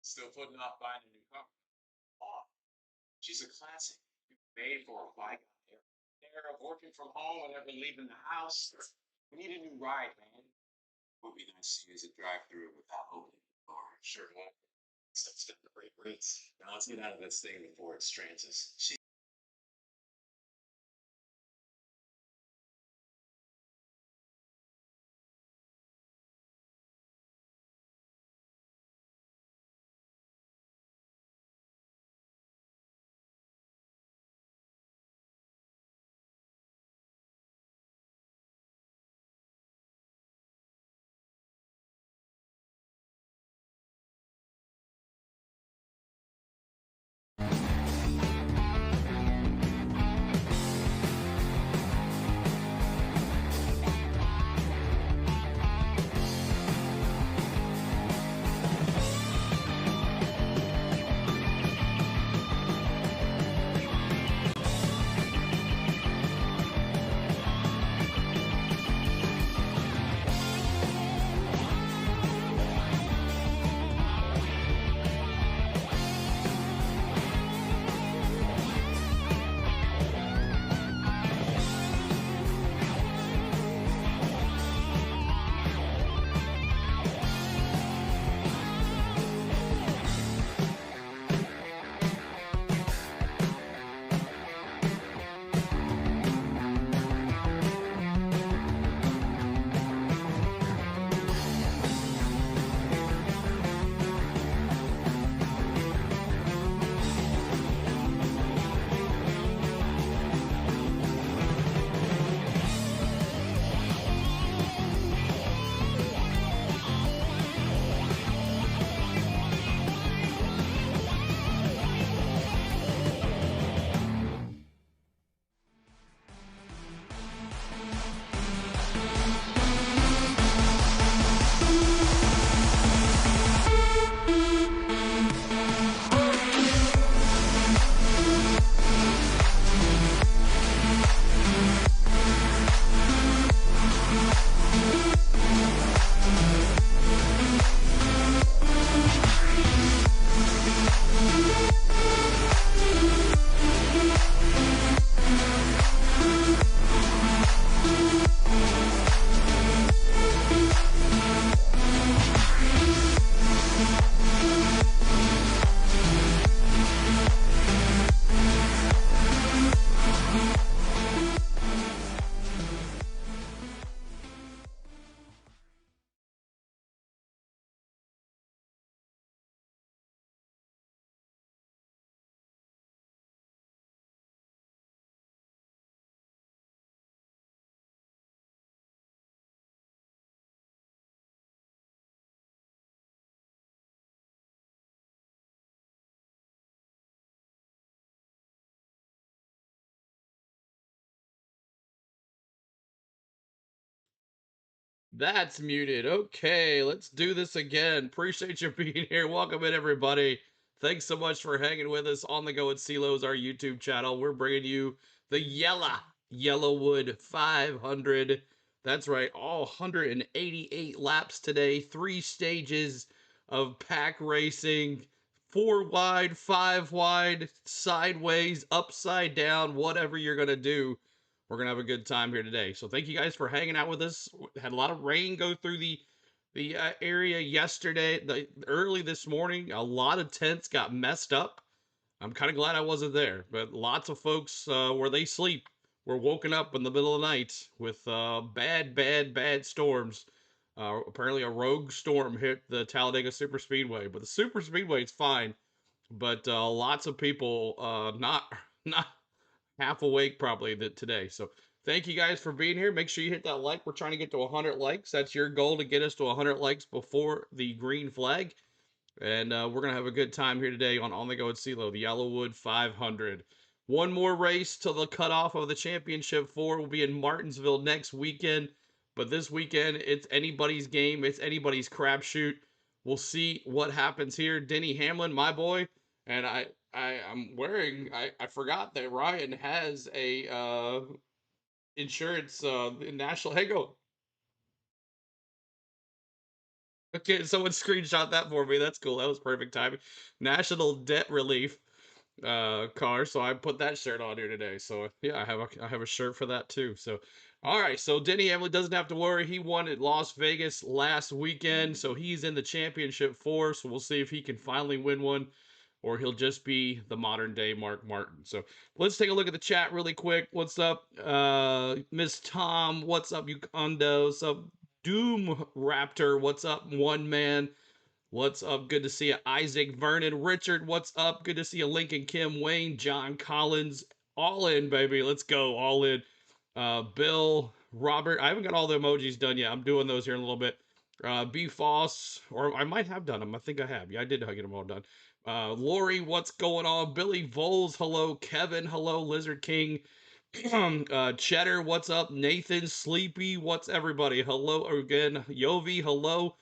Still putting off buying a new car. Oh, she's a classic. Made for a bike era of working from home and never leaving the house. We need a new ride, man. Would be nice to use a drive-through without opening the door. Sure would. Such great rates. Now let's get out of this thing before it strands us. That's muted. Okay, let's do this again. Appreciate you being here. Welcome in, everybody. Thanks so much for hanging with us on the Go at CeeLo's, our YouTube channel. We're bringing you the Yellawood 500. That's right, all 188 laps today, 3 stages of pack racing, 4 wide, 5 wide, sideways, upside down, whatever you're going to do. We're gonna have a good time here today. So thank you guys for hanging out with us. Had a lot of rain go through the area yesterday. Early this morning, a lot of tents got messed up. I'm kind of glad I wasn't there, but lots of folks where they sleep were woken up in the middle of the night with bad storms. Apparently, a rogue storm hit the Talladega Super Speedway, but the Super Speedway is fine. But lots of people not half awake probably today. So thank you guys for being here. Make sure you hit that like. We're trying to get to 100 likes. That's your goal, to get us to 100 likes before the green flag. And we're going to have a good time here today on the Go at CeeLo, the Yellawood 500. One more race till the cutoff of the championship 4 will be in Martinsville next weekend. But this weekend, it's anybody's game. It's anybody's crapshoot. We'll see what happens here. Denny Hamlin, my boy, and I'm wearing. I forgot that Ryan has a insurance national. Hey, go. Okay, someone screenshot that for me. That's cool. That was perfect timing. National Debt Relief car, so I put that shirt on here today. So yeah, I have a shirt for that too. So all right, so Denny Hamlin doesn't have to worry. He won at Las Vegas last weekend, so he's in the championship four. So we'll see if he can finally win one, or he'll just be the modern day Mark Martin. So let's take a look at the chat really quick. What's up, Miss Tom? What's up, Ukondo? What's up, Doom Raptor? What's up, One Man? What's up? Good to see you. Isaac, Vernon, Richard, what's up? Good to see you. Lincoln, Kim, Wayne, John Collins. All in, baby. Let's go. All in. Bill, Robert. I haven't got all the emojis done yet. I'm doing those here in a little bit. B. Foss, or I might have done them. I think I have. Yeah, I did get them all done. Lori, what's going on? Billy Voles, hello. Kevin, hello. Lizard King. Cheddar, what's up? Nathan, Sleepy, what's everybody? Hello again. Yovi, hello.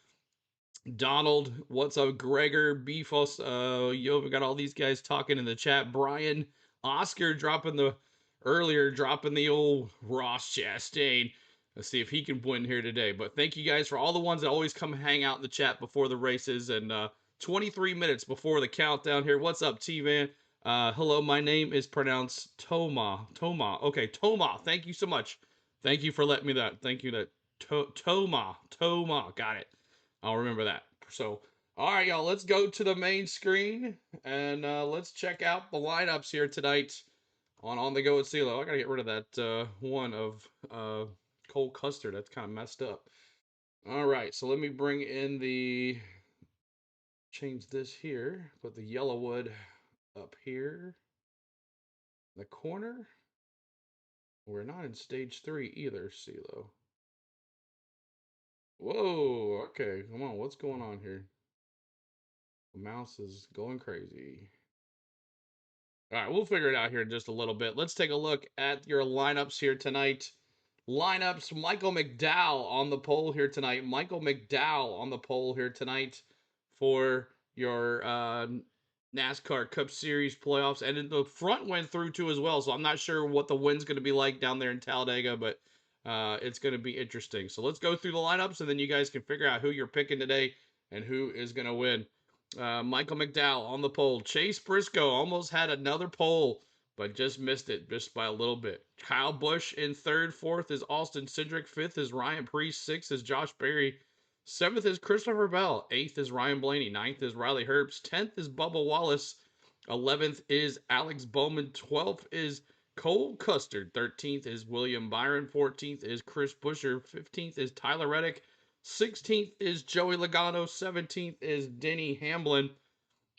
Donald, what's up? Gregor, Beefos, we got all these guys talking in the chat. Brian, Oscar dropping the old Ross Chastain. Let's see if he can win here today. But thank you guys for all the ones that always come hang out in the chat before the races and 23 minutes before the countdown here. What's up, T-Man? Hello, my name is pronounced Toma. Toma. Okay, Toma. Thank you so much. Thank you for letting me that. Thank you that. Toma. Toma. Got it. I'll remember that. So, all right, y'all, let's go to the main screen and let's check out the lineups here tonight on the Go with CeeLo. I gotta get rid of that one of Cole Custer. That's kind of messed up. All right, so let me bring in change this here. Put the Yellawood up here in the corner. We're not in stage 3 either, CeeLo. Whoa, okay, come on, what's going on here? The mouse is going crazy. All right, we'll figure it out here in just a little bit. Let's take a look at your lineups here tonight. Lineups, Michael McDowell on the pole here tonight. Michael McDowell on the pole here tonight for your NASCAR Cup Series playoffs. And the front went through too as well, so I'm not sure what the wind's going to be like down there in Talladega, but it's going to be interesting. So let's go through the lineups, and then you guys can figure out who you're picking today and who is going to win. Michael McDowell on the pole. Chase Briscoe almost had another pole, but just missed it just by a little bit. Kyle Busch in third. Fourth is Austin Cindric. Fifth is Ryan Preece. Sixth is Josh Berry. Seventh is Christopher Bell. Eighth is Ryan Blaney. Ninth is Riley Herbst. 10th is Bubba Wallace. 11th is Alex Bowman. 12th is Cole Custard. 13th is William Byron. 14th is Chris Buescher. 15th is Tyler Reddick. 16th is Joey Logano. 17th is Denny Hamlin.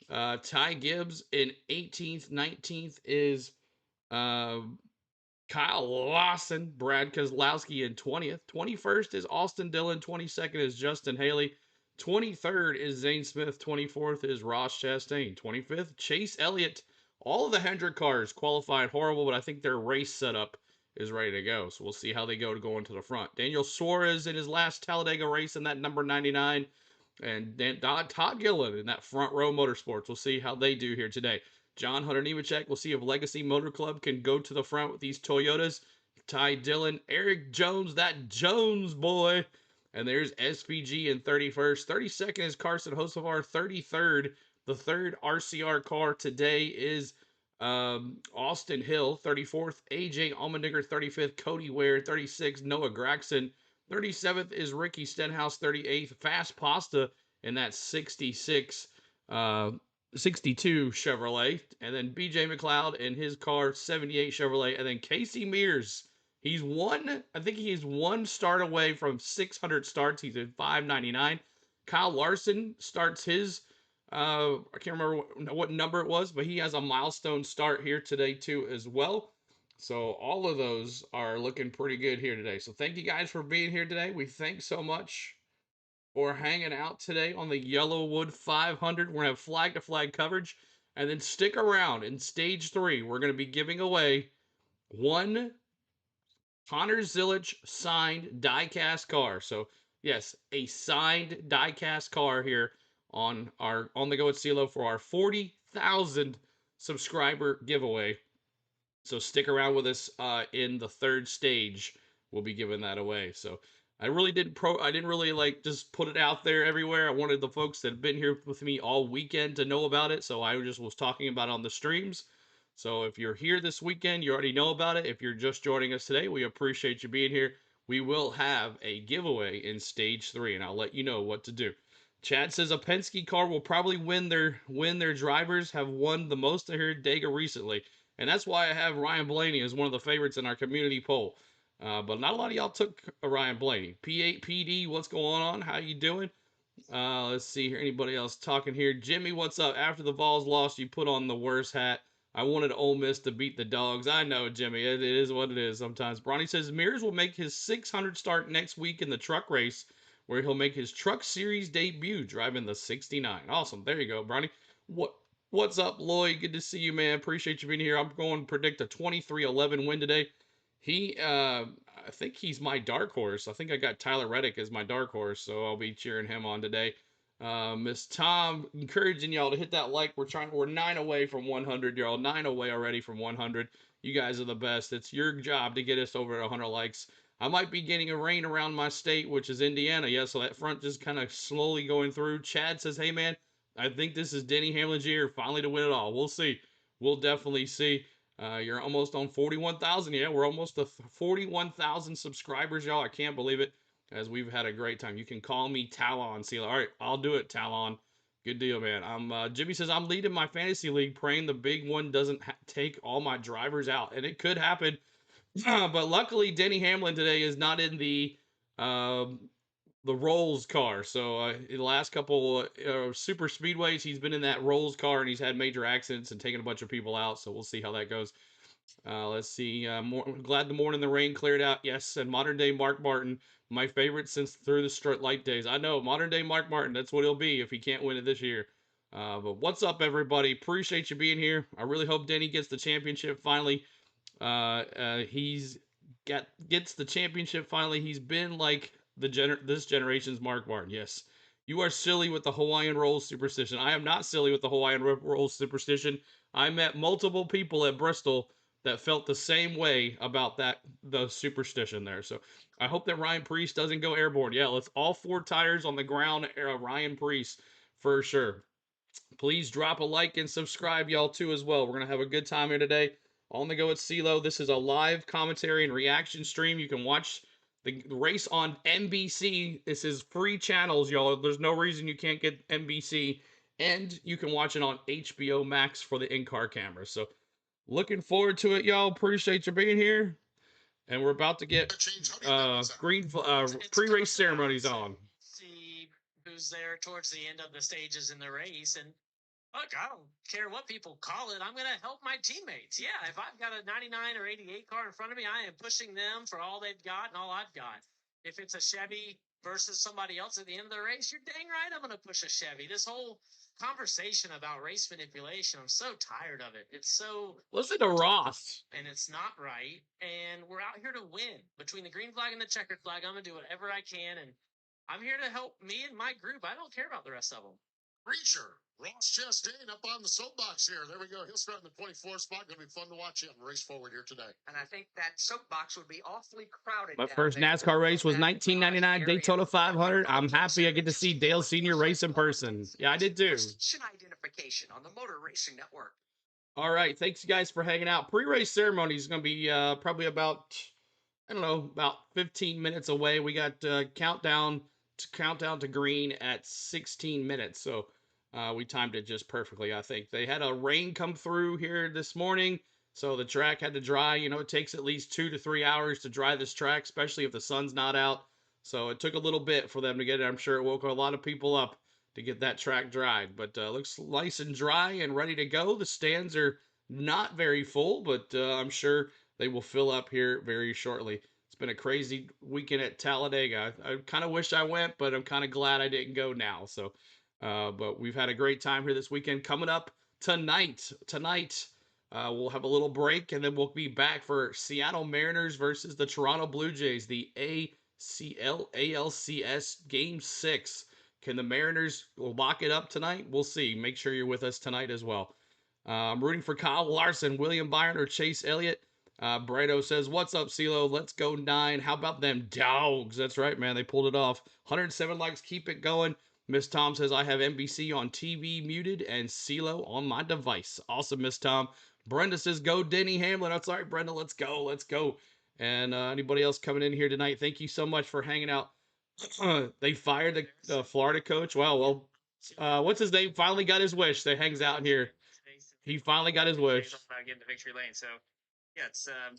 Ty Gibbs in 18th. 19th is Kyle Lawson. Brad Keselowski in 20th. 21st is Austin Dillon. 22nd is Justin Haley. 23rd is Zane Smith. 24th is Ross Chastain. 25th, Chase Elliott. All of the Hendrick cars qualified horrible, but I think their race setup is ready to go. So we'll see how they go to go into the front. Daniel Suarez in his last Talladega race in that number 99. And Todd Gilliland in that front row motorsports. We'll see how they do here today. John Hunter Nemechek. We'll see if Legacy Motor Club can go to the front with these Toyotas. Ty Dillon, Eric Jones, that Jones boy. And there's SPG in 31st. 32nd is Carson Hocevar. 33rd, the third RCR car today is Austin Hill. 34th, AJ Allmendinger. 35th, Cody Ware. 36th, Noah Gragson. 37th is Ricky Stenhouse. 38th, Fast Pasta in that 62 Chevrolet. And then BJ McLeod in his car, 78 Chevrolet. And then Casey Mears. I think he's one start away from 600 starts. He's at 599. Kyle Larson starts his, I can't remember what number it was, but he has a milestone start here today too as well. So all of those are looking pretty good here today. So thank you guys for being here today. We thank so much for hanging out today on the Yellawood 500. We're going to have flag-to-flag coverage. And then stick around in Stage 3. We're going to be giving away one Connor Zilic signed diecast car. So, yes, a signed diecast car here on the Go with CeeLo for our 40,000 subscriber giveaway. So stick around with us in the third stage. We'll be giving that away. So I didn't really like just put it out there everywhere. I wanted the folks that have been here with me all weekend to know about it, so I just was talking about it on the streams. So if you're here this weekend, you already know about it. If you're just joining us today, we appreciate you being here. We will have a giveaway in stage 3, and I'll let you know what to do. Chad says a Penske car will probably win their drivers have won the most here at Dega recently. And that's why I have Ryan Blaney as one of the favorites in our community poll. But not a lot of y'all took Ryan Blaney. P8 PD, what's going on? How you doing? Let's see here. Anybody else talking here? Jimmy, what's up? After the Vols lost, you put on the worst hat. I wanted Ole Miss to beat the Dogs. I know, Jimmy. It is what it is sometimes. Bronny says Mears will make his 600 start next week in the truck race, where he'll make his truck series debut driving the 69. Awesome. There you go, Bronny. What's up, Lloyd? Good to see you, man. Appreciate you being here. I'm going to predict a 23-11 win today. I think he's my dark horse. I think I got Tyler Reddick as my dark horse, so I'll be cheering him on today. Miss Tom, encouraging y'all to hit that like. We're 9 away from 100, y'all. 9 away already from 100. You guys are the best. It's your job to get us over 100 likes. I might be getting a rain around my state, which is Indiana. Yeah, so that front just kind of slowly going through. Chad says, hey, man, I think this is Denny Hamlin's year finally to win it all. We'll see. We'll definitely see. You're almost on 41,000. Yeah, we're almost to 41,000 subscribers, y'all. I can't believe it, as we've had a great time. You can call me Talon. See, all right, I'll do it, Talon. Good deal, man. Jimmy says I'm leading my fantasy league, praying the big one doesn't take all my drivers out, and it could happen. But luckily, Denny Hamlin today is not in the Rolls car. So in the last couple super speedways, he's been in that Rolls car and he's had major accidents and taken a bunch of people out. So we'll see how that goes. Let's see. Glad the morning the rain cleared out. Yes, and modern day Mark Martin, my favorite since through the strut light days. I know modern day Mark Martin. That's what he'll be if he can't win it this year. But what's up, everybody? Appreciate you being here. I really hope Denny gets the championship finally. He's gets the championship finally. He's been like this generation's Mark Martin. Yes, you are silly with the Hawaiian Rolls superstition. I am not silly with the Hawaiian Rolls superstition. I met multiple people at Bristol that felt the same way about the superstition there. So I hope that Ryan Preece doesn't go airborne. Yeah, let's all 4 tires on the ground. Ryan Preece for sure. Please drop a like and subscribe, y'all, too, as well. We're going to have a good time here today on the Go at CeeLo. This is a live commentary and reaction stream. You can watch the race on NBC. This is free channels, y'all. There's no reason you can't get NBC. And you can watch it on HBO Max for the in-car cameras. So looking forward to it, y'all. Appreciate you being here. And we're about to get pre-race ceremonies on. See who's there towards the end of the stages in the race, and look, I don't care what people call it. I'm going to help my teammates. Yeah, if I've got a 99 or 88 car in front of me, I am pushing them for all they've got and all I've got. If it's a Chevy versus somebody else at the end of the race, you're dang right I'm going to push a Chevy. This whole conversation about race manipulation, I'm so tired of it. It's so... Listen to Ross. And it's not right. And we're out here to win. Between the green flag and the checkered flag, I'm going to do whatever I can. And I'm here to help me and my group. I don't care about the rest of them. Reacher, Ross Chastain up on the soapbox here. There we go. He'll start in the 24th spot. Going to be fun to watch him race forward here today. And I think that soapbox would be awfully crowded. My first NASCAR race was 1999 Daytona 500. I'm happy I get to see Dale Sr. race in person. Yeah, I did too. Station identification on the Motor Racing Network. All right, thanks you guys for hanging out. Pre-race ceremony is going to be probably about, I don't know, about 15 minutes away. We got countdown to green at 16 minutes. So we timed it just perfectly, I think. They had a rain come through here this morning, so the track had to dry. You know, it takes at least 2 to 3 hours to dry this track, especially if the sun's not out. So it took a little bit for them to get it. I'm sure it woke a lot of people up to get that track dried. But looks nice and dry and ready to go. The stands are not very full, but I'm sure they will fill up here very shortly. It's been a crazy weekend at Talladega. I kind of wish I went, but I'm kind of glad I didn't go now. So, but we've had a great time here this weekend. Coming up tonight, we'll have a little break, and then we'll be back for Seattle Mariners versus the Toronto Blue Jays, the ALCS Game 6. Can the Mariners lock it up tonight? We'll see. Make sure you're with us tonight as well. I'm rooting for Kyle Larson, William Byron, or Chase Elliott. Brado says, "What's up, CeeLo? Let's go 9. How about them dogs?" That's right, man. They pulled it off. 107 likes. Keep it going. Miss Tom says, "I have NBC on TV muted and CeeLo on my device." Awesome, Miss Tom. Brenda says, "Go Denny Hamlin." That's all right, Brenda. Let's go. Let's go. And anybody else coming in here tonight, thank you so much for hanging out. They fired the Florida coach. Well, what's his name? Finally got his wish. That hangs out here. He finally got his wish. About getting to victory lane. So, yeah, it's a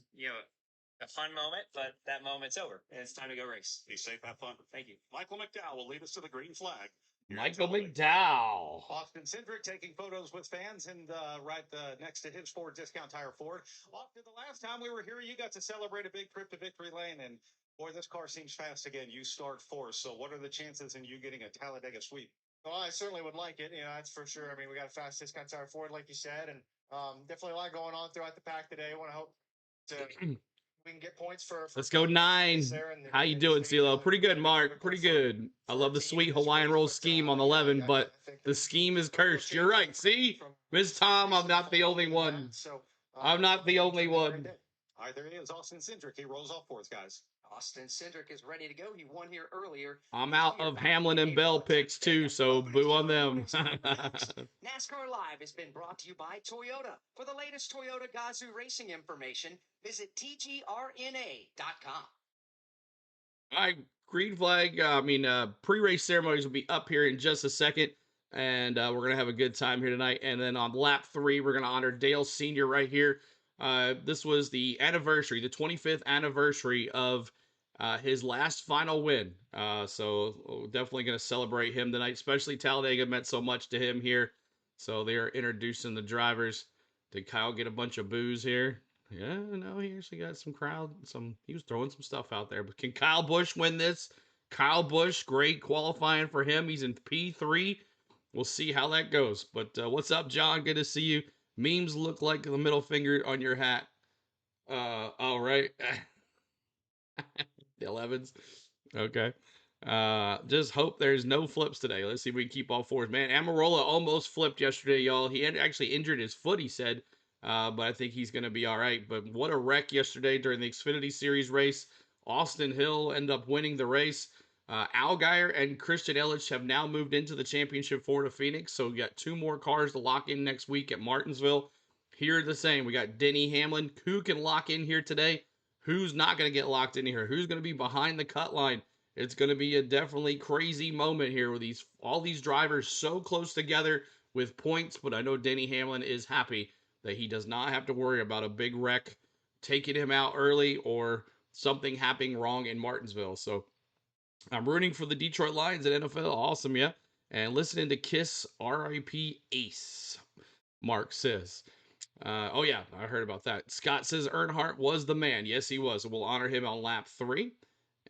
fun moment, but that moment's over, and it's time to go race. Be safe, have fun. Thank you. Michael Mcdowell will lead us to the green flag. Michael Mcdowell. Austin Cindric taking photos with fans and right next to his Ford Discount Tire Ford. Austin, the last time we were here, you got to celebrate a big trip to victory lane, and boy, this car seems fast again. You start fourth, so what are the chances in you getting a Talladega sweep? Well, I certainly would like it. That's for sure. I mean, we got a fast Discount Tire Ford, like you said, and definitely a lot going on throughout the pack today. I want to hope we can get points for Let's go 9. How you doing, CeeLo? Pretty good, Mark. Pretty good. I love the sweet Hawaiian roll scheme on 11, but the scheme is cursed. You're right. See, Miss Tom, I'm not the only one. I'm not the only one. All right, there he is, Austin Cindric. He rolls off fourth, guys. Austin Cindric is ready to go. He won here earlier. I'm out of Hamlin and Bell picks too, so boo on them. NASCAR Live has been brought to you by Toyota. For the latest Toyota Gazoo racing information, visit tgrna.com. All right, green flag. Pre-race ceremonies will be up here in just a second, and we're gonna have a good time here tonight. And then on lap 3, we're gonna honor Dale Sr. right here. This was the anniversary, the 25th anniversary of his last final win. So definitely going to celebrate him tonight, especially Talladega meant so much to him here. So they're introducing the drivers. Did Kyle get a bunch of boos here? Yeah, no, he actually got some crowd. He was throwing some stuff out there. But can Kyle Busch win this? Kyle Busch, great qualifying for him. He's in P3. We'll see how that goes. But what's up, John? Good to see you. Memes look like the middle finger on your hat. All right. The 11s. Okay. Just hope there's no flips today. Let's see if we can keep all 4s. Man, Amarola almost flipped yesterday, y'all. He had actually injured his foot, he said. But I think he's going to be all right. But what a wreck yesterday during the Xfinity Series race. Austin Hill ended up winning the race. Allgaier and Christian Ehrlich have now moved into the championship Florida Phoenix. So we got 2 more cars to lock in next week at Martinsville. Here the same. We got Denny Hamlin. Who can lock in here today? Who's not going to get locked in here? Who's going to be behind the cut line? It's going to be a definitely crazy moment here with all these drivers so close together with points. But I know Denny Hamlin is happy that he does not have to worry about a big wreck taking him out early or something happening wrong in Martinsville. So I'm rooting for the Detroit Lions at NFL. Awesome, yeah. And listening to Kiss R.I.P. Ace, Mark says. Oh, yeah, I heard about that. Scott says Earnhardt was the man. Yes, he was. So we'll honor him on lap 3.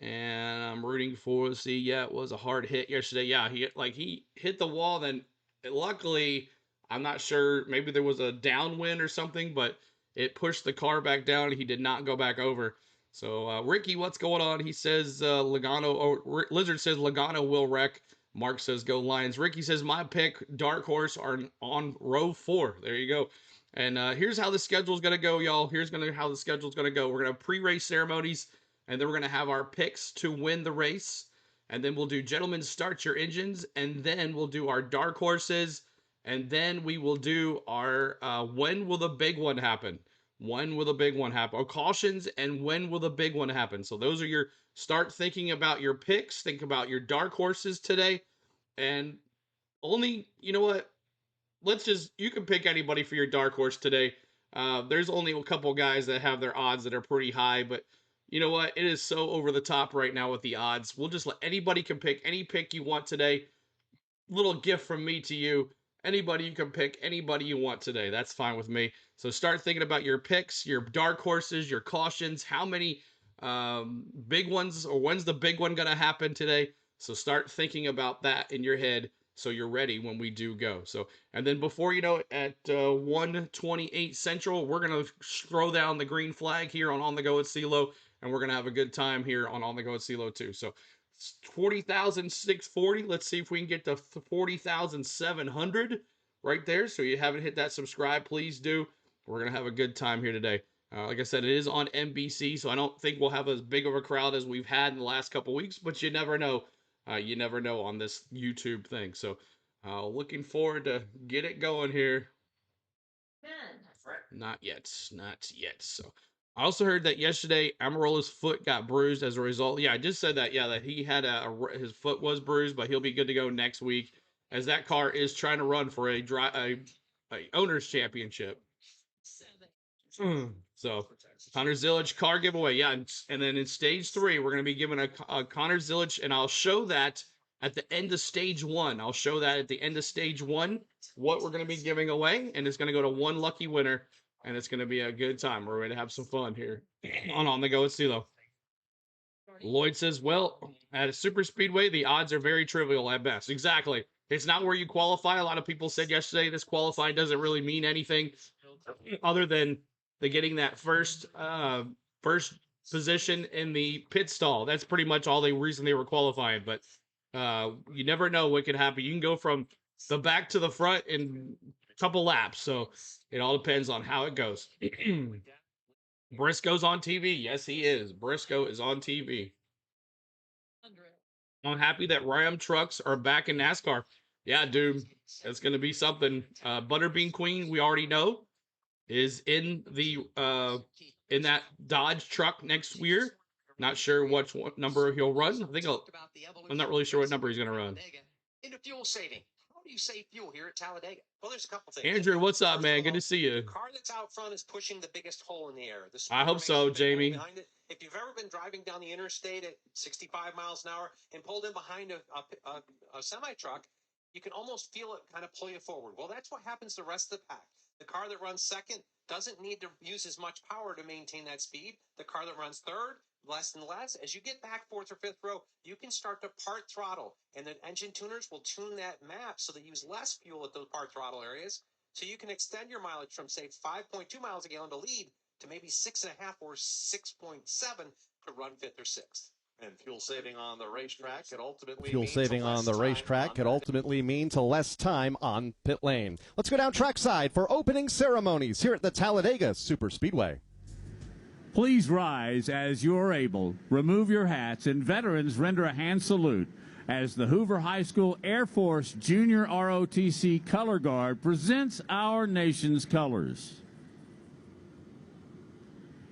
And I'm rooting for, it was a hard hit yesterday. Yeah, he hit the wall. Then luckily, I'm not sure, maybe there was a downwind or something, but it pushed the car back down. He did not go back over. So, Ricky, what's going on? He says Lizard says Logano will wreck. Mark says go Lions. Ricky says my pick, Dark Horse, are on row 4. There you go. And here's how the schedule's going to go, y'all. Here's how the schedule's going to go. We're going to have pre-race ceremonies, and then we're going to have our picks to win the race. And then we'll do Gentlemen Start Your Engines, and then we'll do our Dark Horses, and then we will do our When Will the Big One Happen? When will the big one happen? Or cautions, and when will the big one happen? So those are your, start thinking about your picks. Think about your Dark Horses today. And only, you know what? You can pick anybody for your Dark Horse today. There's only a couple guys that have their odds that are pretty high, but you know what? It is so over the top right now with the odds. We'll just let anybody can pick any pick you want today. Little gift from me to you. Anybody, you can pick anybody you want today. That's fine with me. So start thinking about your picks, your Dark Horses, your cautions, how many big ones, or when's the big one going to happen today? So start thinking about that in your head so you're ready when we do go. So, and then before you know it, at 1:28 Central, we're going to throw down the green flag here on the Go at CeeLo, and we're going to have a good time here on the Go at CeeLo too. So 40,640. Let's see if we can get to 40,700 right there. So you haven't hit that subscribe, please do. We're going to have a good time here today. Like I said, it is on NBC, so I don't think we'll have as big of a crowd as we've had in the last couple weeks, but you never know. You never know on this YouTube thing. So looking forward to get it going here. Not yet. Not yet. So I also heard that yesterday Amarola's foot got bruised as a result. Yeah, I just said that. Yeah, that he had his foot was bruised, but he'll be good to go next week, as that car is trying to run for a owners championship. So Connor Zilic car giveaway. Yeah, and then in stage 3, we're going to be giving a Connor Zilic, and I'll show that at the end of stage 1. I'll show that at the end of stage 1 what we're going to be giving away, and it's going to go to one lucky winner, and it's going to be a good time. We're going to have some fun here on the Go with CeeLo. Lloyd says, well, at a super speedway, the odds are very trivial at best. Exactly. It's not where you qualify. A lot of people said yesterday this qualifying doesn't really mean anything other than the getting that first position in the pit stall. That's pretty much all the reason they were qualifying. But you never know what could happen. You can go from the back to the front in a couple laps. So it all depends on how it goes. Briscoe's on TV. Yes, he is. Briscoe is on TV. I'm happy that Ram trucks are back in NASCAR. Yeah, dude, that's going to be something. Butterbean Queen, we already know, is in in that Dodge truck next year. Not sure what number he'll run. I'm not really sure what number he's going to run. Into fuel saving. How do you save fuel here at Talladega? Well, there's a couple things. Andrew, what's up, man? Good to see you. The car that's out front is pushing the biggest hole in the air. I hope so, Jamie. If you've ever been driving down the interstate at 65 miles an hour and pulled in behind a semi-truck, you can almost feel it kind of pull you forward. Well, that's what happens to the rest of the pack. The car that runs second doesn't need to use as much power to maintain that speed. The car that runs third, less and less. As you get back fourth or fifth row, you can start to part throttle, and the engine tuners will tune that map so they use less fuel at those part throttle areas. So you can extend your mileage from, say, 5.2 miles a gallon to lead to maybe 6.5 or 6.7 to run fifth or sixth. And fuel saving on the racetrack could ultimately mean to less time on pit lane. Let's go down trackside for opening ceremonies here at the Talladega Super Speedway. Please rise as you are able. Remove your hats, and veterans render a hand salute as the Hoover High School Air Force Junior ROTC Color Guard presents our nation's colors.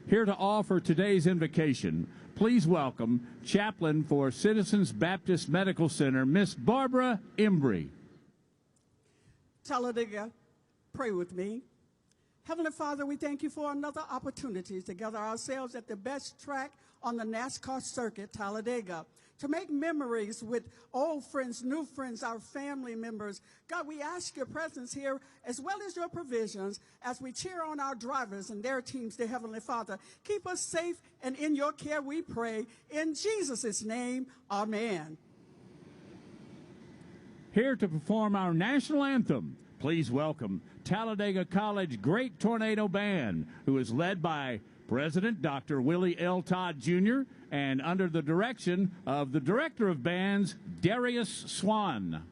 Here to offer today's invocation, please welcome Chaplain for Citizens Baptist Medical Center, Miss Barbara Embry. Talladega, pray with me. Heavenly Father, we thank you for another opportunity to gather ourselves at the best track on the NASCAR circuit, Talladega, to make memories with old friends, new friends, our family members. God, we ask your presence here as well as your provisions as we cheer on our drivers and their teams, dear Heavenly Father. Keep us safe, and in your care we pray. In Jesus' name, amen. Here to perform our national anthem, please welcome Talladega College Great Tornado Band, who is led by President Dr. Willie L. Todd Jr. and under the direction of the Director of Bands, Darius Swan.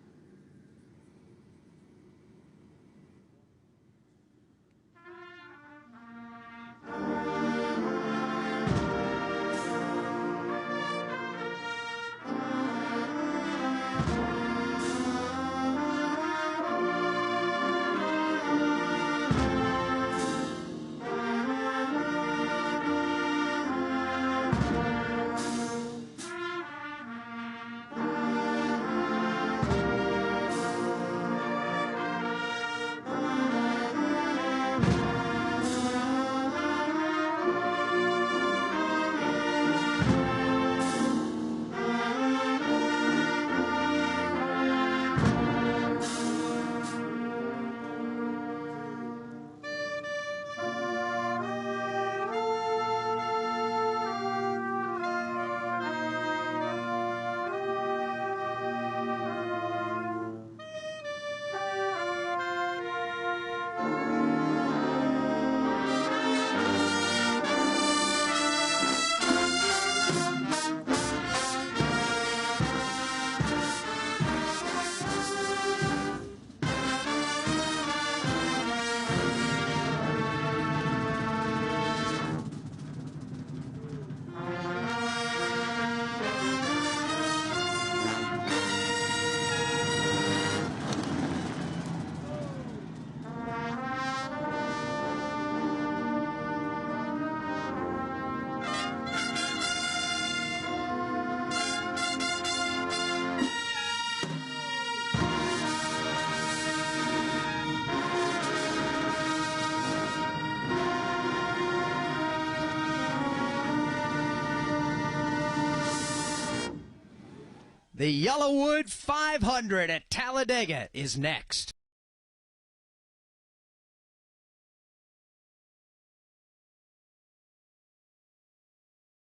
The Yellawood 500 at Talladega is next.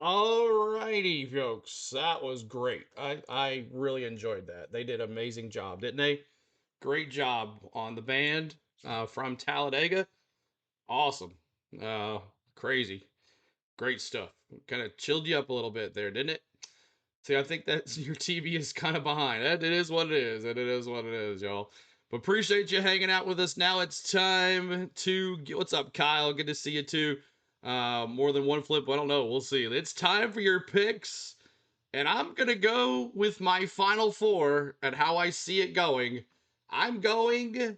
Alrighty, folks. That was great. I really enjoyed that. They did an amazing job, didn't they? Great job on the band from Talladega. Awesome. Crazy. Great stuff. Kind of chilled you up a little bit there, didn't it? See, I think that your TV is kind of behind. It is what it is, and it is what it is, y'all. But appreciate you hanging out with us. Now it's time to get, what's up, Kyle? Good to see you too. More than one flip, I don't know. We'll see. It's time for your picks, and I'm gonna go with my final four and how I see it going. I'm going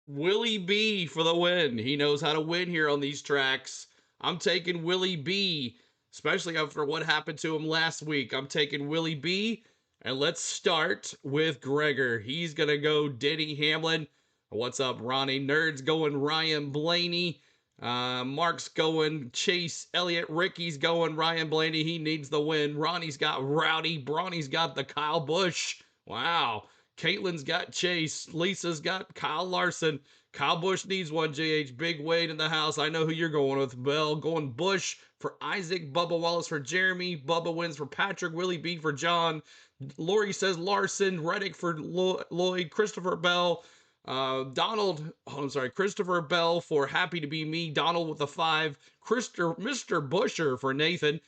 Willie B for the win. He knows how to win here on these tracks. I'm taking Willie B, especially after what happened to him last week. I'm taking Willie B, and let's start with Gregor. He's going to go Denny Hamlin. What's up, Ronnie? Nerd's going Ryan Blaney. Mark's going Chase Elliott. Ricky's going Ryan Blaney. He needs the win. Ronnie's got Rowdy. Bronny's got the Kyle Busch. Wow. Caitlin's got Chase. Lisa's got Kyle Larson. Kyle Busch needs one, JH. Big Wade in the house. I know who you're going with, Bell. Going Busch for Isaac. Bubba Wallace for Jeremy. Bubba wins for Patrick. Willie B for John. Lori says Larson. Reddick for Lloyd. Christopher Bell. Christopher Bell for Happy to Be Me. Donald with the 5. Mr. Busher for Nathan.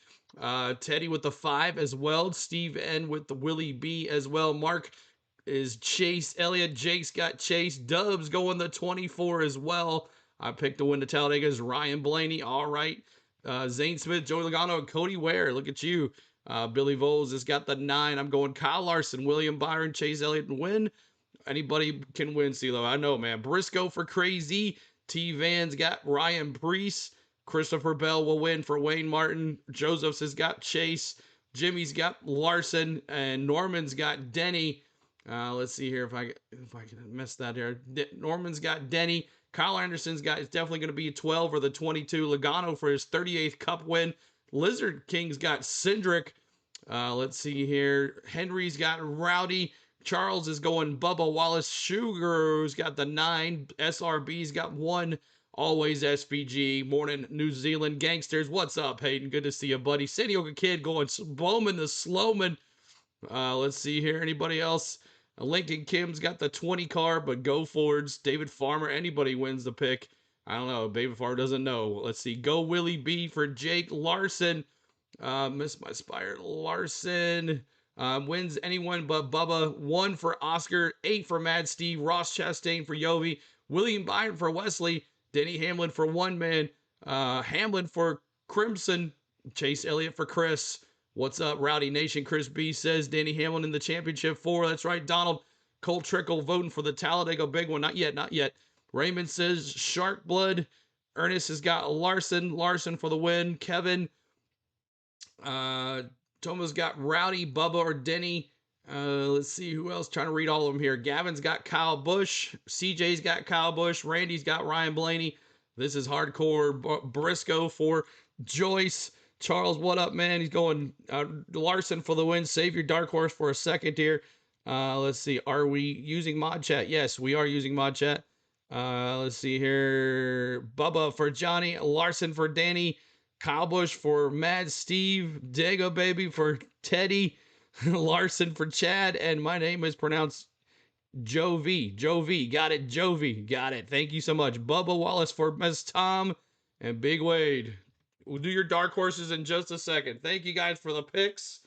Teddy with the 5 as well. Steve N with the Willie B as well. Mark is Chase Elliott. Jake's got Chase. Dubs going the 24 as well. I picked to win the Talladega Ryan Blaney. All right. Zane Smith, Joey Logano, and Cody Ware. Look at you. Billy Voles has got the 9. I'm going Kyle Larson, William Byron, Chase Elliott, and win. Anybody can win, CeeLo. I know, man. Briscoe for Crazy. T. Van's got Ryan Priest. Christopher Bell will win for Wayne Martin. Joseph's has got Chase. Jimmy's got Larson. And Norman's got Denny. Let's see here if I can miss that here. Norman's got Denny. Kyle Anderson's got, it's definitely going to be a 12 or the 22. Logano for his 38th Cup win. Lizard King's got Cindric. Let's see here. Henry's got Rowdy. Charles is going Bubba Wallace. Sugar's got the 9. SRB's got 1. Always SPG. Morning, New Zealand Gangsters. What's up, Hayden? Good to see you, buddy. San Diego Kid going Bowman the Slowman. Let's see here. Anybody else? Lincoln Kim's got the 20 car, but go Fords. David Farmer, anybody wins the pick. I don't know. David Farmer doesn't know. Let's see. Go Willie B for Jake Larson. Missed my Spire. Larson wins anyone but Bubba. 1 for Oscar. 8 for Mad Steve. Ross Chastain for Yovi. William Byron for Wesley. Denny Hamlin for One Man. Hamlin for Crimson. Chase Elliott for Chris. What's up, Rowdy Nation? Chris B says Danny Hamlin in the championship 4. That's right, Donald. Cole Trickle voting for the Talladega big one. Not yet, not yet. Raymond says Shark Blood. Ernest has got Larson. Larson for the win. Kevin. Toma's got Rowdy, Bubba, or Denny. Let's see who else. Trying to read all of them here. Gavin's got Kyle Busch. CJ's got Kyle Busch. Randy's got Ryan Blaney. This is hardcore. Briscoe for Joyce. Charles, what up, man? He's going Larson for the win. Save your dark horse for a second here. Let's see. Are we using mod chat? Yes, we are using mod chat. Let's see here. Bubba for Johnny. Larson for Danny. Kyle Busch for Mad Steve. Dago Baby for Teddy. Larson for Chad. And my name is pronounced Joe V. Joe V. Got it. Joe V. Got it. Thank you so much. Bubba Wallace for Miss Tom. And Big Wade. We'll do your dark horses in just a second. Thank you guys for the picks.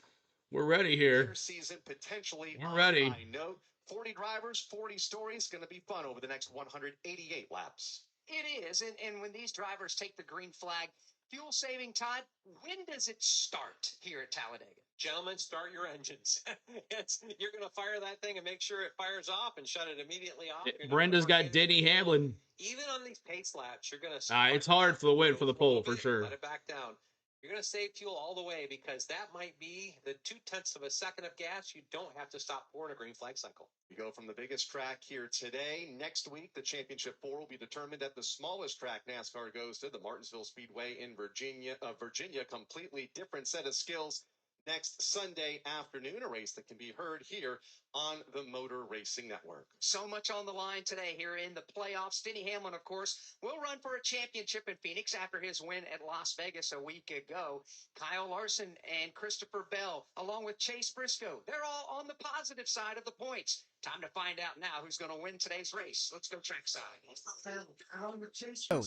We're ready here. Season potentially We're ready. High note. 40 drivers, 40 stories. Going to be fun over the next 188 laps. It is, and when these drivers take the green flag, fuel saving time, when does it start here at Talladega? Gentlemen, start your engines. You're going to fire that thing and make sure it fires off and shut it immediately off. Brenda's got Denny Hamlin. Even on these pace laps, you're going to... it's hard for the win for the pole, for sure. Let it back down. You're going to save fuel all the way because that might be the 0.2 of a second of gas. You don't have to stop for in a green flag cycle. We go from the biggest track here today. Next week, the championship 4 will be determined at the smallest track NASCAR goes to, the Martinsville Speedway in Virginia. Virginia, completely different set of skills. next Sunday afternoon, a race that can be heard here on the Motor Racing Network. So much on the line today here in the playoffs. Denny Hamlin, of course, will run for a championship in Phoenix after his win at Las Vegas a week ago. Kyle Larson and Christopher Bell, along with Chase Briscoe, they're all on the positive side of the points. Time to find out now who's going to win today's race. Let's go trackside.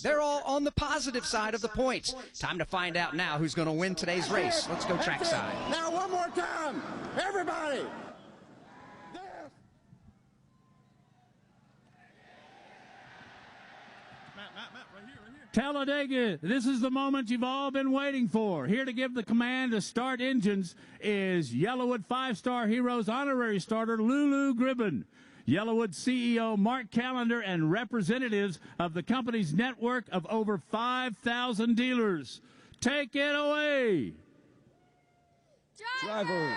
They're all on the positive side of the points. Time to find out now who's going to win today's race. Let's go trackside. Now one more time, everybody. Talladega, this is the moment you've all been waiting for. Here to give the command to start engines is Yellawood 5-star Heroes honorary starter Lulu Gribben. Yellawood CEO Mark Callender and representatives of the company's network of over 5,000 dealers. Take it away. Drivers,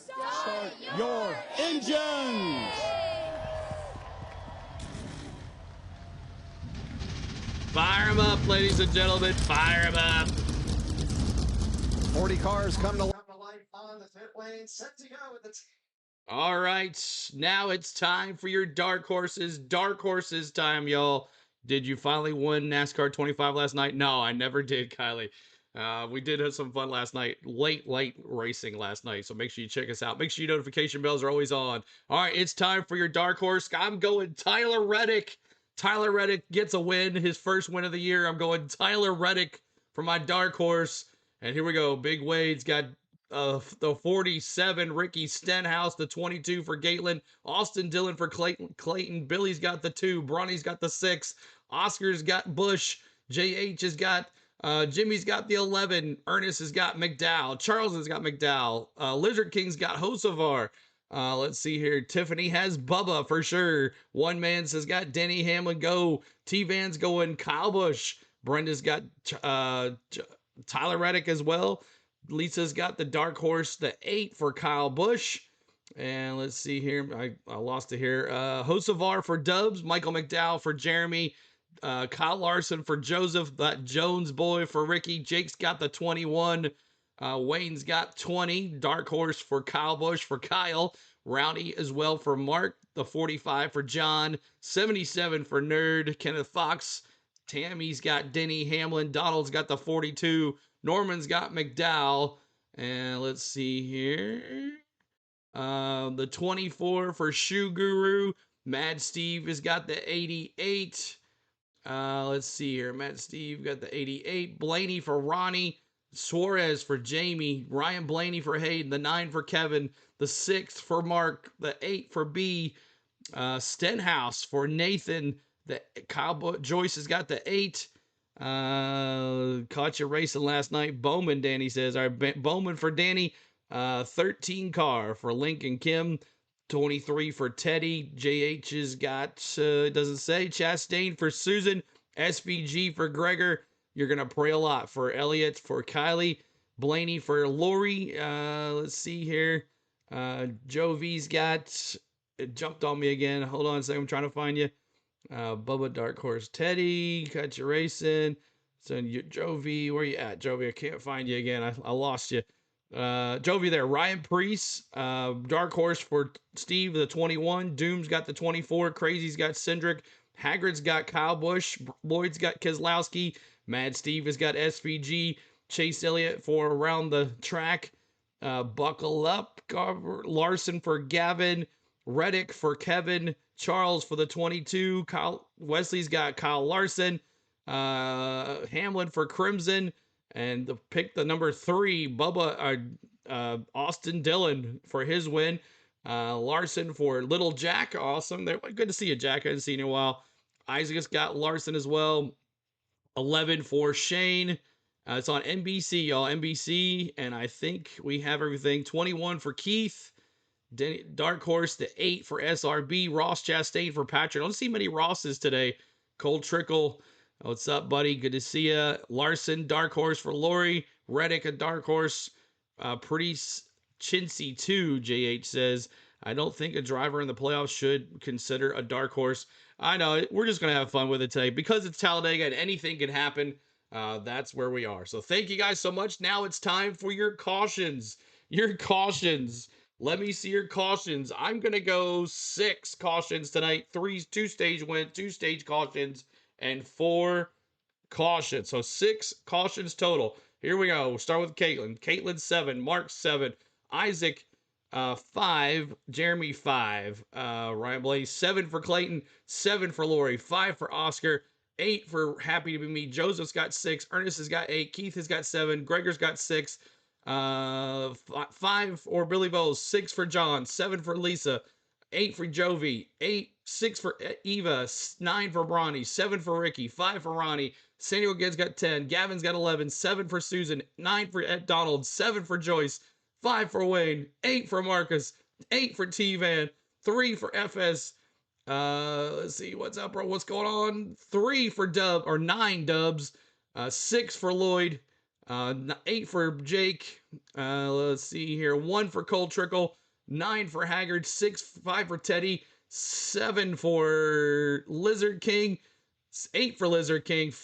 start your engines. Fire them up, ladies and gentlemen. Fire them up. 40 cars come to life on the pit lane, set to go with the All right, now it's time for your dark horses. Dark horses time, y'all. Did you finally win NASCAR 25 last night? No, I never did, Kylie. We did have some fun last night. Late racing last night, so make sure you check us out. Make sure your notification bells are always on. All right, it's time for your dark horse. I'm going Tyler Reddick. Tyler Reddick gets a win, his first win of the year. I'm going Tyler Reddick for my dark horse. And here we go. Big Wade's got the 47, Ricky Stenhouse, the 22 for Gatelin, Austin Dillon for Clayton, Billy's got the 2, Bronny's got the 6, Oscar's got Bush, JH has got, Jimmy's got the 11, Ernest has got Mcdowell, Charles has got Mcdowell, Lizard King's got Hocevar. Let's see here. Tiffany has Bubba for sure. One man has got Denny Hamlin go. T-Van's going Kyle Busch. Brenda's got Tyler Reddick as well. Lisa's got the dark horse, the 8 for Kyle Busch. And let's see here. I lost it here. Hocevar for Dubs. Michael McDowell for Jeremy. Kyle Larson for Joseph. That Jones boy for Ricky. Jake's got the 21. Wayne's got 20. Dark horse for Kyle Busch for Kyle. Rowdy as well for Mark. The 45 for John. 77 for Nerd. Kenneth Fox. Tammy's got Denny Hamlin. Donald's got the 42. Norman's got McDowell. And let's see here. The 24 for Shoe Guru. Mad Steve has got the 88. Let's see here. Mad Steve got the 88. Blaney for Ronnie. Suarez for Jamie, Ryan Blaney for Hayden, the 9 for Kevin, the 6 for Mark, the 8 for B, Stenhouse for Nathan, the Kyle Joyce has got the 8. Caught you racing last night. Bowman, Danny says. All right, Bowman for Danny, 13 car for Lincoln Kim, 23 for Teddy. JH has got, doesn't say, Chastain for Susan, SVG for Gregor. You're going to pray a lot for Elliot, for Kylie, Blaney for Lori. Let's see here. Joe V's got, it jumped on me again. Hold on a second. I'm trying to find you. Bubba Dark Horse Teddy, got you racing. So Joe V, where you at, Joe V? I can't find you again. I lost you. Joe V there. Ryan Priest, Dark Horse for Steve, the 21. Doom's got the 24. Crazy's got Cindric. Haggard's got Kyle Busch. Lloyd's got Keselowski. Mad Steve has got SVG. Chase Elliott for Around the Track. Buckle Up. Larson for Gavin. Reddick for Kevin. Charles for the 22. Wesley's got Kyle Larson. Hamlin for Crimson. And the number 3, Bubba, Austin Dillon for his win. Larson for Little Jack. Awesome. Good to see you, Jack. I haven't seen you in a while. Isaac's got Larson as well. 11 for Shane. It's on NBC, y'all. NBC. And I think we have everything. 21 for Keith. Dark Horse, the 8 for SRB. Ross Chastain for Patrick. I don't see many Rosses today. Cole Trickle. What's up, buddy? Good to see you. Larson, Dark Horse for Lori. Reddick, a Dark Horse. Pretty chintzy too, JH says. I don't think a driver in the playoffs should consider a dark horse. I know, we're just going to have fun with it today. Because it's Talladega and anything can happen, that's where we are. So thank you guys so much. Now it's time for your cautions. Your cautions. Let me see your cautions. I'm going to go 6 cautions tonight. 2 stage wins, 2 stage cautions, and 4 cautions. So 6 cautions total. Here we go. We'll start with Caitlin. Caitlin 7, Mark 7, Isaac 5, Jeremy 5, Ryan Blaze 7 for Clayton, 7 for Lori, 5 for Oscar, 8 for Happy to Be Me. Joseph's got 6, Ernest has got 8, Keith has got 7, Gregor's got 6, 5 for Billy Bowles, 6 for John, 7 for Lisa, 8 for Jovi, 6 for Eva, 9 for Bronny, 7 for Ricky, 5 for Ronnie, Samuel Gibbs got 10, Gavin's got 11, 7 for Susan, 9 for Ed Donald, 7 for Joyce, 5 for Wayne, 8 for Marcus, 8 for T-Van, 3 for FS. Let's see, what's up, bro? What's going on? 3 for Dub, or 9 Dubs, 6 for Lloyd, 8 for Jake. Let's see here, 1 for Cole Trickle, 9 for Haggard, 5 for Teddy, 7 for Lizard King, 8 for Lizard King, 6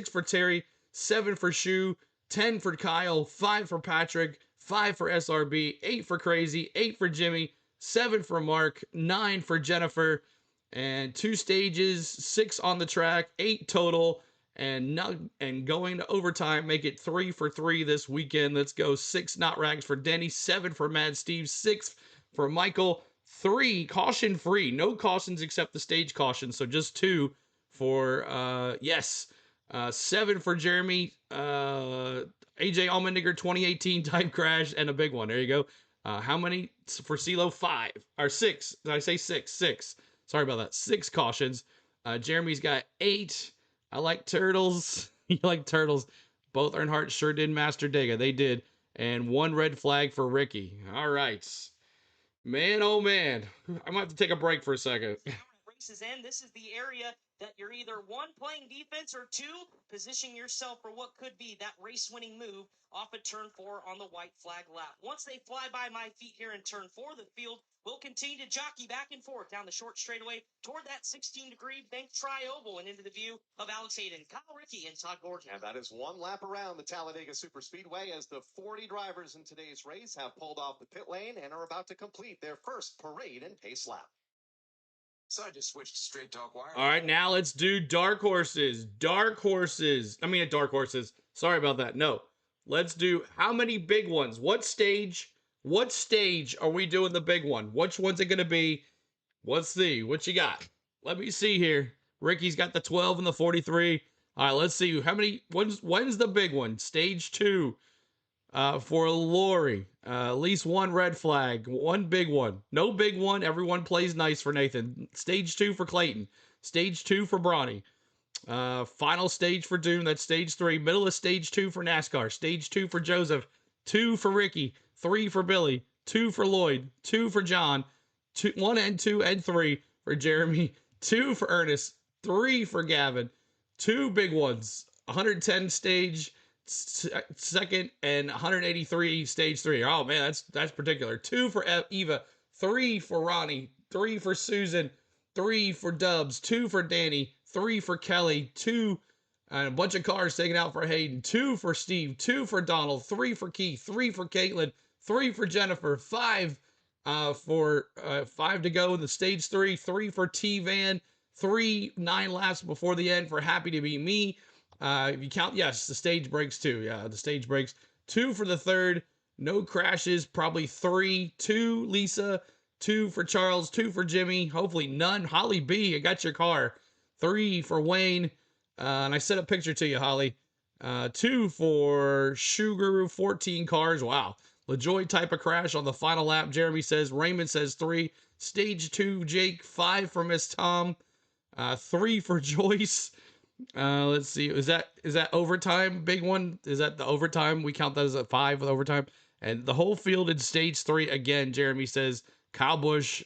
for Terry, 7 for Shu, 10 for Kyle, 5 for Patrick, 5 for SRB, 8 for Crazy, 8 for Jimmy, 7 for Mark, 9 for Jennifer, and 2 stages, 6 on the track, 8 total, and going to overtime, make it 3 for 3 this weekend. Let's go. 6 not rags for Denny, 7 for Mad Steve, 6 for Michael, 3 caution free, no cautions except the stage caution, so just 2 for 7 for Jeremy, AJ Allmendinger 2018 type crash, and a big one. There you go. How many for CeeLo? 5 or 6? Did I say 6? 6. Sorry about that. 6 cautions. Jeremy's got 8. I like turtles. You like turtles. Both Earnhardt sure did Master Dega. They did. And 1 red flag for Ricky. All right. Man, oh man. I might have to take a break for a second. Races end. This is the area that you're either 1, playing defense, or 2, positioning yourself for what could be that race-winning move off of turn 4 on the white flag lap. Once they fly by my feet here in turn 4, the field will continue to jockey back and forth down the short straightaway toward that 16-degree bank tri-oval and into the view of Alex Hayden, Kyle Rickey, and Todd Gordon. And that is 1 lap around the Talladega Super Speedway as the 40 drivers in today's race have pulled off the pit lane and are about to complete their first parade and pace lap. So I just switched to straight talk wire. All right, now let's do dark horses. Dark horses. I mean, dark horses. Sorry about that. No. Let's do how many big ones? What stage? What stage are we doing the big one? Which one's it going to be? Let's see. What you got? Let me see here. Ricky's got the 12 and the 43. All right, let's see. How many? When's the big one? Stage 2 for Lori. At least 1 red flag. 1 big one. No big one. Everyone plays nice for Nathan. Stage 2 for Clayton. Stage 2 for Bronny. Final stage for Doom. That's stage 3. Middle of stage 2 for NASCAR. Stage 2 for Joseph. 2 for Ricky. 3 for Billy. 2 for Lloyd. 2 for John. 1 and 2 and 3 for Jeremy. 2 for Ernest. 3 for Gavin. 2 big ones. 110 stage second and 183 stage 3. Oh man, that's particular. 2 for Eva. 3 for Ronnie. 3 for Susan. 3 for Dubs. 2 for Danny. 3 for Kelly. 2 and a bunch of cars taken out for Hayden. 2 for Steve. 2 for Donald. 3 for Keith. 3 for Caitlin. 3 for Jennifer. 5 for 5 to go in the stage 3. 3 for T-Van. 9 laps before the end for Happy to Be Me. If you count, yes, the stage breaks too. Yeah, the stage breaks. 2 for the 3rd. No crashes. Probably 3. 2 Lisa. 2 for Charles. 2 for Jimmy. Hopefully none. Holly B, I got your car. 3 for Wayne. And I sent a picture to you, Holly. 2 for Sugar. 14 cars. Wow. LaJoy type of crash on the final lap. Jeremy says. Raymond says 3. Stage 2, Jake. 5 for Miss Tom. 3 for Joyce. Let's see. Is that overtime? Big one? Is that the overtime? We count that as a 5 with overtime. And the whole field in stage 3 again. Jeremy says Kyle Busch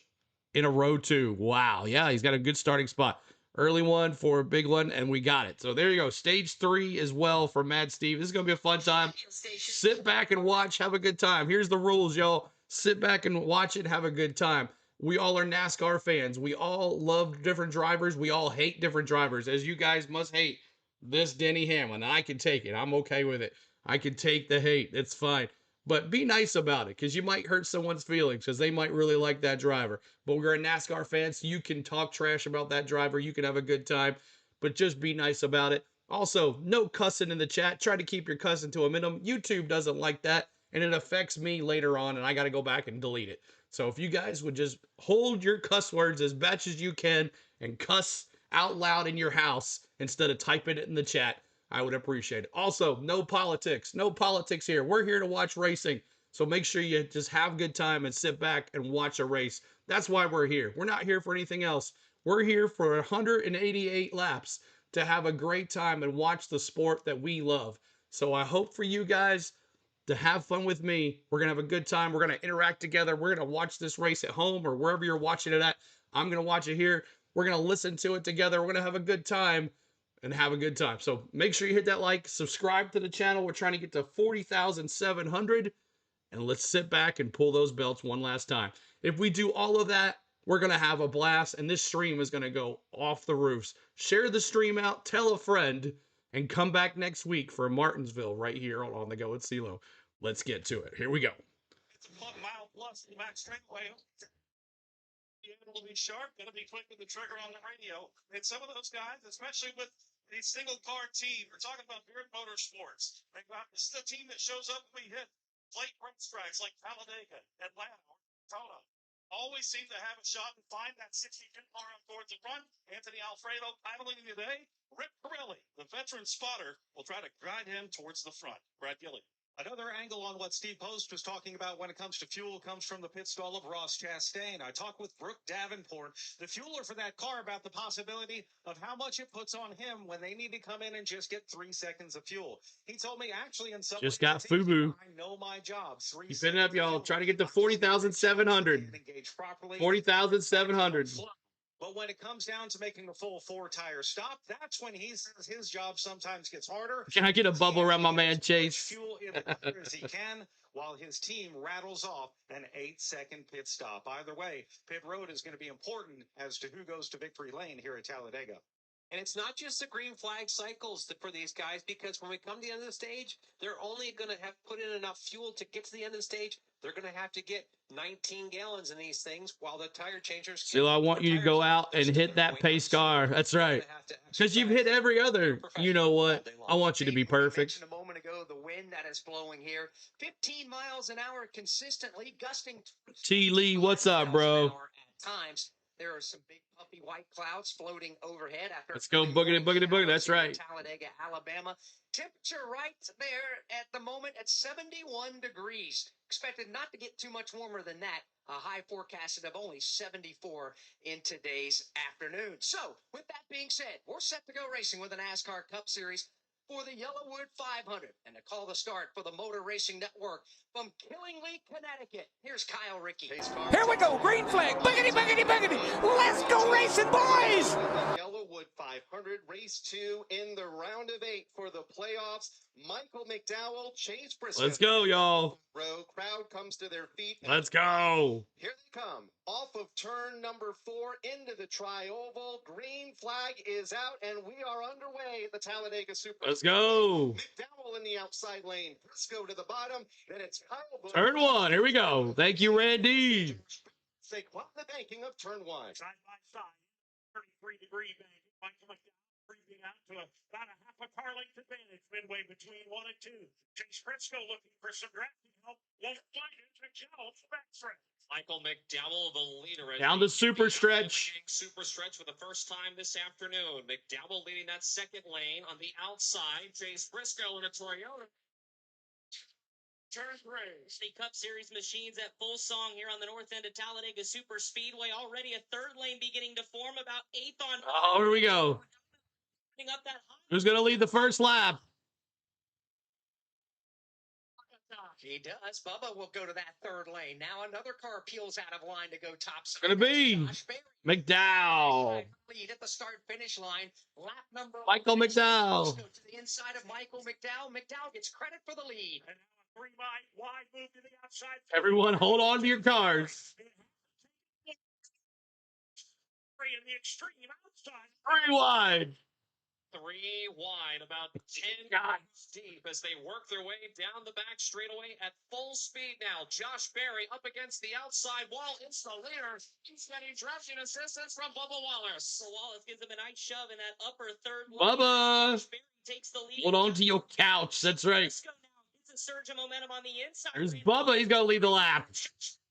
in a row 2. Wow. Yeah, he's got a good starting spot. Early one for a big one, and we got it. So there you go. Stage 3 as well for Mad Steve. This is gonna be a fun time. Sit back and watch. Have a good time. Here's the rules, y'all. Sit back and watch it. Have a good time. We all are NASCAR fans. We all love different drivers. We all hate different drivers, as you guys must hate this Denny Hamlin. I can take it. I'm okay with it. I can take the hate. It's fine. But be nice about it, because you might hurt someone's feelings, because they might really like that driver. But we're a NASCAR fan, so you can talk trash about that driver. You can have a good time, but just be nice about it. Also, no cussing in the chat. Try to keep your cussing to a minimum. YouTube doesn't like that, and it affects me later on, and I got to go back and delete it. So if you guys would just hold your cuss words as much as you can and cuss out loud in your house instead of typing it in the chat, I would appreciate it. Also, no politics. No politics here. We're here to watch racing. So make sure you just have a good time and sit back and watch a race. That's why we're here. We're not here for anything else. We're here for 188 laps to have a great time and watch the sport that we love. So I hope for you guys to have fun with me. We're going to have a good time. We're going to interact together. We're going to watch this race at home or wherever you're watching it at. I'm going to watch it here. We're going to listen to it together. We're going to have a good time. And have a good time. So make sure you hit that like, subscribe to the channel. We're trying to get to 40,700, and let's sit back and pull those belts one last time. If we do all of that, we're going to have a blast, and this stream is going to go off the roofs. Share the stream out, tell a friend, and come back next week for Martinsville right here on the Go at CeeLo. Let's get to it. Here we go. It's a 1 mile plus in the back straightaway. Will be sharp, going to be quick with the trigger on the radio. And some of those guys, especially with the single car team, we're talking about Beard Motorsports. This is the team that shows up when we hit late racetracks like Talladega, Atlanta, or Daytona. Always seem to have a shot and find that 62 car up towards the front. Anthony Alfredo paddling today. Rick Pirelli, the veteran spotter, will try to guide him towards the front. Brad Gilly. Another angle on what Steve Post was talking about when it comes to fuel comes from the pit stall of Ross Chastain. I talked with Brooke Davenport, the fueler for that car, about the possibility of how much it puts on him when they need to come in and just get 3 seconds of fuel. He told me, actually, in some just ways, got FUBU. I know my job. Keep it up, y'all. Try to get to 40,700. 40,700. But when it comes down to making the full 4-tire stop, that's when his job sometimes gets harder. Can I get a bubble around my man Chase? Fuel in the car as he can, while his team rattles off an 8-second pit stop. Either way, pit road is going to be important as to who goes to victory lane here at Talladega. And it's not just the green flag cycles for these guys, because when we come to the end of the stage, they're only going to have put in enough fuel to get to the end of the stage. They're going to have to get 19 gallons in these things while the tire changers. Still, I want you to go out and hit that pace car. That's right. Because you've hit every other, you know what? I want you to be perfect. A moment ago, the wind that is blowing here, 15 miles an hour consistently, gusting. T. Lee, what's up, bro? At times. There are some big puffy white clouds floating overhead. Let's go boogity, boogity, boogity. That's right. Talladega, Alabama. Temperature right there at the moment at 71 degrees. Expected not to get too much warmer than that. A high forecasted of only 74 in today's afternoon. So, with that being said, we're set to go racing with the NASCAR Cup Series for the Yellawood 500. And to call the start for the Motor Racing Network from Killingly, Connecticut. Here's Kyle Rickey. Here we go, green flag, boogity, boogity, boogity. Let's go racing, boys! Yellawood 500, race 2 in the round of 8 for the playoffs. Michael McDowell, Chase Briscoe. Let's go, y'all. Crowd comes to their feet. Let's go. Here they come. Off of turn number 4 into the tri-oval. Green flag is out, and we are underway at the Talladega Super. Let's go. McDowell in the outside lane. Briscoe to the bottom. Then it's Kyle Busch. Turn 1. Here we go. Thank you, Randy. Say, what the banking of turn 1. Side by side, 33-degree bank. Michael McDowell creeping out to about a half a car length advantage midway between 1 and 2. Chase Briscoe looking for some drafting help. Won't find it. McDowell's backstretch. Michael McDowell, the leader. Down the super stretch. Super stretch for the first time this afternoon. McDowell leading that second lane on the outside. Chase Briscoe in a Toyota. Turn 3. The Cup Series machines at full song here on the north end of Talladega Super Speedway. Already a third lane beginning to form, about 8th on. Oh, here we go. Up that Who's going to lead the first lap? He does. Bubba will go to that third lane. Now another car peels out of line to go top side. Going to be McDowell. Lead at the start finish line. Lap number Michael McDowell. To the inside of Michael McDowell. McDowell gets credit for the lead. And now a 3 wide move to the outside. Everyone hold on to your cars. In the extreme outside. 3 wide. 3 wide, about 10 yards deep as they work their way down the back straightaway at full speed now. Josh Berry up against the outside wall. It's the leader. He's getting traction assistance from Bubba Wallace. So Wallace gives him a nice shove in that upper third. Bubba! Josh Berry takes the lead. Hold on to your couch. That's right. Briscoe now gets a surge of momentum on the inside. There's Bubba. He's going to lead the lap.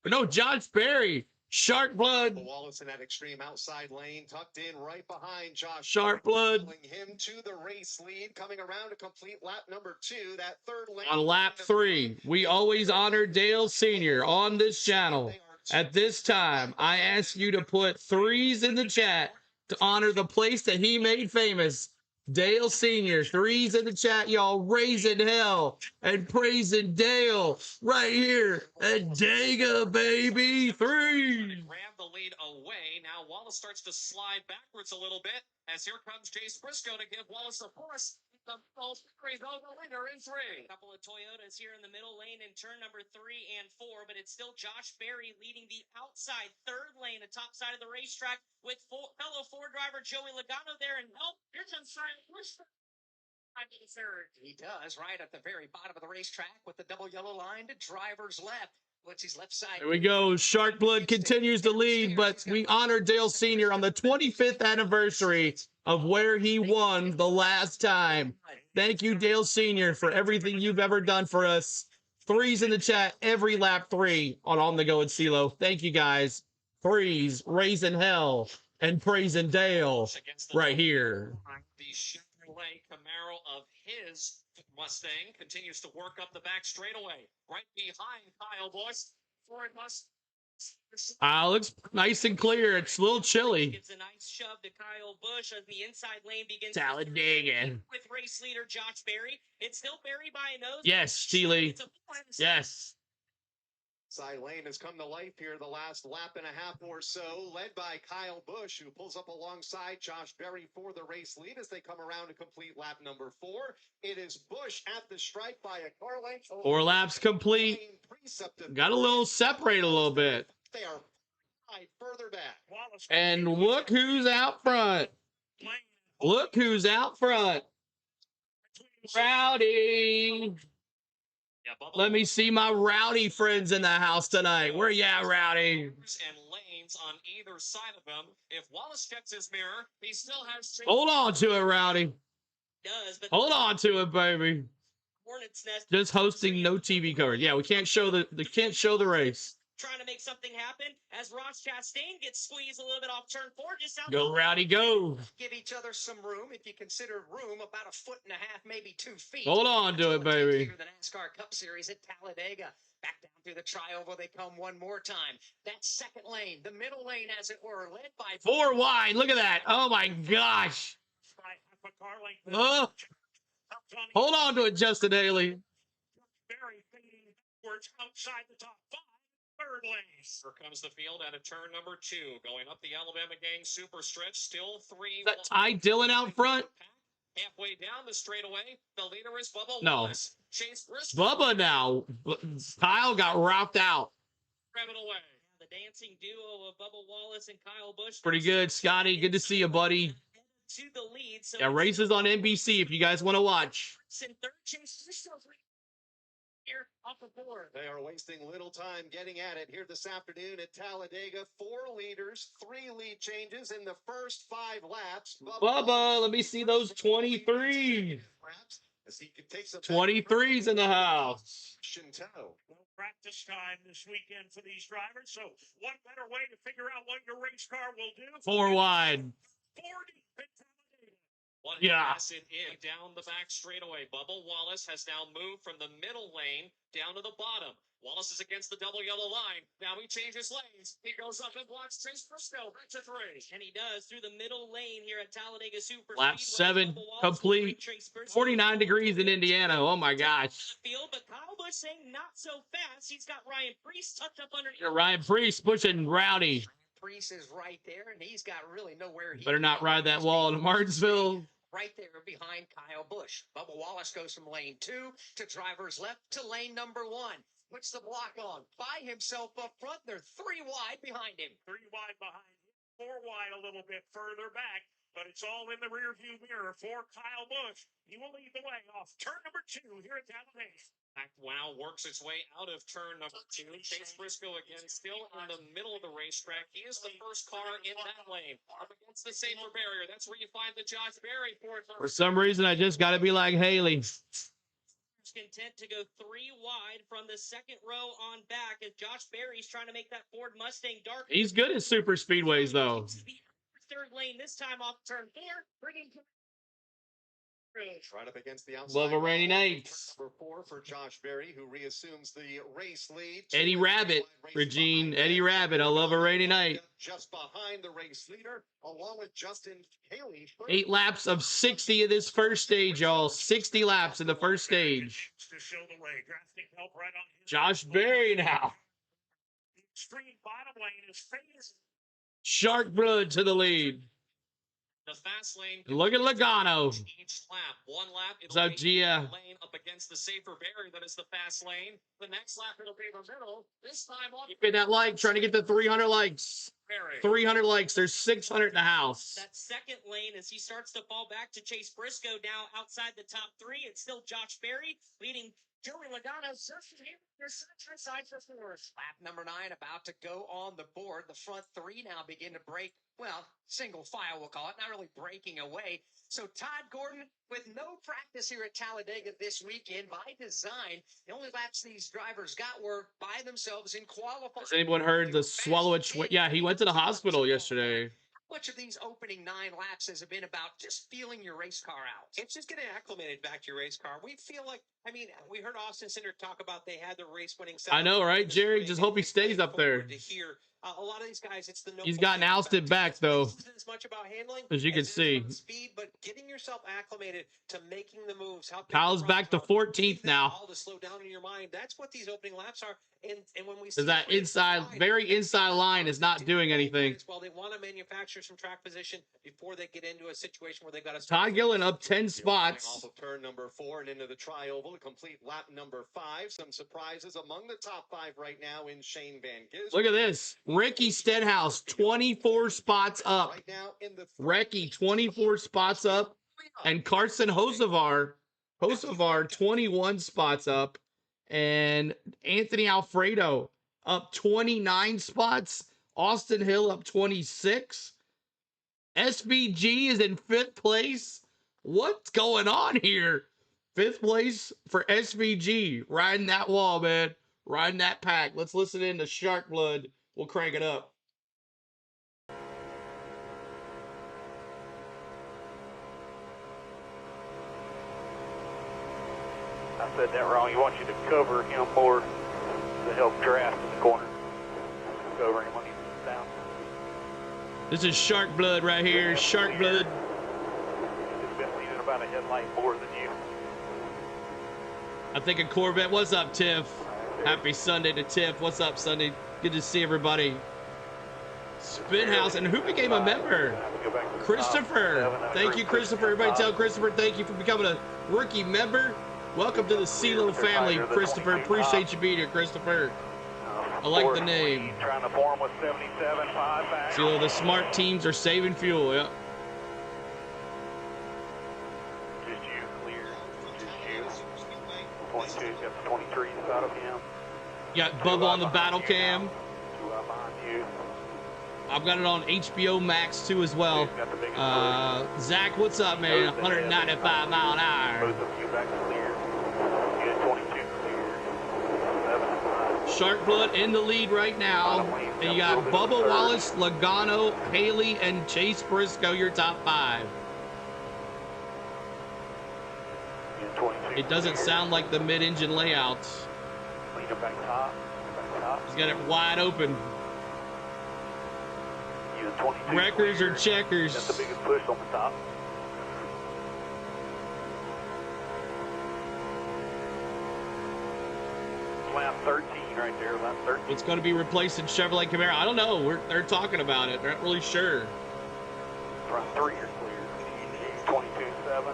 But no, Josh Berry. Shark blood. Wallace in that extreme outside lane, tucked in right behind Josh. Shark blood. Pulling him to the race lead, coming around to complete lap number 2. That third lane. On lap 3, we always honor Dale Sr. on this channel. At this time, I ask you to put 3s in the chat to honor the place that he made famous. Dale Sr. 3s in the chat, y'all. Raising hell and praising Dale right here at Dega, baby. 3. Grab the lead away. Now Wallace starts to slide backwards a little bit as here comes Chase Briscoe to give Wallace a push. The Valkyries over the leader in 3. A couple of Toyotas here in the middle lane in turn number 3 and 4, but it's still Josh Berry leading the outside third lane, the top side of the racetrack, with fellow Ford driver Joey Logano there. And help, here comes Ryan Bush. He does, right at the very bottom of the racetrack with the double yellow line to driver's left. What's his left side? Here we go. Shark blood continues to lead, but we honor Dale Sr. on the 25th anniversary of where he won the last time. Thank you, Dale Sr., for everything you've ever done for us. 3s in the chat, every lap 3 on the Go at CeeLo. Thank you, guys. 3s, raising hell and praising Dale right here. The Chevrolet Camaro of his Mustang continues to work up the back straightaway. Right behind Kyle Busch. Ford must. Looks nice and clear. It's a little chilly. Gives a nice shove to Kyle Busch as the inside lane begins. Talladega. With race leader Josh Berry. It's still Berry by a nose. Yes, Steely. Yes. Side lane has come to life here the last lap and a half or so, led by Kyle Busch, who pulls up alongside Josh Berry for the race lead as they come around to complete lap number 4. It is Busch at the stripe by a car length. 4 laps complete. Got a little separated a little bit. They are further back. And look who's out front. Look who's out front. Rowdy. Let me see my rowdy friends in the house tonight. Where you at, Rowdy? And lanes on either side of him. If Wallace checks his mirror, he still has. Hold on to it, Rowdy. Hold on to it, baby. Hornet's Nest. Just hosting no TV coverage. Yeah, we can't show the race. Trying to make something happen as Ross Chastain gets squeezed a little bit off turn 4. Just out. Go, Rowdy, go. Give each other some room. If you consider room, about 1.5 feet, maybe 2 feet. Hold on to it, baby. The Nascar Cup Series at Talladega. Back down through the trioval they come one more time. That second lane, the middle lane, as it were, led by 4 wide. Look at that. Oh my gosh. Oh. Hold on to it, Justin Haley. Very fading backwards outside the top 5. Third lane. Here comes the field at a turn number 2. Going up the Alabama Gang super stretch. Still 3. Is that Ty Dillon out front? Halfway down the straightaway. The leader is Bubba No. Wallace. Chase Briscoe. Bubba now. Kyle got rocked out. Grab it away. The dancing duo of Bubba Wallace and Kyle Busch. Pretty good, Scotty. Good to see you, buddy. To the lead. So Yeah, races on NBC if you guys want to watch. in third, Chase Briscoe here off the board. They are wasting little time getting at it here this afternoon at Talladega. 4 leaders, 3 lead changes in the first 5 laps. Bubba, let me see those 23s. As he takes a 23s in the house. No practice time this weekend for these drivers, so what better way to figure out what your race car will do? 4 wide. 40 at Talladega. One Yeah. pass it in down the back straightaway. Bubba Wallace has now moved from the middle lane down to the bottom. Wallace is against the double yellow line. Now he changes lanes. He goes up and blocks Chase Briscoe. Back to 3. And he does through the middle lane here at Talladega Super Lap Speedway. 7 Bubba Wallace complete. Trace Briscoe 49 degrees in Indiana. Oh my gosh. field, but Kyle Busch saying not so fast. He's got Ryan Priest tucked up underneath. Ryan Priest pushing Rowdy. Priest is right there, and he's got really nowhere. Better not ride that wall in Martinsville. Right there behind Kyle Busch. Bubba Wallace goes from lane 2 to driver's left to lane number 1. Puts the block on by himself up front. They're 3 wide behind him. 3 wide behind him, 4 wide a little bit further back. but it's all in the rearview mirror for Kyle Busch. He will lead the way off turn number 2 here at Talladega. Wow works its way out of turn number 2. Chase Briscoe again still in the middle of the racetrack. He is the first car in that lane. Up against the safer barrier. That's where you find the Josh Berry For some reason, I just got to be like Haley. Content to go 3 wide from the second row on back as Josh Berry's trying to make that Ford Mustang dark. He's good at super speedways, though. Third lane this time off turn 4, bringing right up against the outside. Love a rainy night. Number 4 for Josh Berry, who reassumes the race lead. Eddie Rabbit, Regine. Eddie Rabbit. I love a rainy night. Just behind the race leader, along with Justin Haley. 8 laps of 60 of this first stage, y'all. 60 laps in the first stage. To show the way, drafting help right on his Josh Berry now. extreme bottom lane is phased. Shark Blood to the lead. the fast lane. Look at Logano. Each lap, one lap, What's up, Gia? lane up against the safer barrier that is the fast lane. The next lap it'll be the middle. This time off. Keeping that like, trying to get the 300 likes. 300 likes. There's 600 in the house. That second lane, as he starts to fall back to Chase Briscoe now outside the top three, it's still Josh Berry leading Joey Logano. Side for fourth. Lap number 9 about to go on the board. The front three now begin to break. Well, single file, we'll call it. Not really breaking away. So Todd Gordon, with no practice here at Talladega this weekend, by design, the only laps these drivers got were by themselves in qualifying. Has anyone heard the swallow it? Yeah, he went to the hospital yesterday. Much of these opening 9 laps has been about just feeling your race car out. It's just getting acclimated back to your race car. We feel like, I mean, we heard Austin Cindric talk about they had the race-winning setup. I know, right, Jerry? Just hope he stays up there. To hear a lot of these guys, it's the no. He's gotten ousted back, though, As much about handling as you can it is see. about speed, but getting yourself acclimated to making the moves. How Kyle's back to 14th now. all to slow down in your mind. That's what these opening laps are. And when we Because that inside, very inside line is not doing anything. well, they want to manufacture some track position before they get into a situation where they've got to. Todd Gillen up 10 spots. Off of turn number 4 and into the tri-oval to complete lap number 5. Some surprises among the top 5 right now in Shane Van Gisbergen. Look at this. Ricky Stenhouse, 24 spots up. Right now in the Ricky, 24 spots up. And Carson Hocevar, 21 spots up. And Anthony Alfredo up 29 spots. Austin Hill up 26. SVG is in 5th place. What's going on here? 5th place for SVG. Riding that wall, man. Riding that pack. Let's listen in to Shark Blood. We'll crank it up. I said that wrong. You want you to cover him more to help draft in the corner. Cover him when he's down. This is Shark Blood right here. Shark Blood. He's been leaning about a headlight more than you. I think a Corvette. What's up, Tiff? Happy Sunday to Tiff. What's up, Sunday? Good to see everybody. Spinhouse. And who became a member? Christopher. Thank you, Christopher. Everybody tell Christopher thank you for becoming a rookie member. Welcome to the CeeLo family, Christopher. Appreciate you being here, Christopher. I like the name. Trying to form with 77, 5 back. CeeLo, the smart teams are saving fuel. Yep. Just you, clear. Just you. 22, got the 23 out of him. You got Bubba on the battle cam. 2 out behind you. I've got it on HBO Max too as well. Zach, what's up, man? 195 mile an hour. Both of you back clear. You got 22 clear. 7 Shark Blood in the lead right now. And you got Bubba Wallace, Logano, Haley, and Chase Briscoe, your top 5. It doesn't sound like the mid-engine layout. Lead him back top. He's got it wide open. Wreckers or checkers? That's the biggest push on the top. Lap 13 right there, lap 13. It's going to be replacing Chevrolet Camaro. I don't know. They're talking about it. They're not really sure. Front 3 are clear. 22.7.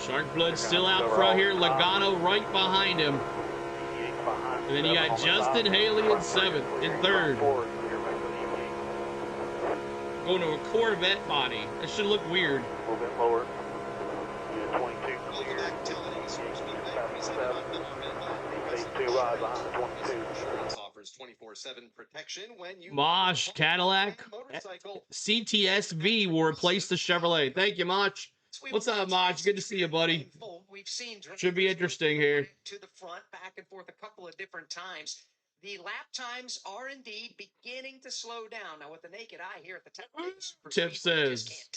Shark Blood still out front here. Logano right behind him. And then you got Justin Haley in 7th, in 3rd. Going to a Corvette body. That should look weird. A little bit lower. Yeah, 22 clear. Stay 2 wide behind 22. Offers 24/7 protection when you Mosh Cadillac CTSV will replace the Chevrolet. Thank you, Mosh. What's up, Mosh? Good to see you, buddy. We've seen Should be interesting here. to the front, back and forth a couple of different times. The lap times are indeed beginning to slow down. Now, with the naked eye here at the top, Tip says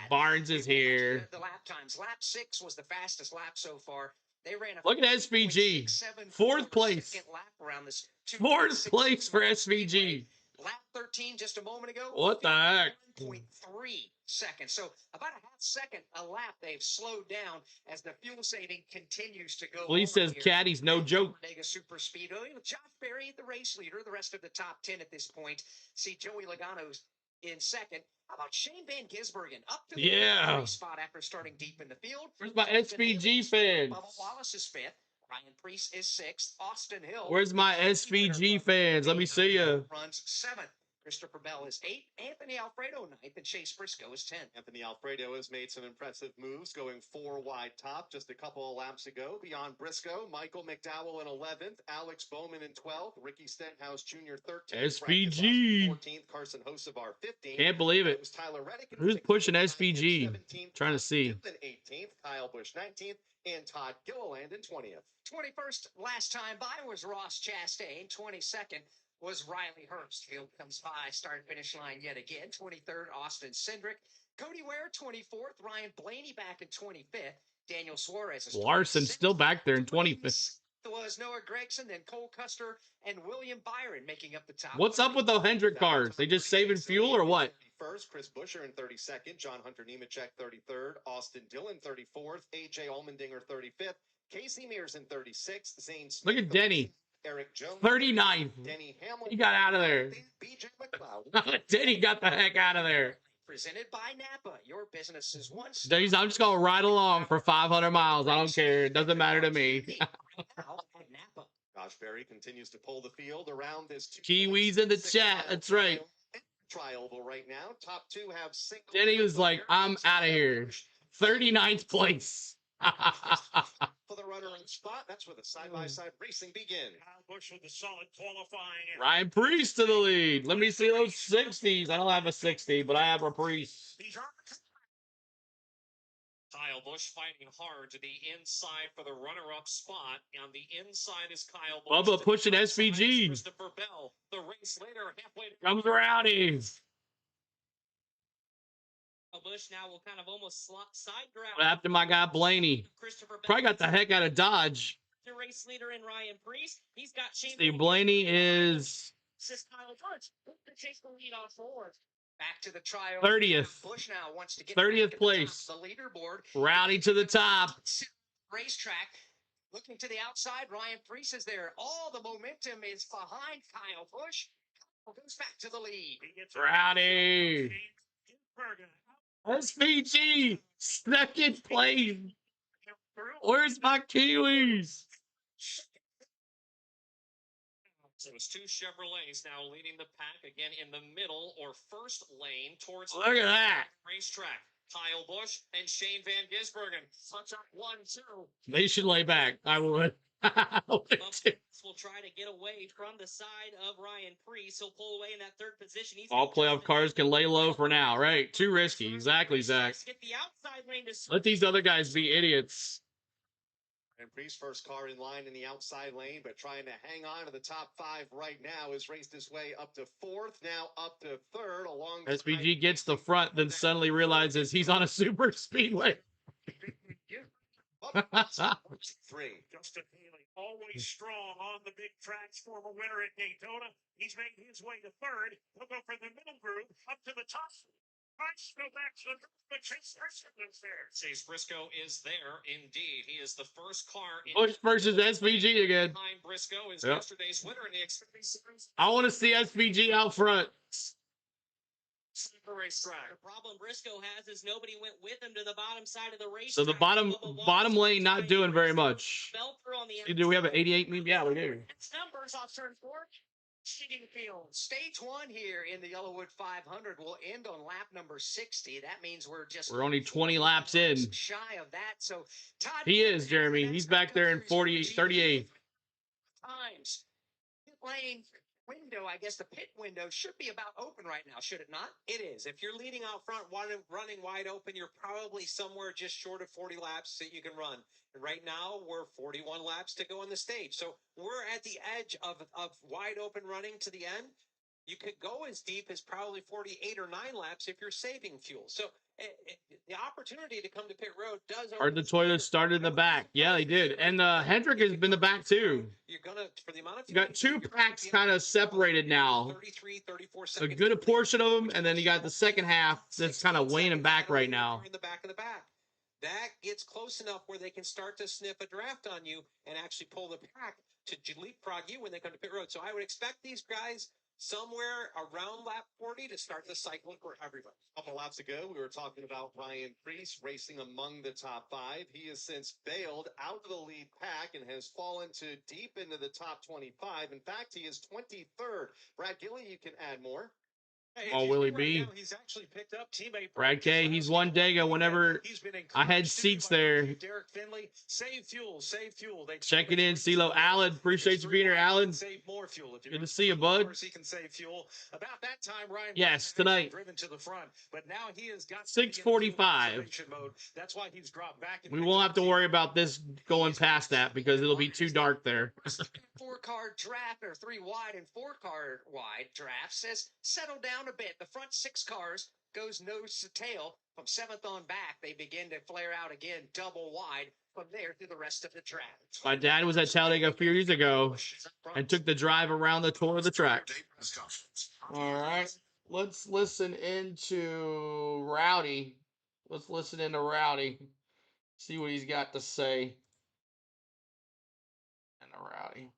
Barnes is here. The lap times. Lap 6 was the fastest lap so far. They ran a Look at SVG. 4th place. lap around this 4th place for SVG. Lap 13 just a moment ago. What the heck? 1.3 seconds. So about a half second a lap they've slowed down as the fuel saving continues to go. Police says Caddy's no joke. Talladega Super Speedway with Josh Berry, the race leader. The rest of the top 10 at this point. See Joey Logano's in second. How about Shane Van Gisbergen up to the race spot after starting deep in the field? Where's my SVG fans? Bubba Wallace is 5th. Ryan Preece is 6th. Austin Hill. Where's my SVG fans? Let me see you. Runs 7th. Christopher Bell is 8th. Anthony Alfredo 9th. And Chase Briscoe is 10th. Anthony Alfredo has made some impressive moves, going 4 wide top just a couple of laps ago. Beyond Briscoe, Michael McDowell in 11th, Alex Bowman in 12th, Ricky Stenhouse Jr. 13th, SVG. 14th, Carson Hocevar 15th. Can't believe it. Who's pushing SVG? Trying to see. 18th, Kyle Busch 19th, and Todd Gilliland in 20th. 21st last time by was Ross Chastain. 22nd was Riley Hurst. Field comes by, start finish line yet again. 23rd, Austin Cindric. Cody Ware, 24th. Ryan Blaney back in 25th. Daniel Suarez is Larson still back there in 25th. Was Noah Gregson, then Cole Custer, and William Byron making up the top. What's up with the Hendrick cars? They just saving fuel or what? First, Chris Buescher in 32nd, John Hunter Nemechek 33rd, Austin Dillon 34th, AJ Allmendinger 35th, Casey Mears in 36th, Zane Smith. Look at Denny. Eric Jones 39th. Denny Hamlin. He got out of there. BJ McLeod. Denny got the heck out of there. Presented by Napa. Your business is one. Denny's, I'm just gonna ride along for 500 miles. I don't care. It doesn't matter to me. Josh Berry continues to pull the field around this. Kiwis in the chat. That's right. Trial right now. Top 2 have single. Denny was like, I'm out of here. 39th place. For the runner in spot, that's where the side-by-side racing begins. Kyle Busch with a solid qualifying. Ryan Preece to the lead. Let me see those 60s. I don't have a 60, but I have a Preece. Kyle Busch fighting hard to the inside for the runner-up spot. On the inside is Kyle Busch. Bubba pushing SVG. Christopher Bell. The race later, halfway to Comes Rowdy. Busch now will kind of almost side grab. What happened to my guy Blaney? Probably got the heck out of Dodge. The race leader in Ryan Preece. He's got Shane. See, Blaney is Kyle Busch to chase the lead on forward. Back to the trial. 30th. Busch now wants to get 30th place. The leaderboard. Rowdy to the top. Racetrack. Looking to the outside, Ryan Preece is there. All the momentum is behind Kyle Busch. Kyle goes back to the lead. Rowdy. SVG. Second place. Where's my Kiwis? So it's 2 Chevrolets now leading the pack again in the middle or first lane towards Look at that. Racetrack. Kyle Busch and Shane Van Gisbergen. Touch up 1-2. They should lay back. I would. Will try to get away from the side of Ryan Preece. He'll pull away in that third position. All playoff cars can lay low for now, right? Too risky. Exactly, Zach. Get the outside lane to Let these other guys be idiots. And Preece's first car in line in the outside lane, but trying to hang on to the top 5 right now, has raced his way up to 4th, now up to 3rd. Along SVG gets the front, then suddenly realizes he's on a super speedway. 3. Justin Haley, always strong on the big tracks, former winner at Daytona. He's made his way to 3rd. He'll go from the middle group up to the top. Go back to the Chase Briscoe is there. Chase Briscoe is there indeed. He is the first car in Busch versus SVG again. behind Briscoe is yesterday's winner in the Xfinity Series. I want to see SVG out front. The racetrack. The problem Briscoe has is nobody went with him to the bottom side of the race. So the bottom lane not doing very much. On the Do we have an 88? Yeah, we do. Numbers off turn 4. Stage 1 here in the Yellawood 500 will end on lap number 60. That means We're only 20 laps in. Shy of that. So Todd He is, Jeremy. He's back there in 38. Times. Pit lane window, I guess the pit window should be about open right now, should it not? It is. If you're leading out front, running wide open, you're probably somewhere just short of 40 laps that you can run. And right now, we're 41 laps to go on the stage. So we're at the edge of wide open running to the end. You could go as deep as probably 48 or 9 laps if you're saving fuel. So the opportunity to come to pit road does. Heard the Toyota started in the back. Yeah, they did. And Hendrick has been in the back too. You're gonna, for the amount of You got 2 packs kind of separated now. 33, 34 A seconds. good portion of them, and then you got the second half that's kind of waning back right now. In the back of the back. That gets close enough where they can start to sniff a draft on you and actually pull the pack to leapfrog you when they come to pit road. So I would expect these guys somewhere around lap 40 to start the cycle for everybody. A couple laps ago, we were talking about Ryan Preece racing among the top 5. He has since bailed out of the lead pack and has fallen to deep into the top 25. In fact, he is 23rd. Brad Gilly, you can add more. Oh, Willie B. He's actually picked up teammate Brad K. He's won Dega whenever I had seats there. Derek Finley, save fuel. They Check it in, CeeLo. Alan, appreciate you being here, Alan. save more fuel. Good to see you, bud. He can save fuel. About that time, Ryan. Yes, tonight. Driven to the front, but now he has got 6:45. mode. That's why he's dropped back. We won't have to worry about this going past that because it'll be too dark there. 4-car draft or 3 wide and 4-car wide draft says settle down a bit. The front 6 cars goes nose to tail. From 7th on back, they begin to flare out again, double wide. From there to the rest of the track. My dad was at Talladega a few years ago and took the drive around the tour of the track. All right, let's listen into Rowdy. Let's listen into Rowdy. See what he's got to say. And Rowdy.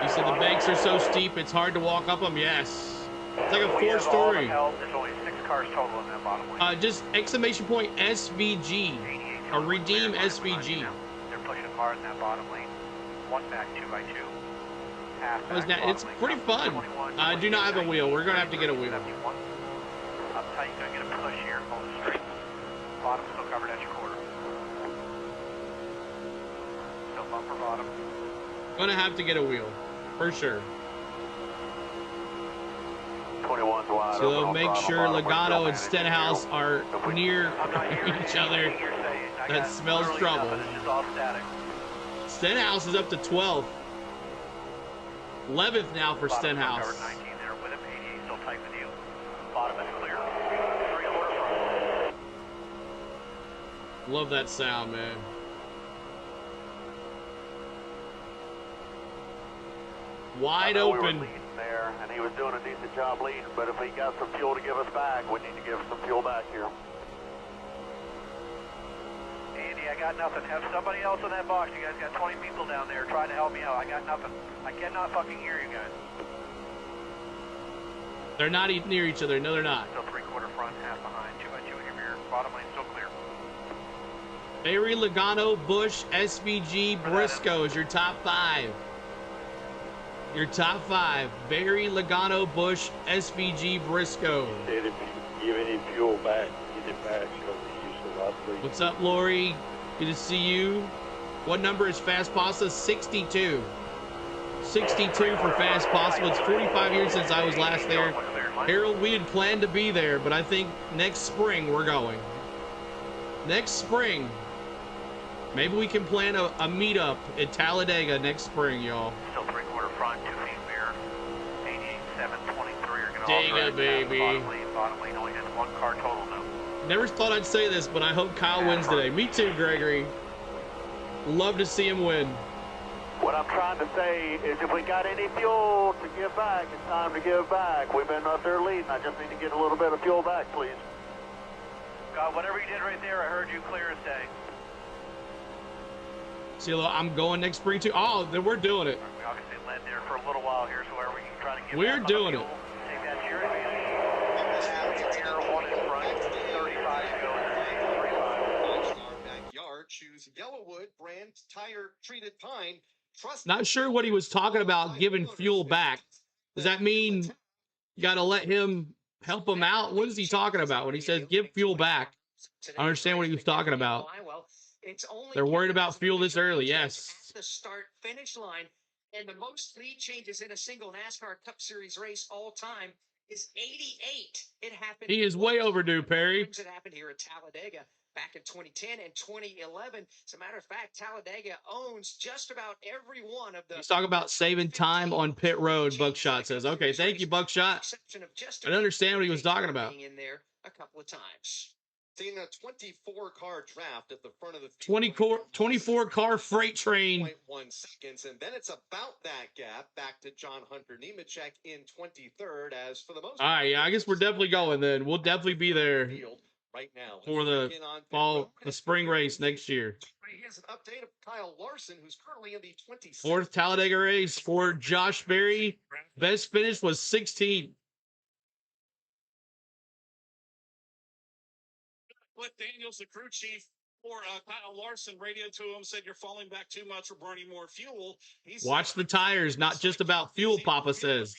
He said the banks are so steep it's hard to walk up them. Yes. It's like a 4-story. There's only 6 cars total in that bottom lane. Just exclamation point SVG. Or redeem SVG. They're pushing hard in that bottom lane. 1 back, 2x2. It's pretty fun. I do not have a wheel. We're going to have to get a wheel. I'm tight, you're going to get a push here. Hold it straight. Bottom still covered at your quarter. Still bumper bottom. Going to have to get a wheel. For sure. 21's wide. So they'll make sure Logano and Stenhouse are near each other. That smells trouble. Stenhouse is up to 12th. 11th now for Stenhouse. Love that sound, man. Wide open. There, and he was doing a decent job leading, but if he got some fuel to give us back, we need to give some fuel back here. Andy, I got nothing. Have somebody else in that box. You guys got 20 people down there trying to help me out. I got nothing. I cannot fucking hear you guys. They're not near each other. No, they're not. Still 3/4 front, half behind. 2x2 in your mirror. Bottom lane still clear. Barry, Logano, Busch, SVG, Briscoe is your top 5. Your top 5. Barry, Logano, Busch, SVG, Briscoe. If you give any fuel back, get it back because they use a lot of leaks. What's up, Lori? Good to see you. What number is Fast Pasta? 62. 62 for Fast Pasta. It's 45 years since I was last there. Harold, we had planned to be there, but I think next spring we're going. Next spring. Maybe we can plan a meetup at Talladega next spring, y'all. Still 3/4 front, 2 feet mirror. 88, 723 are going to Dega, baby. Bottom lane only has 1 car total now. Never thought I'd say this, but I hope Kyle wins today. Me too, Gregory. Love to see him win. What I'm trying to say is if we got any fuel to give back, it's time to give back. We've been up there leading. I just need to get a little bit of fuel back, please. God, whatever you did right there, I heard you clear as day. CeeLo, I'm going next spring too. Oh, then we're doing it. We obviously led there for a little while here, so wherever we can try to get We're doing it. Take that to your advantage. 1 in front, 35 to go. tire treated pine. Not sure what he was talking about giving fuel back. Does that mean you got to let him help him out? What is he talking about when he says give fuel back? I understand what he was talking about. They're worried about fuel this early. Yes. At the start finish line, and the most lead changes in a single NASCAR Cup Series race all time is 88. It happened. He is way overdue, Perry. It happened here at Talladega back in 2010 and 2011. As a matter of fact, Talladega owns just about every one of the. He's talking about saving time on pit road, Buckshot says. Okay, thank you, Buckshot. I don't understand what he was talking about. In there a couple of times. Seeing a 24-car draft at the front of the 24-car freight train. 0.1 seconds, and then it's about that gap back to John Hunter Nemechek in 23rd. As for the most. All right, yeah, I guess we're definitely going then. We'll definitely be there right now for the spring race next year. Here's an update of Kyle Larson, who's currently in the 26th. Fourth Talladega race for Josh Berry. Best finish was 16th. Cliff Daniels, the crew chief for Kyle Larson, radioed to him, said you're falling back too much or burning more fuel. Watch the tires, not just about fuel, Papa says.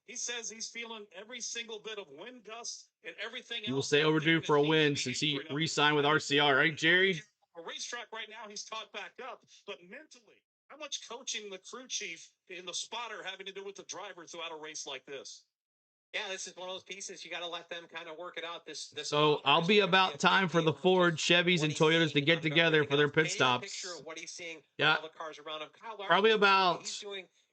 He says he's feeling every single bit of wind gusts and everything else. He will stay overdue for a win since he re-signed with RCR, right, Jerry? A racetrack right now, he's taught back up, but mentally, how much coaching the crew chief in the spotter having to do with the driver throughout a race like this? Yeah, this is one of those pieces you got to let them kind of work it out. So I'll be about time for the Ford, Chevys, and Toyotas to get together for their pit stops. Yeah, probably about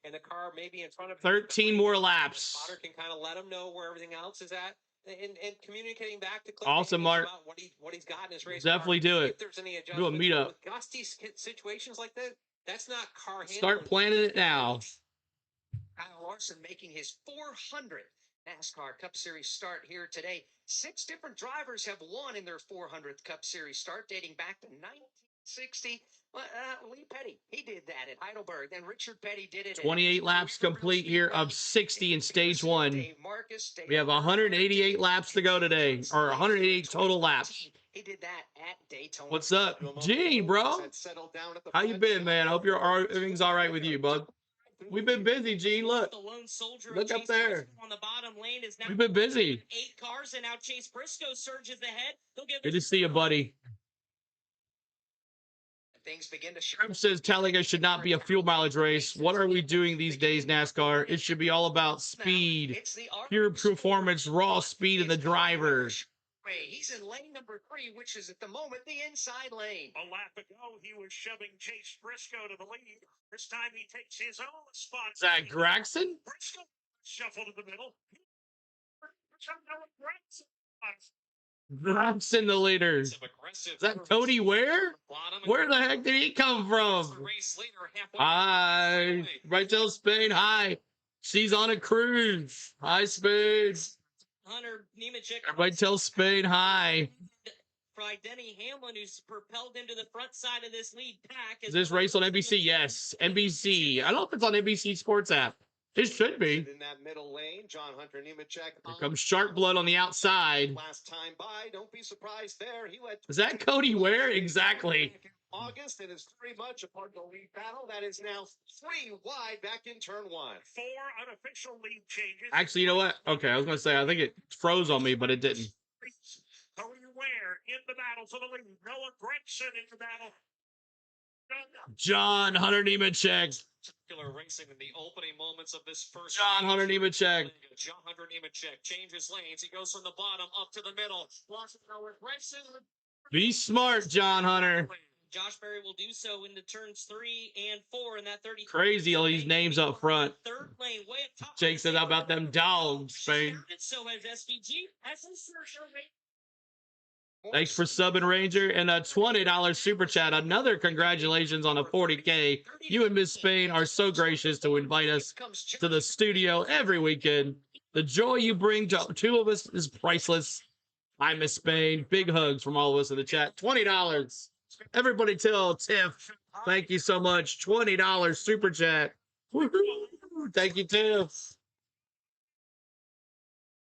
in the car, maybe in front of 13 more laps. Spotter can kind of let him know where everything else is at, and communicating back to Cliff awesome, Mark. About what he's got in his race. Definitely do it. If there's any do a meetup. With gusty situations like that, that's not car handling. Start planning it now. Kyle Larson making his 400th NASCAR Cup Series start here today. 6 different drivers have won in their 400th Cup Series start, dating back to 1960. Lee Petty, he did that at Heidelberg. Then Richard Petty did it. 28 laps complete here of 60 in stage 1. We have 188 laps to go today, or 188 total laps. He did that at Daytona. What's up, Gene, bro? How you been, man? I hope everything's all right with you, bud. We've been busy, Gene. Look up there. On the bottom lane is now we've been busy. 8 cars, and now Chase Briscoe surges ahead. Good to see you, buddy. Things begin to Trump says Talladega should not be a fuel mileage race. What are we doing these days, NASCAR? It should be all about speed, pure performance, raw speed of the driver. He's in lane number 3, which is at the moment the inside lane. A lap ago, he was shoving Chase Briscoe to the lead. This time he takes his own spot. Is that Graxon? Briscoe shuffled to the middle. Graxon the leader. Is that Cody Ware? Where the heck did he come from? Hi. Rachel Spain, hi. She's on a cruise. Hi, Spain. Hunter Nemechek. Everybody tell Spain hi. By Denny Hamlin, who's propelled him to the front side of this lead pack. Is this race on NBC? Yes, NBC. I don't know if it's on NBC Sports app. It should be. In that middle lane, John Hunter Nemechek. Here comes Shark Blood on the outside. Last time by, don't be surprised there. He led. Is that Cody Ware? Exactly. August, and is very much a part of the lead battle. That is now 3 wide back in turn 1. 4 unofficial lead changes. Actually, you know what? Okay, I was going to say, I think it froze on me, but it didn't. Cody Ware in the battle for the lead. Noah Gregson in the battle. John Hunter Nemechek. Racing in the opening moments of this first. John Hunter Nemechek. John Hunter Nemechek changes lanes. He goes from the bottom up to the middle. Be smart, John Hunter. Josh Berry will do so into turns 3 and 4 in that 30. Crazy all these names up front. Third lane, way up top. Jake said, how about them dogs, Spain? So has SVG. Thanks for subbing, Ranger, and a $20 super chat. Another congratulations on a 40K. You and Miss Spain are so gracious to invite us to the studio every weekend. The joy you bring to 2 of us is priceless. Hi, Miss Spain. Big hugs from all of us in the chat. $20. Everybody tell Tiff, thank you so much. $20 super chat. Woo-hoo. Thank you, Tiff.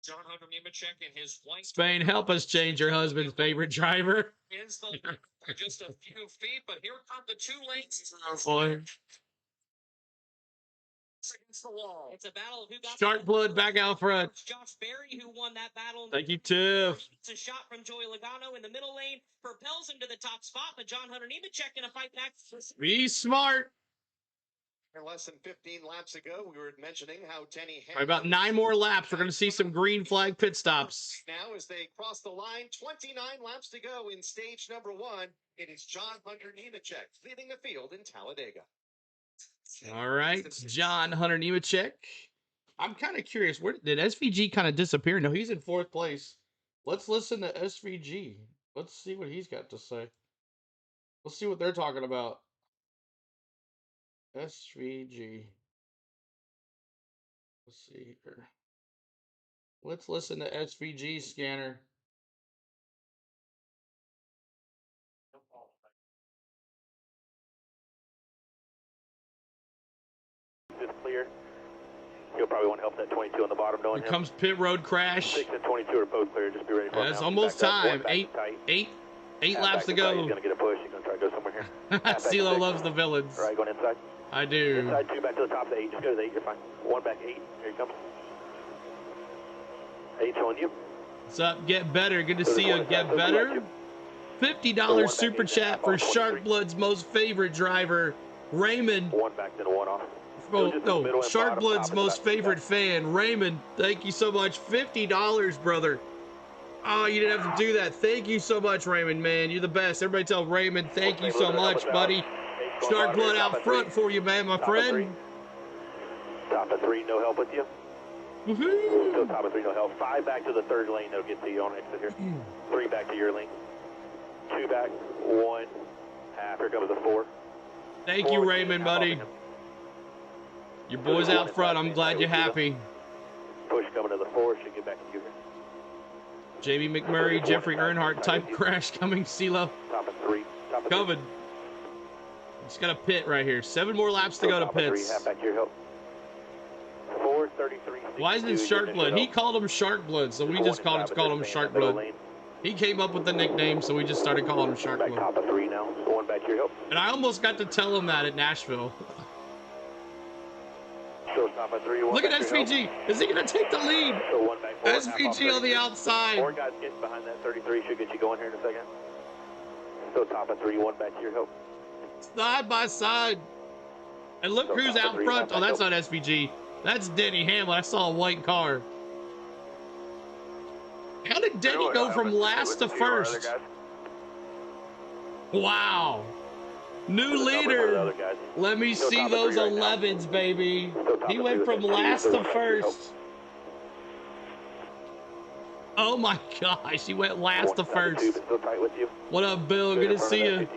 John Hunter Nemechek and his white. Spain, help us change your husband's favorite driver. Just a few feet, but here come the 2 lanes. Oh, boy. Against the wall. It's a battle of who got Shark blood back out front. It's Josh Berry who won that battle. Thank you, Tiff. It's a shot from Joey Logano in the middle lane, propels him to the top spot, but John Hunter Nemechek in a fight back. Be smart. Less than 15 laps ago, we were mentioning how Denny Right, about 9 more laps. We're going to see some green flag pit stops. Now, as they cross the line, 29 laps to go in stage number 1. It is John Hunter Nemechek leading the field in Talladega. All right, John Hunter Nemechek. I'm kind of curious. Where did SVG kind of disappear? No, he's in 4th place. Let's listen to SVG. Let's see what he's got to say. Let's see what they're talking about. SVG. Let's see here. Let's listen to SVG scanner. It's clear. You'll probably want to help that 22 on the bottom. Here comes pit road crash. 6 and 22 are both clear. Just be ready for it. It's now. almost Back up, time. Eight laps to He's go. going to get a push. He's going to try to go somewhere here. CeeLo loves the villains. All right, going inside. I do. Inside 2 back to the top of the 8. Just go to the 8. You're fine. 1 back 8. Here he comes. 8 on you. What's up? Get better. Good to see you. Get better. $50 super chat for Sharkblood's most favorite driver, Raymond. 1 back, then 1 off. Oh, no, Sharkblood's most favorite fan, Raymond. Thank you so much. $50, brother. Oh, you didn't have to do that. Thank you so much, Raymond, man. You're the best. Everybody tell Raymond, thank you so much, buddy. Sharkblood out front for you, man, my friend. Top of 3, no help with you. Woohoo! Still top of 3, no help. 5 back to the 3rd lane. They'll get to you on exit here. 3 back to your lane. 2 back, 1 half. Here comes the 4. Thank you, Raymond, buddy. Your boy's out front. I'm glad you're happy. Push coming to the 4. Should get back to you here. Jamie McMurray, Jeffrey Earnhardt type crash coming, CeeLo. Top of 3. Top of Covered. Just got a pit right here. 7 more laps to go to pits. 3, half back to your help. 4:33. Why is it Sharkblood? He called him Sharkblood, so we just called him Sharkblood. He came up with the nickname, so we just started calling him Sharkblood. Top of 3 now. 1 back to your help. And I almost got to tell him that at Nashville. Still top of 3. Look at SVG. Is he going to take the lead? So 1 back, 4, SVG on the outside. 4 guys getting behind that 33. Should get you going here in a second. Still top of 3. 1 back to your help. Side by side. And look who's out front. Oh, that's not SVG. That's Denny Hamlin. I saw a white car. How did Denny go from last to first? Wow. New leader. Let me see those 11s, baby. He went from last to first. Oh my gosh, he went last to first. What up, Bill? Good to see you.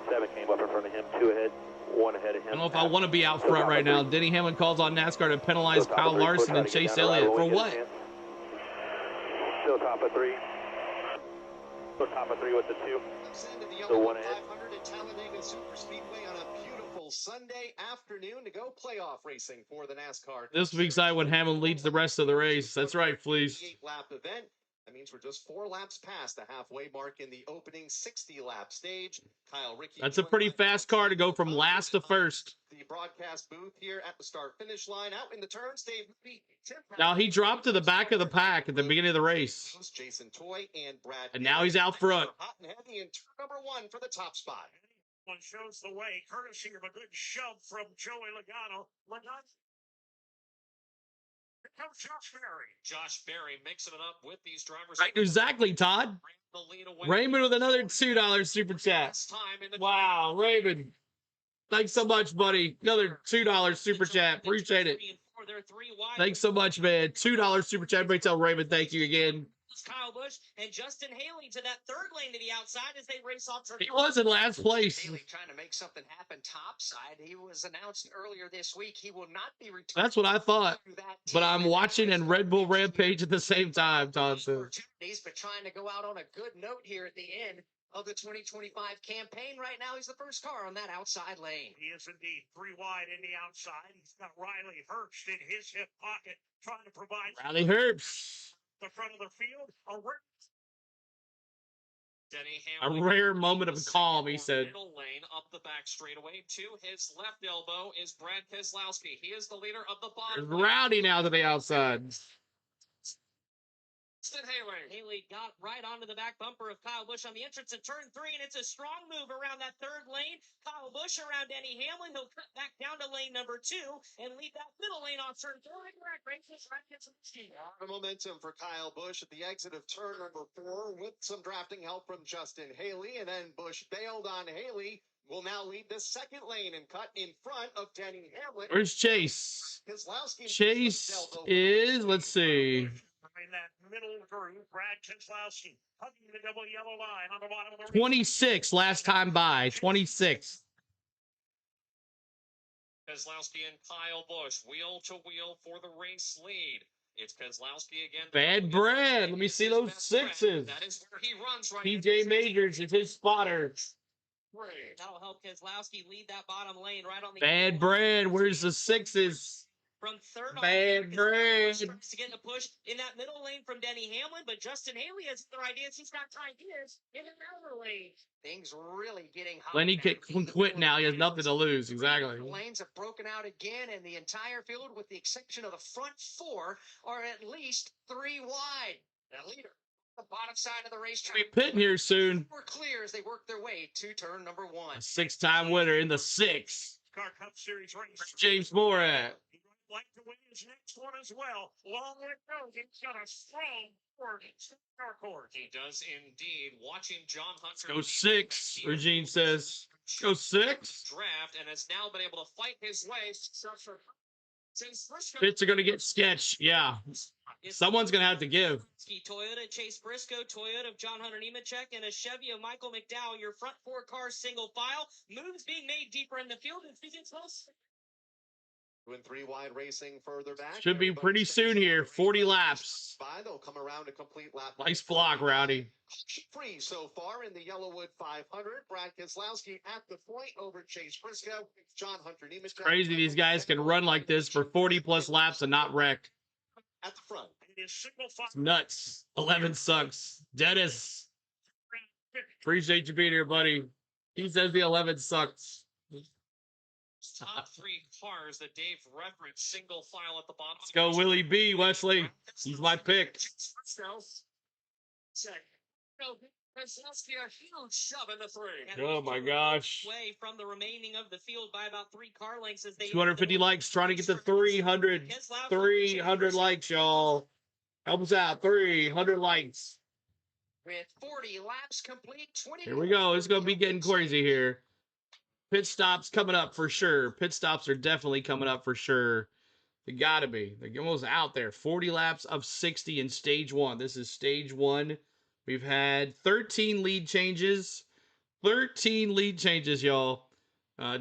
7 came up in front of him, 2 ahead, 1 ahead of him. I don't know if I want to be out front right now. Denny Hamlin calls on NASCAR to penalize Kyle Larson and Chase Elliott. For what? Still top of 3. Still top of 3 with the 2. Still 1 ahead. At Talladega Super Speedway on a beautiful Sunday afternoon to go playoff racing for the NASCAR. This will be exciting when Hamlin leads the rest of the race. That's right, please. 8-lap event. That means we're just 4 laps past the halfway mark in the opening 60-lap stage. Kyle Rickey. That's a pretty fast car to go from last to first. The broadcast booth here at the start-finish line. Out in the turns, Dave. Now he dropped to the back of the pack at the beginning of the race. Jason Toy and Brad. And now he's out front. Hot and heavy in turn number 1 for the top spot. One shows the way, courtesy of a good shove from Joey Logano. Here comes Josh Berry. Josh Berry mixing it up with these drivers. Right, exactly, Todd. Raymond with another $2 super chat. Wow, Raymond. Thanks so much, buddy. Another $2 super chat. Appreciate it. Thanks so much, man. $2 super chat. Everybody tell Raymond thank you again. Kyle Busch and Justin Haley to that 3rd lane to the outside as they race off. He was in last place. Haley trying to make something happen topside. He was announced earlier this week. He will not be returning. That's what I thought. But I'm watching and Red Bull Rampage at the same time, Todd says. But trying to go out on a good note here at the end of the 2025 campaign. Right now, he's the first car on that outside lane. He is indeed 3 wide in the outside. He's got Riley Herbst in his hip pocket trying to provide Riley Herbst. the front of the field. Denny A Hamlin rare moment of calm, he or said. middle lane up the back straightaway. To his left elbow is Brad Keselowski. He is the leader of the There's bottom. Rowdy now to the outside. Haley got right onto the back bumper of Kyle Busch on the entrance of turn 3, and it's a strong move around that third lane. Kyle Busch around Denny Hamlin. He'll cut back down to lane number 2 and leave that middle lane on turn 4. Momentum for Kyle Busch at the exit of turn number 4 with some drafting help from Justin Haley, and then Busch bailed on Haley. Will now lead the second lane and cut in front of Denny Hamlin. Where's Chase? Keselowski Chase is, let's see, In that middle group, Brad Keselowski hugging the double yellow line on the bottom of the 26 last time by. 26. Keselowski and Kyle Busch wheel to wheel for the race lead. It's Keselowski again. Bad Brad. Let me see those sixes. That is where he runs right. PJ Majors is his spotter. That'll help Keselowski lead that bottom lane right on the Bad Brad. Where's the sixes? From third on. Bad Brad. To get a push in that middle lane from Denny Hamlin, but Justin Haley has other ideas. He's got ideas in another lane. Things really getting hot. Lenny can quit now. He has nothing to lose. Exactly. The lanes have broken out again, and the entire field, with the exception of the front 4, are at least 3 wide. The leader, the bottom side of the racetrack. Be pitting here soon. We're clear as they work their way to turn number 1. A 6-time winner in the 6. NASCAR Cup Series race. Where's James Moore at? He'd like to win his next one as well. Long way it goes. He's got a strong car. He does indeed. Watching John Hunter. Go 6, Regine says. Go 6. Draft and has now been able to fight his way. Pits are going to get sketched. Yeah. Someone's going to have to give. Toyota Chase Briscoe, Toyota of John Hunter Nemechek, and a Chevy of Michael McDowell. Your front 4 cars single file. Moves being made deeper in the field. It's getting close. 2 and 3 wide racing further back. Should be pretty soon here. 40 laps. They'll come around a complete lap. Nice block, Rowdy. Free so far in the Yellawood 500. Brad Keselowski at the point over Chase Briscoe. John Hunter Nemechek. Crazy these guys can run like this for 40-plus laps and not wreck. At the front. It's nuts. 11 sucks. Dennis. Appreciate you being here, buddy. He says the 11 sucks. Top 3 cars that Dave referenced, single file at the bottom. Let's go, Willie B. Wesley. He's my pick. A huge shove in the 3. Oh my gosh. Way from the remaining of the field by about 3 car lengths as they 250 likes, trying to get to 300. 300 likes, y'all. Help us out. 300 likes. With 40 laps complete, 20. Here we go. It's going to be getting crazy here. Pit stops coming up for sure. Pit stops are definitely coming up for sure. They got to be. They're almost out there. 40 laps of 60 in stage 1. This is stage 1. We've had 13 lead changes. 13 lead changes, y'all.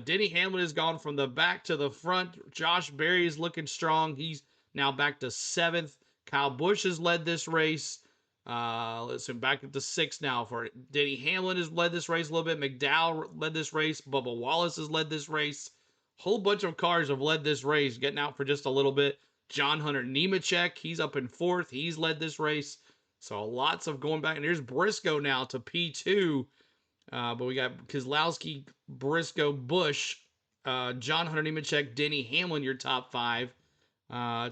Denny Hamlin has gone from the back to the front. Josh Berry is looking strong. He's now back to 7th. Kyle Busch has led this race. Let's see, back up to 6th now for it. Denny Hamlin has led this race a little bit. McDowell led this race. Bubba Wallace has led this race. Whole bunch of cars have led this race, getting out for just a little bit. John Hunter Nemechek, he's up in 4th. He's led this race. So lots of going back. And here's Briscoe now to P2. But we got Keselowski, Briscoe, Busch, John Hunter Nemechek, Denny Hamlin, your top 5.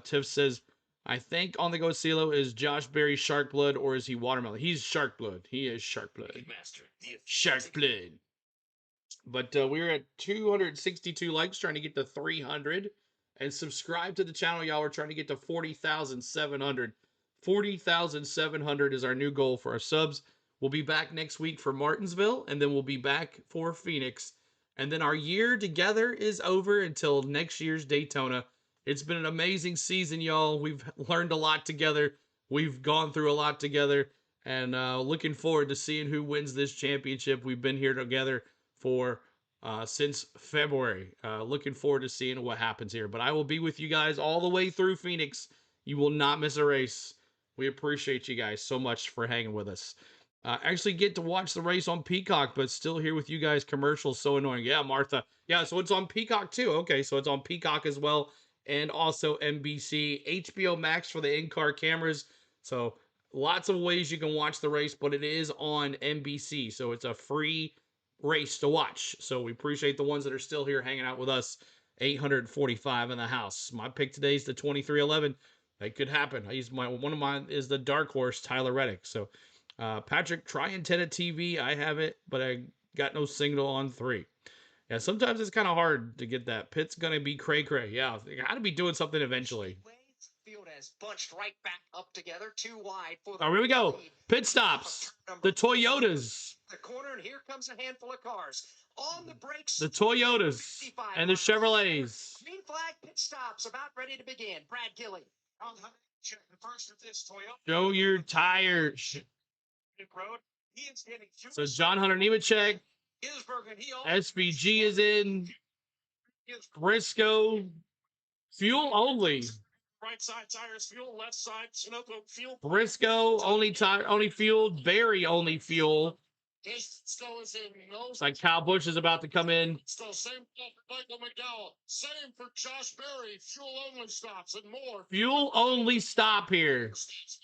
Tiff says, I think on the go CeeLo is Josh Berry Shark Blood, or is he Watermelon? He's Shark Blood. He is Shark Blood. Shark Blood. But we're at 262 likes, trying to get to 300. And subscribe to the channel, y'all. We're trying to get to 40,700. 40,700 is our new goal for our subs. We'll be back next week for Martinsville, and then we'll be back for Phoenix. And then our year together is over until next year's Daytona. It's been an amazing season, y'all. We've learned a lot together. We've gone through a lot together. And looking forward to seeing who wins this championship. We've been here together for since February. Looking forward to seeing what happens here. But I will be with you guys all the way through Phoenix. You will not miss a race. We appreciate you guys so much for hanging with us. Actually get to watch the race on Peacock, but still here with you guys. Commercials, so annoying. Yeah, Martha. Yeah, so it's on Peacock too. Okay, so it's on Peacock as well. And also NBC, HBO Max for the in-car cameras. So Lots of ways you can watch the race, but it is on NBC, so it's a free race to watch. So we appreciate the ones that are still here hanging out with us. 845 in the house. My pick today is the 2311. It could happen. One of mine is the dark horse, Tyler Reddick. So Patrick, try Antenna TV. I have it, but I got no signal on 3. Yeah, sometimes it's kind of hard to get that. Pit's gonna be cray. Yeah, they gotta be doing something eventually. Field has bunched right back up together, too wide for the Oh, here we go. Pit stops. The Toyotas. The corner, and here comes a handful of cars on the brakes. The Toyotas and the Chevrolets. Green flag pit stops about ready to begin. Brad Gilly. Check the first of this Toyota. Show your tires. Road. He is getting So John Hunter Nemechek. SVG is in. Briscoe. Fuel only. Right side tires, fuel, left side, Sunoco fuel. Briscoe only fuel. Barry only fuel. It's like Kyle Busch is about to come in. So same for Michael McDowell. Same for Josh Berry. Fuel only stops and more. Fuel only stop here.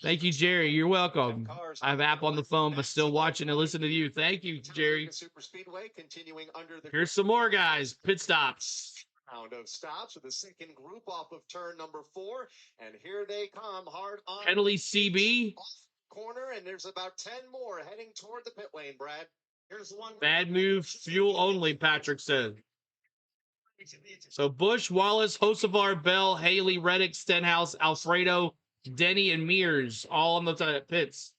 Thank you, Jerry. You're welcome. I have app on the phone, but still watching and listening to you. Thank you, Jerry. Super Speedway continuing under the Here's some more guys. Pit stops. Round of stops with the second group off of turn number 4, and here they come hard on Penalty CB. Corner, and there's about 10 more heading toward the pit lane. Brad, here's one. Bad move. Fuel only. Patrick said. So Bush, Wallace, Hocevar, Bell, Haley, Reddick, Stenhouse, Alfredo, Denny, and Mears all on the pits.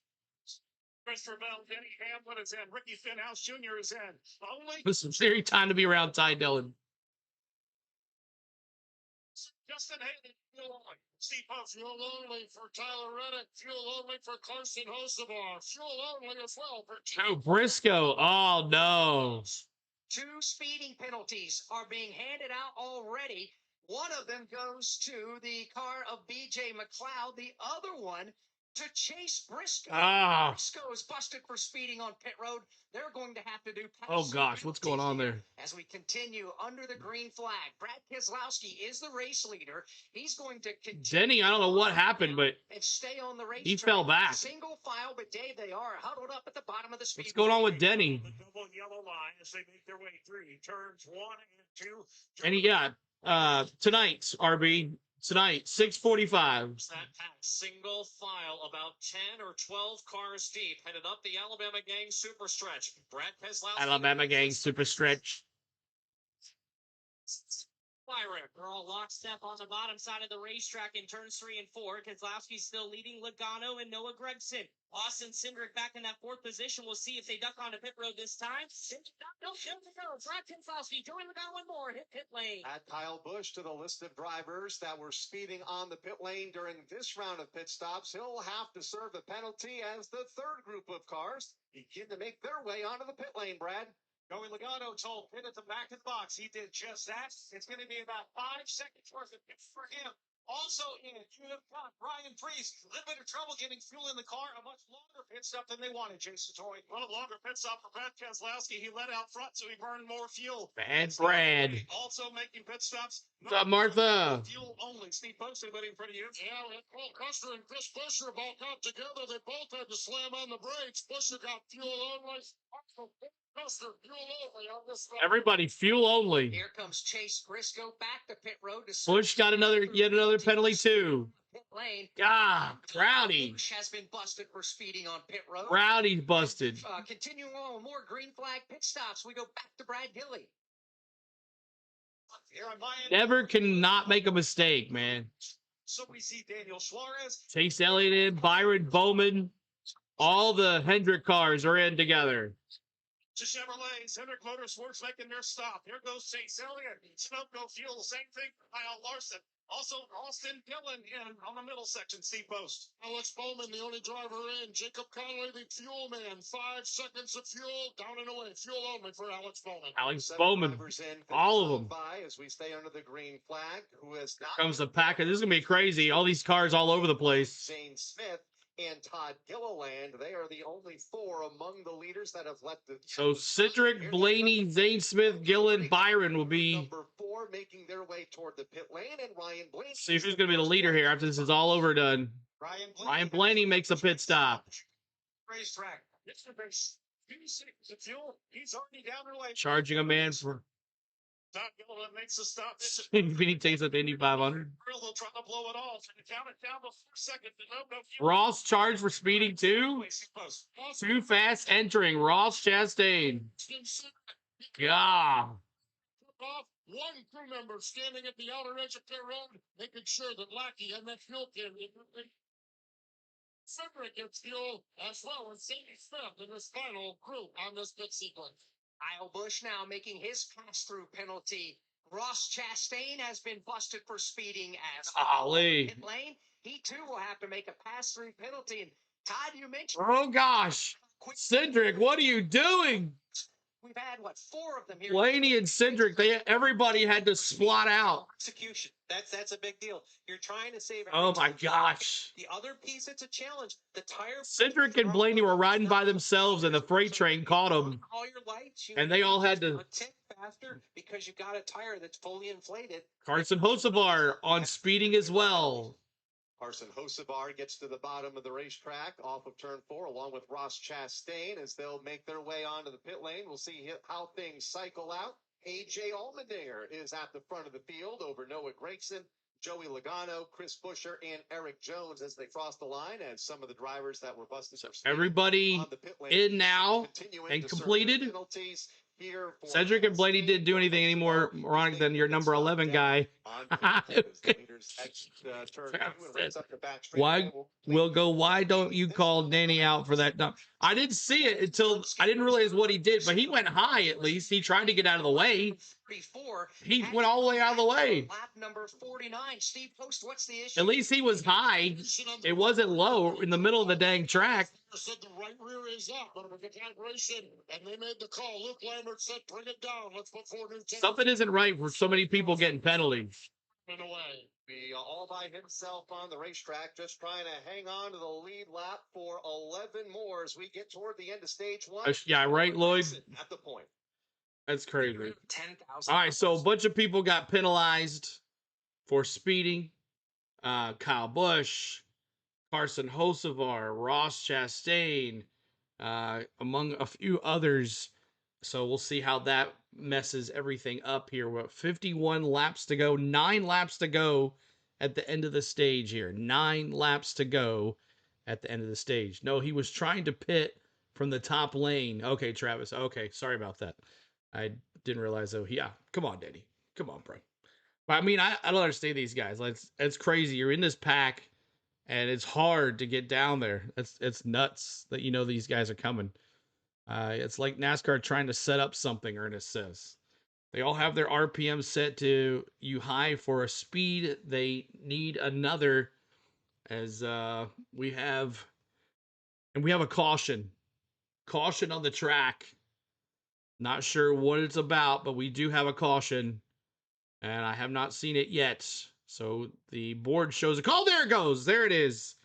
Christopher Bell, Denny Hamlin is in. Ricky Stenhouse Jr. is in. Only. This is very time to be around Ty Dillon. Justin Haley, fuel only. Steve Post, fuel only for Tyler Reddick. Fuel only for Carson Hocevar. Fuel only as well for Oh, Briscoe. Oh, no. 2 speeding penalties are being handed out already. One of them goes to the car of B.J. McLeod. The other one to Chase Briscoe. Briscoe is busted for speeding on pit road. They're going to have to do. Oh gosh, what's going on there? As we continue under the green flag, Brad Keselowski is the race leader. He's going to continue. Denny, I don't know what happened, but and stay on the race. He fell back. Single file, but Dave, they are huddled up at the bottom of the speed. What's going on with Denny? The double yellow line as they make their way through turns 1 and 2. And tonight, RB. Tonight, 6:45. That pack, single file, about 10 or 12 cars deep, headed up the Alabama Gang Super Stretch. Brad Keselowski. Alabama Gang Super Stretch. Byron. They're all lockstep on the bottom side of the racetrack in turns 3 and 4. Keselowski still leading Logano and Noah Gragson. Austin Cindric back in that 4th position. We'll see if they duck onto pit road this time. Don't kill the go. Brad Keselowski join Logano and more. Hit pit lane. Add Kyle Busch to the list of drivers that were speeding on the pit lane during this round of pit stops. He'll have to serve a penalty as the third group of cars begin to make their way onto the pit lane, Brad. Joey Logano told Pitt at the back of the box. He did just that. It's going to be about 5 seconds worth of pits for him. Also in, you have got Brian Priest. A little bit of trouble getting fuel in the car. A much longer pit stop than they wanted, Jason Torrey. Well, a longer pit stop for Brad Keselowski. He let out front, so he burned more fuel. Bad Brad. Also making pit stops. What's up, Martha? Fuel only. Steve Poston waiting for you. Yeah, Paul Custer and Chris Busher about got together. They both had to slam on the brakes. Busher got fuel only. Custer, fuel only on this one. Everybody, fuel only. Here comes Chase Briscoe back to pit road. Bush got yet another penalty too. Pit lane. Rowdy. Bush has been busted for speeding on pit road. Rowdy's busted. Continuing on with more green flag pit stops. We go back to Brad Gilly. Never cannot make a mistake, man. So we see Daniel Suarez. Chase Elliott in, Byron Bowman. All the Hendrick cars are in together. To Chevrolet, Hendrick Motorsports making their stop. Here goes Chase Elliott. Sunoco Fuel, same thing for Kyle Larson. Also, Austin Dillon in on the middle section, C-Post. Alex Bowman, the only driver in. Jacob Conway, the fuel man. 5 seconds of fuel, down and away. Fuel only for Alex Bowman. Alex Bowman. All of them. As we stay under the green flag, who is Here comes the pack. This is going to be crazy. All these cars all over the place. Shane Smith and Todd Gilliland. They are the only 4 among the leaders that have left the. So Cedric, Blaney, Zane Smith, Gillen, Byron will be. Number 4 making their way toward the pit lane, and Ryan Blaney. See who's going to be the leader here after this is all over done. Ryan Blaney makes a pit stop. Racetrack. It's the base. The fuel. He's already down the lane. Charging a man for. Top Gilliland makes a stop. Vinny takes up Indy 500. They'll try to blow it off and count it down to 4 seconds. No fuel. Ross charged for speeding too. Too fast entering. Ross Chastain. God. Off. One crew member standing at the outer edge of pit road, making sure that Lackey and that fuel can. Cedric gets fuel as well as Sadie Smith in this final crew on this pit sequence. Kyle Busch now making his pass-through penalty. Ross Chastain has been busted for speeding as Golly. pit lane. He too will have to make a pass-through penalty. And Todd, you mentioned. Oh gosh, Cedric, what are you doing? We've had what 4 of them here. Blaney and Cedric, everybody had to splot out. Execution. That's a big deal. You're trying to save. Oh my gosh. The other piece, it's a challenge. The tire. Cedric and Blaney were riding by themselves, and the freight train caught them. All your lights. And they all had to. A tick faster because you've got a tire that's fully inflated. Carson Hocevar on speeding as well. Carson Hocevar gets to the bottom of the racetrack off of turn 4 along with Ross Chastain as they'll make their way onto the pit lane. We'll see how things cycle out. AJ Allmendinger is at the front of the field over Noah Gragson, Joey Logano, Chris Buescher, and Eric Jones as they cross the line, and some of the drivers that were busted. So everybody in now and completed. Cedric and Blaney didn't do anything any more moronic than your number 11 guy. Why don't you call Danny out for that? I didn't see it until I didn't realize what he did, but he went high at least. He tried to get out of the way. He went all the way out of the way. Lap number 49. Steve Post, what's the issue? At least he was high. It wasn't low in the middle of the dang track. Said the right rear is up, but with the vibration, and they made the call. Luke Lambert said, "Bring it down. Let's put 4 new tires." Something isn't right for so many people getting penalties. Away. Be all by himself on the racetrack, just trying to hang on to the lead lap for 11 more as we get toward the end of stage 1. Yeah, right, Lloyd. At the point. That's crazy. 10,000. All right, so a bunch of people got penalized for speeding. Kyle Busch, Carson Hocevar, Ross Chastain, among a few others. So we'll see how that messes everything up here. We're 51 laps to go, 9 laps to go at the end of the stage here. 9 laps to go at the end of the stage. No, he was trying to pit from the top lane. Okay, Travis. Okay, sorry about that. I didn't realize though. Yeah, come on, Danny. Come on, bro. But I mean, I don't understand these guys. Like, it's crazy. You're in this pack, and it's hard to get down there. It's nuts that you know these guys are coming. It's like NASCAR trying to set up something, Ernest says. They all have their RPM set to you high for a speed. They need another as we have a caution. Caution on the track. Not sure what it's about, but we do have a caution. And I have not seen it yet. So the board shows a call. There it goes. There it is.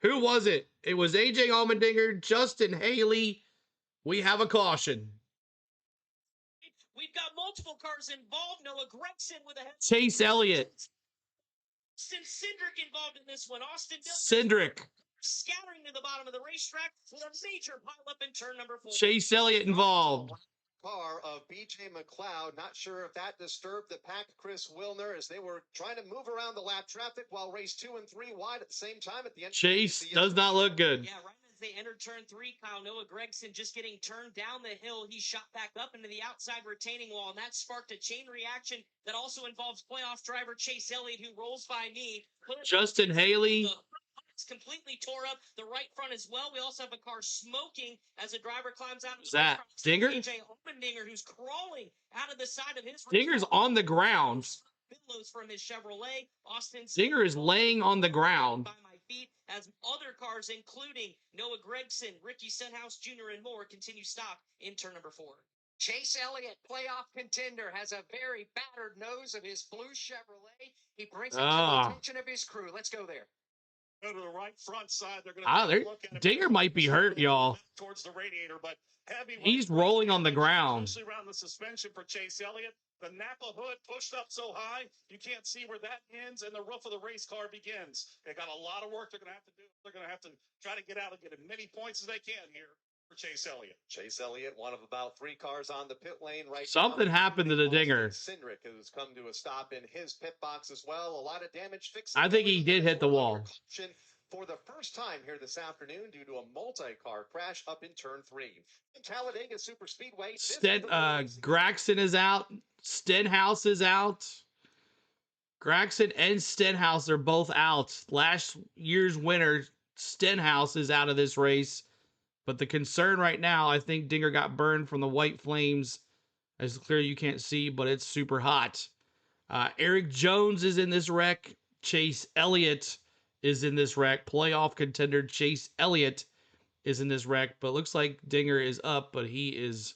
Who was it? It was AJ Allmendinger, Justin Haley. We have a caution. We've got multiple cars involved. Noah Gragson with a head. Chase Elliott. Austin Cindric involved in this one. Austin Cindric. Scattering to the bottom of the racetrack with a major pileup in turn number 4. Chase Elliott involved. Car of BJ McLeod. Not sure if that disturbed the pack. Chris Wilner as they were trying to move around the lap traffic while race 2 and 3 wide at the same time at the end. Chase does not look good. Yeah, right as they entered turn 3, Kyle Noah Gragson just getting turned down the hill. He shot back up into the outside retaining wall, and that sparked a chain reaction that also involves playoff driver Chase Elliott, who rolls by me. Justin Haley. It's completely tore up the right front as well. We also have a car smoking as a driver climbs out. Is that Dinger? AJ Allmendinger, who's crawling out of the side of his. Dinger's on the ground. Billows from his Chevrolet. Austin Dinger is laying on the ground. By my feet as other cars, including Noah Gragson, Ricky Stenhouse Jr., and more, continue stop in turn number 4. Chase Elliott, playoff contender, has a very battered nose of his blue Chevrolet. He brings it to the attention of his crew. Let's go there. Go to the right front side. They're going to Dinger might be hurt, y'all. towards the radiator, but heavy. He's rolling on the ground. Especially around the suspension for Chase Elliott. The Napa hood pushed up so high, you can't see where that ends and the roof of the race car begins. They got a lot of work they're going to have to do. They're going to have to try to get out and get as many points as they can here for Chase Elliott. Chase Elliott, one of about 3 cars on the pit lane right Something now. happened to the dinger. Cindric has come to a stop in his pit box as well. A lot of damage fixing. I think he did hit the wall. For the first time here this afternoon due to a multi-car crash up in turn 3. In Talladega Super Speedway. Gragson is out. Stenhouse is out. Gragson and Stenhouse are both out. Last year's winner, Stenhouse, is out of this race. But the concern right now, I think Dinger got burned from the white flames. As clear you can't see, but it's super hot. Eric Jones is in this wreck. Chase Elliott is in this wreck. Playoff contender Chase Elliott is in this wreck. But it looks like Dinger is up, but he is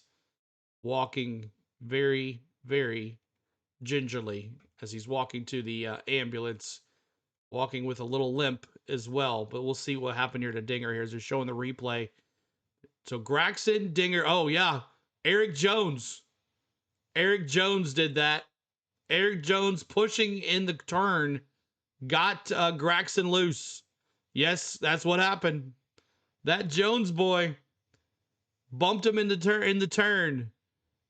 walking very, very gingerly as he's walking to the ambulance. Walking with a little limp as well. But we'll see what happened here to Dinger here as they're showing the replay. So Gragson, Dinger. Oh, yeah. Eric Jones. Eric Jones did that. Eric Jones pushing in the turn got Gragson loose. Yes, that's what happened. That Jones boy bumped him in the turn,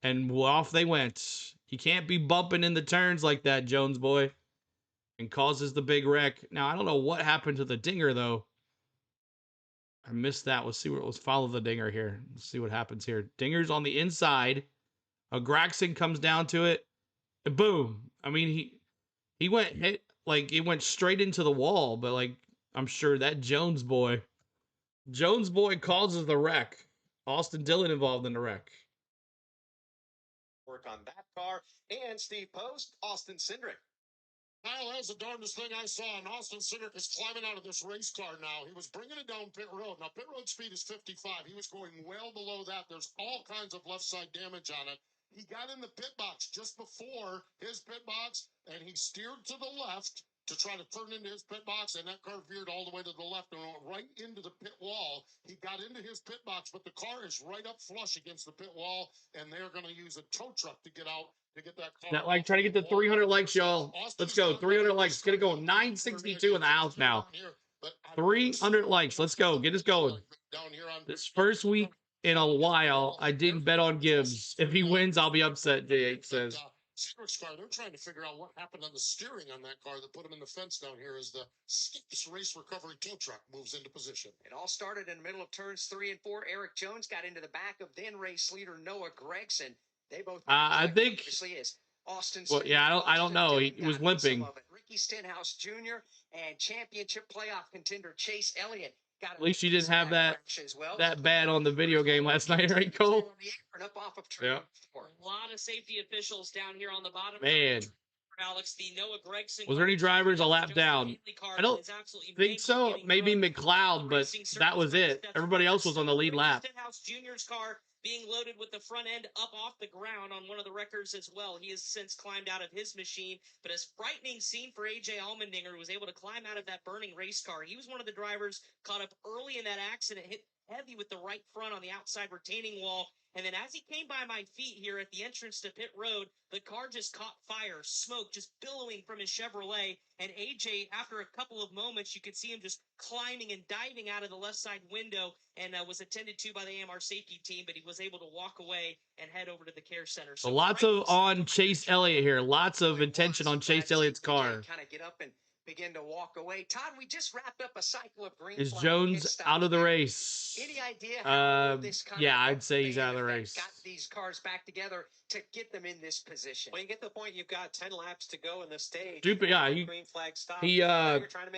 and off they went. You can't be bumping in the turns like that, Jones boy, and causes the big wreck. Now, I don't know what happened to the Dinger, though. I missed that. Let's see what was follow the Dinger here. Let's see what happens here. Dinger's on the inside. Gragson comes down to it. And boom. I mean, he went hit like it went straight into the wall, but like I'm sure that Jones boy causes the wreck. Austin Dillon involved in the wreck. Work on that car. And Steve Post, Austin Cindric. Kyle, that's the darndest thing I saw. And Austin Cindric is climbing out of this race car now. He was bringing it down pit road. Now, pit road speed is 55. He was going well below that. There's all kinds of left side damage on it. He got in the pit box just before his pit box, and he steered to the left to try to turn into his pit box, and that car veered all the way to the left and went right into the pit wall. He got into his pit box, but the car is right up flush against the pit wall, and they're going to use a tow truck to get out to get that car. That like try to get the 300 likes, y'all. Let's go. 300 likes. Get it going. 962 in the house now. 300 likes. Let's go. Get us going. This first week in a while, I didn't bet on Gibbs. If he wins, I'll be upset, J8 says. Cindric's car, they're trying to figure out what happened on the steering on that car that put him in the fence down here as the Skips race recovery tow truck moves into position. It all started in the middle of turns 3 and 4. Eric Jones got into the back of then race leader Noah Gragson. They both I think obviously is Austin. Well, yeah, I don't know. He was limping. Ricky Stenhouse Jr. and championship playoff contender Chase Elliott. At least you didn't have that bad on the video game last night, right, Cole? Yeah. A lot of safety officials down here on the bottom. Man. Alex, the Noah Gragson. Was there any drivers a lap down? I don't think so. Maybe McLeod, but that was it. Everybody else was on the lead lap. Stenhouse Jr.'s car being loaded with the front end up off the ground on one of the wreckers as well. He has since climbed out of his machine, but a frightening scene for AJ Allmendinger, who was able to climb out of that burning race car. He was one of the drivers caught up early in that accident, hit heavy with the right front on the outside retaining wall. And then as he came by my feet here at the entrance to pit road, the car just caught fire, smoke just billowing from his Chevrolet. And AJ, after a couple of moments, you could see him just climbing and diving out of the left side window and was attended to by the AMR safety team, but he was able to walk away and head over to the care center. So lots of on Chase Elliott here. Lots of attention on Chase Elliott's car. Kind of get up and begin to walk away. Todd, we just wrapped up a cycle of green. Is Jones out of the race? Any idea how this kind yeah, I'd say he's out of the race. Got these cars back together to get them in this position. Well, you get to the point you've got 10 laps to go in the stage. Stupid, yeah. Green flag stop. He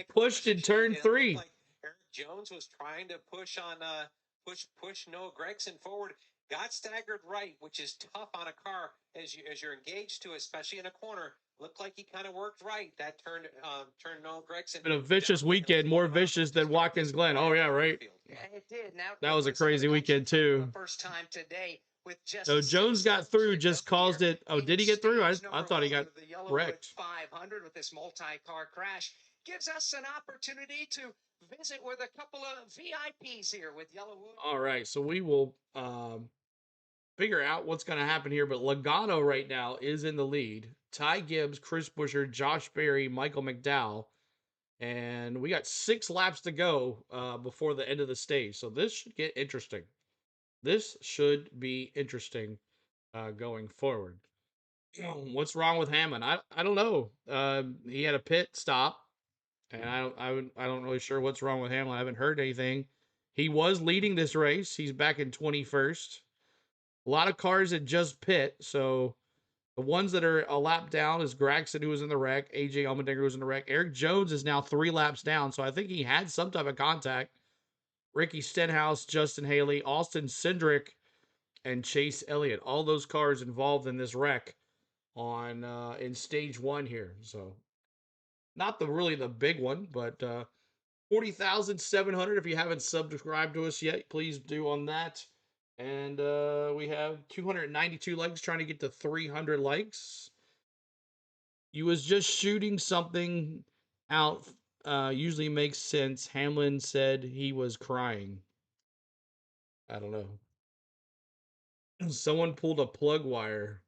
pushed in turn 3. Like Eric Jones was trying to push on push Noah Gragson forward. Got staggered right, which is tough on a car as you're engaged to, especially in a corner. Looked like he kind of worked right. That turned Noah Gragson. Been a vicious weekend, more vicious than Watkins Glen. Oh yeah, right. Yeah, it did. Now that was a crazy weekend too. First time today with just so Jones got through, just caused it. Oh, did he get through? I thought he got wrecked. 500 with this multi-car crash. gives us an opportunity to visit with a couple of VIPs here with Yellawood. All right, so we will figure out what's going to happen here. But Logano right now is in the lead. Ty Gibbs, Chris Buescher, Josh Berry, Michael McDowell. And we got 6 laps to go before the end of the stage. So this should get interesting. This should be interesting going forward. What's wrong with Hammond? I don't know. He had a pit stop, and I don't really sure what's wrong with Hamlin. I haven't heard anything. He was leading this race. He's back in 21st. A lot of cars that just pit, so the ones that are a lap down is Gragson, who was in the wreck, AJ Allmendinger was in the wreck. Eric Jones is now 3 laps down, so I think he had some type of contact. Ricky Stenhouse, Justin Haley, Austin Cindric, and Chase Elliott. All those cars involved in this wreck on in stage 1 here. So not really the big one, but 40,700. If you haven't subscribed to us yet, please do on that. And we have 292 likes, trying to get to 300 likes. You was just shooting something out. Usually makes sense. Hamlin said he was crying. I don't know. Someone pulled a plug wire.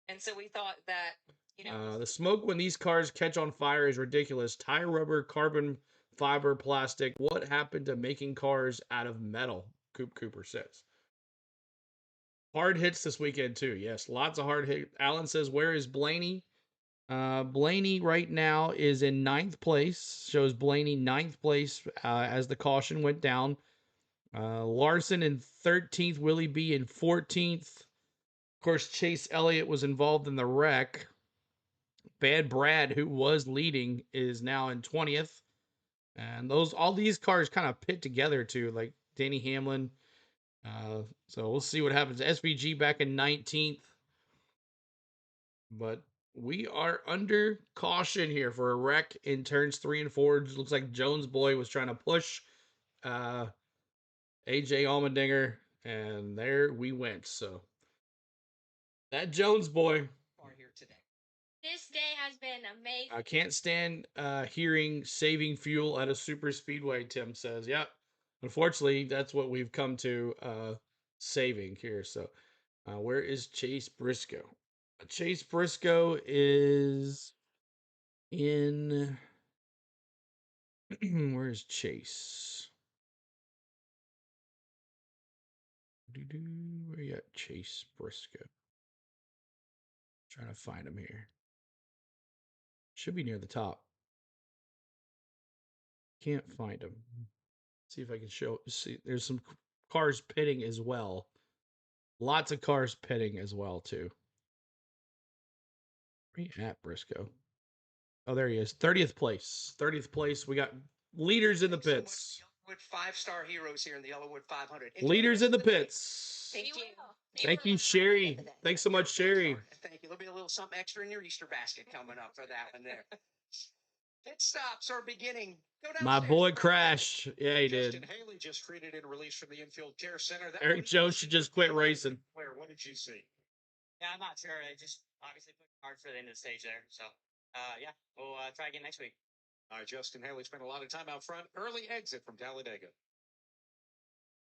And so we thought that, you know, The smoke when these cars catch on fire is ridiculous. Tire rubber, carbon fiber, plastic. What happened to making cars out of metal? Coop Cooper says. Hard hits this weekend too. Yes, lots of hard hits. Alan says, where is Blaney? Blaney right now is in 9th place. Shows Blaney 9th place as the caution went down. Larson in 13th. Willie B in 14th. Of course, Chase Elliott was involved in the wreck. Bad Brad, who was leading, is now in 20th. And all these cars kind of pit together too, like Danny Hamlin. So we'll see what happens. SVG back in 19th. But we are under caution here for a wreck in turns 3 and 4. It looks like Jones Boy was trying to push AJ Allmendinger, and there we went. So that Jones Boy. here today. This day has been amazing. I can't stand hearing saving fuel at a super speedway, Tim says. Yep. Unfortunately, that's what we've come to saving here. So where is Chase Briscoe? Chase Briscoe is in... Where's Chase? Where you at, Chase Briscoe? Trying to find him here. Should be near the top. Can't find him. See if I can see. There's some cars pitting as well. Lots of cars pitting as well too. Where you at, Briscoe? Oh, there he is. 30th place. 30th place. We got leaders in the pits. With 5-star heroes here in the Yellawood 500. Leaders in the pits. Thank you. Thank you, Sherry. Thanks so much, Sherry. Thank you. There'll be a little something extra in your Easter basket coming up for that one there. Pit stops are beginning. Go My boy crashed. Yeah, he Justin did. Haley just treated and released from the infield care center. That Eric Jones should just quit racing. Where? What did you see? Yeah, I'm not sure. I just obviously put hard for the end of the stage there. So, yeah, we'll try again next week. All right, Justin Haley spent a lot of time out front. Early exit from Talladega.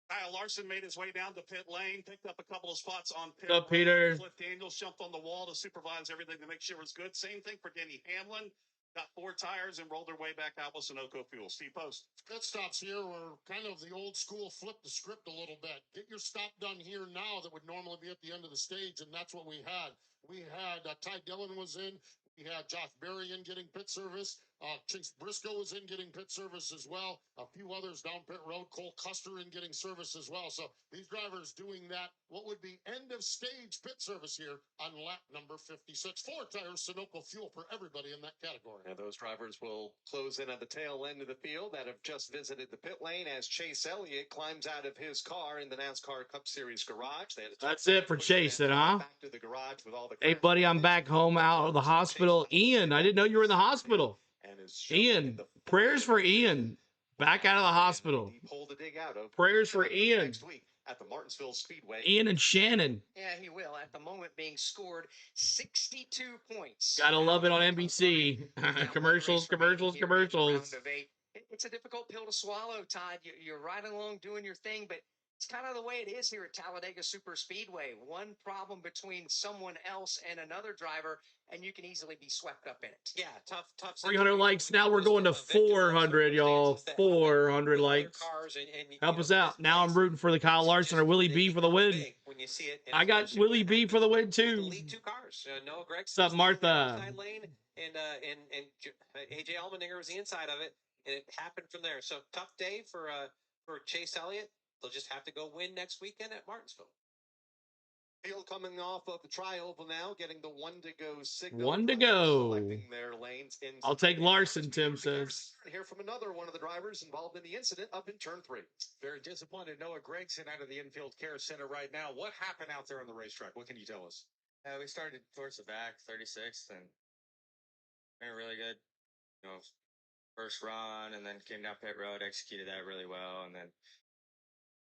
Kyle Larson made his way down to pit lane, picked up a couple of spots on pit. What's up, Peter? Cliff Daniels jumped on the wall to supervise everything to make sure it was good. Same thing for Denny Hamlin. Got 4 tires and rolled their way back out with Sunoco fuel. Steve Post. Pit stops here were kind of the old school, flip the script a little bit. Get your stop done here now that would normally be at the end of the stage, and that's what we had. We had Ty Dillon was in. We had Josh Berry in getting pit service. Chase Briscoe was in getting pit service as well. A few others down pit road. Cole Custer in getting service as well. So these drivers doing that, what would be end of stage pit service here on lap number 56. 4 tires, Sunoco fuel for everybody in that category. And those drivers will close in at the tail end of the field that have just visited the pit lane as Chase Elliott climbs out of his car in the NASCAR Cup Series garage. That's it for Chase, then, huh? Back to the garage with all the Hey, buddy, I'm back home out of the hospital. Ian, I didn't know you were in the hospital. Ian, prayers for Ian. Back out of the hospital. Prayers for Ian. at the Martinsville Speedway. Ian and Shannon. Yeah, he will. At the moment, being scored 62 points. Gotta love it on NBC. Commercials. It's a difficult pill to swallow, Todd. You're riding along doing your thing, but it's kind of the way it is here at Talladega Super Speedway. One problem between someone else and another driver, and you can easily be swept up in it. Yeah, tough. 300 likes. Now we're going to 400, y'all. 400 likes. Help us out. Now I'm rooting for the Kyle Larson or Willie B for the win. When you see it, I got Willie B for the win too. lead two cars. Noah Gregson. What's up, Martha? Lane and AJ Allmendinger was the inside of it, and it happened from there. So tough day for Chase Elliott. They'll just have to go win next weekend at Martinsville. Field coming off of the tri-oval now, getting the 1 to go signal. 1 to go. Selecting their lanes in. I'll take Larson, Tim says. Hear from another one of the drivers involved in the incident up in turn 3. Very disappointed. Noah Gregson out of the infield care center right now. What happened out there on the racetrack? What can you tell us? We started towards the back, 36th, and went really good. First run, and then came down pit road, executed that really well, and then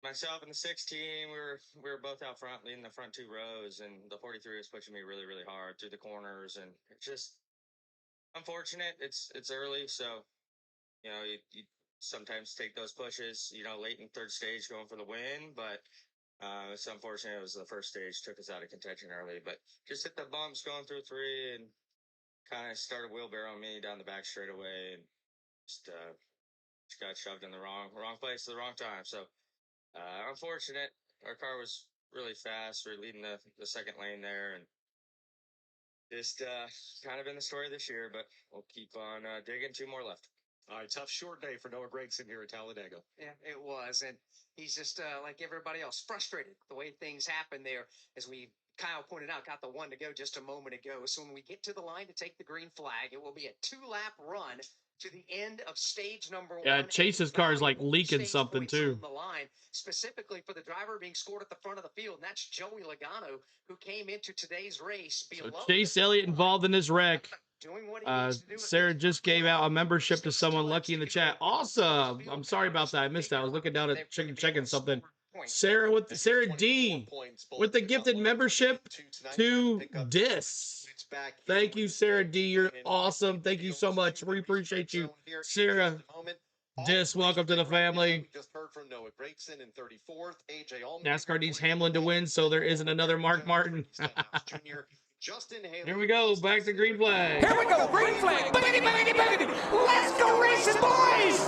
myself and the 16, we were both out front, leading the front 2 rows, and the 43 was pushing me really, really hard through the corners, and it's just unfortunate. It's early, so you sometimes take those pushes, late in third stage going for the win, but it's unfortunate. It was the first stage, took us out of contention early, but just hit the bumps going through 3 and kind of started wheelbarrow me down the back straightaway, and just got shoved in the wrong place at the wrong time. So unfortunate. Our car was really fast. We're leading the second lane there, and just kind of been the story this year, but we'll keep on digging. 2 more left. All right, tough short day for Noah Gregson here at Talladega. Yeah, it was, and he's just like everybody else, frustrated the way things happen there. As Kyle pointed out, got the 1 to go just a moment ago. So when we get to the line to take the green flag, it will be a 2-lap run to the end of stage number 1. Yeah, Chase's car is like leaking something too. The line, specifically for the driver being scored at the front of the field, and that's Joey Logano, who came into today's race below. So Chase Elliott involved in this wreck. Sarah just gave out a membership to someone lucky in the chat. Awesome. I'm sorry about that. I missed that. I was looking down at checking something. Sarah D with the gifted membership to Dis. Thank you, Sarah D. You're awesome. Thank you so much. We appreciate you, Sarah Dis. Welcome to the family. Just heard from Noah Gregson in 34th. AJ Allmendinger. NASCAR needs Hamlin to win, so there isn't another Mark Martin. Here we go. Back to green flag. Here we go. Green flag. Boogity, boogity, boogity. Let's go racing, boys.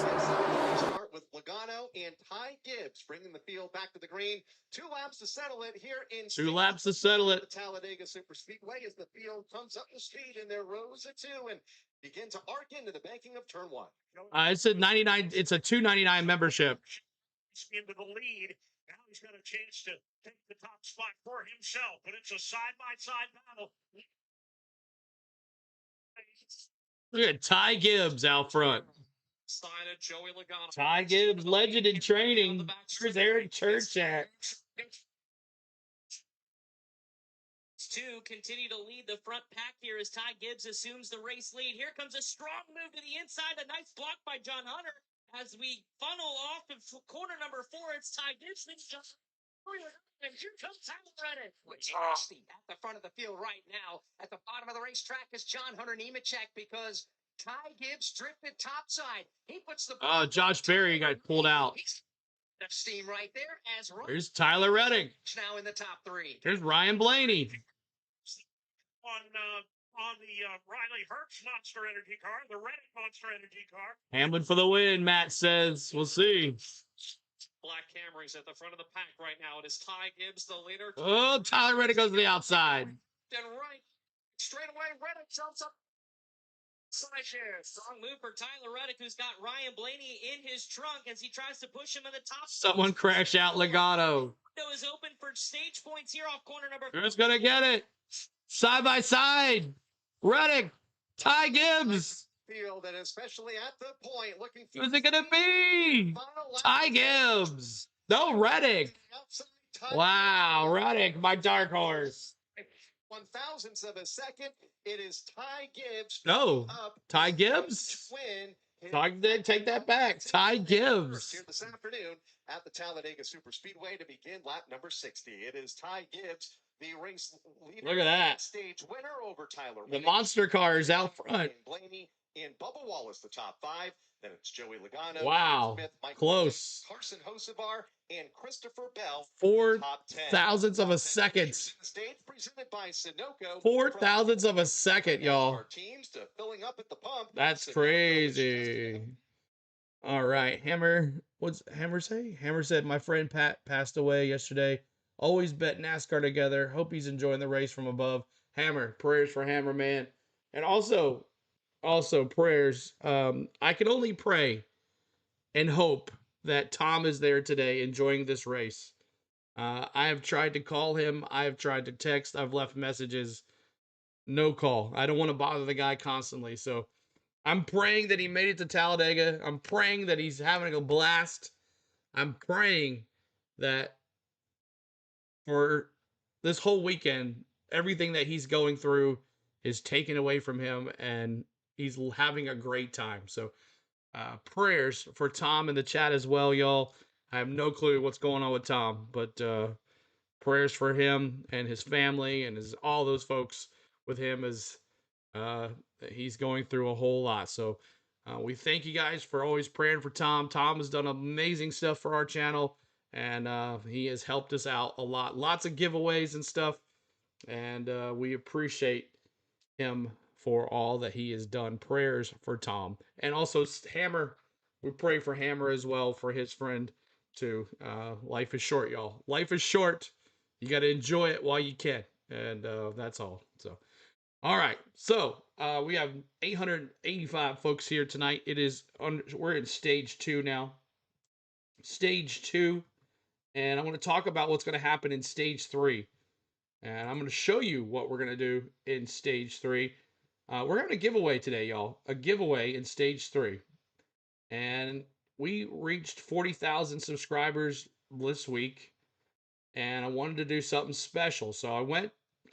Start with Logano and Ty Gibbs bringing the field back to the green. 2 laps to settle it here in 2 laps to settle it. The Talladega Super Speedway as the field comes up the speed in their rows of 2 and begin to arc into the banking of turn 1. It's a 99. It's a $2.99 membership. Into the lead. Now he's got a chance to take the top spot for himself, but it's a side-by-side battle. Look at Ty Gibbs out front. Sign of Joey Logano. Ty Gibbs, legend in training. Where's Eric Church at? 2 continue to lead the front pack here as Ty Gibbs assumes the race lead. Here comes a strong move to the inside. A nice block by John Hunter. As we funnel off of corner number 4, it's Ty Gibbs. And here comes Tyler Reddick. Nasty at the front of the field right now. At the bottom of the racetrack is John Hunter Nemechek because Ty Gibbs drifted topside. He puts the Josh Berry got pulled out. Steam right there as There's Tyler Reddick. Now in the top 3. There's Ryan Blaney. On the Riley Hertz Monster Energy car, the Reddick Monster Energy car. Hamlin for the win, Matt says. We'll see. Black Camrys at the front of the pack right now. It is Ty Gibbs, the leader. Oh, Tyler Reddick goes to the outside. And right, straight away, Reddick jumps up. Side share. Strong move for Tyler Reddick, who's got Ryan Blaney in his trunk as he tries to push him in the top. Someone crash out Logano. Window is open for stage points here off corner number 4. Who's gonna get it? Side by side. Reddick, Ty Gibbs. Field and especially at the point, looking for who's it gonna be? Ty Gibbs. No, Reddick. Wow, Reddick, my dark horse. 1,000ths of a second. It is Ty Gibbs. No, Ty Gibbs. Take that back. Ty Gibbs. Here this afternoon at the Talladega Super Speedway to begin lap number 60. It is Ty Gibbs, the race leader. Look at that. Stage winner over Tyler. The monster car is out front. Blaney and Bubba Wallace, the top 5. Then it's Joey Logano, Wow. Smith, Mike Close. Carson Hocevar, and Christopher Bell. 4 top 10. thousandths of a second. Stage presented by Sunoco. 4 thousandths of a second, y'all. Teams to filling up at the pump. That's crazy. All right, Hammer. What's Hammer say? Hammer said, my friend Pat passed away yesterday. Always bet NASCAR together. Hope he's enjoying the race from above. Hammer, prayers for Hammer, man. And also prayers. I can only pray and hope that Tom is there today enjoying this race. I have tried to call him. I have tried to text. I've left messages. No call. I don't want to bother the guy constantly. So I'm praying that he made it to Talladega. I'm praying that he's having a blast. I'm praying that for this whole weekend, everything that he's going through is taken away from him and he's having a great time. So prayers for Tom in the chat as well, y'all. I have no clue what's going on with Tom, but prayers for him and his family and all those folks with him as he's going through a whole lot. So we thank you guys for always praying for Tom. Tom has done amazing stuff for our channel, and he has helped us out a lot. Lots of giveaways and stuff, and we appreciate him for all that he has done. Prayers for Tom. And also Hammer, we pray for Hammer as well, for his friend too. Life is short, y'all. Life is short. You got to enjoy it while you can. And that's all. So, all right. So we have 885 folks here tonight. We're in stage 2 now. Stage 2. And I'm going to talk about what's going to happen in stage 3. And I'm going to show you what we're going to do in stage 3. We're having a giveaway today, y'all. A giveaway in stage 3. And we reached 40,000 subscribers this week. And I wanted to do something special. So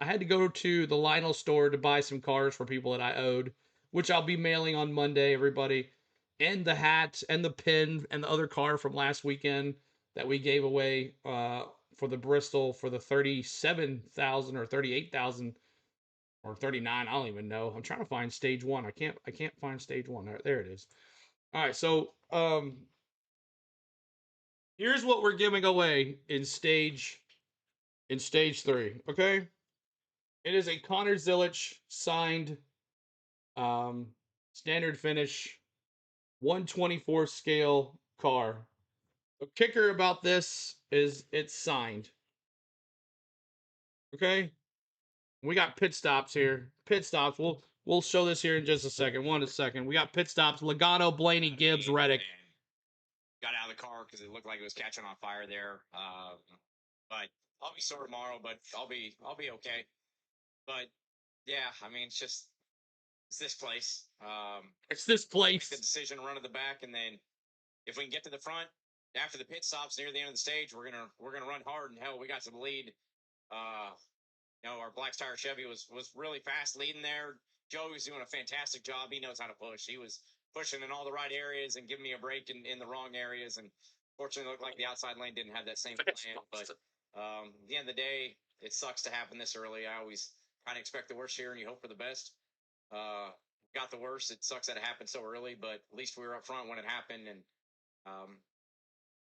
I had to go to the Lionel store to buy some cars for people that I owed, which I'll be mailing on Monday, everybody. And the hat and the pin and the other car from last weekend that we gave away for the Bristol for the 37,000 or 38,000 or 39. I don't even know. I'm trying to find stage 1. I can't find stage 1. There it is. All right. So, here's what we're giving away in stage 3. Okay. It is a Connor Zilic signed, standard finish, 124 scale car. The kicker about this is it's signed. Okay. We got pit stops here. Pit stops. We'll show this here in just a second. One second. We got pit stops. Logano, Blaney, Gibbs, Reddick. Got out of the car because it looked like it was catching on fire there. But I'll be sore tomorrow, but I'll be okay. But yeah, I mean, it's this place. It's this place. Make the decision to run to the back, and then if we can get to the front after the pit stops near the end of the stage, we're gonna run hard. And hell, we got some lead. Our Black Tire Chevy was really fast leading there. Joey was doing a fantastic job. He knows how to push. He was pushing in all the right areas and giving me a break in the wrong areas. And fortunately, it looked like the outside lane didn't have that same plan. But at the end of the day, it sucks to happen this early. I always kind of expect the worst here, and you hope for the best. Got the worst. It sucks that it happened so early, but at least we were up front when it happened. And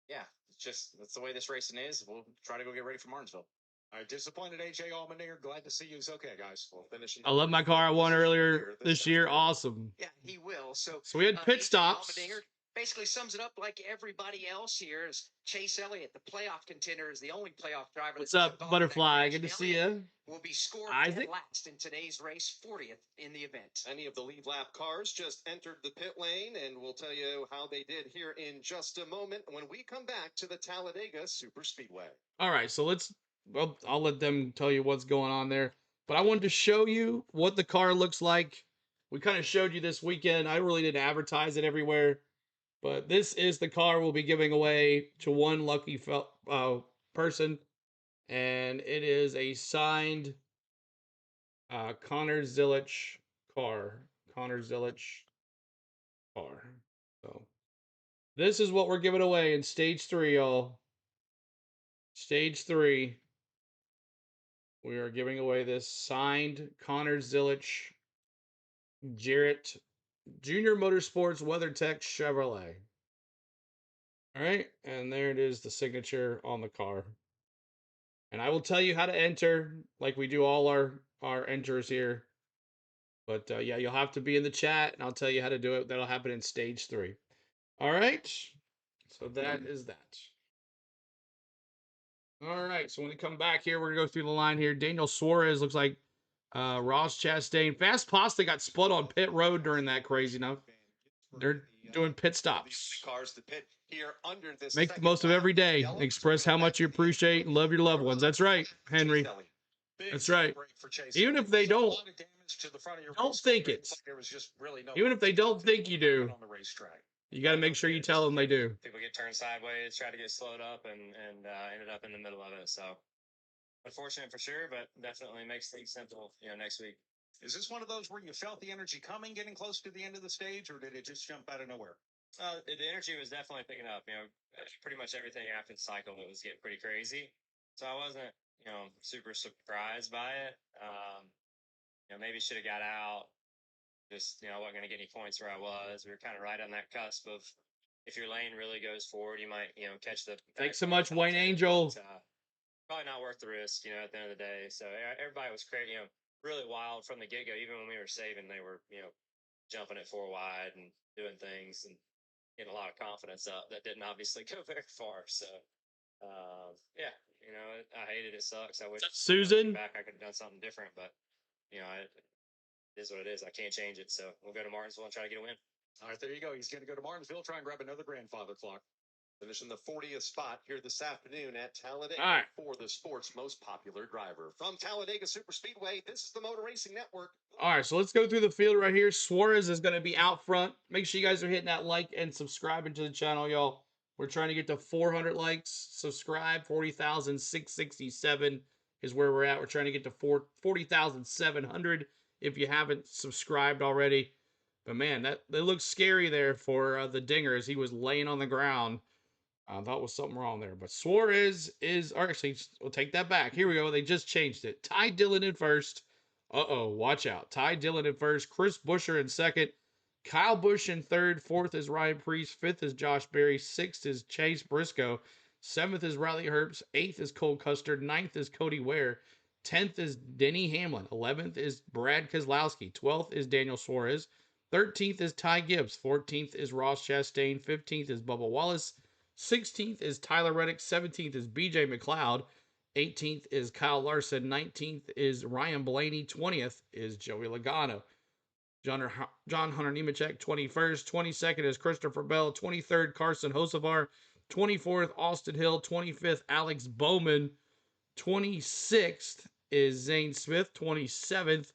yeah, that's the way this racing is. We'll try to go get ready for Martinsville. All right, disappointed AJ Allmendinger. Glad to see you. Okay, guys. We'll finish. I love my car. I won earlier this year. Awesome. Yeah, he will. So we had pit stops. Allmendinger basically sums it up like everybody else here is Chase Elliott, the playoff contender, is the only playoff driver. What's up, Butterfly? Good to see you. Will be scored dead last in today's race, 40th in the event. Any of the lead lap cars just entered the pit lane, and we'll tell you how they did here in just a moment when we come back to the Talladega Super Speedway. All right, so I'll let them tell you what's going on there. But I wanted to show you what the car looks like. We kind of showed you this weekend. I really didn't advertise it everywhere. But this is the car we'll be giving away to one lucky person. And it is a signed Connor Zilic car. Connor Zilic car. So This is what we're giving away in Stage 3, y'all. Stage 3. We are giving away this signed Connor Zilich Jarrett Junior Motorsports WeatherTech Chevrolet. All right, and there it is, the signature on the car. And I will tell you how to enter, like we do all our enters here. But yeah, you'll have to be in the chat, and I'll tell you how to do it. That'll happen in Stage 3. All right, so that is that. All right, so when we come back here, we're going to go through the line here. Daniel Suarez looks like Ross Chastain. Fast Pasta got split on pit road during that crazy enough. They're doing pit stops. Cars to pit here under this Make the most of every day. Express how much you appreciate and love your loved ones. That's right, Henry. That's right. Even if they don't think it. Even if they don't think you do. You got to make sure you tell them they do. People get turned sideways, try to get slowed up, and ended up in the middle of it. So unfortunate for sure, but definitely makes things simple, next week. Is this one of those where you felt the energy coming, getting close to the end of the stage, or did it just jump out of nowhere? The energy was definitely picking up. Pretty much everything after the cycle, it was getting pretty crazy. So I wasn't, super surprised by it. Maybe should have got out. Just, I wasn't going to get any points where I was. We were kind of right on that cusp of if your lane really goes forward, you might, catch the. Thanks so much, Wayne Angel. Probably not worth the risk, at the end of the day. So everybody was crazy, really wild from the get-go. Even when we were saving, they were, jumping it 4 wide and doing things and getting a lot of confidence up. That didn't obviously go very far. So, yeah, I hated it. Sucks. I wish Susan back I could have done something different, but it is what it is. I can't change it. So we'll go to Martinsville and try to get a win. All right, there you go. He's going to go to Martinsville, try and grab another grandfather clock. Finishing the 40th spot here this afternoon at Talladega right. for the sport's most popular driver. From Talladega Super Speedway, this is the Motor Racing Network. All right, so let's go through the field right here. Suarez is going to be out front. Make sure you guys are hitting that like and subscribing to the channel, y'all. We're trying to get to 400 likes. Subscribe. 40,667 is where we're at. We're trying to get to 40,700 if you haven't subscribed already. But man, that looks scary there for the dinger as he was laying on the ground. I thought was something wrong there. But Suarez is, or actually, we'll take that back. Here we go. They just changed it. Ty Dillon in first. Uh-oh, watch out. Ty Dillon in first. Chris Buescher in second. Kyle Busch in third. Fourth is Ryan Preece. Fifth is Josh Berry. Sixth is Chase Briscoe. Seventh is Riley Herbst. Eighth is Cole Custer. Ninth is Cody Ware. 10th is Denny Hamlin. 11th is Brad Keselowski. 12th is Daniel Suarez. 13th is Ty Gibbs. 14th is Ross Chastain. 15th is Bubba Wallace. 16th is Tyler Reddick. 17th is BJ McLeod. 18th is Kyle Larson. 19th is Ryan Blaney. 20th is Joey Logano. John Hunter Nemechek, 21st. 22nd is Christopher Bell. 23rd, Carson Hocevar. 24th, Austin Hill. 25th, Alex Bowman. 26th is Zane Smith. 27th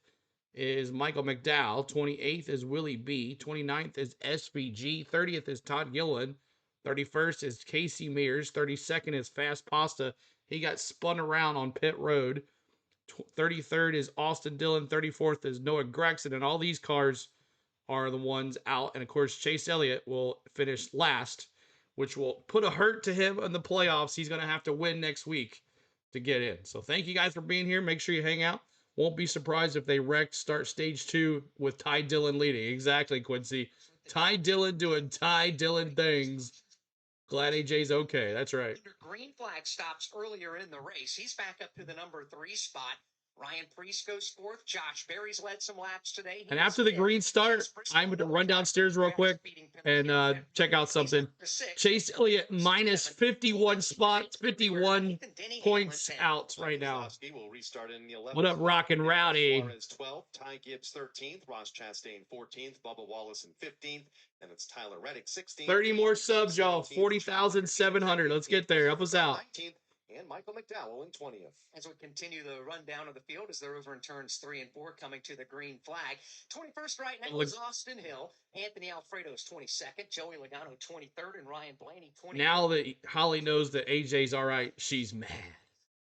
is Michael McDowell. 28th is Willie B. 29th is SVG. 30th is Todd Gilliland. 31st is Casey Mears. 32nd is Fast Pasta. He got spun around on pit road. 33rd is Austin Dillon. 34th is Noah Gragson. And all these cars are the ones out. And, of course, Chase Elliott will finish last, which will put a hurt to him in the playoffs. He's going to have to win next week to get in. So thank you guys for being here. Make sure you hang out. Won't be surprised if they start stage 2 with Ty Dillon leading. Exactly, Quincy. Ty Dillon doing Ty Dillon things. Glad AJ's okay. That's right. Green flag stops earlier in the race. He's back up to the number 3 spot. Ryan Preece goes 4th. Josh Berry's led some laps today. And after the green start, I'm going to run downstairs real quick and check out something. Chase Elliott minus 51 spots, 51 points out right now. What up, Rockin' Rowdy? 12th, Ty Gibbs 13th, Ross Chastain 14th, Bubba Wallace in 15th, and it's Tyler Reddick 16th. 30 more subs, y'all. 40,700. Let's get there. Help us out. 19th, and Michael McDowell in 20th. As we continue the rundown of the field, as they're over in turns 3 and 4, coming to the green flag. 21st right now is Austin Hill. Anthony Alfredo's 22nd. Joey Logano 23rd, and Ryan Blaney 24th. Now that Holly knows that AJ's all right, she's mad.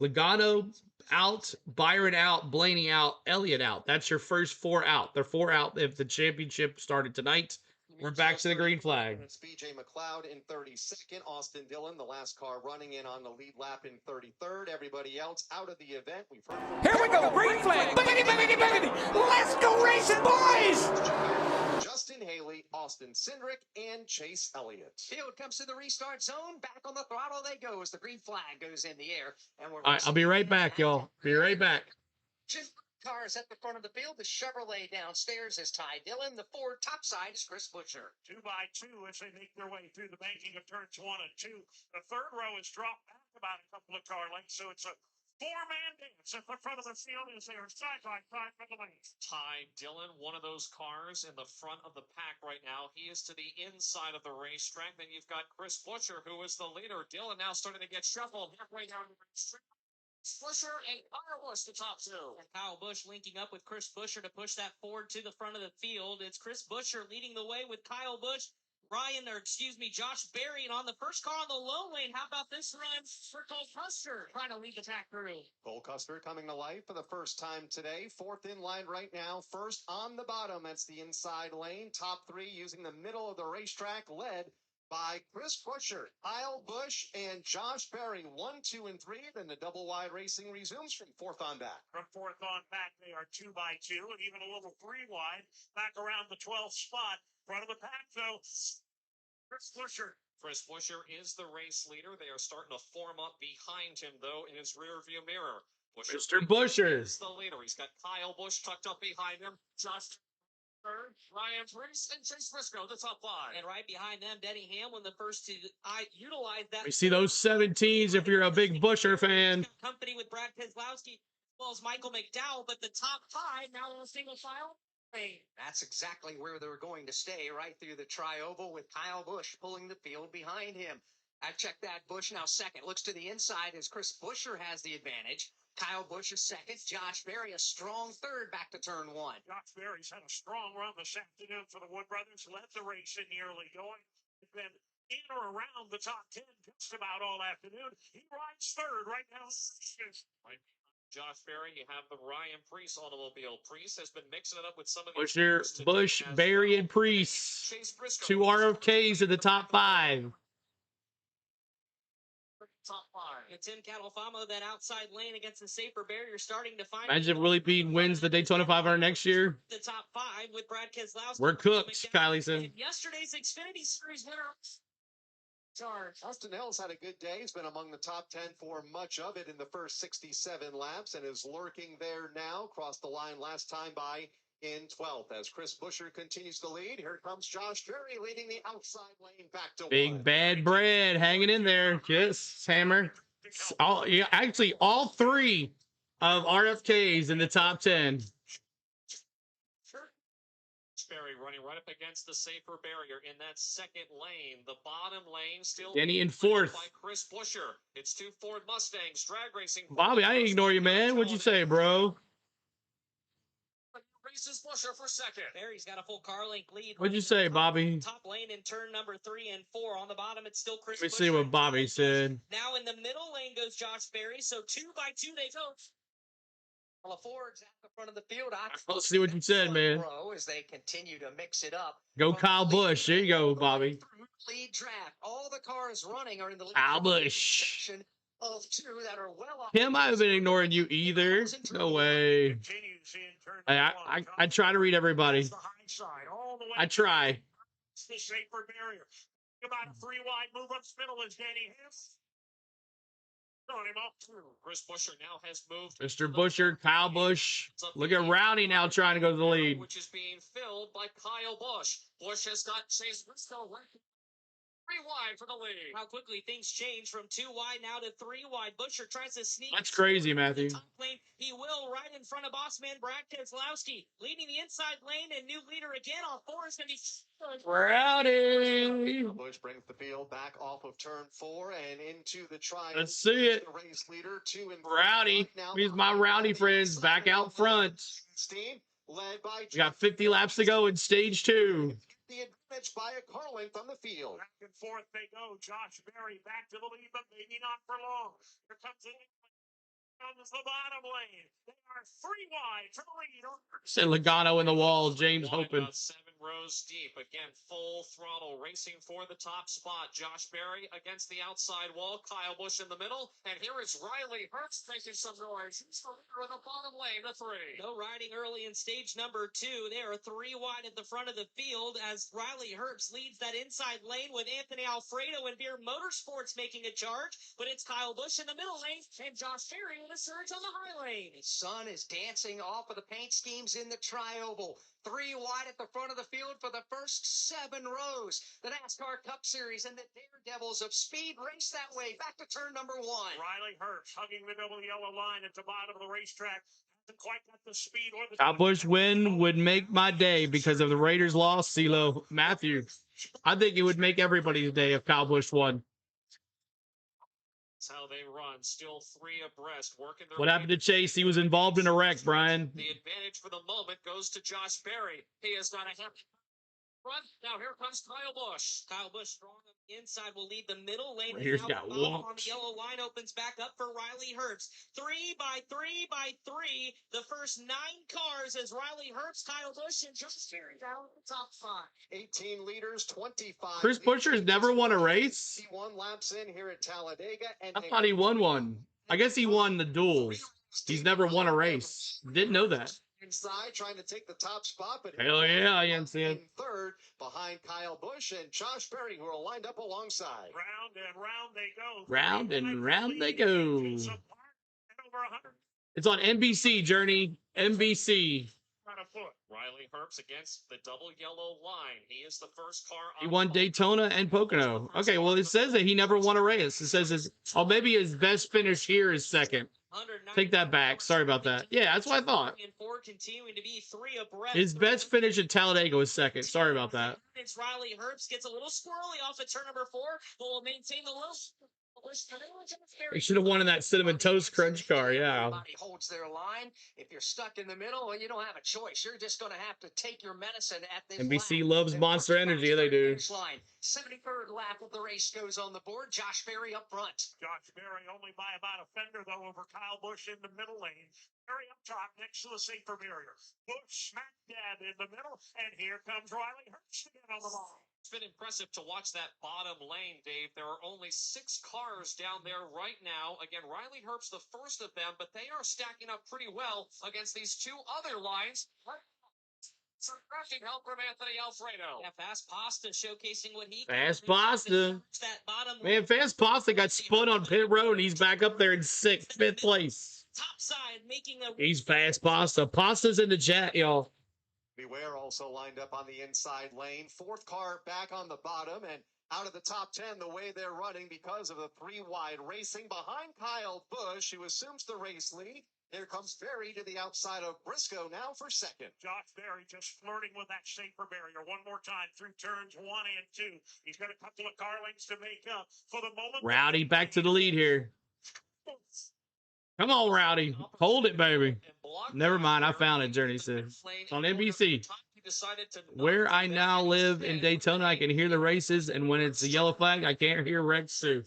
Logano out, Byron out, Blaney out, Elliott out. That's your first 4 out. They're 4 out if the championship started tonight. We're back to the green flag. It's BJ McLeod in 32nd. Austin Dillon, the last car running in on the lead lap in 33rd. Everybody else out of the event. Here we go, green flag. Biggity, biggity, biggity. Let's go racing, boys. Justin Haley, Austin Cindric, and Chase Elliott. Field comes to the restart zone. Back on the throttle they go as the green flag goes in the air. And we're All right, I'll be right back, y'all. Be right back. Cars at the front of the field. The Chevrolet downstairs is Ty Dillon. The Ford topside is Chris Butcher. 2 by 2 as they make their way through the banking of turns 1 and 2. The third row is dropped back about a couple of car lengths, so it's a four-man dance at the front of the field as they are side by side for the lane. Ty Dillon, one of those cars in the front of the pack right now. He is to the inside of the racetrack. Then you've got Chris Butcher, who is the leader. Dillon now starting to get shuffled halfway down the racetrack. Busher and Kyle Busch, the top two. And Kyle Busch linking up with Chris Busher to push that Ford to the front of the field. It's Chris Busher leading the way with Kyle Busch. Josh Berry, and on the first car on the low lane, how about this run for Cole Custer trying to lead the pack through? Cole Custer coming to life for the first time today. Fourth in line right now. First on the bottom. That's the inside lane. Top three using the middle of the racetrack, led by Chris Busher, Kyle Busch, and Josh Berry. 1, 2, and 3. Then the double wide racing resumes from fourth on back. From fourth on back, they are 2 by 2 and even a little 3 wide back around the 12th spot. Front of the pack, though, Chris Busher. Chris Busher is the race leader. They are starting to form up behind him, though, in his rear view mirror. Mr. Busher is the leader. He's got Kyle Busch tucked up behind him. Josh third, Ryan Preece, and Chase Briscoe, the top 5. And right behind them, Denny Hamlin, the first to utilize that. We see those 17s if you're a big Busher fan. Company with Brad Keselowski, as well as Michael McDowell, but the top 5 now in a single file. That's exactly where they're going to stay, right through the tri-oval with Kyle Busch pulling the field behind him. I checked that. Busch now second. Looks to the inside as Chris Busher has the advantage. Kyle Busch is second. Josh Berry a strong third back to turn 1. Josh Berry's had a strong run this afternoon for the Wood Brothers. Led the race in the early going. He's been in or around the top 10 just about all afternoon. He rides third right now. Josh Berry, you have the Ryan Preece automobile. Preece has been mixing it up with some of Busher, Busch, Berry, and Preece. 2 RFKs in the top 5. Top 5. And Tim Catalfamo, that outside lane against the safer barrier, starting to find. Imagine if Willie Bean wins the Daytona 500 next year. The top 5 with Brad Keselowski. We're cooked, Kylie said. Yesterday's Xfinity Series winner. Austin Hill's had a good day. He's been among the top 10 for much of it in the first 67 laps and is lurking there now. Crossed the line last time by in 12th as Chris Busher continues to lead. Here comes Josh Berry leading the outside lane back to Big 1. Bad Bread hanging in there. Yes, Hammer. Actually, all 3 of RFKs in the top 10. Berry running right up against the safer barrier in that second lane. The bottom lane still Denny in 4th. by Chris Busher. It's 2 Ford Mustangs drag racing. Bobby, I didn't ignore you, man. What'd you say, bro? Races Busher for second. Barry's got a full car length lead. What'd you say, Bobby? Top lane in turn number 3 and 4. On the bottom, it's still Chris Let me Busher. see what Bobby said. Now in the middle lane goes Josh Berry. So 2 by 2 they go. Well, the Fords at the front of the field. Let's see what you said, man. As they continue to mix it up. Go Kyle Busch. There you go, Bobby. Lead draft. All the cars running are in the lead Kyle Busch. of 2 that are well off. Tim, I haven't been ignoring you either. No way. I try to read everybody. I try. The safer barrier. About a 3 wide move up the middle is Danny Hess. Chris Busher now has moved. Mr. Busher, Kyle Busch. Look at Rowdy now trying to go to the lead. Which is being filled by Kyle Busch. Busch has got Chase Briscoe 3 wide for the lead. How quickly things change from 2 wide now to 3 wide. Busher tries to sneak. That's crazy, Matthew. Top lane. He will right in front of bossman Brad Keselowski. Leading the inside lane and new leader again. All 4 is going to be Rowdy. Busch brings the field back off of turn 4 and into the tri. Let's see it. The race leader 2 and Rowdy. He's my Rowdy friends back out front. Steam led by. We got 50 laps to go in stage 2. The advantage by a car length on the field. Back and forth they go. Josh Berry back to the lead, but maybe not for long. Here comes the comes the bottom lane. They are 3 wide to the lead. Said Logano in the wall. James Wide, hoping. about 7 rows deep. Again, full throttle racing for the top spot. Josh Berry against the outside wall. Kyle Busch in the middle. And here is Riley Herbst making some noise. He's the leader in the bottom lane, the 3. No riding early in stage number 2. They are 3 wide at the front of the field as Riley Herbst leads that inside lane with Anthony Alfredo and Beer Motorsports making a charge. But it's Kyle Busch in the middle lane and Josh Berry with a surge on the high lane. His son is dancing off of the paint schemes in the tri-oval. 3 wide at the front of the field for the first 7 rows. The NASCAR Cup Series and the Daredevils of Speed race that way. Back to turn number 1. Riley Herbst hugging the double yellow line at the bottom of the racetrack. Hasn't quite got the speed or the... Kyle Busch win would make my day because of the Raiders loss, CeeLo. Matthew, I think it would make everybody's day if Kyle Busch won. That's how they run. Still 3 abreast. Working their What happened to Chase? He was involved in a wreck, Brian. The advantage for the moment goes to Josh Berry. He has done a happy run. Now here comes Kyle Busch. Kyle Busch strong on the inside will lead the middle lane. Raiders And now got the bottom on whopped. the yellow line opens back up for Riley Herbst. 3 by 3 by 3. The first 9 cars as Riley Herbst, Kyle Busch, and Josh Berry down the top 5. 18 leaders, 25. Chris Buescher's never won a race? He won laps in here at Talladega. And I thought he won one. I guess he won the duels. He's never won a race. Didn't know that. Inside, trying to take the top spot, but Hell yeah, I am seeing. in third behind Kyle Busch and Josh Berry, who are lined up alongside. Round and round they go. Round and round they go. Over 100 It's on NBC, Journey. NBC. on a foot. Riley Herbst against the double yellow line. He is the first car on He won Daytona and Pocono. Okay, well, it says that he never won a race. It says his, oh, maybe his best finish here is second. Take that back. Sorry about that. Yeah, that's what I thought. And 4 continuing to be 3 abreast. His best finish at Talladega was second. Sorry about that. It's Riley Herbst gets a little squirrely off at turn number 4, but will maintain the low. He should have won in that Cinnamon Toast Crunch car, yeah. Everybody holds their line. If you're stuck in the middle, well, you don't have a choice. You're just going to have to take your medicine at this NBC lap. loves Monster Energy. Yeah, they do. Finish line. 73rd lap of the race goes on the board. Josh Berry up front. Josh Berry only by about a fender, though, over Kyle Busch in the middle lane. Berry up top next to the safer barrier. Busch smack dab in the middle, and here comes Riley Herbst again on the line. It's been impressive to watch that bottom lane, Dave. There are only 6 cars down there right now. Again, Riley Herbst the first of them, but they are stacking up pretty well against these 2 other lines. Some crashing help from Anthony Alfredo. Yeah, Fast Pasta showcasing what he Fast Pasta. That bottom Man, Fast Pasta got spun on pit road, and he's back up there in 5th place. top side making a He's Fast Pasta. Pasta's in the chat, y'all. Beware also lined up on the inside lane. 4th car back on the bottom and out of the top 10 the way they're running because of the 3 wide racing behind Kyle Busch, who assumes the race lead. Here comes Berry to the outside of Briscoe now for second. Josh Berry just flirting with that safer barrier one more time through turns 1 and 2. He's got a couple of car lengths to make up for the moment. Rowdy back to the lead here. Come on, Rowdy. Hold it, baby. Never mind. I found it, Journey says. It's on NBC. Where I now live in Daytona, I can hear the races, and when it's a yellow flag, I can't hear Rex too.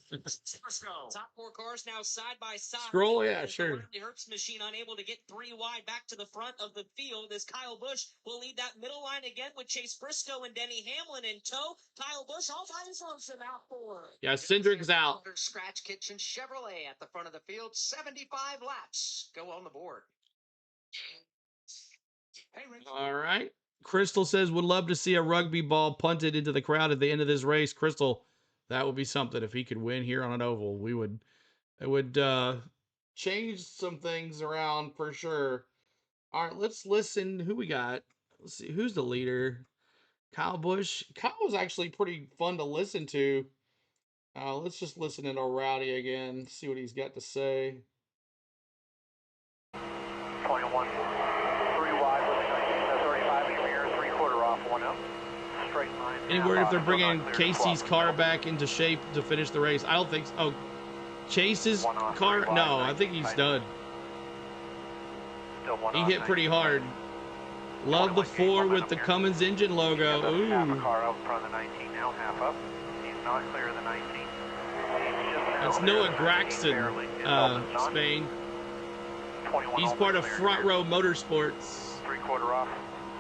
Top 4 cars now side by side. Scroll, yeah, sure. The Herbst machine unable to get 3 wide back to the front of the field as Kyle Busch will lead that middle line again with Chase Briscoe and Denny Hamlin in tow. Kyle Busch all by his own out 4. Yeah, Cindric's out. Scratch Kitchen Chevrolet at the front of the field. 75 laps go on the board. Hey, Rich. All right. Crystal says, would love to see a rugby ball punted into the crowd at the end of this race. Crystal, that would be something if he could win here on an oval. It would change some things around for sure. All right, let's listen. Who we got? Let's see. Who's the leader? Kyle Busch. Kyle was actually pretty fun to listen to. Let's just listen to Rowdy again, see what he's got to say. 21. 3 wide with 35 in your mirror, 3/4 off, 1 up. Straight line. Any word if they're bringing Casey's car back into shape to finish the race? I don't think so. Oh, Chase's car? No, I think he's done. He hit pretty hard. Love the 4 with the Cummins engine logo. Ooh. Half a car out in front of the 19 now, half up. He's not clear of the 19. That's Noah Graxton, Spain. He's part of Front Row Motorsports. 3/4 off,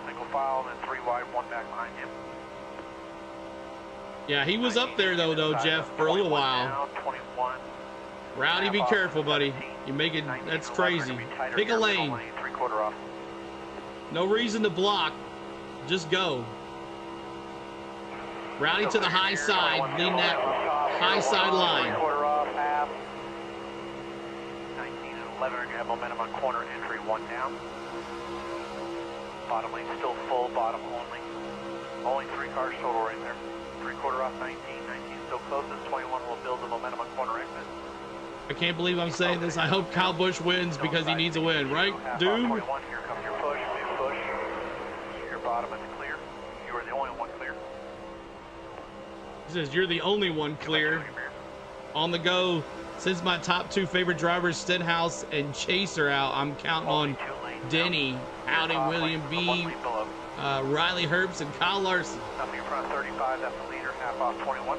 single file, then 3 wide, 1 back behind you. Yeah, he was up there though, Jeff, for a little while. 21. Rowdy, be careful, buddy. You make it, that's crazy. Pick a lane. 3/4 off. No reason to block. Just go. Rowdy to the high side. Lean that high side line. 3/4 off, half. 19 and 11 are going to have momentum on corner entry, 1 down. Bottom lane still full, bottom only. Only 3 cars total right there. 3/4 off 19. 19 still closest. 21 will build the momentum on corner exit. I can't believe I'm saying this. I hope Kyle Busch wins because he needs a win, right, dude? 21, here comes your push, big push. Your bottom is clear. You are the only one clear. He says, you're the only one clear. On the go. Since my top 2 favorite drivers, Stenhouse and Chase, are out, I'm counting on Denny, Howden, William B, Riley Herbst, and Kyle Larson. Up in front 35, that's the leader, half off 21.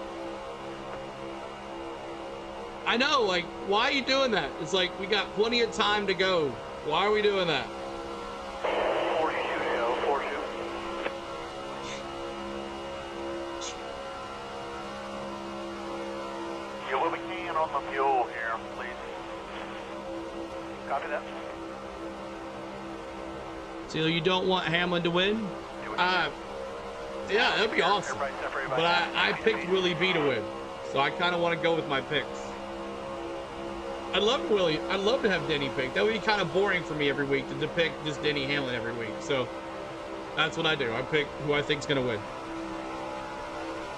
I know, like, why are you doing that? It's like, we got plenty of time to go. Why are we doing that? 42 to go, 42. Yeah, what we can on the fuel here, please. Copy that. So you don't want Hamlin to win? Yeah, that'd be awesome. But I picked Willie B to win. So I kind of want to go with my picks. I'd love to have Denny pick. That would be kind of boring for me every week to pick just Denny Hamlin every week. So that's what I do. I pick who I think's gonna win.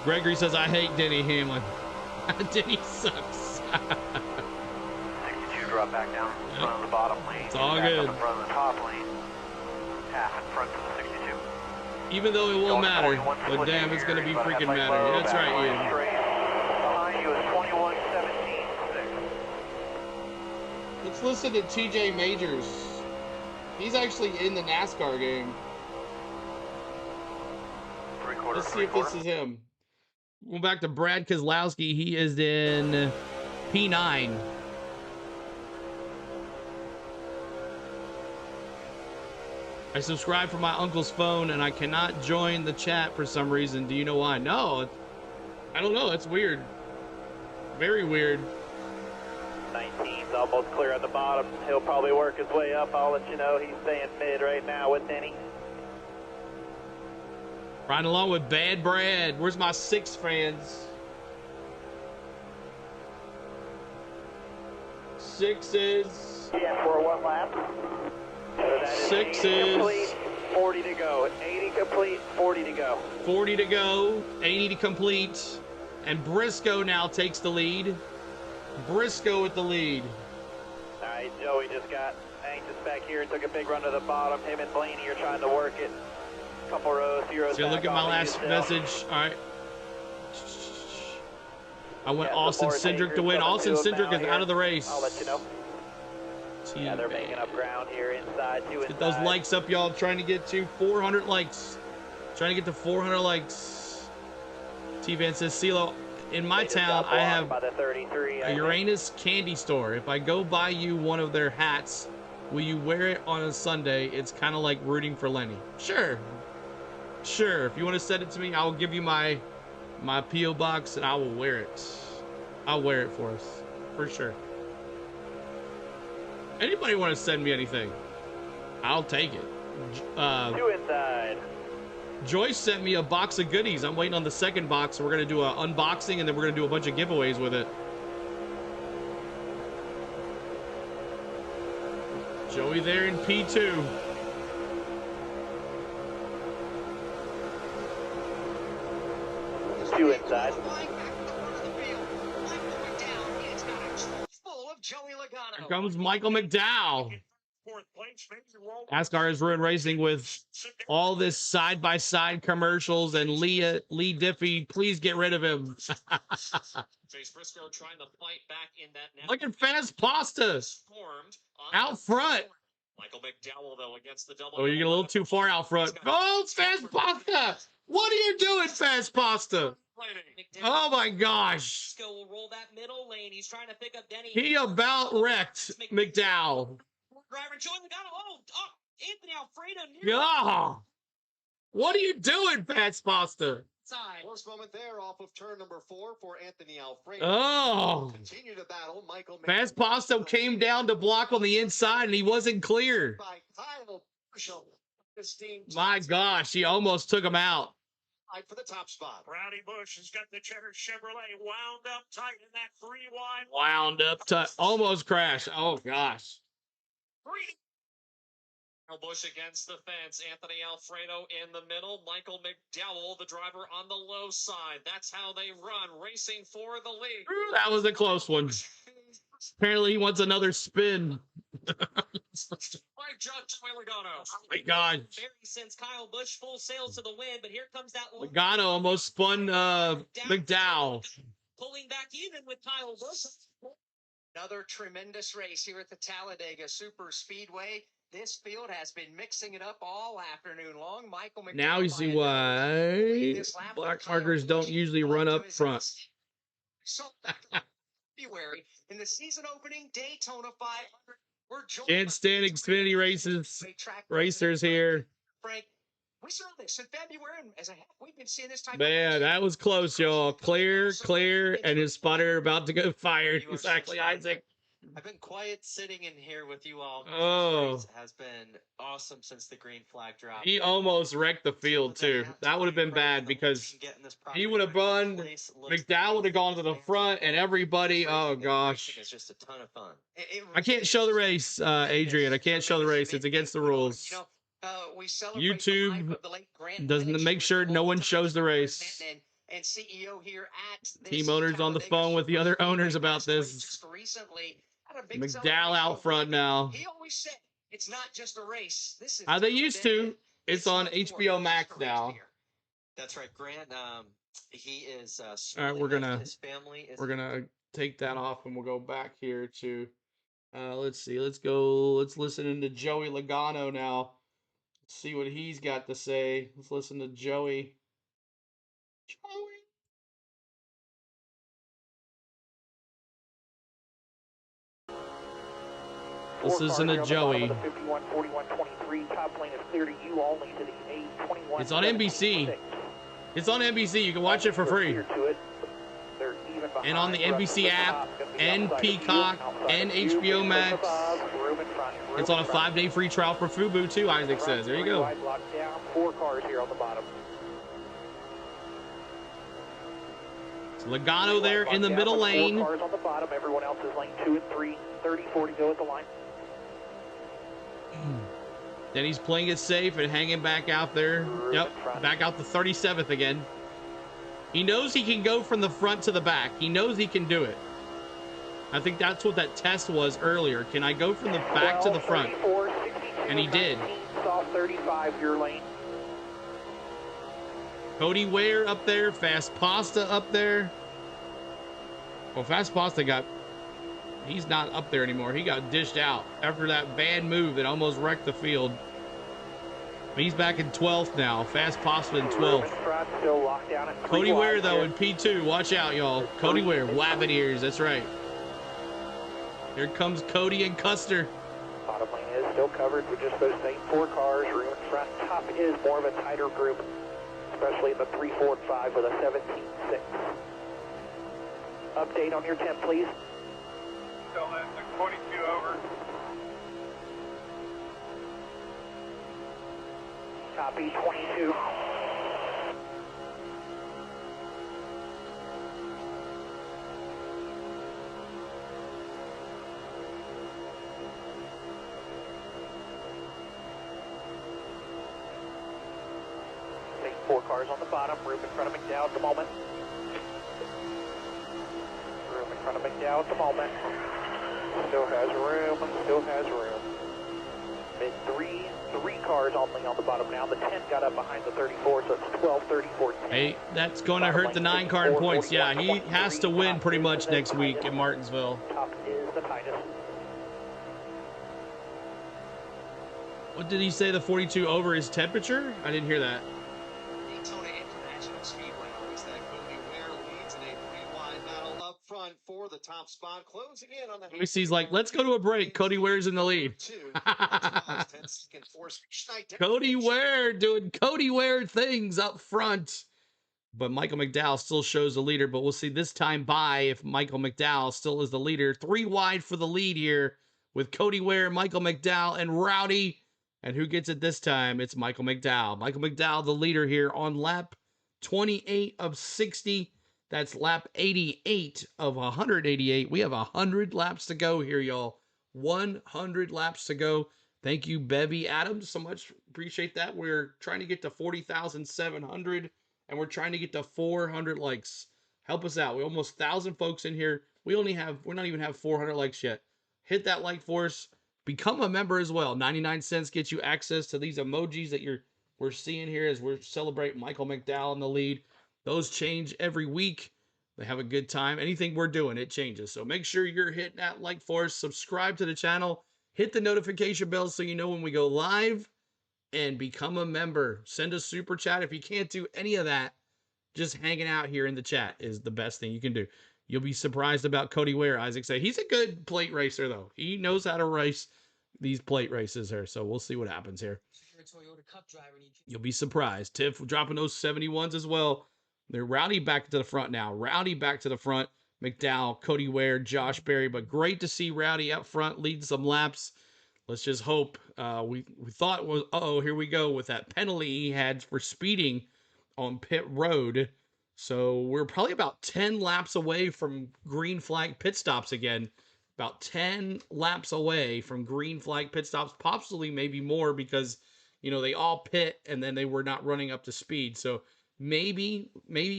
Gregory says I hate Denny Hamlin. Denny sucks. 62 drop back down in front of the bottom lane. It's all back good. Up in front of the top lane. Half in front to the 62. Even though it won't matter, but damn, it's gonna be freaking matter. Yeah, that's right, Ian. Behind you is 21, 17, 6. Let's listen to TJ Majors. He's actually in the NASCAR game. Let's see if this is him. Going back to Brad Keselowski. He is in P9. I subscribed from my uncle's phone and I cannot join the chat for some reason. Do you know why? No, I don't know. It's weird. Very weird. 19's almost clear at the bottom. He'll probably work his way up. I'll let you know. He's staying mid right now with Denny. Riding along with Bad Brad. Where's my 6 fans? 6s. Yeah, for 1 lap. So that is 6s. complete, 40 to go. 80 complete, 40 to go. 40 to go, 80 to complete. And Briscoe now takes the lead. Briscoe with the lead. All right, Joey just got anxious back here. Took a big run to the bottom. Him and Blaney are trying to work it. Couple rows, 0 So look at my last message. All right. I want Austin Cindric to win. Austin Cindric is out of the race. I'll let you know. Yeah, they're making up ground here inside. Get those likes up, y'all. Trying to get to 400 likes. Trying to get to 400 likes. T-Van says, CeeLo, in my town, I have a Uranus candy store. If I go buy you one of their hats, will you wear it on a Sunday? It's kind of like rooting for Lenny. Sure. Sure. If you want to send it to me, I'll give you my P.O. box and I will wear it. I'll wear it for us. For sure. Anybody want to send me anything? I'll take it. 2 inside. Joyce sent me a box of goodies. I'm waiting on the second box. So we're going to do an unboxing and then we're going to do a bunch of giveaways with it. Joey there in P2. Two inside. Here comes Michael McDowell. NASCAR has ruined racing with all this side-by-side commercials and Lee Diffie. Please get rid of him. Chase Briscoe trying to fight back in that. Look at Fast Pasta out front. Michael McDowell though against the double. Oh, you're getting a little too far out front. Oh, it's Fast Pasta. What are you doing, Fast Pasta? Oh my gosh. Briscoe will roll that middle lane. He's trying to pick up Denny. He about wrecked McDowell. driver, Joey Logano. Oh, Anthony Alfredo. Yeah. What are you doing, Fats Pasta? First moment there off of turn number 4 for Anthony Alfredo. Oh. Continue to battle. Michael Fats Pasta came down to block on the inside, and he wasn't clear. by Kyle Busch. My gosh, he almost took him out. For the top spot. Rowdy Busch has got the checker Chevrolet wound up tight in that 3 wide. Wound up to almost crashed. Oh gosh. Busch against the fence. Anthony Alfredo in the middle. Michael McDowell, the driver, on the low side. That's how they run, racing for the lead. Ooh, that was a close one. Apparently, he wants another spin. Right, Joey Logano. Oh my God. Barry sends Kyle Busch full sails to the wind, but here comes that one. Logano almost spun McDowell. Pulling back even with Kyle Busch. Another tremendous race here at the Talladega Super Speedway. This field has been mixing it up all afternoon long. Michael McDowell. Now you see why black markers don't usually run up front. February in the season opening Daytona 500. We're joined Can't stand Xfinity races. Racers here. Frank, we saw this in February, and as a half, we've been seeing this type Man, that was close, y'all. Clear, and his spotter about to go fired. Exactly, Isaac. I've been quiet sitting in here with you all. Oh. This has been awesome since the green flag dropped. He almost wrecked the field, too. That would have been bad because he would have run. McDowell would have gone to the front, and everybody. Oh, gosh. It's just a ton of fun. I can't show the race, Adrian. I can't show the race. It's against the rules. YouTube doesn't make sure no one shows the race. And CEO here at Team owners on the phone with the other owners about this. McDowell out front now. He always said it's not just a race. This is How they used to. It's on HBO Max now. That's right, Grant. He is. All right, we're gonna his family is. we're gonna take that off, and we'll go back here to. Let's see. Let's go. Let's listen to Joey Logano now. Let's see what he's got to say. Let's listen to Joey. Let's listen to Joey. It's on NBC. It's on NBC. You can watch it for free. And on the NBC app, and Peacock, and HBO Max. It's on a 5-day free trial for Fubu too, Isaac says. There you go. 4 cars here on the bottom. It's Logano there in the middle lane. 4 cars on the bottom. Everyone else is lane 2 and 3. 30, 40 go at the line. Then he's playing it safe and hanging back out there. Yep, back out the 37th again. He knows he can go from the front to the back. He knows he can do it. I think that's what that test was earlier. Can I go from the back to the front? And he did. Soft 35, your lane. Cody Ware up there. Fast Pasta up there. Well, Fast Pasta got... He's not up there anymore. He got dished out after that bad move that almost wrecked the field. He's back in 12th now. Fast Pasta in 12th. Cody Ware, though, in P2. Watch out, y'all. Cody Ware, wabbit ears. That's right. Here comes Cody and Custer. Bottom lane is still covered with just those same 4 cars. Room in front. Top is more of a tighter group, especially in the 3, 4, and 5 with a 17-6. Update on your 10, please. Still at 42 over. Copy 22. Take 4 cars on the bottom. Room in front of McDowell at the moment. Room in front of McDowell at the moment. Still has room, still has room. Mid 3 cars only on the bottom now. The 10 got up behind the 34, so it's 12, 30, 14. Hey, that's going to hurt the 9 car in points. Yeah, he has to win pretty much next week in Martinsville. Top is the tightest. What did he say, the 42 over his temperature? I didn't hear that. Daytona International Speedway. That Cody Ware leads in a 3-wide battle up front for the top spot, closing in on the. He's like, let's go to a break. Cody Ware's in the lead. Cody Ware doing Cody Ware things up front. But Michael McDowell still shows the leader. But we'll see this time by if Michael McDowell still is the leader. 3 wide for the lead here with Cody Ware, Michael McDowell, and Rowdy. And who gets it this time? It's Michael McDowell. Michael McDowell, the leader here on lap 28 of 60. That's lap 88 of 188. We have 100 laps to go here, y'all. 100 laps to go. Thank you, Bevy Adams, so much. Appreciate that. We're trying to get to 40,700, and we're trying to get to 400 likes. Help us out. We almost 1,000 folks in here. We're not even have 400 likes yet. Hit that like for us. Become a member as well. 99 cents gets you access to these emojis that we're seeing here as we're celebrating Michael McDowell in the lead. Those change every week. They have a good time. Anything we're doing, it changes. So make sure you're hitting that like for us. Subscribe to the channel. Hit the notification bell so you know when we go live. And become a member. Send a super chat. If you can't do any of that, just hanging out here in the chat is the best thing you can do. You'll be surprised about Cody Ware. Isaac said he's a good plate racer, though. He knows how to race these plate races here. So we'll see what happens here. You'll be surprised. Tiff dropping those 71s as well. They're Rowdy back to the front now. Rowdy back to the front. McDowell, Cody Ware, Josh Berry. But great to see Rowdy up front leading some laps. Let's just hope. We thought it was, here we go with that penalty he had for speeding on pit road. So we're probably about 10 laps away from green flag pit stops again. About 10 laps away from green flag pit stops, possibly maybe more because, they all pit and then they were not running up to speed. So maybe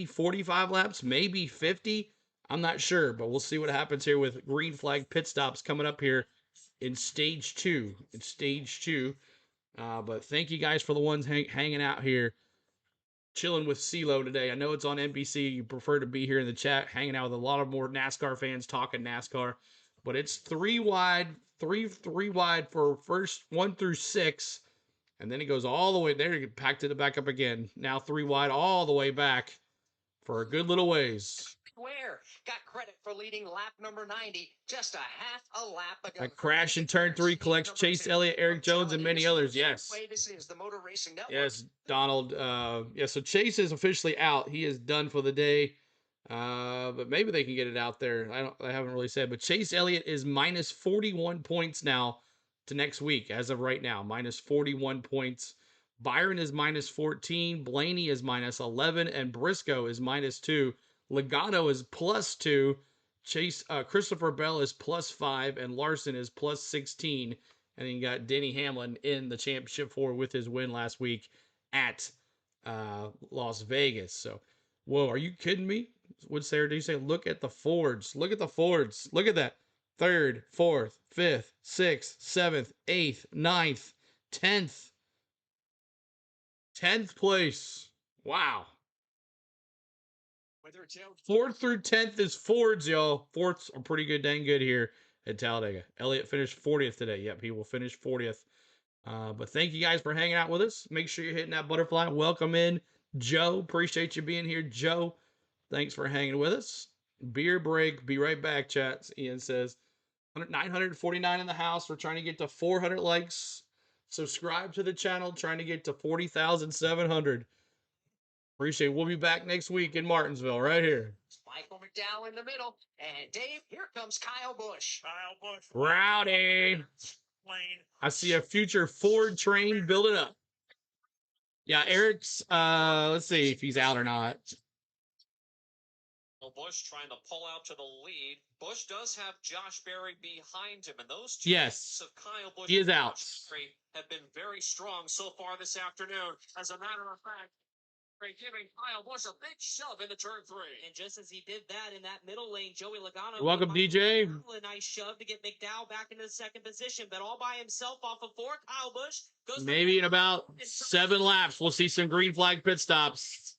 45 laps, maybe 50. I'm not sure, but we'll see what happens here with green flag pit stops coming up here in stage 2. But thank you guys for the ones hanging out here. Chilling with CeeLo today. I know it's on NBC. You prefer to be here in the chat, hanging out with a lot of more NASCAR fans talking NASCAR. But it's 3 wide, three wide for first 1 through 6. And then it goes all the way there, packed it back up again. Now 3 wide all the way back for a good little ways. Ware got credit for leading lap number 90, just a half a lap ago. That crash in turn 3 collects Chase Elliott, Eric Jones, and many others. Yes. This is the Motor Racing Network. Yes, Donald. So Chase is officially out. He is done for the day. But maybe they can get it out there. I haven't really said. But Chase Elliott is minus 41 points now to next week as of right now. Minus 41 points. Byron is minus 14. Blaney is minus 11. And Briscoe is minus 2. Logano is plus 2. Christopher Bell is plus 5. And Larson is plus 16. And then you got Denny Hamlin in the championship 4 with his win last week at Las Vegas. So, whoa, are you kidding me? What Sarah did you say? Look at the Fords. Look at the Fords. Look at that. 3rd, 4th, 5th, 6th, 7th, 8th, 9th, 10th. 10th place. Wow. 4th through 10th is Fords, y'all. 4ths are pretty good, dang good here at Talladega. Elliott finished 40th today. Yep, he will finish 40th. But thank you guys for hanging out with us. Make sure you're hitting that butterfly. Welcome in, Joe. Appreciate you being here, Joe. Thanks for hanging with us. Beer break. Be right back, chat. Ian says 949 in the house. We're trying to get to 400 likes. Subscribe to the channel. Trying to get to 40,700. Appreciate it. We'll be back next week in Martinsville, right here. Michael McDowell in the middle. And Dave, here comes Kyle Busch. Rowdy. I see a future Ford train building up. Yeah, Eric's, let's see if he's out or not. Busch trying to pull out to the lead. Busch does have Josh Berry behind him, and those two Yes, of Kyle Busch he is out. Berry have been very strong so far this afternoon. As a matter of fact, Berry giving Kyle Busch a big shove into turn 3. And just as he did that in that middle lane, Joey Logano. Welcome, DJ. A nice shove to get McDowell back into the 2nd position, but all by himself off of 4. Kyle Busch goes. Maybe in about 7 laps, we'll see some green flag pit stops.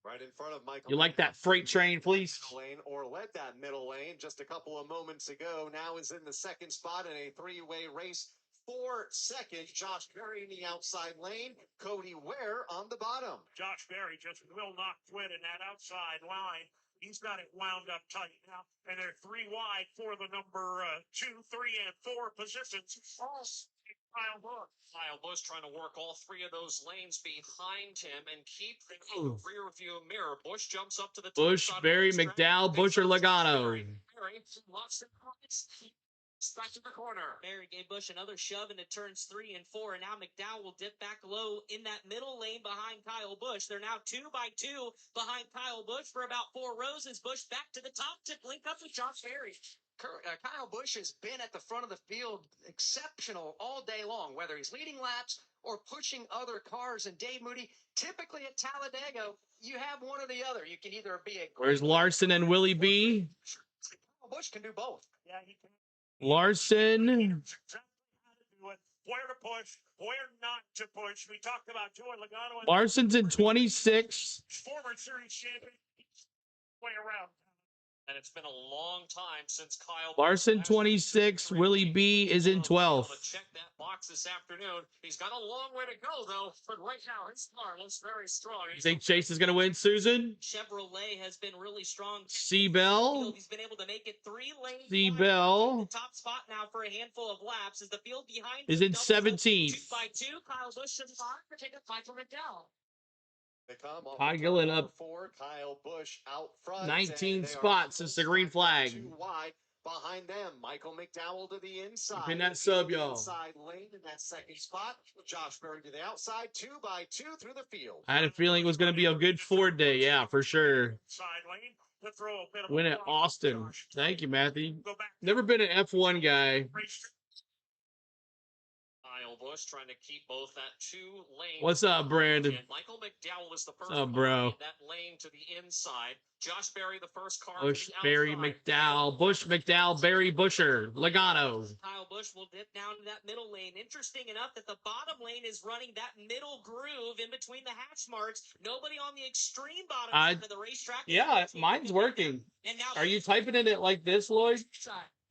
Right in front of Michael. You like that freight train, please? Lane, or led that middle lane just a couple of moments ago. Now is in the 2nd spot in a 3-way race for 2nd. Josh Berry in the outside lane. Cody Ware on the bottom. Josh Berry just will not quit in that outside line. He's got it wound up tight now, and they're 3 wide for the number 2, 3, and 4 positions. All Kyle Busch. Kyle Busch trying to work all 3 of those lanes behind him and keep the rear view mirror. Busch jumps up to the top. Busch, Berry, McDowell, Busch, or Logano. Back to the corner. Barry gave Busch another shove into turns 3 and 4, and now McDowell will dip back low in that middle lane behind Kyle Busch. They're now 2 by 2 behind Kyle Busch for about 4 rows as Busch back to the top to link up with Josh Berry. Kyle Busch has been at the front of the field exceptional all day long, whether he's leading laps or pushing other cars. And Dave Moody, typically at Talladega, you have one or the other. You can either be a... Where's Larson and Willie B? Kyle Busch can do both. Yeah, he can. Larson. Where to push, where not to push. We talked about Joey Logano. Larson's in 26. Former series champion. Way around. And it's been a long time since Kyle Larson 26. Willie B is in 12th. Check that box this afternoon. He's got a long way to go, though. But right now, his car looks very strong. You think Chase is going to win, Susan? Chevrolet has been really strong. C-Bell. He's been able to make it 3 lanes. C-Bell. The top spot now for a handful of laps as the field behind is in 17th. 2 by 2. Kyle Busch should take a fight from McDowell. They come off Ty Gillen up 4, Kyle Busch out front. 19 spots since the green flag. 2 wide behind them. Michael McDowell to the inside. Pin that sub, y'all. Inside lane in that second spot. Josh Berry to the outside. 2 by 2 through the field. I had a feeling it was going to be a good Ford day. Yeah, for sure. Win at Austin. Thank you, Matthew. Never been an F1 guy. Kyle Busch trying to keep both that 2 lanes. What's up, Brandon? Michael McDowell is the first What's up, bro? that lane to the inside. Josh Berry, the first car. Busch, Berry, McDowell. Busch, McDowell, Berry, Busher, Logano. Kyle Busch will dip down to that middle lane. Interesting enough that the bottom lane is running that middle groove in between the hatch marks. Nobody on the extreme bottom side of the racetrack. Yeah, mine's working. Are you typing in it like this, Lloyd?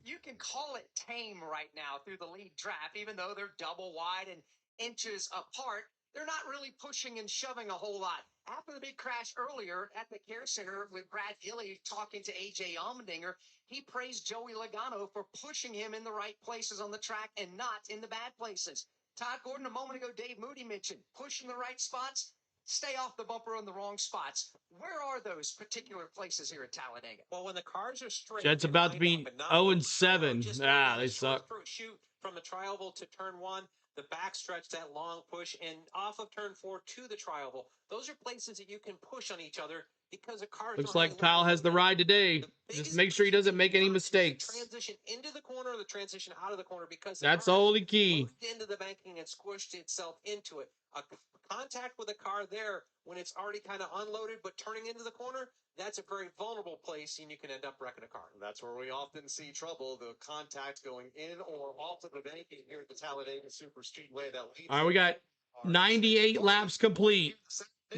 You can call it tame right now through the lead draft, even though they're double wide and inches apart. They're not really pushing and shoving a whole lot. After the big crash earlier at the Care Center with Brad Gilley talking to A.J. Allmendinger, he praised Joey Logano for pushing him in the right places on the track and not in the bad places. Todd Gordon, a moment ago, Dave Moody mentioned, pushing the right spots, stay off the bumper in the wrong spots. Where are those particular places here at Talladega? Well, when the cars are straight, Jets about to be 0-7. Ah, they suck. Shoot from the tri-oval to turn 1, the backstretch, that long push, and off of turn 4 to the tri-oval. Those are places that you can push on each other because the cars. Looks like Kyle has the ride today. Just make sure he doesn't make any mistakes. Transition into the corner, or the transition out of the corner, because that's the only key. Moved into the banking and squished itself into it. A contact with a car there when it's already kind of unloaded but turning into the corner, that's a very vulnerable place, and you can end up wrecking a car. That's where we often see trouble, the contact going in or off of the banking here at the Talladega Super Speedway. That leads. All right, we got 98 laps complete.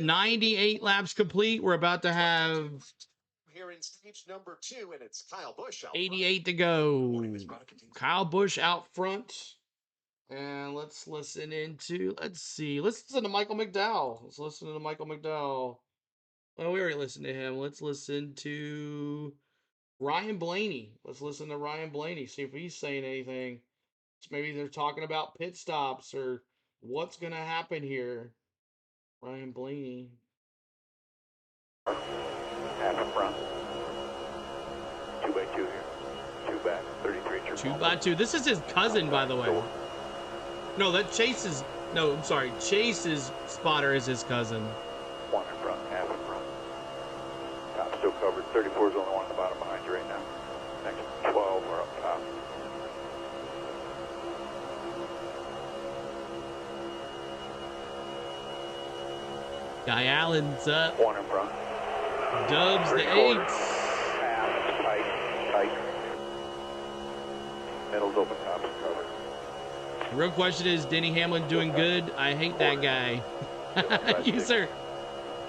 98 laps complete. We're about to have here in stage number 2, and it's Kyle Busch out 88 to go. Kyle Busch out front. And let's listen into, let's listen to Michael McDowell. Let's listen to Michael McDowell. Oh, we already listened to him. Let's listen to Ryan Blaney. Let's listen to Ryan Blaney, see if he's saying anything. Maybe they're talking about pit stops or what's going to happen here. Ryan Blaney. Half in front. 2 by 2 here. 2 back. 33 inch. 2 by 2. This is his cousin, by the way. No, that Chase's. No, I'm sorry. Chase's spotter is his cousin. 1 in front, half in front. Top still covered. 34 is the only one at the bottom behind you right now. Next 12 are up top. Guy Allen's up. 1 in front. Dubs the 8. 8s. Tight. Middle's open, top's covered. The real question is, Denny Hamlin doing good? I hate that guy. Yes, sir.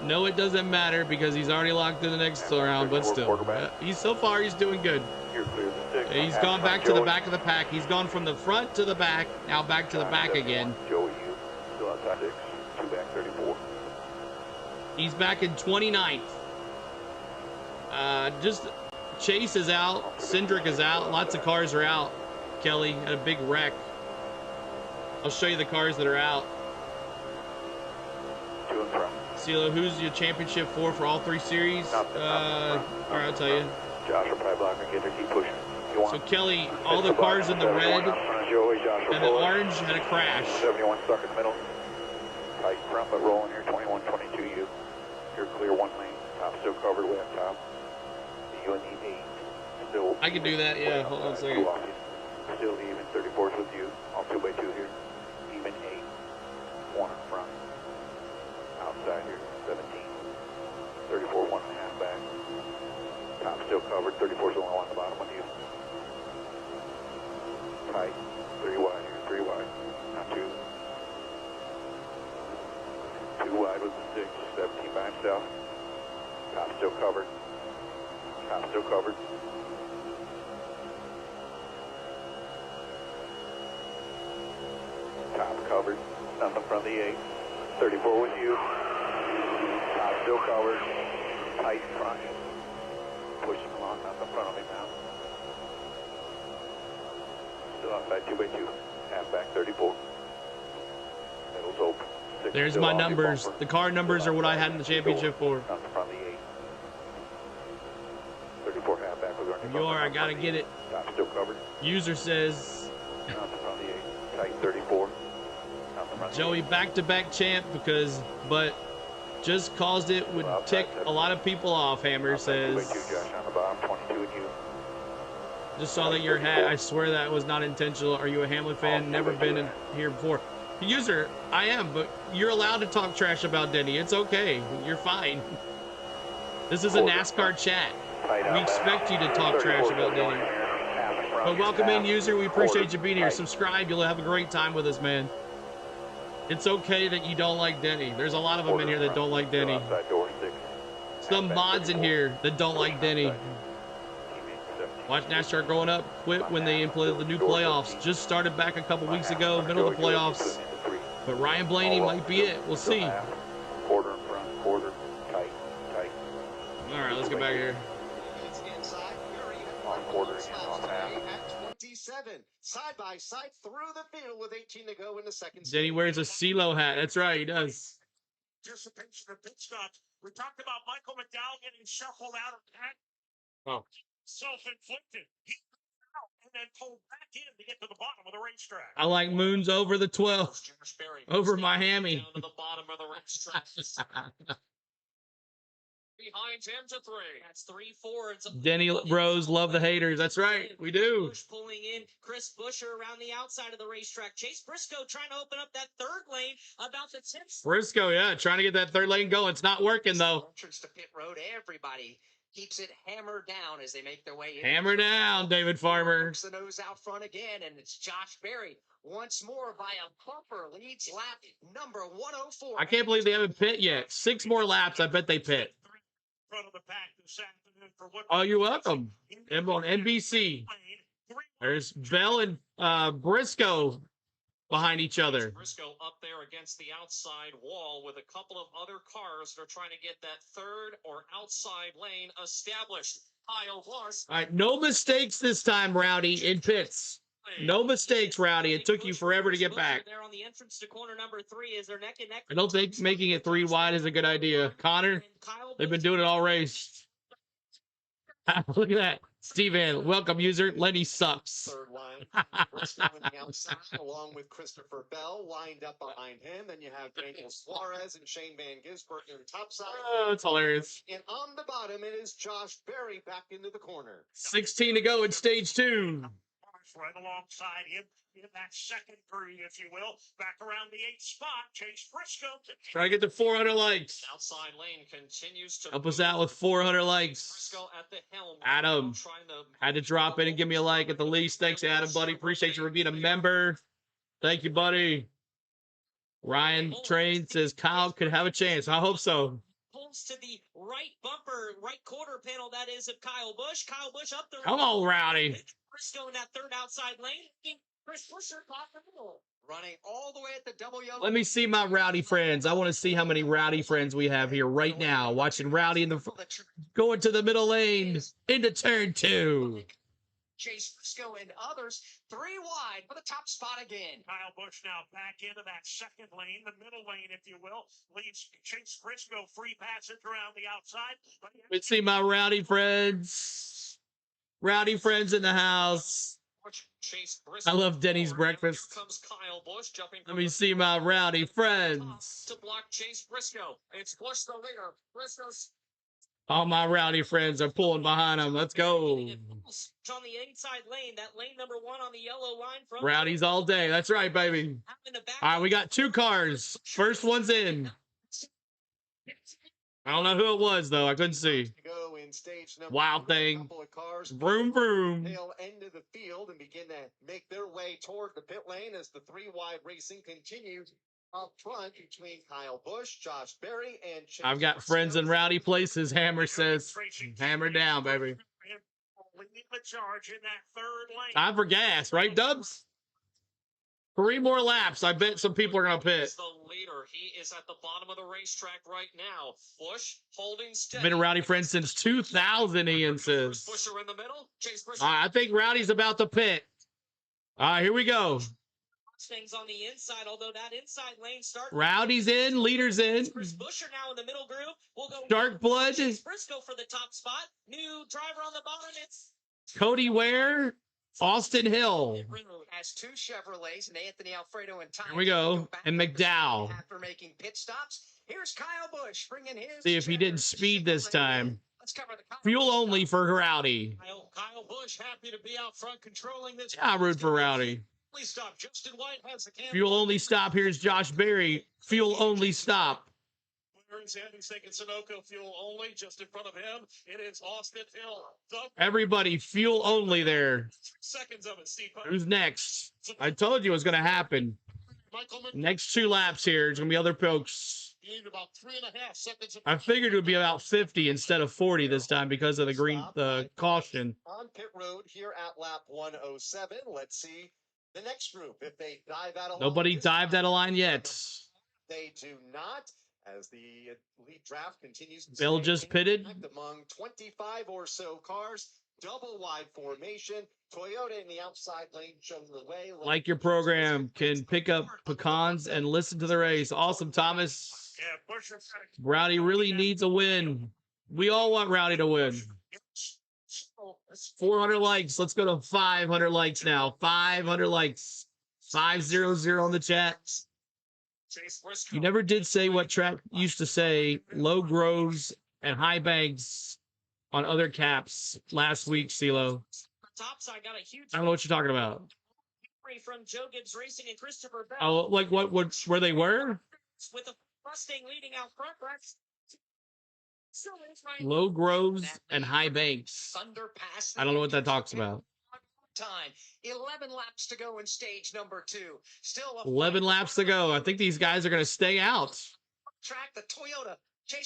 No, it doesn't matter because he's already locked in the next round, but still. So far, he's doing good. He's gone back to the back of the pack. He's gone from the front to the back, now back to the back again. Joey, still outside 6. 2 back, 34. He's back in 29th. Just Chase is out. Cindric is out. Lots of cars are out. Kelly had a big wreck. I'll show you the cars that are out. CeeLo, who's your championship for all 3 series? All right, I'll tell you. Josh will probably block and get there, keep pushing. So Kelly, all the cars in the red and the orange had a crash. 71 stuck in the middle. Tight front, but rolling here. 21, 22 you. You're clear 1 lane. Top still covered way up top. You and the 8 still. I can do that, yeah. Hold on a second. Still even. 34's with you. All 2x2 here. Even 8. 1 in front. Outside here. 17. 34, 1.5 back. Top still covered. 34's the only one at the bottom with you. Tight. 3 wide here. 3 wide. Not 2. 2 wide with the 6. 17 by himself. Top still covered. Top still covered. Top covered. Nothing from the 8. 34 with you. Top still covered. Tight front. Pushing along. Nothing in front of me now. Still outside 2x2. Half back 34. Middle's open. There's my numbers. The car numbers are what I had in the championship for. Nothing from the 8. 34 half back. I gotta get it. Top still covered. User says. Nothing from the 8. Tight 34. Joey back-to-back champ but just caused it would tick a lot of people off. Hammer says. Just saw that your hat. I swear that was not intentional. Are you a Hamlin fan? Never been in here before. User, I am, but you're allowed to talk trash about Denny. It's okay. You're fine. This is a NASCAR chat. We expect you to talk trash about Denny. But welcome in, user. We appreciate you being here. Subscribe. You'll have a great time with us, man. It's okay that you don't like Denny. There's a lot of them in here that don't like Denny. Some mods in here that don't like Denny. Watch NASCAR growing up quit when they implemented the new playoffs. Just started back a couple weeks ago, middle of the playoffs. But Ryan Blaney might be it. We'll see. Quarter in front, quarter tight, tight. All right, let's get back here. On quarter on half. 27 side by side through the field with 18 to go in the second. Denny wears a CeeLo hat. That's right, he does. Anticipation of pit stops. We talked about Michael McDowell getting shuffled out of that. Oh. Self-inflicted. He got out and then pulled back in to get to the bottom of the racetrack. I like Moons over the 12. Over Miami. Down to the bottom of the racetrack. Behind him to 3. That's 3 Fords. Denny Rose, love the haters. That's right, we do. Busch pulling in. Chris Buescher around the outside of the racetrack. Chase Briscoe trying to open up that 3rd lane about the 10th. Briscoe, yeah, trying to get that 3rd lane going. It's not working, though. Entrance to pit road. Everybody keeps it hammered down as they make their way in. Hammer down, David Farmer. The nose out front again, and it's Josh Berry once more by a bumper. Leads lap number 104. I can't believe they haven't pit yet. 6 more laps, I bet they pit. Front of the pack this afternoon for what Oh, you're welcome. And on NBC. There's Bell and Briscoe behind each other. Briscoe up there against the outside wall with a couple of other cars that are trying to get that 3rd or outside lane established. Kyle Busch. All right, no mistakes this time, Rowdy, in pits. No mistakes, Rowdy. It took you forever to get back. There on the entrance to corner number 3 is their neck and neck. I don't think making it 3 wide is a good idea. Connor, they've been doing it all race. Look at that. Steven, welcome, user. Lenny sucks. 3rd line. Briscoe on the outside, along with Christopher Bell, lined up behind him. Then you have Daniel Suarez and Shane Van Gisbergen on the top side. Oh, it's hilarious. And on the bottom, it is Josh Berry back into the corner. 16 to go in stage 2. Right alongside him in that second three, if you will. Back around the 8th spot, Chase Briscoe. Try to get to 400 likes. Outside lane continues to help us out with 400 likes. Briscoe at the helm. Adam had to drop in and give me a like at the least. Thanks, Adam, buddy. Appreciate you for being a member. Thank you, buddy. Ryan Train says Kyle could have a chance. I hope so. Pulls to the right bumper, right quarter panel, that is, of Kyle Busch. Kyle Busch up the Come on, Rowdy. Briscoe in that 3rd outside lane. Chris Buescher caught the middle. Running all the way at the double yellow. Let me see my rowdy friends. I want to see how many rowdy friends we have here right now. Watching Rowdy in the going to the middle lane into turn 2. Chase Briscoe and others 3 wide for the top spot again. Kyle Busch now back into that second lane, the middle lane, if you will. Leads Chase Briscoe free passage around the outside. Let me see my rowdy friends. Rowdy friends in the house. Chase I Briscoe love Denny's forward. breakfast. Here comes Kyle Busch jumping. Let me see my rowdy friends. To block Chase Briscoe. It's Busch the leader. Briscoe's All my rowdy friends are pulling behind him. Let's go. On the inside lane, that lane number 1 on the yellow line. From Rowdies all day. That's right, baby. All right, we got 2 cars. First one's in. I don't know who it was, though. I couldn't see. Go in stage number Wild 2, thing. a couple of cars Vroom, vroom. tail end of the field and begin to make their way toward the pit lane as the 3 wide racing continues up front between Kyle Busch, Josh Berry, and Chase I've got friends in rowdy places. Hammer says, hammer down, baby. Leading the charge in that third lane. Time for gas, right, Dubs? 3 more laps. I bet some people are going to pit. Is the leader. He is at the bottom of the racetrack right now. Busch holding steady. Been a rowdy friend since 2000, Ian says. Busher in the middle. Chase Briscoe. All right, I think Rowdy's about to pit. All right, here we go. Things on the inside, although that inside lane starts. Rowdy's in, leader's in. Chris Busher now in the middle groove. We'll go. Dark blood. Chase Briscoe for the top spot. New driver on the bottom. It's Cody Ware, Austin Hill. Has 2 Chevrolets and Anthony Alfredo and Tom. Here we go. And McDowell. After making pit stops, here's Kyle Busch bringing his. See if he didn't speed this time. Let's cover the Fuel only for Rowdy. Kyle Busch happy to be out front controlling this. I root for Rowdy. Stop. Justin White has the camera. Fuel only stop. Here's Josh Berry. Fuel only stop. He's taking Sunoco fuel only just in front of him. It is Austin Hill. Everybody, fuel only there. 3 seconds of it, Steve. Who's next? I told you it was going to happen. Next 2 laps here. There's going to be other folks. About 3.5 seconds. I figured it would be about 50 instead of 40 this time because of the caution. On pit road here at lap 107. Let's see the next group if they dive out of line. Nobody dived out of line yet. They do not. As the elite draft continues. Bill just pitted. Among 25 or so cars, double wide formation. Toyota in the outside lane showing the way. Like your program can pick up pecans and listen to the race. Awesome, Thomas. Yeah, Rowdy really needs a win. We all want Rowdy to win. 400 likes. Let's go to 500 likes now. 500 likes. 500 on the chat. You never did say what track used to say low groves and high banks on other caps last week, CeeLo. Topside got a huge. I don't know what you're talking about. From Joe Gibbs Racing and Christopher Bell. Oh, like what where they were? With the Mustang leading out front, Low groves and high banks. I don't know what that talks about. Time 11 laps to go in stage number 2. Still 11 laps to go. I think these guys are going to stay out. Track the Toyota.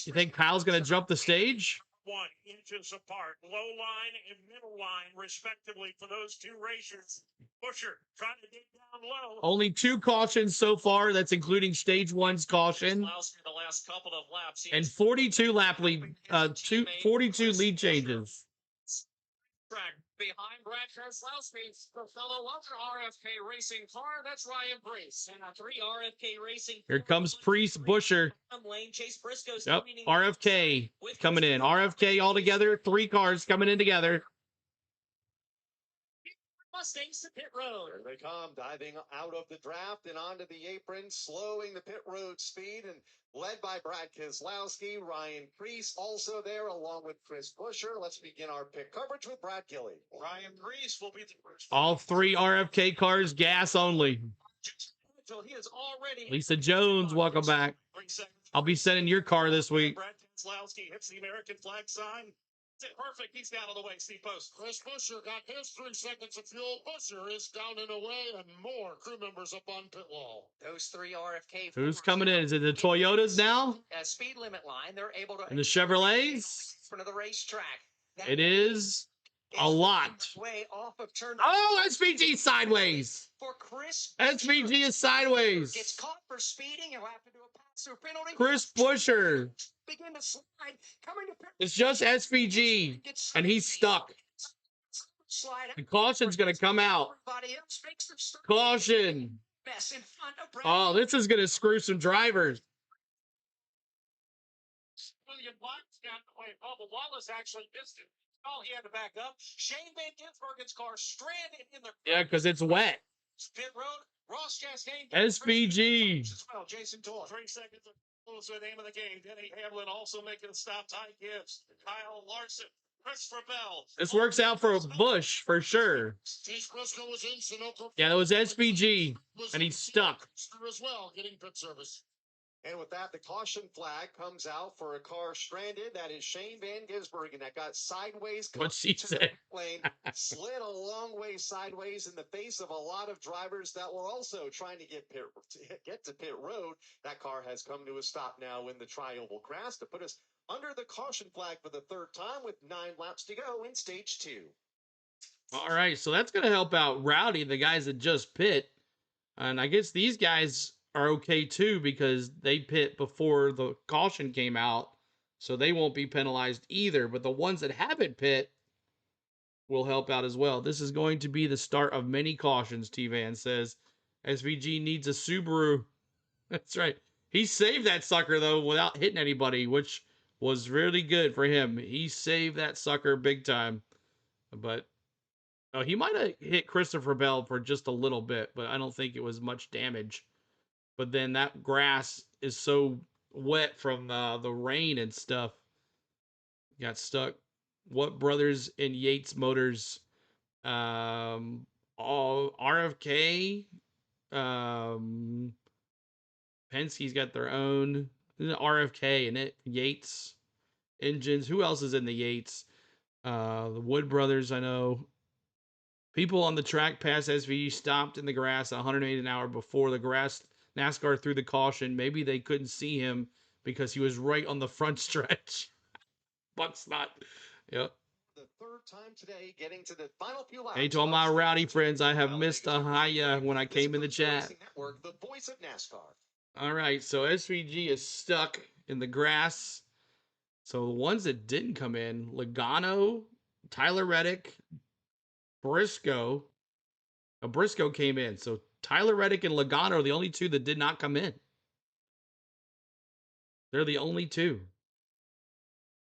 You think Kyle's going to jump the stage? 1 inches apart, low line and middle line, respectively, for those 2 racers. Busher trying to dig down low. Only 2 cautions so far. That's including stage 1's caution. The last couple of laps. And 42 lap lead, 42 lead changes. Track behind Brad Keselowski, the fellow other RFK racing car. That's Ryan Priest. And 3 RFK racing. Here comes Priest Busher. Lane. Chase Briscoe's Yep, RFK coming in. RFK all together. 3 cars coming in together. Mustangs to pit road. Here they come, diving out of the draft and onto the apron, slowing the pit road speed, and led by Brad Keselowski, Ryan Priest also there, along with Chris Busher. Let's begin our pit coverage with Brad Gilley. Ryan Priest will be the first. All 3 RFK cars, gas only. He is already. Lisa Jones, welcome back. I'll be sending your car this week. Brad Keselowski hits the American flag sign. Perfect. He's down on the way, Steve Post. Chris Busher got his 3 seconds of fuel. Busher is down and away, and more crew members up on pit wall. Those 3 RFK. Who's coming in? Is it the Toyotas now? Speed limit line. They're able to. And the Chevrolets? In front of the racetrack. It is A lot. Way off of turn. Oh, SVG sideways. For Chris. SVG is sideways. Gets caught for speeding. He'll have to do a pass through penalty. Chris Buescher. Begin to slide. Coming to It's just SVG, and he's stuck. slide. The caution's going to come out. Everybody else makes their start. Caution. Mess in front of Brad. Oh, this is going to screw some drivers. William Wallace got away. Bubba Wallace actually missed it. Oh, he had to back up. Shane Van Gisbergen's car stranded in the Yeah, because it's wet. pit road. Ross Chastain. SVG. As well, Jason Tour. 3 seconds of close with the name of the game. Denny Hamlin also making a stop. Ty Gibbs. Kyle Larson. Christopher Bell. This works out for Bush for sure. Chase Briscoe was in Sunoco. Yeah, that was SVG, and he's stuck. As well, getting pit service. And with that, the caution flag comes out for a car stranded. That is Shane Van Gisbergen that got sideways. What'd she say? Lane, slid a long way sideways in the face of a lot of drivers that were also trying to get to pit road. That car has come to a stop now in the tri-oval grass to put us under the caution flag for the 3rd time with 9 laps to go in stage 2. All right, so that's going to help out Rowdy, the guys that just pit. And I guess these guys are okay too because they pit before the caution came out, so they won't be penalized either. But the ones that haven't pit will help out as well. This is going to be the start of many cautions, T-Van says. SVG needs a Subaru. That's right. He saved that sucker, though, without hitting anybody, which was really good for him. He saved that sucker big time. But oh, he might have hit Christopher Bell for just a little bit, but I don't think it was much damage. But then that grass is so wet from the rain and stuff. Got stuck. What brothers in Yates Motors? All RFK. Penske's got their own. There's an RFK in it. Yates engines. Who else is in the Yates? The Wood brothers, I know. People on the track past SVG stopped in the grass at 108 an hour before the grass. NASCAR threw the caution. Maybe they couldn't see him because he was right on the front stretch. Buck's not. Yep. The 3rd time today, getting to the final few laps. Hey, to all my rowdy friends, I have missed a hiya when I came in the chat. Network, the voice of NASCAR. All right, so SVG is stuck in the grass. So the ones that didn't come in, Logano, Tyler Reddick, Briscoe. Briscoe came in. So Tyler Reddick and Logano are the only 2 that did not come in. They're the only 2.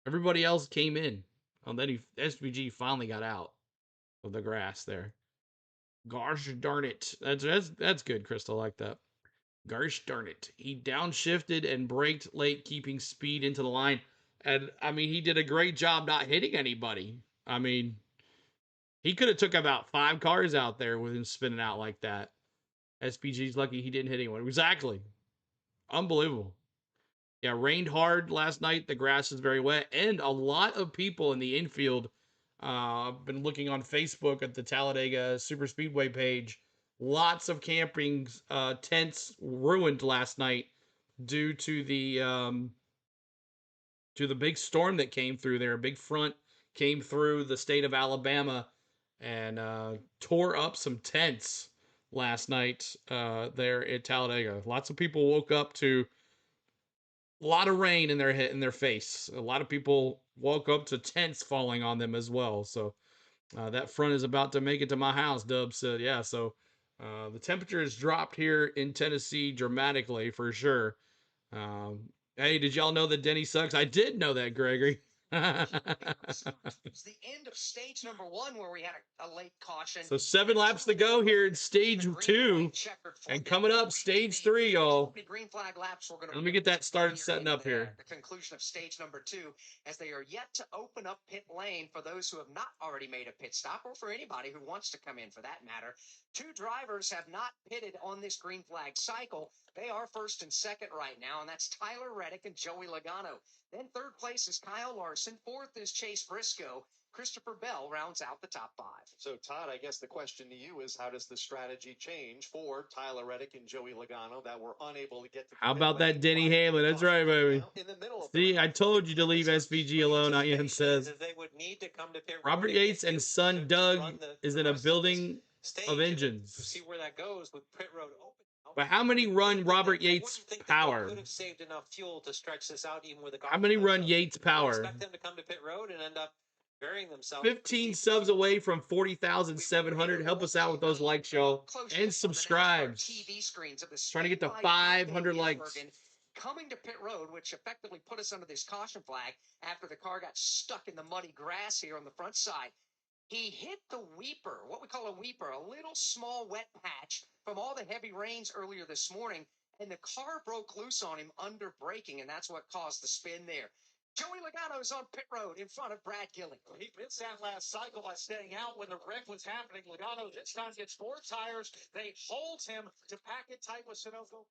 Everybody else came in. And then SVG finally got out of the grass there. Gosh darn it. That's good, Crystal. I like that. Gosh darn it. He downshifted and braked late, keeping speed into the line. And, I mean, he did a great job not hitting anybody. I mean, he could have took about 5 cars out there with him spinning out like that. SPG's lucky he didn't hit anyone. Exactly. Unbelievable. Yeah, rained hard last night. The grass is very wet. And a lot of people in the infield been looking on Facebook at the Talladega Super Speedway page. Lots of camping tents ruined last night due to the big storm that came through there. A big front came through the state of Alabama and tore up some tents last night there at Talladega. Lots of people woke up to a lot of rain in their face. A lot of people woke up to tents falling on them as well. So that front is about to make it to my house, Dub said. Yeah, so the temperature has dropped here in Tennessee dramatically for sure. Hey, did y'all know that Denny sucks? I did know that, Gregory. It's the end of stage number 1 where we had a late caution. So 7 laps to go here in stage 2. And coming up, stage 3, y'all. Green flag laps. Let me get that started setting up here. The conclusion of stage number 2, as they are yet to open up pit lane for those who have not already made a pit stop, or for anybody who wants to come in for that matter. 2 drivers have not pitted on this green flag cycle. They are 1st and 2nd right now, and that's Tyler Reddick and Joey Logano. Then 3rd place is Kyle Larson. 4th is Chase Briscoe. Christopher Bell rounds out the top 5. So, Todd, I guess the question to you is, how does the strategy change for Tyler Reddick and Joey Logano that were unable to get to How about that Denny Hamlin? That's right, baby. See, I told you to leave SVG alone. Ian says. They would need to come to pit road Robert and Yates get and to son Doug run the is in a rest of this building stage of and engines. to see where that goes with pit road open. But how many run Robert Yates power? Could have saved enough fuel to stretch this out even with a How many run Yates I power? expect them to come to pit road and end up burying themselves. 15 subs away from 40,700. Help us out with those likes, y'all. And subscribes. TV screens of the Trying to get to Speedway 500 in likes. Nürburgring, coming to pit road, which effectively put us under this caution flag after the car got stuck in the muddy grass here on the front side. He hit the weeper, what we call a weeper, a little small wet patch from all the heavy rains earlier this morning, and the car broke loose on him under braking, and that's what caused the spin there. Joey Logano is on pit road in front of Brad Gillen. He missed that last cycle by staying out when the wreck was happening. Logano this time gets 4 tires. They hold him to pack it tight with Sunoco.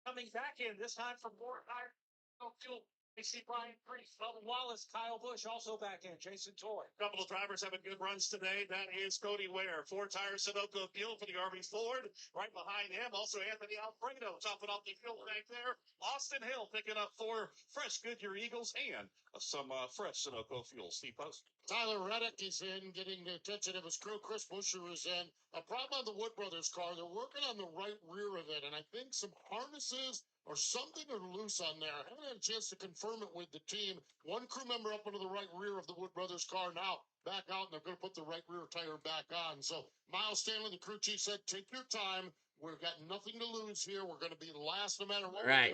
Coming back in, this time for 4 tires. No fuel. We see Brian Priest, Bubba Wallace, Kyle Busch also back in. Jason Toy. A couple of drivers having good runs today. That is Cody Ware. 4 tire Sunoco fuel for the RV Ford. Right behind him, also Anthony Alfredo topping off the fuel tank there. Austin Hill picking up 4 fresh Goodyear Eagles and some fresh Sunoco fuel. Steve Post. Tyler Reddick is in, getting the attention of his crew. Chris Buescher is in. A problem on the Wood Brothers car. They're working on the right rear of it, and I think some harnesses or something are loose on there. I haven't had a chance to confirm it with the team. One crew member up into the right rear of the Wood Brothers car now back out, and they're going to put the right rear tire back on. So Miles Stanley, the crew chief, said, take your time. We've got nothing to lose here. We're going to be last no matter what. All right,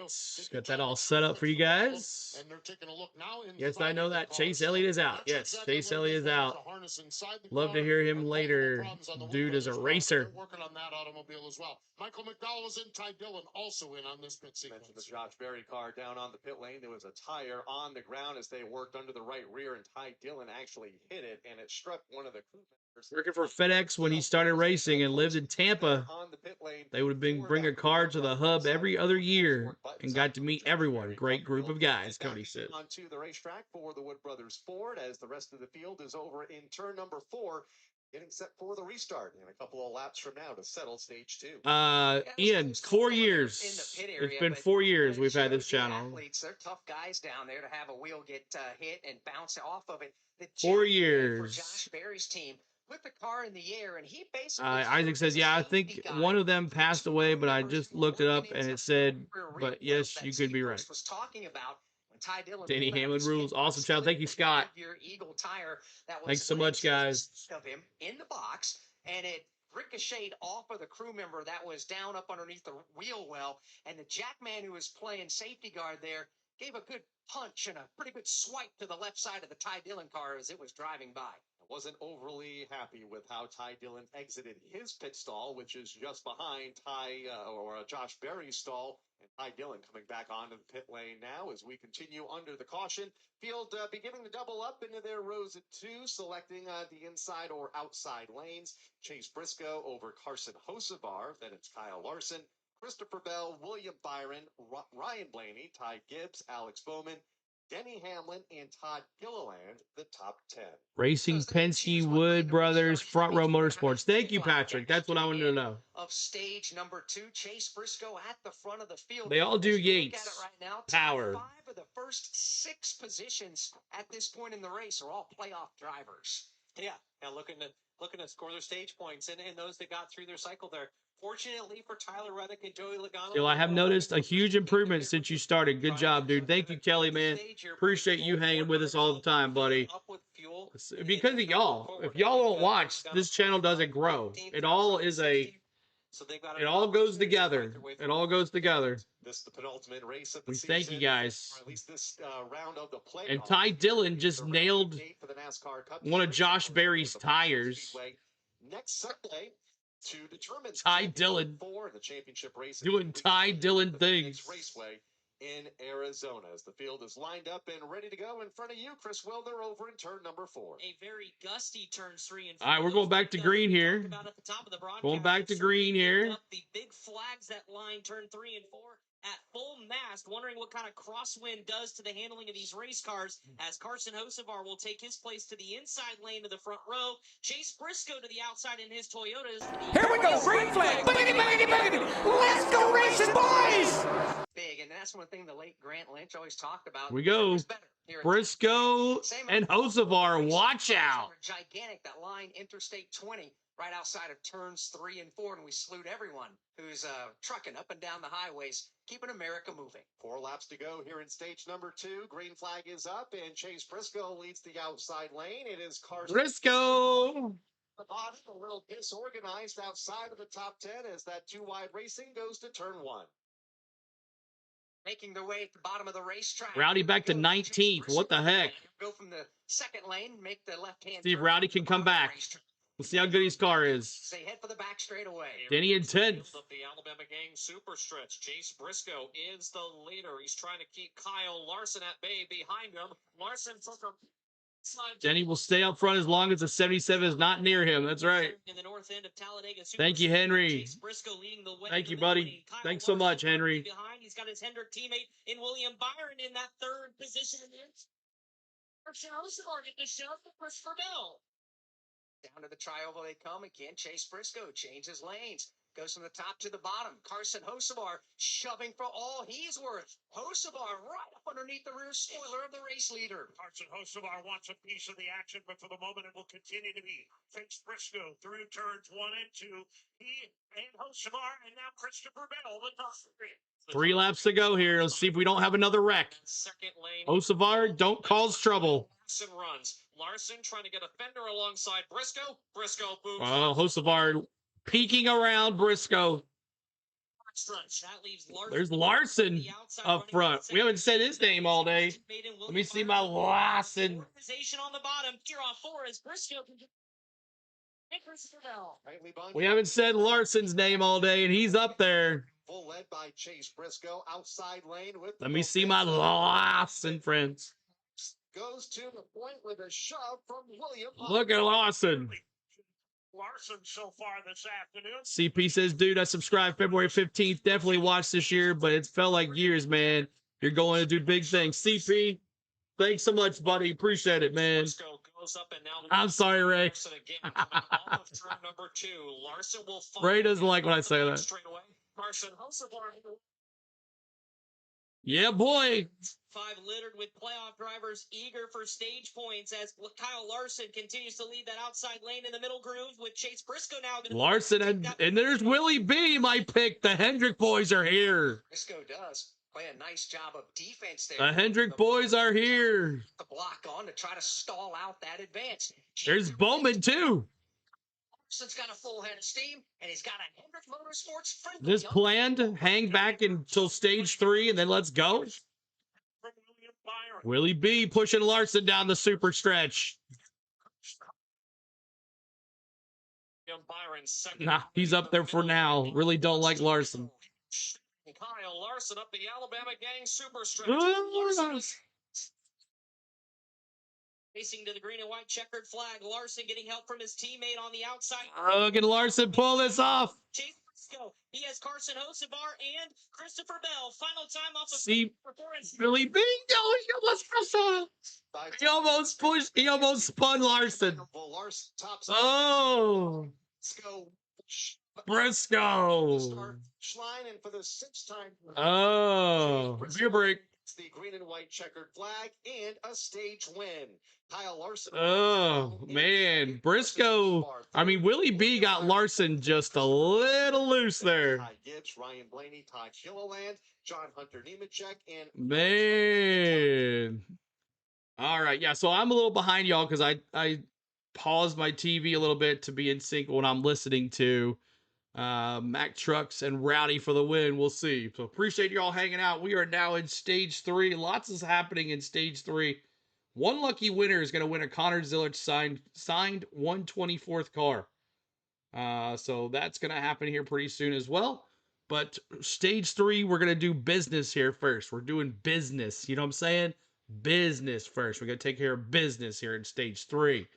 got that all set up for you guys. And they're taking a look now. Yes, I know that. Chase Elliott is out. Yes, Chase Elliott is out. Love to hear him later. Dude is a racer. Working on that automobile as well. Michael McDowell was in. Ty Dillon also in on this pit sequence. Mentioned the Josh Berry car down on the pit lane. There was a tire on the ground as they worked under the right rear, and Ty Dillon actually hit it, and it struck one of the crew members. Working for FedEx when he started racing and lived in Tampa. They would have been bring a car to the hub every other year and got to meet everyone. Great group of guys, Cody said. Onto the racetrack for the Wood Brothers Ford as the rest of the field is over in turn number 4, getting set for the restart in a couple of laps from now to settle stage 2. Ian, 4 years. It's been 4 years we've had this channel. Athletes, they're tough guys down there to have a wheel get hit and bounce off of it. 4 years. For Josh Berry's team. With the car in the air, and he basically Isaac says, yeah, I think one of them passed away, but I just looked it up and it said, but yes, you could be right. Was talking about when Ty Dillon Danny Hamlin rules. Awesome, child. Thank you, Scott. Your Eagle tire that was thanks so much, guys. Of him in the box, and it ricocheted off of the crew member that was down up underneath the wheel well, and the jackman who was playing safety guard there gave a good punch and a pretty good swipe to the left side of the Ty Dillon car as it was driving by. Wasn't overly happy with how Ty Dillon exited his pit stall, which is just behind Josh Berry's stall. And Ty Dillon coming back onto the pit lane now as we continue under the caution. Field beginning to double up into their rows at 2, selecting the inside or outside lanes. Chase Briscoe over Carson Hocevar. Then it's Kyle Larson, Christopher Bell, William Byron, Ryan Blaney, Ty Gibbs, Alex Bowman, Denny Hamlin, and Todd Gilliland, the top 10. Racing Penske Wood Brothers, Front Row Motorsports. Thank you, Patrick. That's what I wanted to know. Of stage number 2, Chase Briscoe at the front of the field. They all do Yates. Right now, power. 5 of the first 6 positions at this point in the race are all playoff drivers. Yeah, looking to score their stage points, and those that got through their cycle there. Fortunately for Tyler Reddick and Joey Logano. Still, I have noticed a huge improvement since you started. Good job, dude. Thank you, Kelly, man. Appreciate you hanging with us all the time, buddy. Because of y'all. If y'all don't watch, this channel doesn't grow. It all is a... It all goes together. It all goes together. This the penultimate race of the we season, thank you guys. Or at least this round of the playoffs. And Ty Dillon just nailed one of Josh Berry's tires. Next Sunday to determine Ty Dillon for the championship race doing Ty Dillon things. Raceway in Arizona. As the field is lined up and ready to go in front of you, Chris Wilder over in turn number 4. A very gusty turns 3 and 4. All right, we're going back to green here. Going back to green here. The big flags that line turn 3 and 4 at full mast, wondering what kind of crosswind does to the handling of these race cars, as Carson Hocevar will take his place to the inside lane of the front row. Chase Briscoe to the outside in his Toyotas. Here we go, green flag. Boogity, boogity, boogity. Let's go racing, boys. Big, and that's one thing the late Grant Lynch always talked about. We go. Briscoe and Hocevar, watch out. Gigantic, that line Interstate 20 right outside of turns 3 and 4, and we salute everyone who's trucking up and down the highways, keeping America moving. 4 laps to go here in stage number 2. Green flag is up, and Chase Briscoe leads the outside lane. It is Carson Briscoe. The bottom a little disorganized outside of the top 10 as that 2-wide racing goes to turn 1. Making their way at the bottom of the racetrack. Rowdy back to 19th. What the heck? Go from the second lane, make the left-hand See if Rowdy can come back. Let's see how good his car is. They head for the back straightaway. Denny in 10th. Of the Alabama gang super stretch. Chase Briscoe is the leader. He's trying to keep Kyle Larson at bay behind him. Larson took a Denny will stay up front as long as the 77 is not near him. That's right. In the north end of Talladega Super Thank you, Henry. Chase Briscoe leading the way. Thank you, buddy. Thanks so much, Henry. Behind, he's got his Hendrick teammate in William Byron in that third position. Carson Hocevar get the shove for Christopher Bell. Down to the trioval they come again. Chase Briscoe changes lanes. Goes from the top to the bottom. Carson Hocevar shoving for all he's worth. Hocevar right up underneath the rear spoiler of the race leader. Carson Hocevar wants a piece of the action, but for the moment it will continue to be Chase Briscoe through turns 1 and 2. He and Hocevar, and now Christopher Bell, the top 3. 3 laps to go here. Let's see if we don't have another wreck. Second lane. Hocevar, don't cause trouble. Larson runs. Larson trying to get a fender alongside Briscoe. Briscoe boots. Oh, Hocevar peeking around Briscoe. That leaves Larson. There's Larson up front. We haven't said his name all day. Let me see my Larson. Organization on the bottom. Here on 4 is Briscoe. And Christopher Bell. We haven't said Larson's name all day, and he's up there. Full led by Chase Briscoe, outside lane with. Let me see my Larson, friends. Goes to the point with a shove from William. Look at Larson. Larson so far this afternoon. CP says, dude, I subscribed February 15th. Definitely watched this year, but it felt like years, man. You're going to do big things. CP, thanks so much, buddy. Appreciate it, man. Goes up and now I'm sorry, Ray. Larson again coming off of turn number 2. Larson will fall. Ray doesn't like when I say that. Straight away. Carson Hocevar. Yeah, boy. 5 littered with playoff drivers eager for stage points as Kyle Larson continues to lead that outside lane in the middle groove with Chase Briscoe now. Larson and there's Willie B, my pick. The Hendrick boys are here. Briscoe does play a nice job of defense there. The Hendrick boys are here. The block on to try to stall out that advance. There's Bowman too. Larson's got a full head of steam, and he's got a Hendrick Motorsports friendly. This planned hang back until stage 3 and then let's go. Willie B pushing Larson down the super stretch. Nah, he's up there for now. Really don't like Larson. Kyle Larson up the Alabama gang super stretch. Racing to the green and white checkered flag. Larson getting help from his teammate on the outside. Oh, can Larson pull this off? Chase Briscoe. He has Carson Hocevar and Christopher Bell. Final time off of See, Billy B. He almost pushed. He almost spun Larson. Oh, Briscoe. And for the 6th time. Oh, beer break. The green and white checkered flag and a stage win. Kyle Larson. Oh, man. Briscoe. I mean, Willie B got Larson just a little loose there. Ty Gibbs, Ryan Blaney, Todd Yellawood, John Hunter Nemechek, and. Man. All right. Yeah, so I'm a little behind y'all because I paused my TV a little bit to be in sync when I'm listening to Mac Trucks and Rowdy for the win. We'll see. So appreciate y'all hanging out. We are now in stage 3. Lots is happening in stage 3. One lucky winner is going to win a Connor Zillich signed 124th car. So that's going to happen here pretty soon as well. But stage 3, we're going to do business here first. We're doing business. You know what I'm saying? Business first. We're going to take care of business here in stage 3.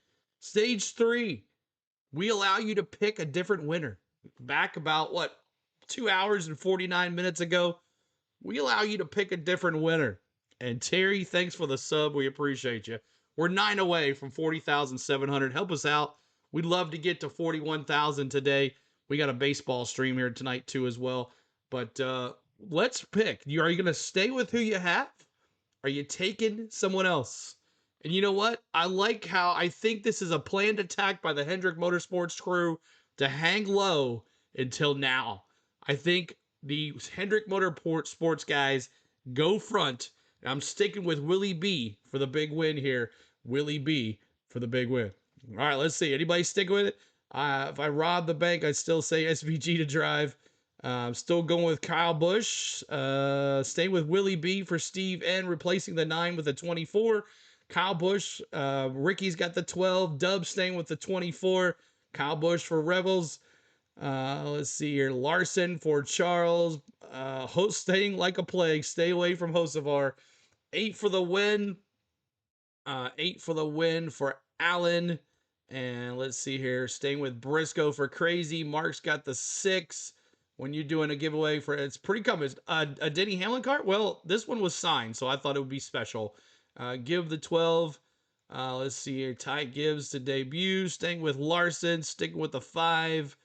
Stage 3, we allow you to pick a different winner. Back about, 2 hours and 49 minutes ago, we allow you to pick a different winner. And Terry, thanks for the sub. We appreciate you. We're 9 away from 40,700. Help us out. We'd love to get to 41,000 today. We got a baseball stream here tonight too as well. But let's pick. Are you going to stay with who you have? Are you taking someone else? And you know what? I like how I think this is a planned attack by the Hendrick Motorsports crew to hang low until now. I think the Hendrick Motorsports guys go front. And I'm sticking with Willie B for the big win here. Willie B for the big win. All right, let's see. Anybody stick with it? If I rob the bank, I'd still say SVG to drive. I'm still going with Kyle Busch. Staying with Willie B for Steve N, replacing the 9 with a 24. Kyle Busch. Ricky's got the 12. Dub staying with the 24. Kyle Busch for Rebels. Let's see here. Larson for Charles. Host staying like a plague. Stay away from Hocevar. 8 for the win. 8 for the win for Allen. And let's see here. Staying with Briscoe for Crazy. Mark's got the 6. When you're doing a giveaway for, it's pretty common. A Denny Hamlin card? Well, this one was signed, so I thought it would be special. Give the 12. Let's see here. Ty Gibbs to debut. Staying with Larson. Sticking with the 5.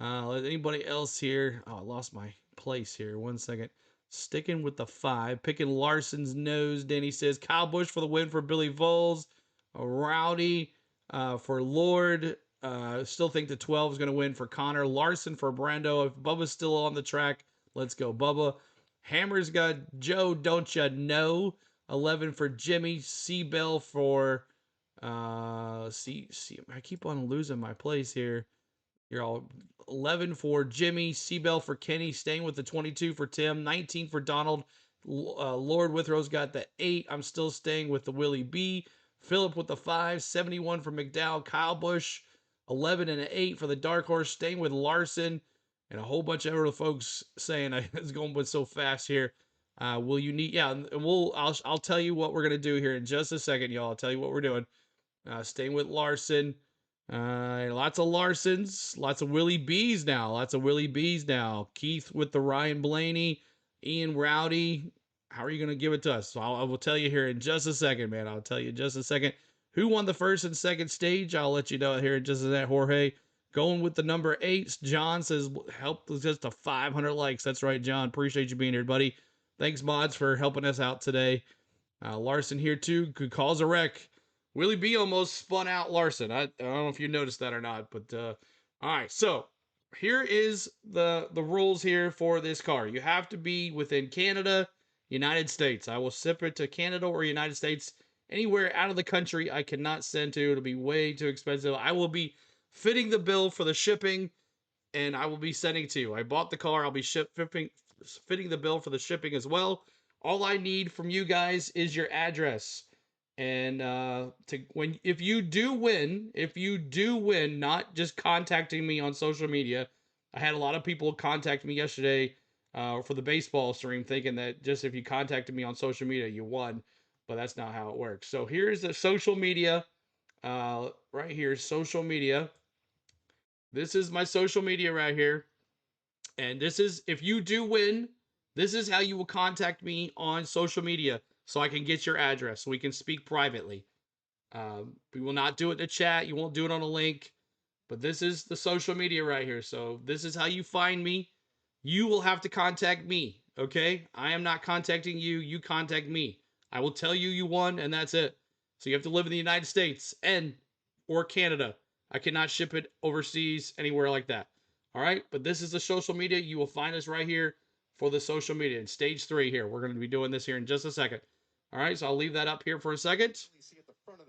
Anybody else here? Oh, I lost my place here. 1 second. Sticking with the 5. Picking Larson's nose. Danny says Kyle Busch for the win for Billy Voles. Rowdy for Lord. Still think the 12 is going to win for Connor. Larson for Brando. If Bubba's still on the track, let's go Bubba. Hammer's got Joe, don't ya know. 11 for Jimmy. Seabell for I keep on losing my place here. You're all 11 for Jimmy. Seabell for Kenny. Staying with the 22 for Tim. 19 for Donald. Lord Withrow's got the 8. I'm still staying with the Willie B. Phillip with the 5. 71 for Mcdowell. Kyle Busch. 11 and an 8 for the Dark Horse. Staying with Larson. And a whole bunch of other folks saying it's going so fast here. Will you need? Yeah, and I'll tell you what we're gonna do here in just a second, y'all. I'll tell you what we're doing. Staying with Larson. Lots of Larsons. Lots of Willie B's now. Lots of Willie B's now. Keith with the Ryan Blaney. Ian Rowdy. How are you gonna give it to us? So I will tell you here in just a second, man. I'll tell you in just a second. Who won the first and second stage? I'll let you know here in just a second, Jorge. Going with the number 8. John says, help with just a 500 likes. That's right, John. Appreciate you being here, buddy. Thanks, mods, for helping us out today. Larson here, too. Could cause a wreck. Willie B almost spun out Larson. I don't know if you noticed that or not, but all right. So here is the rules here for this car. You have to be within Canada, United States. I will ship it to Canada or United States. Anywhere out of the country I cannot send to. It'll be way too expensive. I will be fitting the bill for the shipping, and I will be sending to you. I bought the car. I'll be fitting the bill for the shipping as well. All I need from you guys is your address. And if you do win, not just contacting me on social media. I had a lot of people contact me yesterday for the baseball stream, thinking that just if you contacted me on social media, you won. But that's not how it works. So here's the social media. Right here, social media. This is my social media right here. And this is, if you do win, this is how you will contact me on social media so I can get your address so we can speak privately. We will not do it in the chat. You won't do it on a link. But this is the social media right here. So this is how you find me. You will have to contact me, okay? I am not contacting you. You contact me. I will tell you you won, and that's it. So you have to live in the United States or Canada. I cannot ship it overseas, anywhere like that. All right? But this is the social media. You will find us right here for the social media in stage 3 here. We're going to be doing this here in just a second. All right? So I'll leave that up here for a second.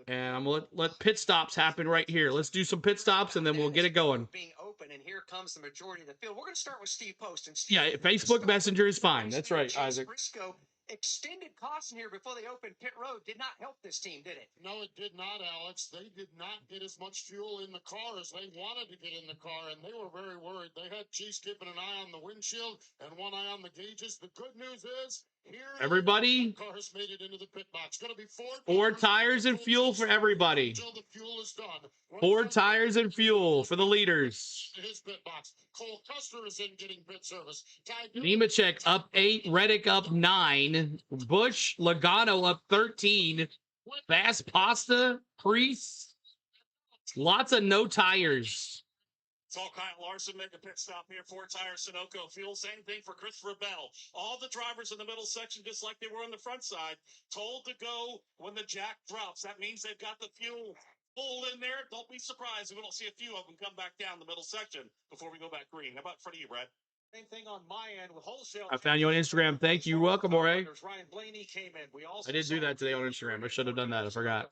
And I'm going to let pit stops happen right here. Let's do some pit stops, and then we'll get it going. Being open, and here comes the majority of the field. We're going to start with Steve Post. And Yeah, Facebook Messenger is fine. That's right, Isaac. Briscoe extended caution here before they opened pit road did not help this team, did it? No, it did not, Alex. They did not get as much fuel in the car as they wanted to get in the car, and they were very worried. They had Cheese keeping an eye on the windshield and one eye on the gauges. The good news is, here Everybody, the car has made it into the pit box. Going to be four tires and fuel for everybody. Until the fuel is done. 4 tires and fuel for the leaders. His pit box. Cole Custer is in getting pit service. Nemechek up 8, Reddick up 9, Busch, Logano up 13, Bass Pasta, Priest, lots of no tires. Saw Kyle Larson make a pit stop here, 4-tire Sunoco fuel. Same thing for Christopher Bell. All the drivers in the middle section, just like they were on the front side, told to go when the jack drops. That means they've got the fuel full in there. Don't be surprised if we don't see a few of them come back down the middle section before we go back green. How about for you, Brett? Same thing on my end with wholesale. I found you on Instagram. Thank you. Welcome, Jorge. Ryan Blaney came in. We also I did do that today on Instagram. I should have done that. I forgot.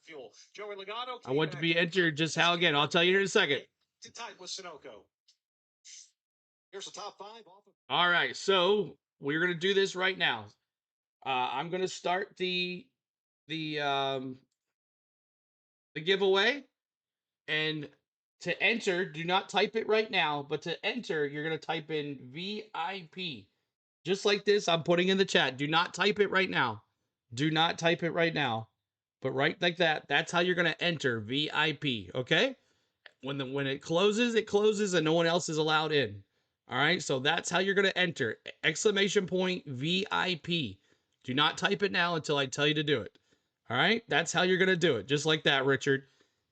Joey Logano I want to be entered. Just how again? I'll tell you here in a second. to tight with Sunoco. Here's the top 5. All right, so we're gonna do this right now. I'm gonna start the giveaway, and to enter, do not type it right now, but to enter, you're gonna type in VIP, just like this. I'm putting in the chat. Do not type it right now. Do not type it right now, but right like that. That's how you're gonna enter VIP. Okay? When it closes, and no one else is allowed in. All right, so that's how you're going to enter. Exclamation point VIP. Do not type it now until I tell you to do it. All right, that's how you're going to do it. Just like that, Richard.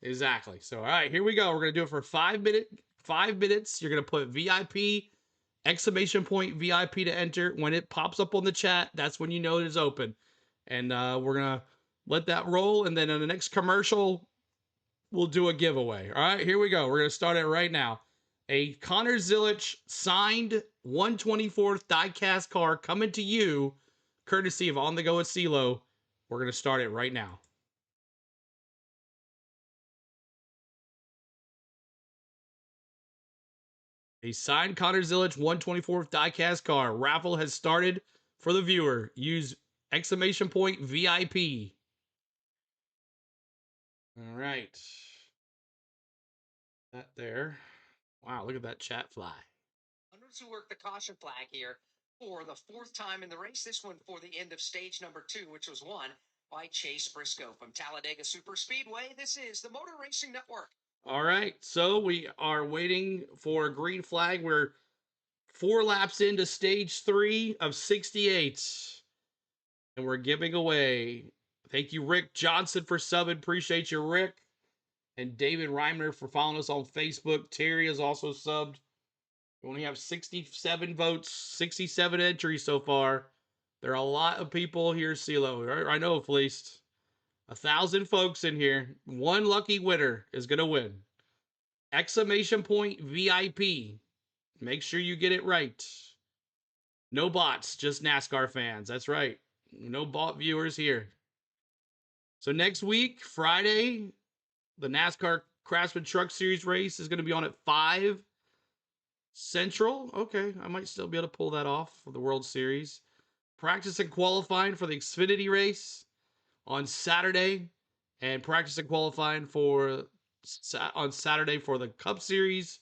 Exactly. So, all right, here we go. We're going to do it for 5 minutes. You're going to put VIP, exclamation point VIP to enter. When it pops up on the chat, that's when you know it is open. And we're going to let that roll. And then in the next commercial, we'll do a giveaway. All right, here we go. We're going to start it right now. A Connor Zilisch signed 124th diecast car coming to you, courtesy of On The Go at CeeLo. We're going to start it right now. A signed Connor Zilisch 124th diecast car. Raffle has started for the viewer. Use exclamation point VIP. All right. That there. Wow, look at that chat fly. Hundreds who work the caution flag here for the 4th time in the race. This one for the end of stage number 2, which was won by Chase Briscoe from Talladega Super Speedway. This is the Motor Racing Network. All right, so we are waiting for a green flag. We're 4 laps into stage 3 of 68. And we're giving away. Thank you, Rick Johnson, for subbing. Appreciate you, Rick. And David Reimer for following us on Facebook. Terry has also subbed. We only have 67 votes, 67 entries so far. There are a lot of people here, CeeLo. I know, Fleeced. 1,000 folks in here. One lucky winner is going to win. Exclamation point VIP. Make sure you get it right. No bots, just NASCAR fans. That's right. No bot viewers here. So next week, Friday, the NASCAR Craftsman Truck Series race is going to be on at 5 Central. Okay, I might still be able to pull that off for the World Series. Practice and qualifying for the Xfinity race on Saturday, and practice and qualifying on Saturday for the Cup Series.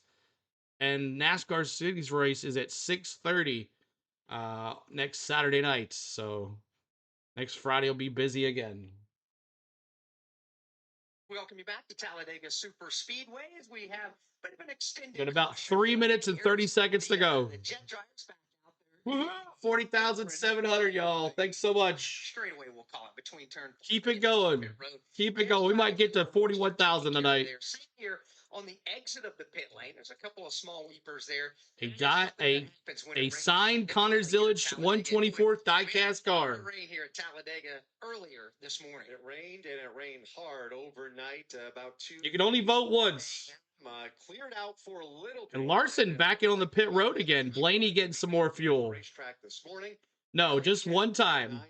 And NASCAR Series race is at 6:30 next Saturday night. So next Friday will be busy again. Welcome you back to Talladega Super Speedway as we have a bit of an extended. Got about 3 minutes and 30 seconds to go. The jet drivers back out there. 40,700, y'all. Thanks so much. Straight away, we'll call it between turn. Keep it going. Keep it going. We might get to 41,000 tonight. Sitting here on the exit of the pit lane, there's a couple of small weepers there. A signed Connor Zilisch 124th diecast car. Rain here at Talladega earlier this morning. It rained, and it rained hard overnight. About 2. You can only vote once. Cleared out for a little bit. And Larson back in on the pit road again. Blaney getting some more fuel. Racetrack this morning. No, just one time.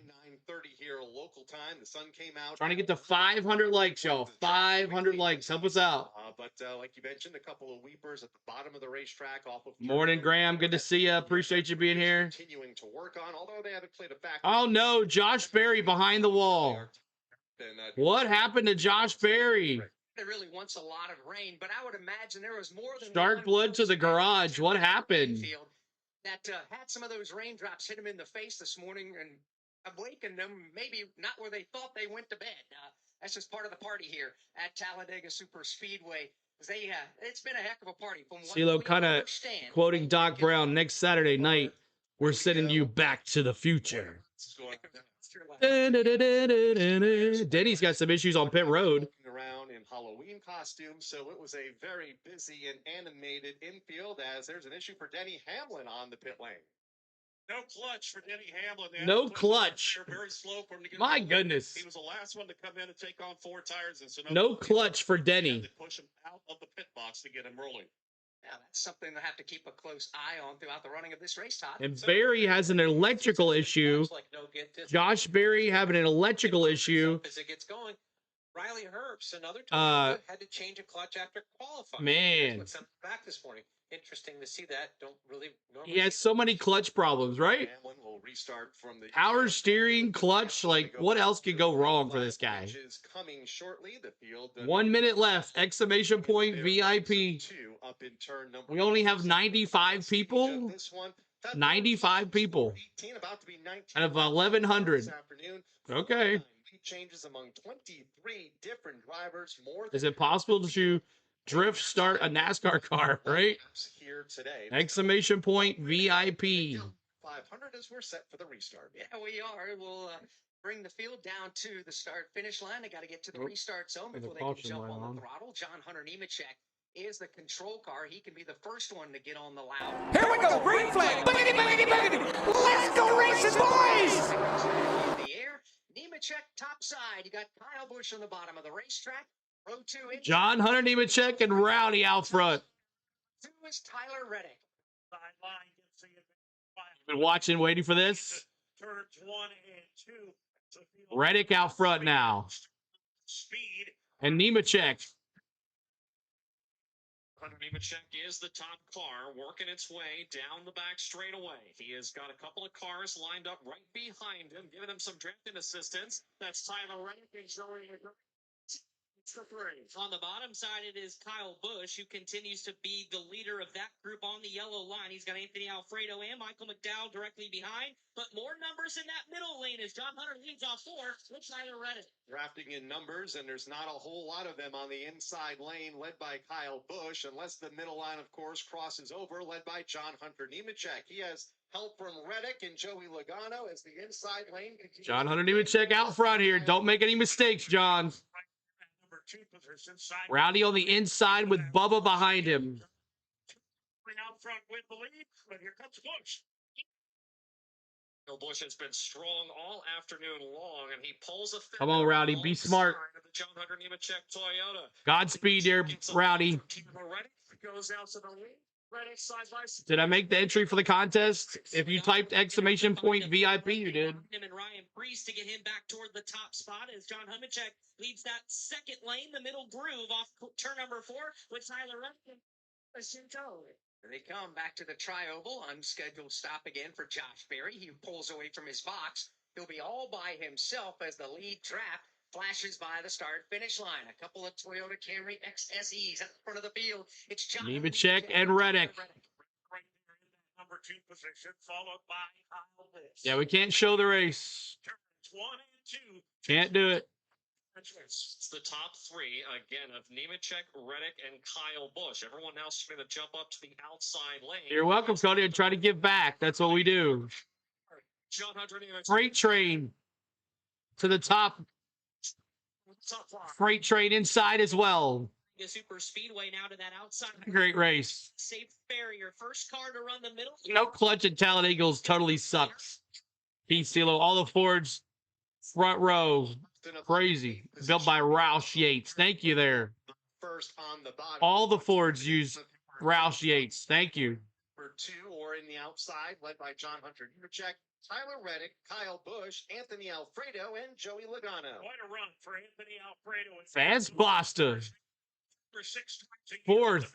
9:30 here local time. The sun came out. Trying to get to 500 likes, y'all. 500 likes. Help us out. But like you mentioned, a couple of weepers at the bottom of the racetrack off of. Morning, Graham. Good to see you. Appreciate you being here. Continuing to work on, although they haven't played a back. Oh no, Josh Berry behind the wall. What happened to Josh Berry? It really wants a lot of rain, but I would imagine there was more than Stark blood to the garage. What happened? That had some of those raindrops hit him in the face this morning and awakened them, maybe not where they thought they went to bed. That's just part of the party here at Talladega Super Speedway. It's been a heck of a party. CeeLo kind of quoting Doc Brown, next Saturday night, we're sending you back to the future. Denny's got some issues on pit road. Around in Halloween costumes, so it was a very busy and animated infield as there's an issue for Denny Hamlin on the pit lane. No clutch for Denny Hamlin. No clutch. Very slow for him to get My goodness. He was the last one to come in and take on 4 tires, and so no clutch for Denny. Push him out of the pit box to get him rolling. Yeah, that's something to have to keep a close eye on throughout the running of this race, Todd. And Barry has an electrical issue. Josh Berry having an electrical issue. As it gets going, Riley Herbst, another time, had to change a clutch after qualifying. Man. That's what sent him back this morning. Interesting to see that. Don't really normally. He has so many clutch problems, right? Hamlin will restart from the Power steering, clutch, like what else could go wrong for this guy? Is coming shortly. The field 1 minute left. Exclamation point VIP. We only have 95 people. 95 people out of 1,100. Okay. Changes among 23 different drivers. Is it possible to drift start a NASCAR car, right? Here today. Exclamation point VIP. 500 as we're set for the restart. Yeah, we are. We'll bring the field down to the start-finish line. They got to get to the restart zone before they can jump on the throttle. John Hunter Nemechek is the control car. He can be the first one to get on the loud. Here we go, green flag. Boogity, boogity, boogity. Let's go racing, boys. The air. Nemechek top side. You got Kyle Busch on the bottom of the racetrack. Row 2 in. John Hunter Nemechek and Rowdy out front. 2 is Tyler Reddick. Been watching, waiting for this. Turns 1 and 2. Reddick out front now. Speed. And Nemechek. Hunter Nemechek is the top car, working its way down the back straightaway. He has got a couple of cars lined up right behind him, giving him some drafting assistance. That's Tyler Reddick and showing on the bottom side, it is Kyle Busch, who continues to be the leader of that group on the yellow line. He's got Anthony Alfredo and Michael McDowell directly behind, but more numbers in that middle lane as John Hunter leads off 4 with Tyler Reddick. Drafting in numbers, and there's not a whole lot of them on the inside lane, led by Kyle Busch, unless the middle line, of course, crosses over, led by John Hunter Nemechek. He has help from Reddick and Joey Logano as the inside lane continues. John Hunter Nemechek out front here. Don't make any mistakes, John. Rowdy on the inside with Bubba behind him. Out front with the lead, but here comes Busch. Busch has been strong all afternoon long, and he pulls a. Come on, Rowdy, be smart. The John Hunter Nemechek Toyota. Godspeed there, Rowdy. Goes out to the lead. Did I make the entry for the contest? If you typed exclamation point VIP, you did. Him and Ryan Priest to get him back toward the top spot as John Nemechek leads that second lane, the middle groove off turn number 4 with Tyler Reddick. Here they come back to the tri-oval. Unscheduled stop again for Josh Berry. He pulls away from his box. He'll be all by himself as the lead trap flashes by the start-finish line. A couple of Toyota Camry XSEs at the front of the field. It's John Nemechek and Reddick. Number 2 position, followed by Kyle Busch. Yeah, we can't show the race. Turns 1 and 2. Can't do it. It's the top 3, again, of Nemechek, Reddick, and Kyle Busch. Everyone now starting to jump up to the outside lane. You're welcome, Cody. And try to give back. That's what we do. John Hunter Nemechek. Freight train to the top. Freight train inside as well. The Super Speedway now to that outside. Great race. Safe barrier. First car to run the middle. No clutch at Talladega totally sucks. Pete CeeLo, all the Fords front row. Crazy. Built by Roush Yates. Thank you there. First on the bottom. All the Fords use Roush Yates. Thank you. For 2 or in the outside, led by John Hunter Nemechek, Tyler Reddick, Kyle Busch, Anthony Alfredo, and Joey Logano. Quite a run for Anthony Alfredo. Fast Boston. For 6 times a year. Fourth.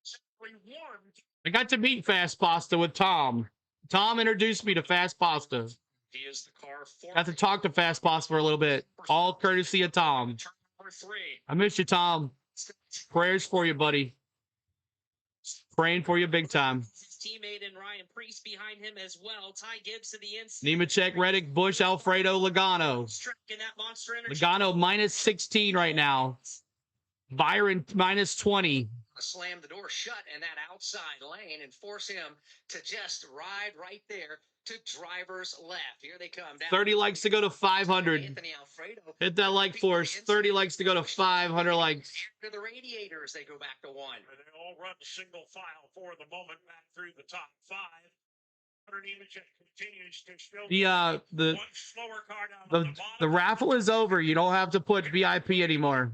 Simply won. I got to meet Fast Pasta with Tom. Tom introduced me to Fast Pasta. He is the car for Got to talk to Fast Pasta for a little bit. All courtesy of Tom. turn number 3. I miss you, Tom. Prayers for you, buddy. Praying for you big time. His teammate and Ryan Preece behind him as well. Ty Gibbs to the inside. Nemechek, Reddick, Busch, Alfredo, Logano. In that monster energy. Logano minus 16 right now. Byron minus 20. Slam the door shut in that outside lane and force him to just ride right there to driver's left. Here they come. 30 likes to go to 500. Anthony Alfredo. Hit that like force. 30 likes to go to 500 likes. To the radiators, they go back to 1. And they all run single file for the moment back through the top 5. Continues to show one slower car down the raffle is over. You don't have to put VIP anymore.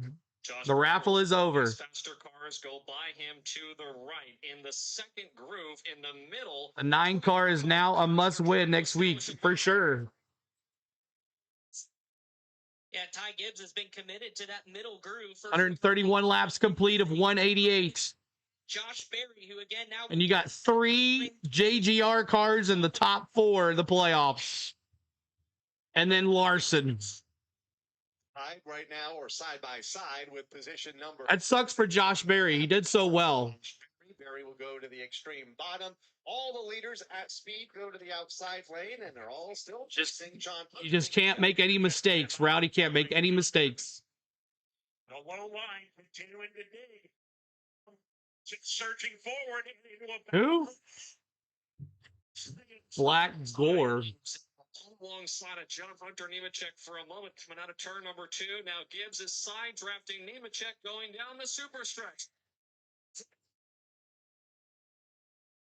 The raffle is over. Faster cars go by him to the right in the second groove in the middle. A 9 car is now a must win next week for sure. Yeah, Ty Gibbs has been committed to that middle groove. 131 laps complete of 188. Josh Berry, who again now. And you got 3 JGR cars in the top 4 of the playoffs. And then Larson. Right now, or side by side with position number. That sucks for Josh Berry. He did so well. Berry will go to the extreme bottom. All the leaders at speed go to the outside lane, and they're all still chasing John. You just can't make any mistakes. Rowdy can't make any mistakes. The low line continuing to dig. Searching forward into a Who? Black Gore. Alongside of John Hunter Nemechek for a moment, coming out of turn number 2. Now Gibbs is side drafting Nemechek going down the super stretch.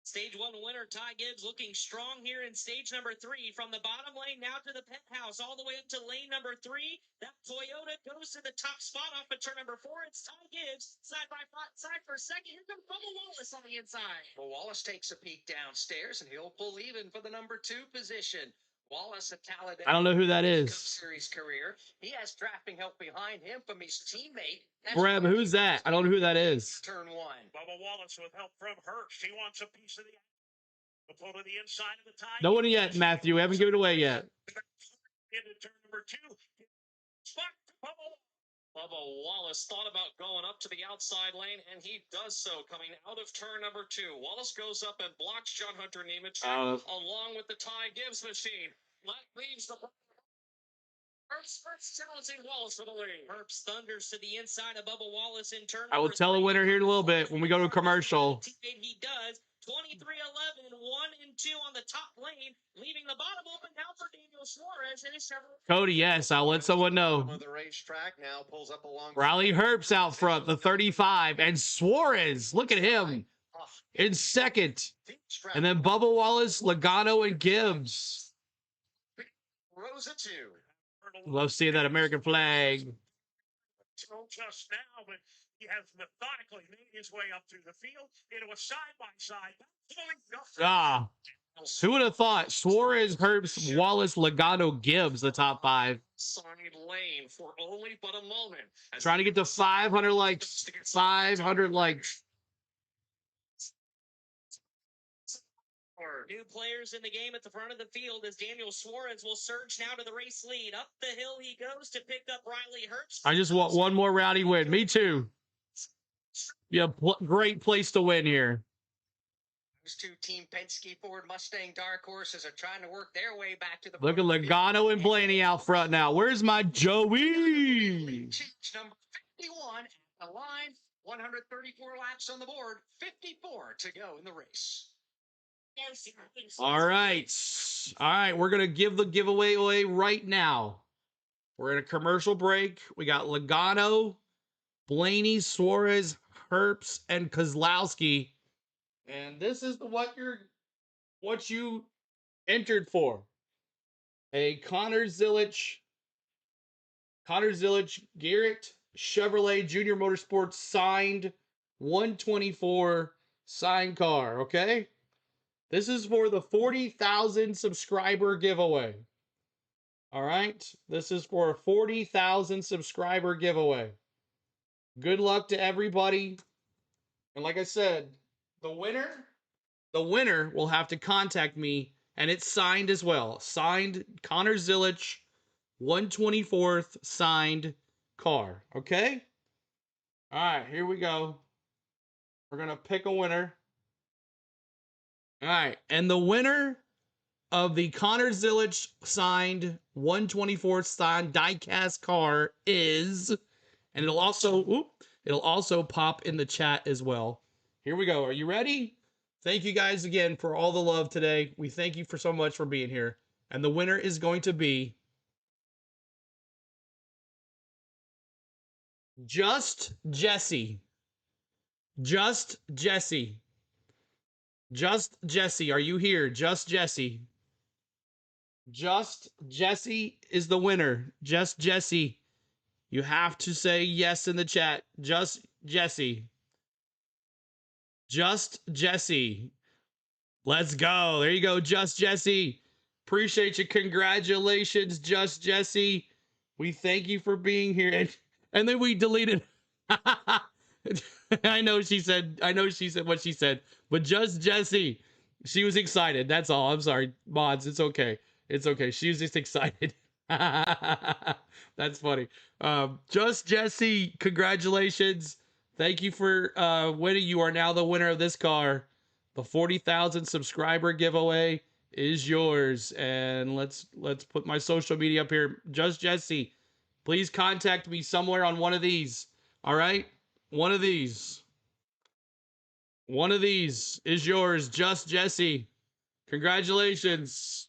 Stage 1 winner Ty Gibbs looking strong here in stage number 3. From the bottom lane now to the penthouse, all the way up to lane number 3. That Toyota goes to the top spot off of turn number 4. It's Ty Gibbs side by side for second. Here comes Bubba Wallace on the inside. Well, Wallace takes a peek downstairs, and he'll pull even for the number 2 position. Wallace, a Talladega I don't know who that is. Cup Series career. He has drafting help behind him from his teammate. Breb, who's that? I don't know who that is. Turn 1. Bubba Wallace with help from Hurst. He wants a piece of the pull to the inside of the tie. No one yet, Matthew. We haven't given it away yet. Into turn number 2. Spot Bubba Wallace thought about going up to the outside lane, and he does so coming out of turn number 2. Wallace goes up and blocks John Hunter Nemechek along with the Ty Gibbs machine. That leaves the Herbst challenging Wallace for the lead. Herbst thunders to the inside of Bubba Wallace in turn. I will tell a winner here in a little bit when we go to a commercial. He does. 23-11, 1 and 2 on the top lane, leaving the bottom open now for Daniel Suarez and his Chevrolet. Cody, yes, I'll let someone know. The racetrack now pulls up along. Riley Herbst out front, the 35, and Suarez, look at him, in second. And then Bubba Wallace, Logano, and Gibbs. Rosa 2. Love seeing that American flag. Just now, but he has methodically made his way up through the field into a side-by-side. Who would have thought? Suarez, Herbst, Wallace, Logano, Gibbs, the top 5. Side lane for only but a moment. Trying to get to 500 likes. 500 likes. New players in the game at the front of the field as Daniel Suarez will surge now to the race lead. Up the hill he goes to pick up Riley Herbst. I just want one more Rowdy win. Me too. Yeah, great place to win here. Those 2 Team Penske Ford Mustang dark horses are trying to work their way back to the. Look at Logano and Blaney out front now. Where's my Joey? Number 51 at the line. 134 laps on the board. 54 to go in the race. All right. We're going to give the giveaway away right now. We're in a commercial break. We got Logano, Blaney, Suarez, Herbst, and Kozlowski. And this is what you entered for. A Connor Zilisch Garrett Chevrolet Junior Motorsports signed 124 signed car, okay? This is for the 40,000 subscriber giveaway. All right? This is for a 40,000 subscriber giveaway. Good luck to everybody. And like I said, the winner will have to contact me, and it's signed as well. Signed Connor Zilich, 124th signed car. Okay? All right, here we go. We're going to pick a winner. All right, and the winner of the Connor Zilich signed 124th signed diecast car is, and it'll also pop in the chat as well. Here we go. Are you ready? Thank you guys again for all the love today. We thank you for so much for being here. And the winner is going to be Just Jesse. Just Jesse. Just Jesse. Are you here? Just Jesse. Just Jesse is the winner. Just Jesse. You have to say yes in the chat. Just Jesse. Just Jesse. Let's go. There you go, Just Jesse. Appreciate you. Congratulations, Just Jesse. We thank you for being here. And then we deleted. I know she said what she said. But Just Jesse, she was excited. That's all. I'm sorry, mods. It's okay. It's okay. She was just excited. That's funny. Just Jesse, congratulations. Thank you for winning. You are now the winner of this car. The 40,000 subscriber giveaway is yours. And let's put my social media up here. Just Jesse, please contact me somewhere on one of these. All right? One of these. One of these is yours. Just Jesse. Congratulations.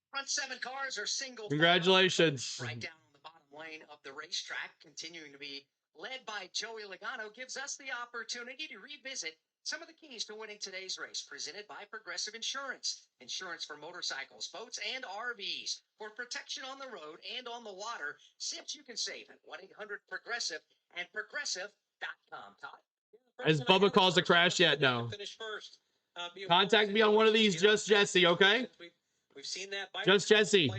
Front 7 cars are single. Congratulations. Right down on the bottom lane of the racetrack, continuing to be led by Joey Logano, gives us the opportunity to revisit some of the keys to winning today's race, presented by Progressive Insurance. Insurance for motorcycles, boats, and RVs. For protection on the road and on the water, SIPs you can save at 1-800-PROGRESSIVE and progressive.com. Todd? Has Bubba caused a crash yet? No. Finish first. Contact me on one of these, Just Jesse, okay? We've seen that. Just Jesse.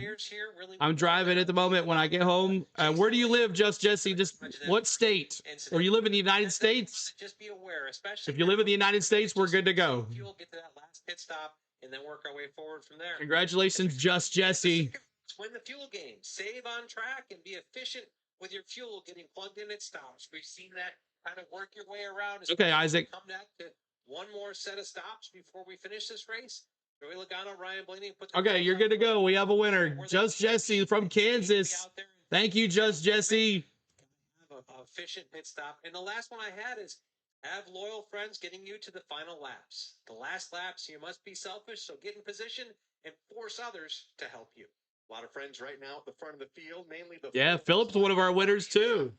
I'm driving at the moment. When I get home, where do you live, Just Jesse? Just what state? Or you live in the United States? Just be aware, especially if you live in the United States, we're good to go. Fuel, get to that last pit stop, and then work our way forward from there. Congratulations, Just Jesse. Win the fuel game. Save on track and be efficient with your fuel getting plugged in at stops. We've seen that kind of work your way around. Okay, Isaac. Come back to one more set of stops before we finish this race. Joey Logano, Ryan Blaney. Okay, you're good to go. We have a winner. Just Jesse from Kansas. Thank you, Just Jesse. Have an efficient pit stop. And the last one I had is have loyal friends getting you to the final laps. The last laps, you must be selfish, so get in position and force others to help you. A lot of friends right now at the front of the field, mainly the yeah. Philip's one of our winners too.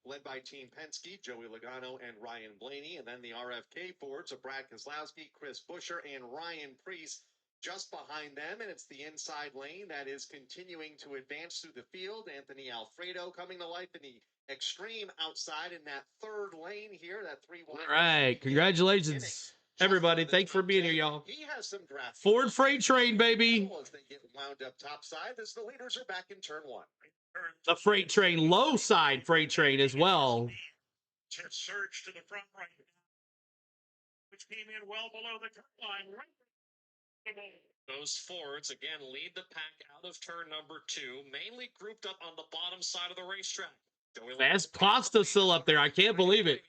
Led by Team Penske, Joey Logano and Ryan Blaney, and then the RFK Fords of Brad Keselowski, Chris Buescher, and Ryan Preece just behind them. And it's the inside lane that is continuing to advance through the field. Anthony Alfredo coming to life in the extreme outside in that third lane here, that 3-1. All right, congratulations, everybody. Thanks for being here, y'all. He has some draft. Ford Freight Train, baby. As they get wound up topside, as the leaders are back in turn 1. The freight train, low side freight train as well. To surge to the front right now, which came in well below the cut line. Those Fords again lead the pack out of turn number 2, mainly grouped up on the bottom side of the racetrack. That's Pasta still up there. I can't believe it.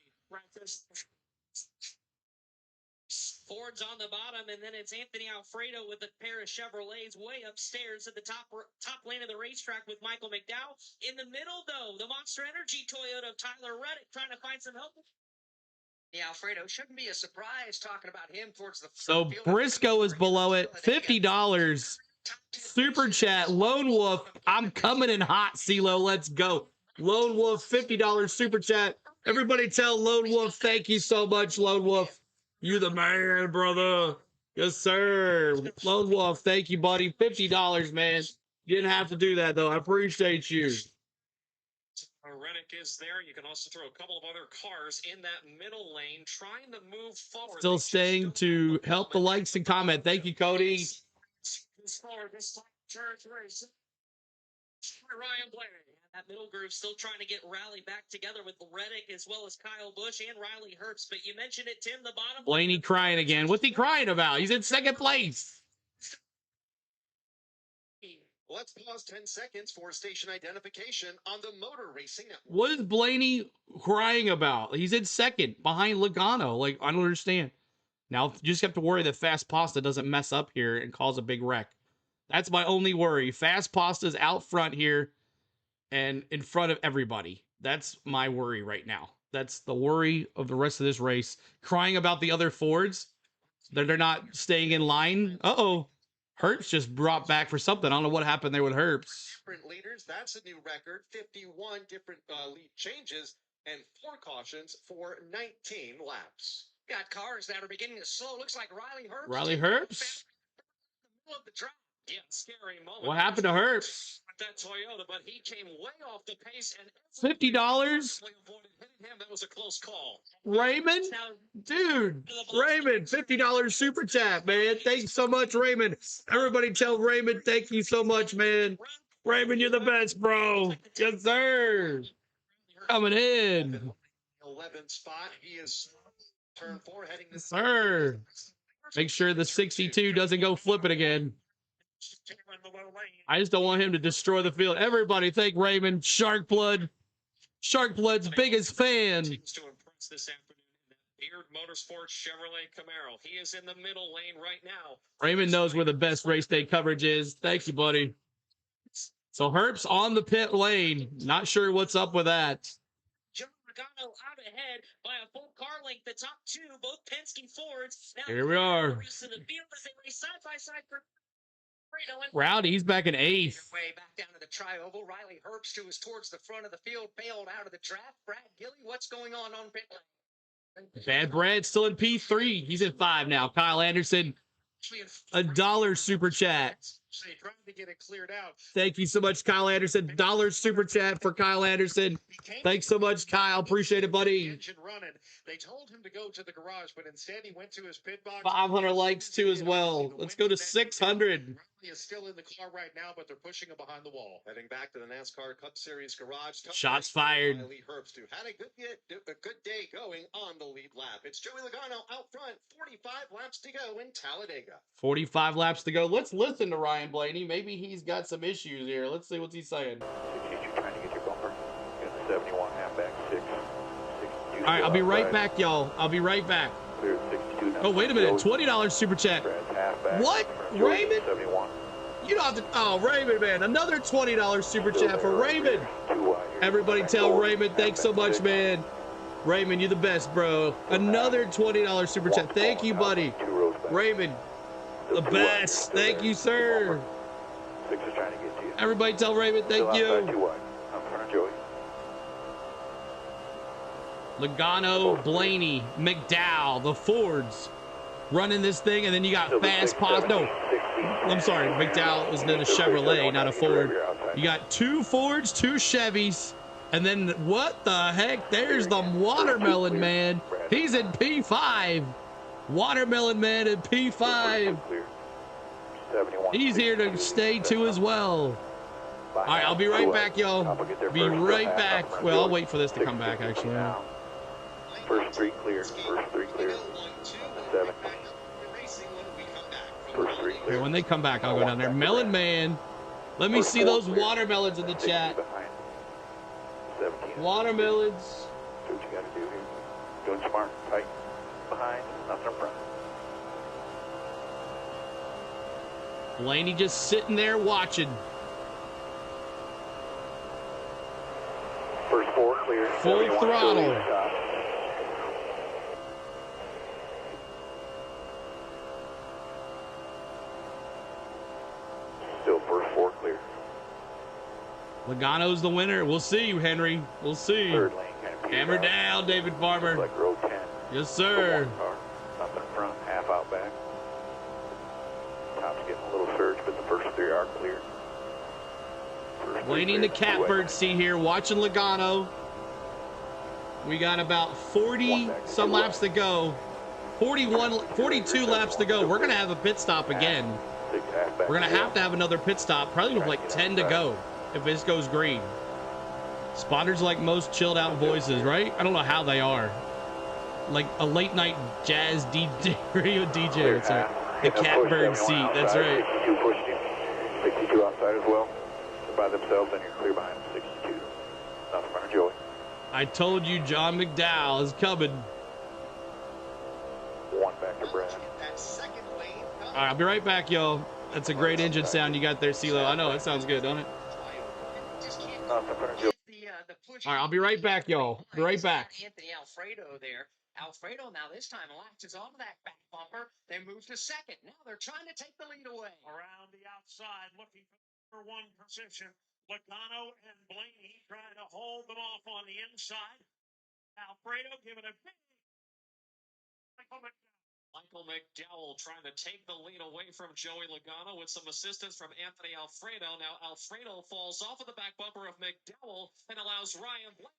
Ford's on the bottom, and then it's Anthony Alfredo with a pair of Chevrolets way upstairs at the top lane of the racetrack with Michael McDowell. In the middle, though, the Monster Energy Toyota of Tyler Reddick trying to find some help. Yeah, Alfredo shouldn't be a surprise talking about him towards the so Briscoe is below it. $50 super chat. Lone Wolf, I'm coming in hot. CeeLo, let's go. Lone Wolf, $50 super chat. Everybody tell Lone Wolf thank you so much, Lone Wolf. You the man, brother. Yes, sir. Lone Wolf, thank you, buddy. $50, man. You didn't have to do that, though. I appreciate you. Reddick is there. You can also throw a couple of other cars in that middle lane trying to move forward. Still staying to help the likes and comment. Thank you, Cody. Ryan Blaney. That middle group still trying to get Rally back together with Reddick as well as Kyle Busch and Riley Herbst. But you mentioned it, Tim, the bottom. Blaney crying again. What's he crying about? He's in second place. Let's pause 10 seconds for station identification on the Motor Racing Network. What is Blaney crying about? He's in second behind Logano. Like, I don't understand. Now, you just have to worry that Fast Pasta doesn't mess up here and cause a big wreck. That's my only worry. Fast Pasta's out front here and in front of everybody. That's my worry right now. That's the worry of the rest of this race. Crying about the other Fords, that they're not staying in line. Uh-oh. Herbst just brought back for something. I don't know what happened there with Herbst. Different leaders, that's a new record. 51 different lead changes and 4 cautions for 19 laps. Got cars that are beginning to slow. Looks like Riley Herbst. Riley Herbst? Of the track. Yeah, scary moment. What happened to Herbst? That Toyota, but he came way off the pace and $50? that was a close call. Raymond? Dude, Raymond, $50 super chat, man. Thanks so much, Raymond. Everybody tell Raymond thank you so much, man. Raymond, you're the best, bro. Yes, sir. Coming in. 11th spot. He is turn 4 heading to Sir. Make sure the 62 doesn't go flipping again. I just don't want him to destroy the field. Everybody thank Raymond. Sharkblood. Sharkblood's biggest fan. To impress this afternoon in that Beard Motorsports Chevrolet Camaro. He is in the middle lane right now. Raymond knows where the best race day coverage is. Thank you, buddy. So Herbst on the pit lane. Not sure what's up with that. John Logano out ahead by a full car length. The top 2, both Penske Fords. Now Here we are. the rest of the field as they race side by side for Rowdy, he's back in 8th. Way back down to the tri-oval. Riley Herbst, who was towards the front of the field, bailed out of the track. Brad Gilly, what's going on pit lane? Bad Brad still in P3. He's in 5 now. Kyle Anderson, $1 super chat. Trying to get it cleared out. Thank you so much, Kyle Anderson. $1 super chat for Kyle Anderson. Thanks so much, Kyle. Appreciate it, buddy. Engine running. They told him to go to the garage, but instead he went to his pit box. 500 likes too as well. Let's go to 600. He is still in the car right now, but they're pushing him behind the wall. Heading back to the NASCAR Cup Series garage. Shots fired. Riley Herbst, who had a good day going on the lead lap. It's Joey Logano out front. 45 laps to go in Talladega. 45 laps to go. Let's listen to Ryan Blaney. Maybe he's got some issues here. Let's see what he's saying. 62 trying to get your bumper. Got the 71 halfback 6. All right, I'll be right back, y'all. I'll be right back. Clear 62 now. Oh, wait a minute. $20 super chat. What? Raymond? 71. You don't have to. Oh, Raymond, man. Another $20 super chat for Raymond. Everybody tell Raymond thanks so much, man. Raymond, you're the best, bro. Another $20 super chat. Thank you, buddy. Raymond, the best. Thank you, sir. 6 is trying to get to you. Everybody tell Raymond thank you. I'm front of Joey. Logano, Blaney, McDowell, the Fords running this thing, and then you got Fast Pasta. No, I'm sorry, McDowell was in a Chevrolet, not a Ford. You got 2 Fords, 2 Chevys, and then what the heck? There's the Watermelon Man. He's in P5. Watermelon Man in P5. He's here to stay too as well. All right, I'll be right back, y'all. Be right back. Well, I'll wait for this to come back, actually. First 3 clear. First 3 clear. 7. First 3 clear. Okay, when they come back, I'll go down there. Melon Man. Let me see those watermelons in the chat. Watermelons. Do what you got to do here. Doing smart. Tight. Behind. Nothing in front. Blaney just sitting there watching. First 4 clear. Full throttle. Still first 4 clear. Logano's the winner. We'll see, Henry. We'll see. Third lane. Hammer down, David Farmer. Like row 10. Yes, sir. Nothing in front. Half out back. Top's getting a little surge, but the first 3 are clear. Blaney in the catbird seat here, watching Logano. We got about 40 some laps to go. 42 laps to go. We're going to have a pit stop again. We're going to have another pit stop, probably with like 10 to go if this goes green. Spotters like most chilled out voices, right? I don't know how they are. Like a late night jazz DJ, radio DJ. That's right. The catbird seat, that's right. 62 outside as well. They're by themselves and you're clear behind 62. Not in front of Joey. I told you John McDowell is coming. One back to Brad. All right, I'll be right back, y'all. That's a great engine sound you got there, CeeLo. I know, it sounds good, don't it? Not in front of Joey. All right, I'll be right back, y'all. Be right back. Anthony Alfredo there. Alfredo now this time latches onto that back bumper. They move to second. Now they're trying to take the lead away. Around the outside, looking for number 1 position. Logano and Blaney trying to hold them off on the inside. Alfredo giving a big. Michael McDowell trying to take the lead away from Joey Logano with some assistance from Anthony Alfredo. Now Alfredo falls off of the back bumper of McDowell and allows Ryan Blaney.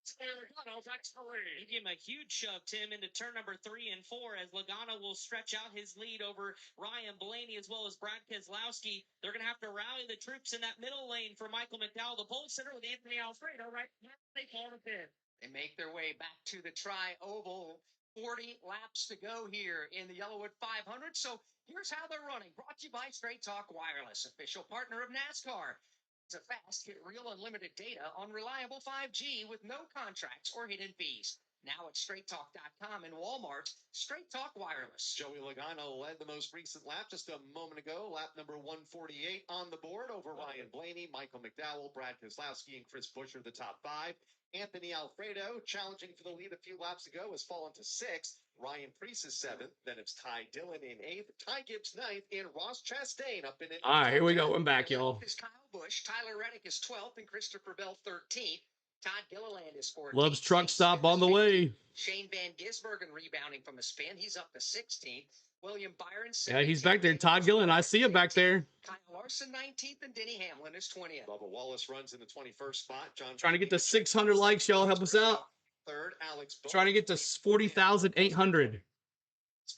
He gave him a huge shove, Tim, into turn number 3 and 4 as Logano will stretch out his lead over Ryan Blaney as well as Brad Keselowski. They're going to have to rally the troops in that middle lane for Michael McDowell. The pole center with Anthony Alfredo right now. They fall to pit. They make their way back to the tri-oval. 40 laps to go here in the Yellawood 500. So here's how they're running. Brought to you by Straight Talk Wireless, official partner of NASCAR. It's a fast, get real unlimited data on reliable 5G with no contracts or hidden fees. Now at straighttalk.com and Walmart, Straight Talk Wireless. Joey Logano led the most recent lap just a moment ago. Lap number 148 on the board over Ryan Blaney, Michael McDowell, Brad Keselowski, and Chris Buescher, the top 5. Anthony Alfredo, challenging for the lead a few laps ago, has fallen to 6th. Ryan Preece is 7th. Then it's Ty Dillon in 8th. Ty Gibbs 9th. And Ross Chastain up in it. All right, here we go. I'm back, y'all. Is Kyle Busch. Tyler Reddick is 12th. And Christopher Bell 13th. Todd Gilliland is 14th. Love's truck stop on the way. Shane Van Gisbergen rebounding from a spin. He's up to 16th. William Byron 17th. Yeah, he's back there. Todd Gilliland, I see him back there. Kyle Larson 19th. And Denny Hamlin is 20th. Bubba Wallace runs in the 21st spot. John Trying to get to 600 likes, y'all. Help us out. 3rd, Alex Bowman. Trying to get to 40,800.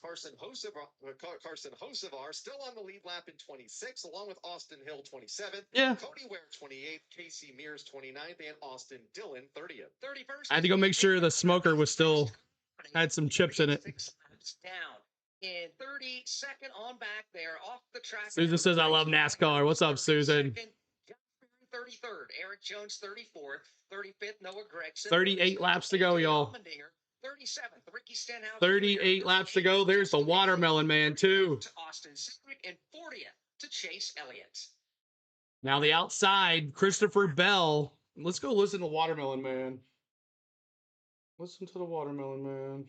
Carson Hocevar still on the lead lap in 26, along with Austin Hill 27th. Yeah. Cody Ware 28th, Casey Mears 29th, and Austin Dillon 30th. 31st. I had to go make sure the smoker was still had some chips in it. 6 laps down. In 32nd on back there, off the track. Susan says, I love NASCAR. What's up, Susan? 33rd, Eric Jones 34th, 35th, Noah Gregson. 38 laps to go, y'all. 37th, Ricky Stenhouse. 38 laps to go. There's the watermelon man, too. To Austin Cindric, and 40th to Chase Elliott. Now the outside, Christopher Bell. Let's go listen to Watermelon Man. Listen to the Watermelon Man.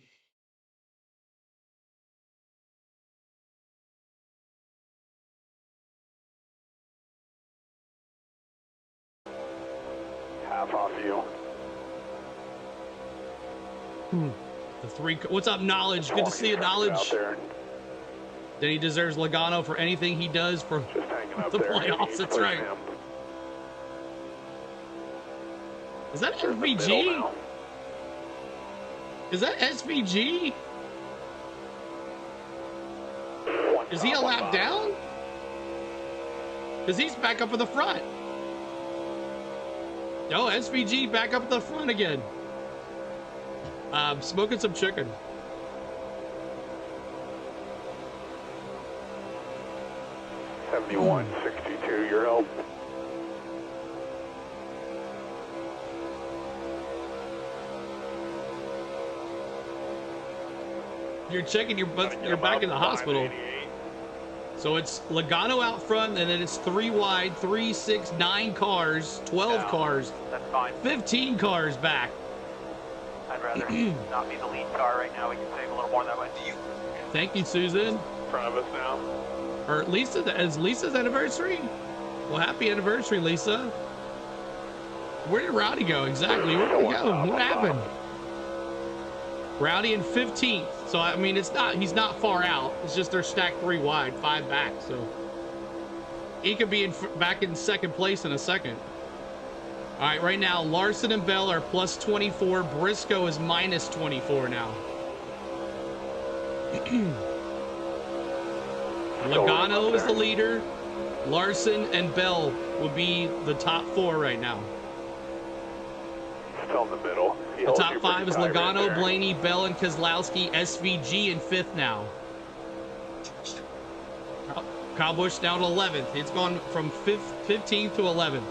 Half off you. The 3. What's up, Knowledge? Good to see you, Knowledge. Then he deserves Logano for anything he does for the playoffs. That's right. Is that SVG? Is that SVG? Is he a lap down? Because he's back up at the front. Yo, SVG back up at the front again. Smoking some chicken. $71.62, your help. You're checking your back in the hospital. So it's Logano out front, and then it's 3 wide, 3, 6, 9 cars, 12 cars. That's fine. 15 cars back. I'd rather not be the lead car right now. We can save a little more that way. Do you? Thank you, Susan. In front of us now. Or Lisa, is Lisa's anniversary? Well, happy anniversary, Lisa. Where did Rowdy go exactly? Where did he go? What happened? Rowdy in 15th. So I mean, he's not far out. It's just they're stacked 3 wide, 5 back. So he could be back in second place in a second. All right, right now, Larson and Bell are plus 24. Briscoe is minus 24 now. Logano is the leader. Larson and Bell would be the top 4 right now. Still in the middle. The top 5 is Logano, Blaney, Bell, and Keselowski. SVG in 5th now. Kyle Busch down to 11th. It's gone from 15th to 11th.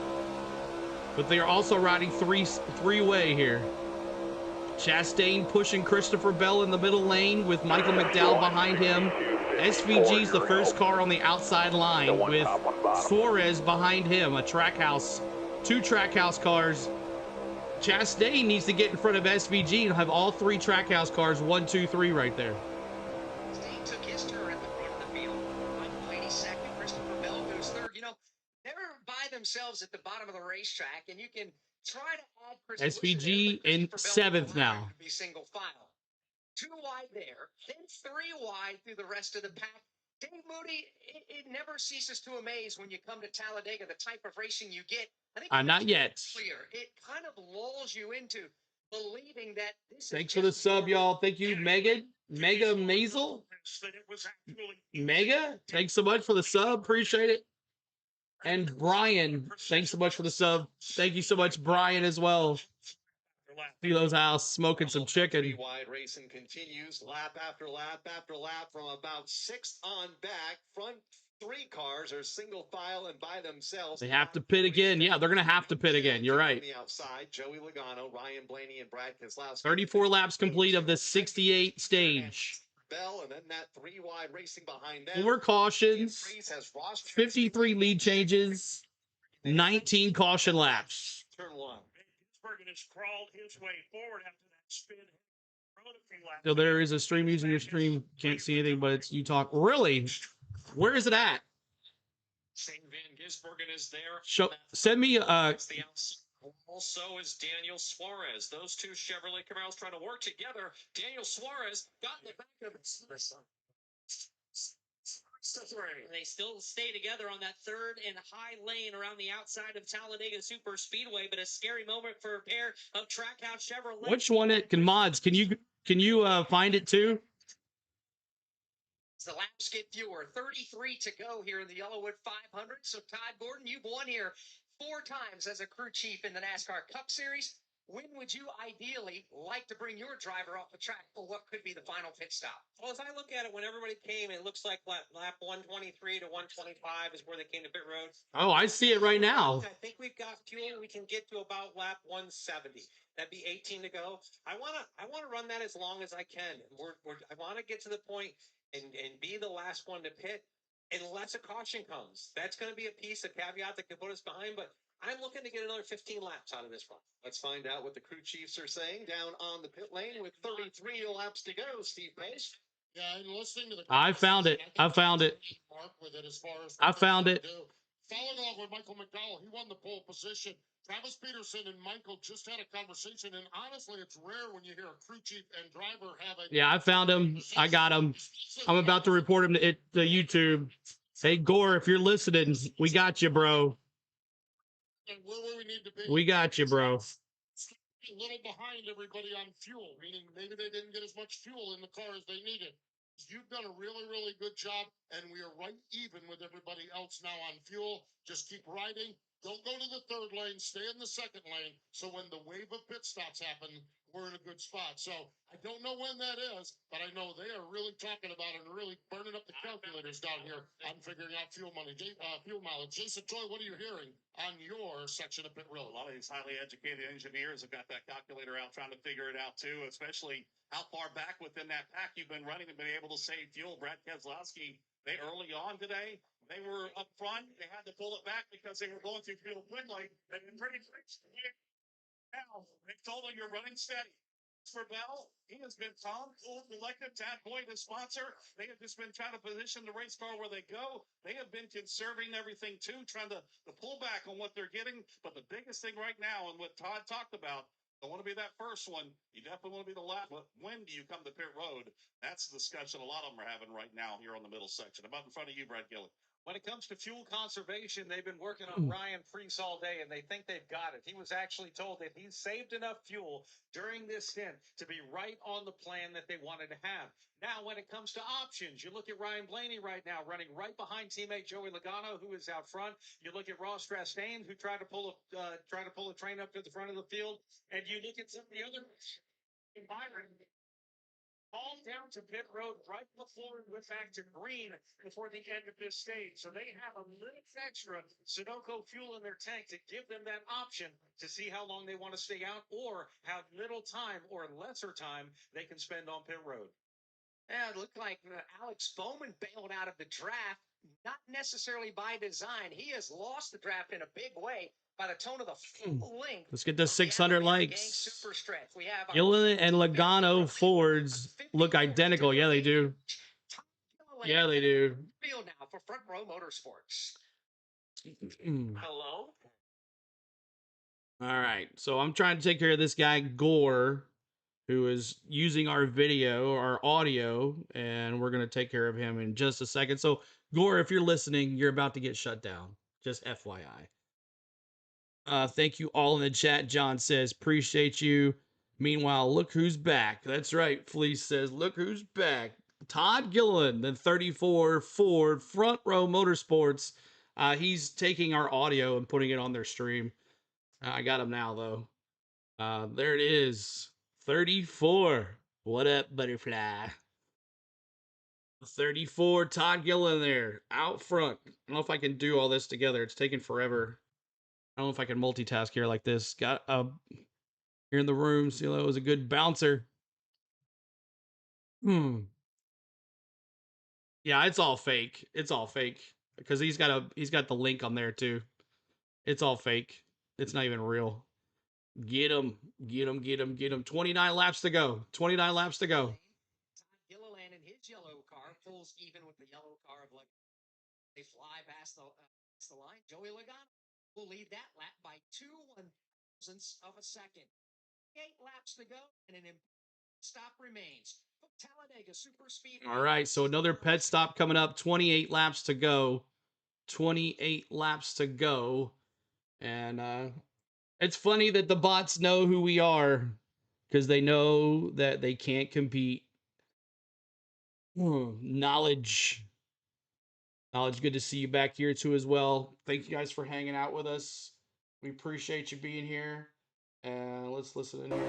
But they are also riding three-way here. Chastain pushing Christopher Bell in the middle lane with Michael McDowell behind him. SVG's the first car on the outside line with Suarez behind him, a Trackhouse, 2 Trackhouse cars. Chastain needs to get in front of SVG and have all 3 Trackhouse cars, 1, 2, 3 right there. Chastain took his turn at the front of the field. Michael Blaney second, Christopher Bell goes third. You know, they're by themselves at the bottom of the racetrack, and you can try to add SVG in 7th now. Be single file. 2 wide there, then 3 wide through the rest of the pack. Dave Moody, it never ceases to amaze when you come to Talladega, the type of racing you get. I think Not yet. clear. It kind of lulls you into believing that this Thanks is for the just sub, y'all. Thank you, Mega Mazel. Mega, thanks so much for the sub. Appreciate it. And Brian, thanks so much for the sub. Thank you so much, Brian, as well. Philo's house, smoking some chicken. 3-wide racing continues lap after lap after lap from about 6th on back. Front 3 cars are single file and by themselves. They have to pit again. Yeah, they're going to have to pit again. You're right. On the outside, Joey Logano, Ryan Blaney, and Brad Keselowski. 34 laps complete of this 68 stage. Bell, and then that 3-wide racing behind them. 4 cautions, 53 lead changes, 19 caution laps. Turn 1. Gisbergen has crawled his way forward after that spin. So there is a stream using your stream. Can't see anything, but it's you talk. Really? Where is it at? Shane Van Gisbergen is there. Send me Also is Daniel Suarez. Those 2 Chevrolet Camaros trying to work together. Daniel Suarez got in the back of this. And they still stay together on that 3rd and high lane around the outside of Talladega Super Speedway, but a scary moment for a pair of Trackhouse Chevrolet. which one it can mods? Can you find it too? The laps get fewer. 33 to go here in the Yellawood 500. So Todd Gordon, you've won here 4 times as a crew chief in the NASCAR Cup Series. When would you ideally like to bring your driver off the track for what could be the final pit stop? Well, as I look at it, when everybody came, it looks like lap 123 to 125 is where they came to pit road. Oh, I see it right now. I think we've got fuel. We can get to about lap 170. That'd be 18 to go. I wanna run that as long as I can. I want to get to the point and be the last one to pit, unless a caution comes. That's going to be a piece, a caveat that could put us behind, but I'm looking to get another 15 laps out of this run. Let's find out what the crew chiefs are saying down on the pit lane with 33 laps to go. Steve Pace. Yeah, and listening to the I found it. I found it. I found it. Following along with Michael McDowell, he won the pole position. Travis Peterson and Michael just had a conversation, and honestly, it's rare when you hear a crew chief and driver have a... Yeah, I found him. I got him. I'm about to report him to YouTube. Hey, Gore, if you're listening, we got you, bro. And where we need to be. We got you, bro. A little behind everybody on fuel, meaning maybe they didn't get as much fuel in the car as they needed. You've done a really, really good job, and we are right even with everybody else now on fuel. Just keep riding. Don't go to the 3rd lane. Stay in the 2nd lane. So when the wave of pit stops happen, we're in a good spot. So I don't know when that is, but I know they are really talking about it and really burning up the calculators down here on figuring out fuel money, fuel mileage. Jason Troy, what are you hearing on your section of pit road? A lot of these highly educated engineers have got that calculator out trying to figure it out too, especially how far back within that pack you've been running and been able to save fuel. Brad Keselowski, they early on today, they were up front. They had to pull it back because they were going through fuel quickly. They've been pretty fixed. Now, they told him you're running steady. For Bell, he has been calm, cool, collected. Tad Boyd, his sponsor, they have just been trying to position the race car where they go. They have been conserving everything too, trying to pull back on what they're getting. But the biggest thing right now, and what Todd talked about, don't want to be that first one. You definitely want to be the last. But when do you come to pit road? That's the discussion a lot of them are having right now here on the middle section. About in front of you, Brad Gillen. When it comes to fuel conservation, they've been working on Ryan Preece all day, and they think they've got it. He was actually told that he's saved enough fuel during this stint to be right on the plan that they wanted to have. Now, when it comes to options, you look at Ryan Blaney right now, running right behind teammate Joey Logano, who is out front. You look at Ross Chastain, who tried to pull a train up to the front of the field, and you look at some of the other Byron. All down to pit road right before we went back to green before the end of this stage. So they have a little extra Sunoco fuel in their tank to give them that option to see how long they want to stay out or how little time or lesser time they can spend on pit road. Yeah, it looked like Alex Bowman bailed out of the draft, not necessarily by design. He has lost the draft in a big way by the tone of the full length. Let's get this 600 likes. Super stretch. We have Gilliland and Logano Fords look identical. Yeah, they do. Yeah, they do. Field now for Front Row Motorsports. Hello? All right. So I'm trying to take care of this guy, Gore, who is using our video, our audio, and we're going to take care of him in just a second. So, Gore, if you're listening, you're about to get shut down. Just FYI. Thank you all in the chat. John says, appreciate you. Meanwhile, look who's back. That's right. Fleece says, look who's back. Todd Gilliland, the 34 Ford Front Row Motorsports. He's taking our audio and putting it on their stream. I got him now, though. There it is. 34. What up, butterfly? 34, Todd Gilliland there, out front. I don't know if I can do all this together. It's taking forever. I don't know if I can multitask here like this. Got here in the room. CeeLo is a good bouncer. Yeah, it's all fake. It's all fake because he's got the link on there too. It's all fake. It's not even real. Get him. 29 laps to go. 29 laps to go. Gilliland in his yellow car pulls even with the yellow car of like they fly past the line. Joey Logano will lead that lap by 0.02 of a second. 8 laps to go, and an stop remains. Talladega Super Speedway. All right, so another pit stop coming up. 28 laps to go. 28 laps to go. And it's funny that the bots know who we are because they know that they can't compete. Knowledge, good to see you back here too as well. Thank you guys for hanging out with us. We appreciate you being here. And let's listen in here.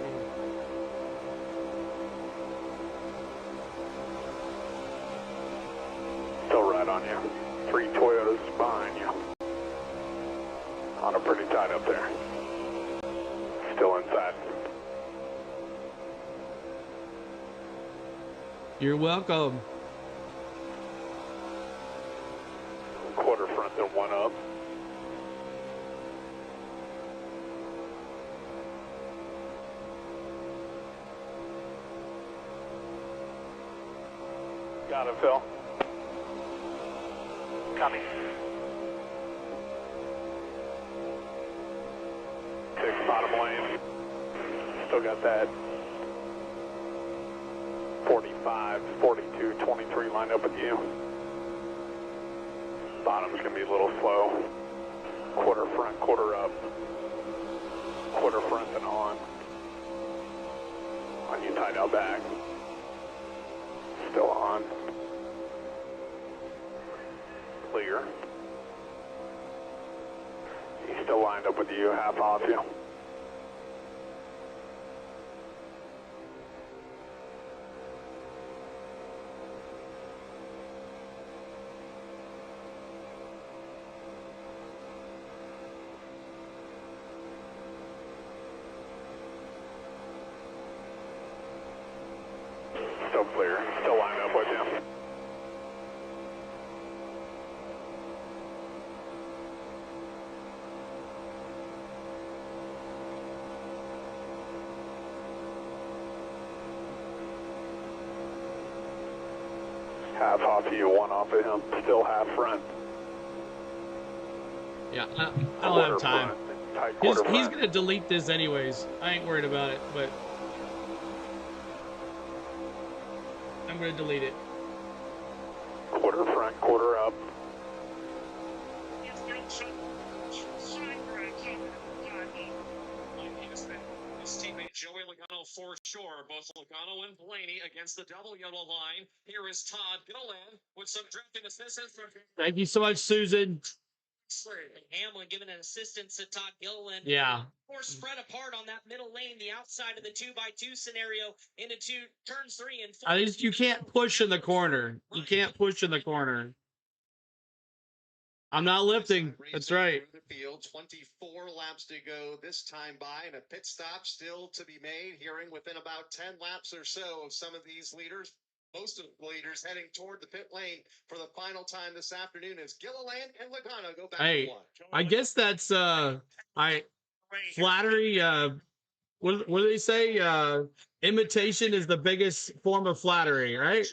Still right on you. 3 Toyotas behind you. On a pretty tight up there. Still inside. You're welcome. Quarter front and 1 up. Got it, Phil. Copy. 6 bottom lane. Still got that 45, 42, 23 lined up with you. Bottom's going to be a little slow. Quarter front, quarter up. Quarter front and on. On you tied out back. Still on. Clear. He's still lined up with you, half off you. Still clear. Still lined up with you. Half off of you, 1 off of him. Still half front. Yeah, I don't have time. He's going to delete this anyways. I ain't worried about it, but I'm going to delete it. Quarter front, quarter up. His teammate Joey Logano for sure. Both Logano and Blaney against the double yellow line. Here is Todd Gilliland with some drafting assistance from. Thank you so much, Susan. Hamlin giving an assistance to Todd Gilliland. Yeah. Or spread apart on that middle lane, the outside of the 2x2 scenario into turns 3 and 4. You can't push in the corner. You can't push in the corner. I'm not lifting. That's right. The field, 24 laps to go this time by, and a pit stop still to be made. Hearing within about 10 laps or so of some of these leaders. Most of the leaders heading toward the pit lane for the final time this afternoon as Gilliland and Logano go back to one. I guess that's flattery. What do they say? Imitation is the biggest form of flattery, right?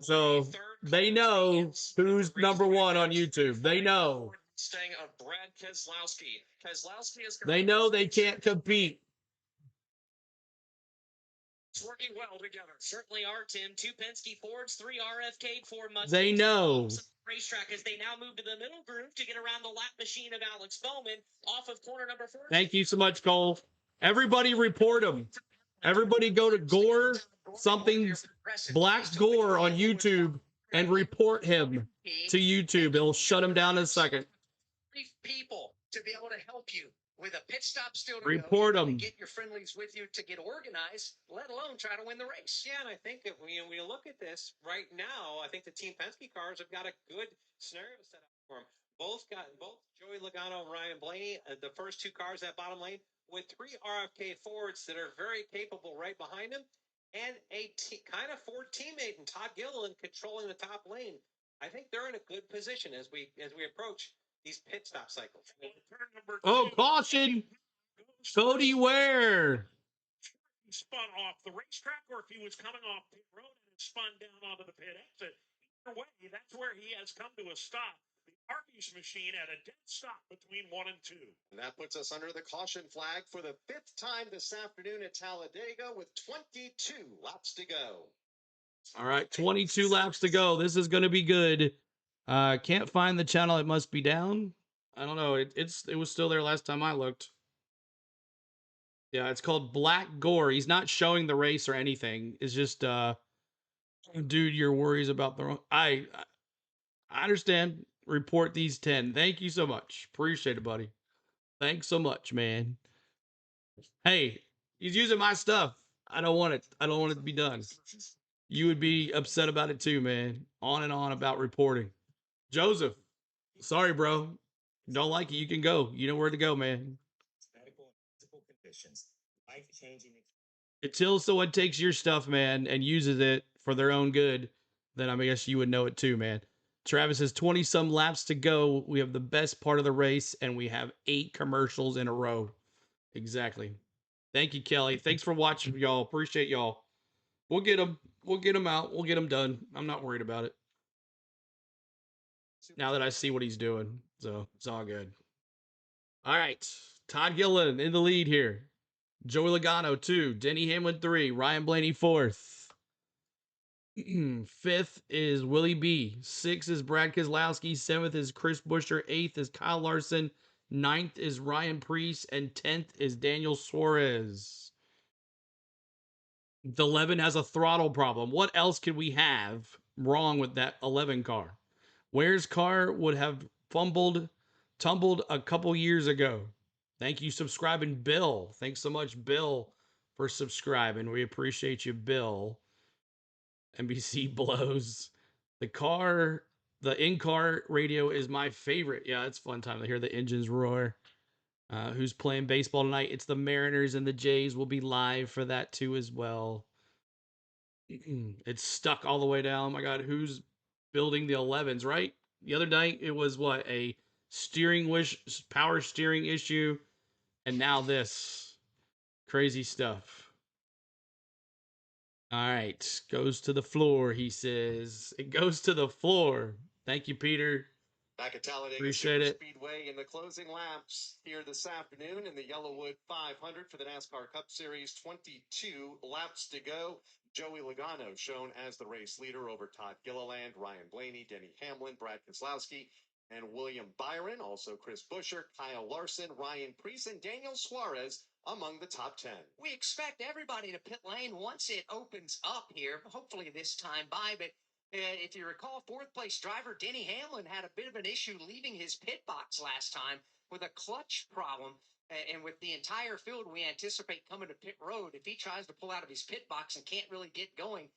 So they know who's number one on YouTube. They know. Staying of Brad Keselowski. Keselowski is. They know they can't compete. It's working well together. Certainly are, Tim. 2 Penske Fords, 3 RFK, 4 Mustangs. They know. Racetrack as they now move to the middle groove to get around the lap machine of Alex Bowman off of corner number 4. Thank you so much, Cole. Everybody report him. Everybody go to Gore, something Black Gore on YouTube and report him to YouTube. It'll shut him down in a second. People to be able to help you with a pit stop still to Report go, them. get your friendlies with you to get organized, let alone try to win the race. Yeah, and I think if when you look at this right now, I think the Team Penske cars have got a good scenario set up for them. Both Joey Logano and Ryan Blaney, the first 2 cars that bottom lane, with 3 RFK Fords that are very capable right behind them, and a kind of Ford teammate in Todd Gilliland controlling the top lane. I think they're in a good position as we approach these pit stop cycles. Oh, caution! Cody Ware. He spun off the racetrack, or if he was coming off pit road and spun down onto the pit exit. Either way, that's where he has come to a stop. The Arby's machine at a dead stop between 1 and 2. And that puts us under the caution flag for the 5th time this afternoon at Talladega with 22 laps to go. All right, 22 laps to go. This is going to be good. Can't find the channel. It must be down. I don't know. It was still there last time I looked. Yeah, it's called Black Gore. He's not showing the race or anything. It's just, dude, your worries about the wrong. I understand. Report these 10. Thank you so much. Appreciate it, buddy. Thanks so much, man. Hey, he's using my stuff. I don't want it. I don't want it to be done. You would be upset about it too, man. On and on about reporting. Joseph, sorry, bro. Don't like it. You can go. You know where to go, man. Medical and physical conditions, life-changing. Until someone takes your stuff, man, and uses it for their own good, then I guess you would know it too, man. Travis has 20-some laps to go. We have the best part of the race, and we have 8 commercials in a row. Exactly. Thank you, Kelly. Thanks for watching, y'all. Appreciate y'all. We'll get them. We'll get them out. We'll get them done. I'm not worried about it. Now that I see what he's doing. So, it's all good. All right. Todd Gilliland in the lead here. Joey Logano, 2. Denny Hamlin, 3. Ryan Blaney, 4th. 5th is Willie B. 6th is Brad Keselowski. 7th is Chris Buescher. 8th is Kyle Larson. 9th is Ryan Preece. And 10th is Daniel Suarez. The 11 has a throttle problem. What else could we have wrong with that 11 car? Ware's car would have tumbled a couple years ago. Thank you, subscribing, Bill. Thanks so much, Bill, for subscribing. We appreciate you, Bill. NBC blows. The in-car radio is my favorite. Yeah, it's a fun time to hear the engines roar. Who's playing baseball tonight? It's the Mariners, and the Jays will be live for that too as well. It's stuck all the way down. Oh my God, who's building the 11s, right? The other night, it was what? A power steering issue. And now this. Crazy stuff. All right. Goes to the floor, he says. It goes to the floor. Thank you, Peter. Back at Talladega Appreciate Super it. Speedway in the closing laps here this afternoon in the Yellawood 500 for the NASCAR Cup Series. 22 laps to go. Joey Logano shown as the race leader over Todd Gilliland, Ryan Blaney, Denny Hamlin, Brad Keselowski, and William Byron, also Chris Buescher, Kyle Larson, Ryan Preece, and Daniel Suarez among the top 10. We expect everybody to pit lane once it opens up here, hopefully this time by. But if you recall, fourth place driver Denny Hamlin had a bit of an issue leaving his pit box last time with a clutch problem. And with the entire field we anticipate coming to pit road, if he tries to pull out of his pit box and can't really get going,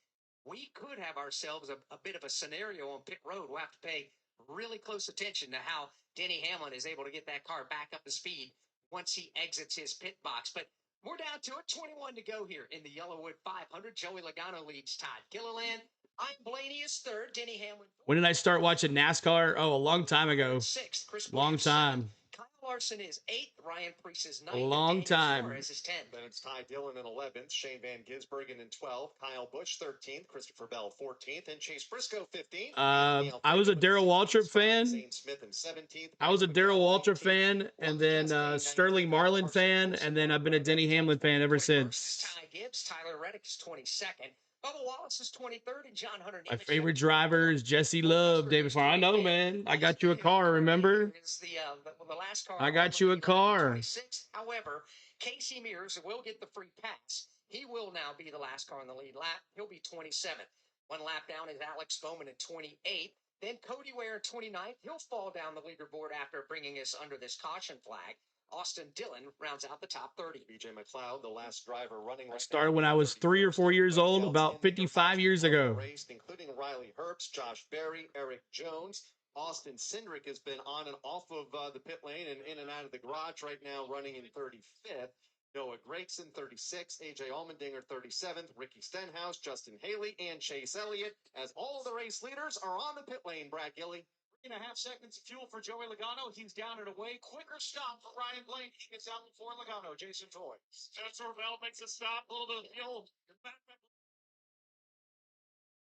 we could have ourselves a bit of a scenario on pit road. We'll have to pay really close attention to how Denny Hamlin is able to get that car back up to speed once he exits his pit box. But we're down to it. 21 to go here in the Yellawood 500. Joey Logano leads Todd Gilliland. I'm Blaney is third. Denny Hamlin. When did I start watching NASCAR? Oh, a long time ago. Sixth. Chris Long Williams, time. Kyle Larson is 8th. Ryan Preece is 9th. A long and Daniel time. Suarez is 10th. Then it's Ty Dillon in 11th, Shane Van Gisbergen in 12th, Kyle Busch 13th, Christopher Bell 14th, and Chase Briscoe 15th. I was a Darrell Waltrip fan. Zane Smith in 17th. I was a Darrell Waltrip fan, and then Sterling Marlin fan, and then I've been a Denny Hamlin fan ever since. Ty Gibbs. Tyler Reddick is 22nd. Bubba Wallace is 23rd, and John Hunter. My favorite driver is Jesse Love, David Farr. I know, man. I got you a car, remember? Is the last car. I got you a car. 26th. However, Casey Mears will get the free pass. He will now be the last car on the lead lap. He'll be 27th. One lap down is Alex Bowman at 28th. Then Cody Ware at 29th. He'll fall down the leaderboard after bringing us under this caution flag. Austin Dillon rounds out the top 30. BJ McLeod, the last driver running. I started when I was 3 or 4 years old, about 55 years ago. Including Riley Herbst, Josh Berry, Eric Jones. Austin Cindric has been on and off of the pit lane and in and out of the garage right now, running in 35th. Noah Gragson, 36th. AJ Allmendinger, 37th. Ricky Stenhouse, Justin Haley, and Chase Elliott, as all of the race leaders are on the pit lane. Brad Gilly. 3.5 seconds of fuel for Joey Logano. He's down and away. Quicker stop for Ryan Blaney. He gets out before Logano. Jason Toy. Spencer Bell makes a stop. A little bit of fuel.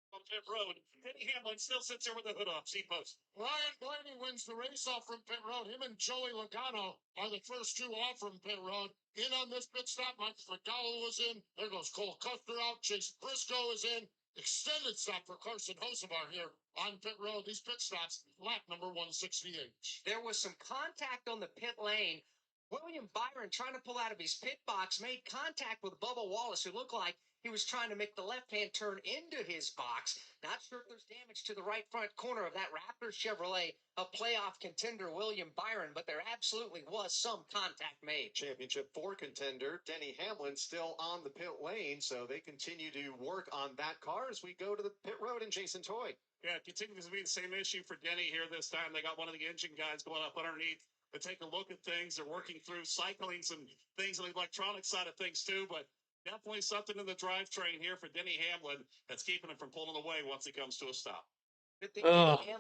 On pit road. Denny Hamlin still sits there with the hood off. Seat post. Ryan Blaney wins the race off from pit road. Him and Joey Logano are the first two off from pit road. In on this pit stop, Mike Mcdowell was in. There goes Cole Custer out. Chase Briscoe is in. Extended stop for Carson Hosevar here on pit road. These pit stops, lap number 168. There was some contact on the pit lane. William Byron, trying to pull out of his pit box, made contact with Bubba Wallace, who looked like he was trying to make the left-hand turn into his box. Not sure if there's damage to the right front corner of that Raptor Chevrolet, a playoff contender, William Byron, but there absolutely was some contact made. Championship 4 contender Denny Hamlin still on the pit lane, so they continue to work on that car as we go to the pit road and Jason Toy. Yeah, it continues to be the same issue for Denny here this time. They got one of the engine guys going up underneath to take a look at things. They're working through cycling some things on the electronic side of things too, but definitely something in the drivetrain here for Denny Hamlin that's keeping him from pulling away once he comes to a stop.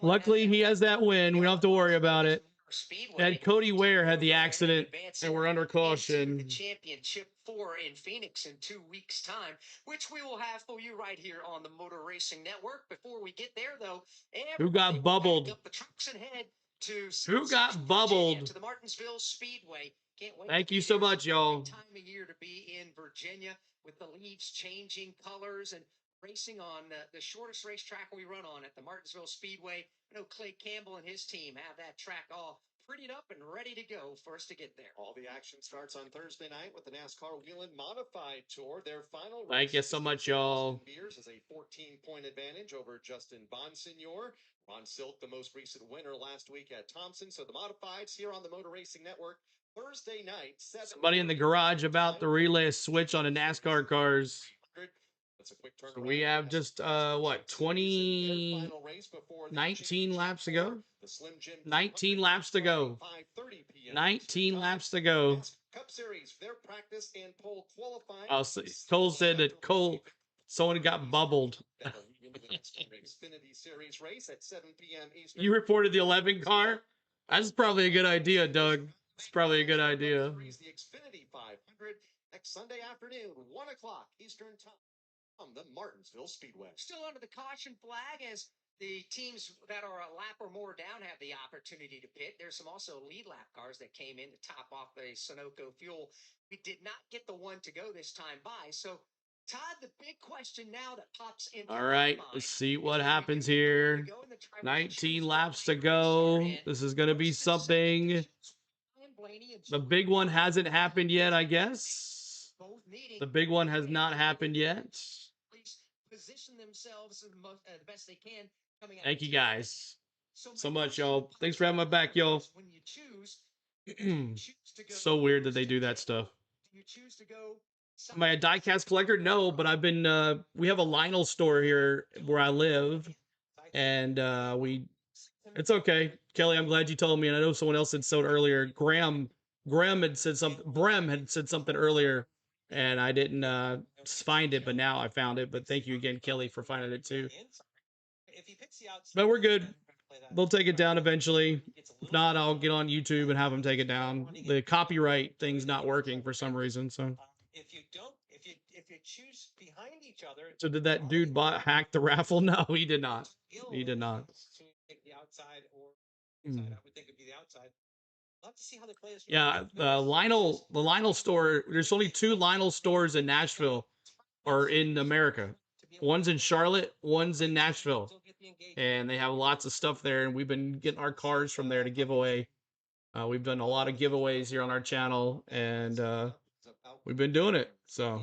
Luckily, he has that win. We don't have to worry about it. And Cody Ware had the accident, and we're under caution. The Championship 4 in Phoenix in 2 weeks' time, which we will have for you right here on the Motor Racing Network. Before we get there, though, Who got bubbled? up the trucks and head to Who got bubbled? to the Martinsville Speedway. Can't wait. Thank you so much, y'all. Time of year to be in Virginia with the leaves changing colors and racing on the shortest racetrack we run on at the Martinsville Speedway. I know Clay Campbell and his team have that track all prettied up and ready to go for us to get there. All the action starts on Thursday night with the NASCAR Whelen Modified Tour. Their final Thank you so much, y'all. Beers is a 14-point advantage over Justin Bonsignor. Ron Silk, the most recent winner last week at Thompson. So the Modifieds here on the Motor Racing Network Thursday night. Somebody in the garage about to relay a switch on the NASCAR cars. That's a quick turn. We have just, 19 laps to go? 19 laps to go. 19 laps to go. Cup Series, their practice and pole qualifying. Cole said that someone got bubbled. Xfinity Series race at 7 p.m. Eastern. You reported the 11 car? That's probably a good idea, Doug. It's probably a good idea. The Xfinity 500 next Sunday afternoon, 1 o'clock Eastern time on the Martinsville Speedway. Still under the caution flag as the teams that are a lap or more down have the opportunity to pit. There's some also lead lap cars that came in to top off the Sunoco fuel. We did not get the one to go this time by, so Todd, the big question now that pops into All right, let's see what happens here. 19 laps to go. This is going to be something. The big one hasn't happened yet, I guess. The big one has not happened yet. position themselves the best they can. Thank you guys so much, y'all. Thanks for having my back, y'all. When you choose So weird that they do that stuff. do you choose to go Am I a diecast collector? No, but I've been, we have a Lionel store here where I live. And it's okay. Kelly, I'm glad you told me. And I know someone else had said earlier. Graham had said something. Brem had said something earlier. And I didn't find it, but now I found it. But thank you again, Kelly, for finding it too. But we're good. They'll take it down eventually. If not, I'll get on YouTube and have them take it down. The copyright thing's not working for some reason. So. If you choose behind each other. So did that dude hack the raffle? No, he did not. He did not. Take the outside or inside. I would think it'd be the outside. We'll have to see how they play this. Yeah, the Lionel store. There's only 2 Lionel stores in Nashville, or in America. One's in Charlotte, one's in Nashville, and they have lots of stuff there. And we've been getting our cars from there to give away. We've done a lot of giveaways here on our channel, and we've been doing it. So.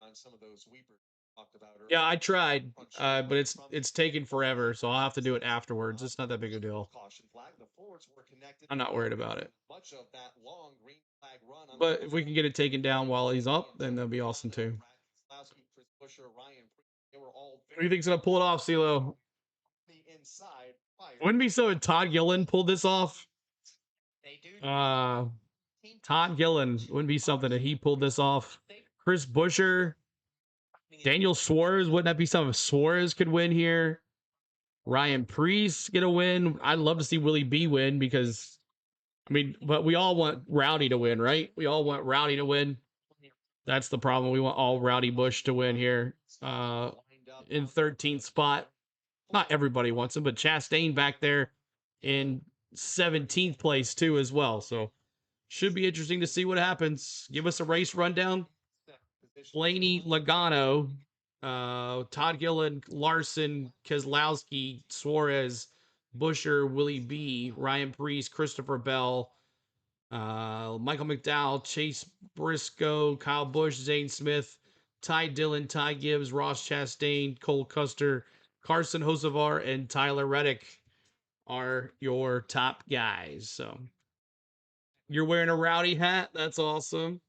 On some of those Weepers talked about earlier. Yeah, I tried, but it's taken forever, so I'll have to do it afterwards. It's not that big a deal. I'm not worried about it. But if we can get it taken down while he's up, then that'd be awesome too. What do you think's gonna pull it off, CeeLo? Wouldn't be so if Todd Gillen pulled this off. Todd Gillen wouldn't be something if he pulled this off. Chris Buescher, Daniel Suarez, wouldn't that be something if Suarez could win here? Ryan Preece get a win. I'd love to see Willie B win because, I mean, but we all want Rowdy to win, right? We all want Rowdy to win. That's the problem. We want all Rowdy Busch to win here. In 13th spot. Not everybody wants him, but Chastain back there in 17th place too as well. So should be interesting to see what happens. Give us a race rundown. Blaney, Logano, Todd Gillen, Larson, Keselowski, Suarez, Buescher, Willie B, Ryan Preece, Christopher Bell, Michael McDowell, Chase Briscoe, Kyle Busch, Zane Smith, Ty Dillon, Ty Gibbs, Ross Chastain, Cole Custer, Carson Hocevar, and Tyler Reddick are your top guys. So you're wearing a Rowdy hat. That's awesome.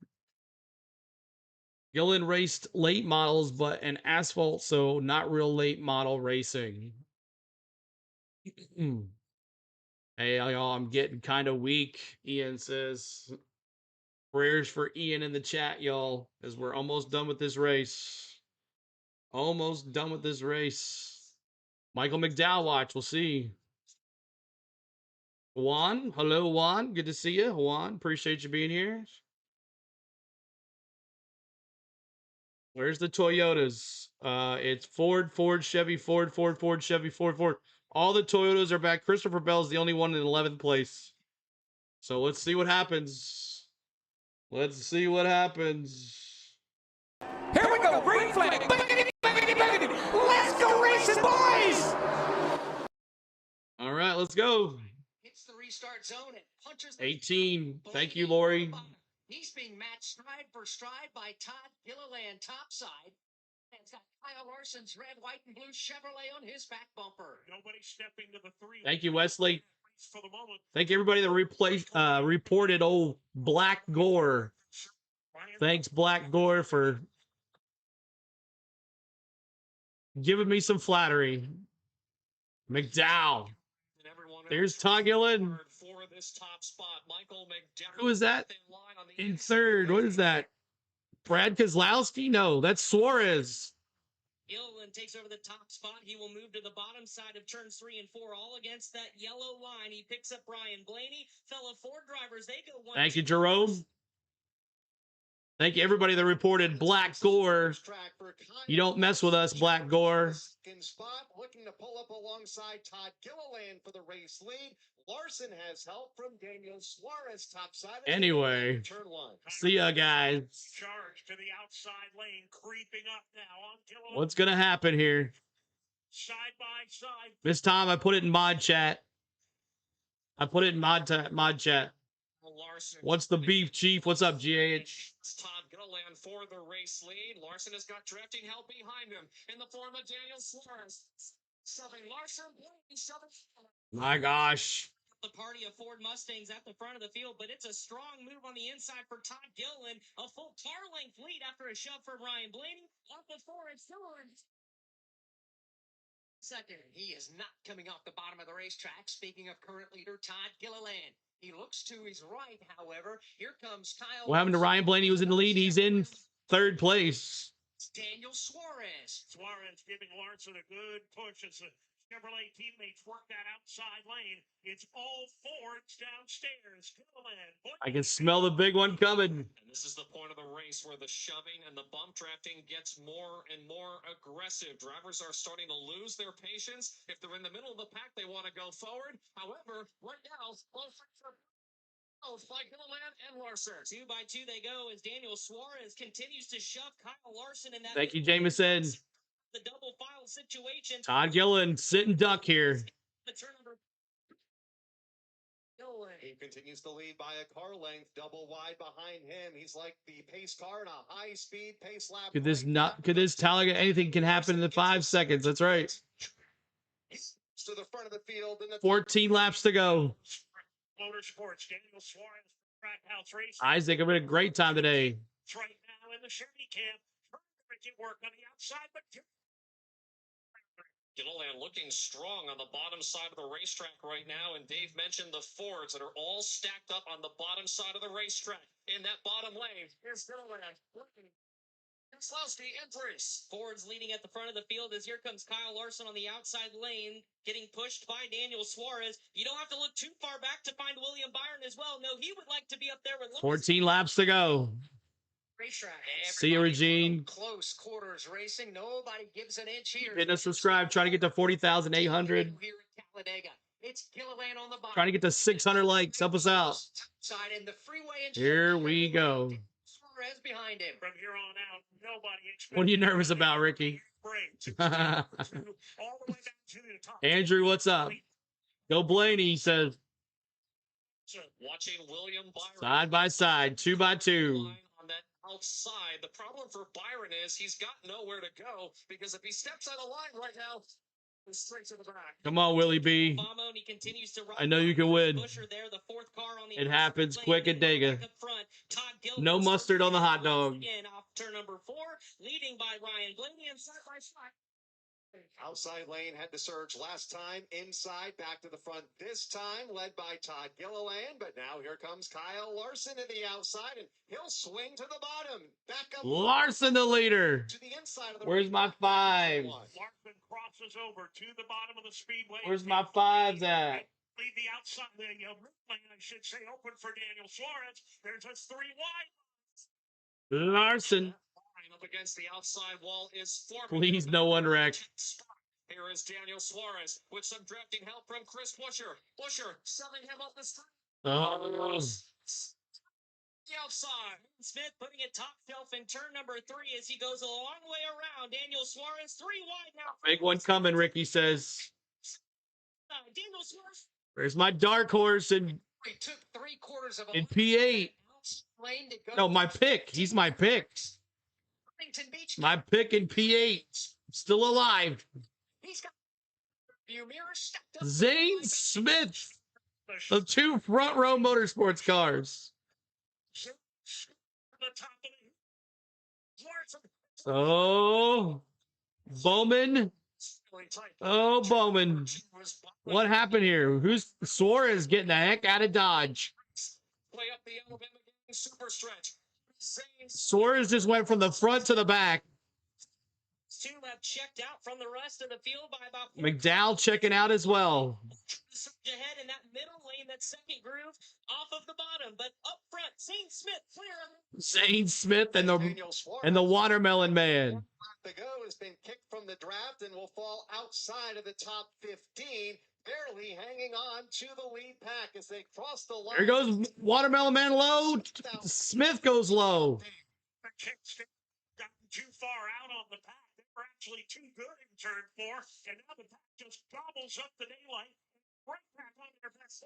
Gillen raced late models, but an asphalt, so not real late model racing. Hey, y'all, I'm getting kind of weak, Ian says. Prayers for Ian in the chat, y'all, as we're almost done with this race. Almost done with this race. Michael McDowell watch, we'll see. Juan, hello, Juan. Good to see you, Juan. Appreciate you being here. Where's the Toyotas? It's Ford, Chevy, Ford, Chevy, Ford. All the Toyotas are back. Christopher Bell's the only one in 11th place. So let's see what happens. Let's see what happens. Here we go, green flag. Buggity, buggity, buggity. Let's go racing, boys. All right, let's go. Hits the restart zone and punches 18. Thank you, Lori. He's being matched stride for stride by Todd Gilliland topside. And it's got Kyle Larson's red, white, and blue Chevrolet on his back bumper. Nobody stepping to the 3. Thank you, Wesley. For the moment. Thank you, everybody that reported old Black Gore. Thanks, Black Gore, for giving me some flattery. McDowell. There's Todd Gillen. Who is that? In third. What is that? Brad Keselowski? No, that's Suarez. Gillen takes over the top spot. He will move to the bottom side of turns 3 and 4, all against that yellow line. He picks up Brian Blaney. Fellow Ford drivers, they go one. Thank you, Jerome. Thank you, everybody that reported Black Gore. You don't mess with us, Black Gore. Second spot, looking to pull up alongside Todd Gilliland for the race lead. Larson has help from Daniel Suarez topside. Anyway, Turn one. see ya, guys. Charge to the outside lane, creeping up now on Gilliland. What's going to happen here? Side by side. This time I put it in mod chat. I put it in mod chat. What's the beef, Chief? What's up, GH? Todd Gilliland for the race lead. Larson has got drafting help behind him in the form of Daniel Suarez. Shoving Larson, shoving. My gosh. The party of Ford Mustangs at the front of the field, but it's a strong move on the inside for Todd Gilliland. A full car length lead after a shove from Ryan Blaney. Off the forward, Second, he is not coming off the bottom of the racetrack. Speaking of current leader, Todd Gilliland. He looks to his right, however. Here comes Kyle. What happened to Ryan Blaney? He was in the lead. He's in third place. Daniel Suarez. Suarez giving Larson a good push as the Chevrolet teammates work that outside lane. It's all Fords downstairs. Gilliland. I can smell the big one coming. And this is the point of the race where the shoving and the bump drafting gets more and more aggressive. Drivers are starting to lose their patience. If they're in the middle of the pack, they want to go forward. However, right now, both by Gilliland and Larson. 2 by 2 they go as Daniel Suarez continues to shove Kyle Larson in that. Thank you, Jameson. The double file situation. Todd Gilliland, sit and duck here. The turn number. He continues to lead by a car length, double wide behind him. He's like the pace car in a high-speed pace lap. Could this Talladega, anything can happen in the 5 seconds. That's right. To the front of the field. 14 laps to go. Motorsports, Daniel Suarez, Trackhouse Racing. Isaac, having a great time today. It's right now in the Chevy camp. Making work on the outside, but Gilliland looking strong on the bottom side of the racetrack right now, and Dave mentioned the Fords that are all stacked up on the bottom side of the racetrack. In that bottom lane, here's Gilliland looking. Slowski entries. Ford's leading at the front of the field as here comes Kyle Larson on the outside lane, getting pushed by Daniel Suarez. You don't have to look too far back to find William Byron as well. No, he would like to be up there with 14 laps to go. Racetrack. See you, Regine. Close quarters racing. Nobody gives an inch here. Hitting us subscribe. Trying to get to 40,800. Here at Talladega. It's Gilliland on the bottom. Trying to get to 600 likes. Help us out. Side in the freeway. Here we go. Suarez behind him. From here on out, nobody expects. What are you nervous about, Ricky? Andrew, what's up? Go Blaney, he says. Watching William Byron side by side, 2 by 2. On that outside. The problem for Byron is he's got nowhere to go because if he steps on the line right now, he's straight to the back. Come on, Willie B. I know you can win. It happens quick at Dega. No mustard on the hot dog. Again, off turn number 4, leading by Ryan Blaney and side by side. Outside lane had to surge last time. Inside, back to the front this time, led by Todd Gilliland. But now here comes Kyle Larson to the outside, and he'll swing to the bottom. Back up. Larson, the leader. To the inside of the Where's my 5? Larson crosses over to the bottom of the speedway. Where's my 5s at? Leave the outside, the lane, I should say, open for Daniel Suarez. There's just 3 wide. Larson. Up against the outside wall is Foreman. Please, no one wreck. Here is Daniel Suarez with some drafting help from Chris Buescher. Buescher selling him up the street. Oh. The outside. Smith putting it top shelf in turn number 3 as he goes a long way around. Daniel Suarez 3 wide now. Big one coming, Ricky says. Daniel Suarez. Where's my dark horse in P8? No, my pick. He's my pick. My pick in P8. Still alive. Zane Smith. The 2 front row motorsports cars. Oh, Bowman. Oh, Bowman. What happened here? Who's Suarez getting the heck out of Dodge? Play up the Alabama super stretch. Suarez just went from the front to the back. 2 left checked out from the rest of the field by about McDowell checking out as well. ahead in that middle lane, that second groove off of the bottom, but up front, Zane Smith clear. Zane Smith and the Watermelon Man. The go has been kicked from the draft and will fall outside of the top 15, barely hanging on to the lead pack as they cross the line. Here goes Watermelon Man low. Smith goes low. The kicks gotten too far out on the pack. They were actually too good in turn 4, and now the pack just gobbles up the daylight. Right back on their best.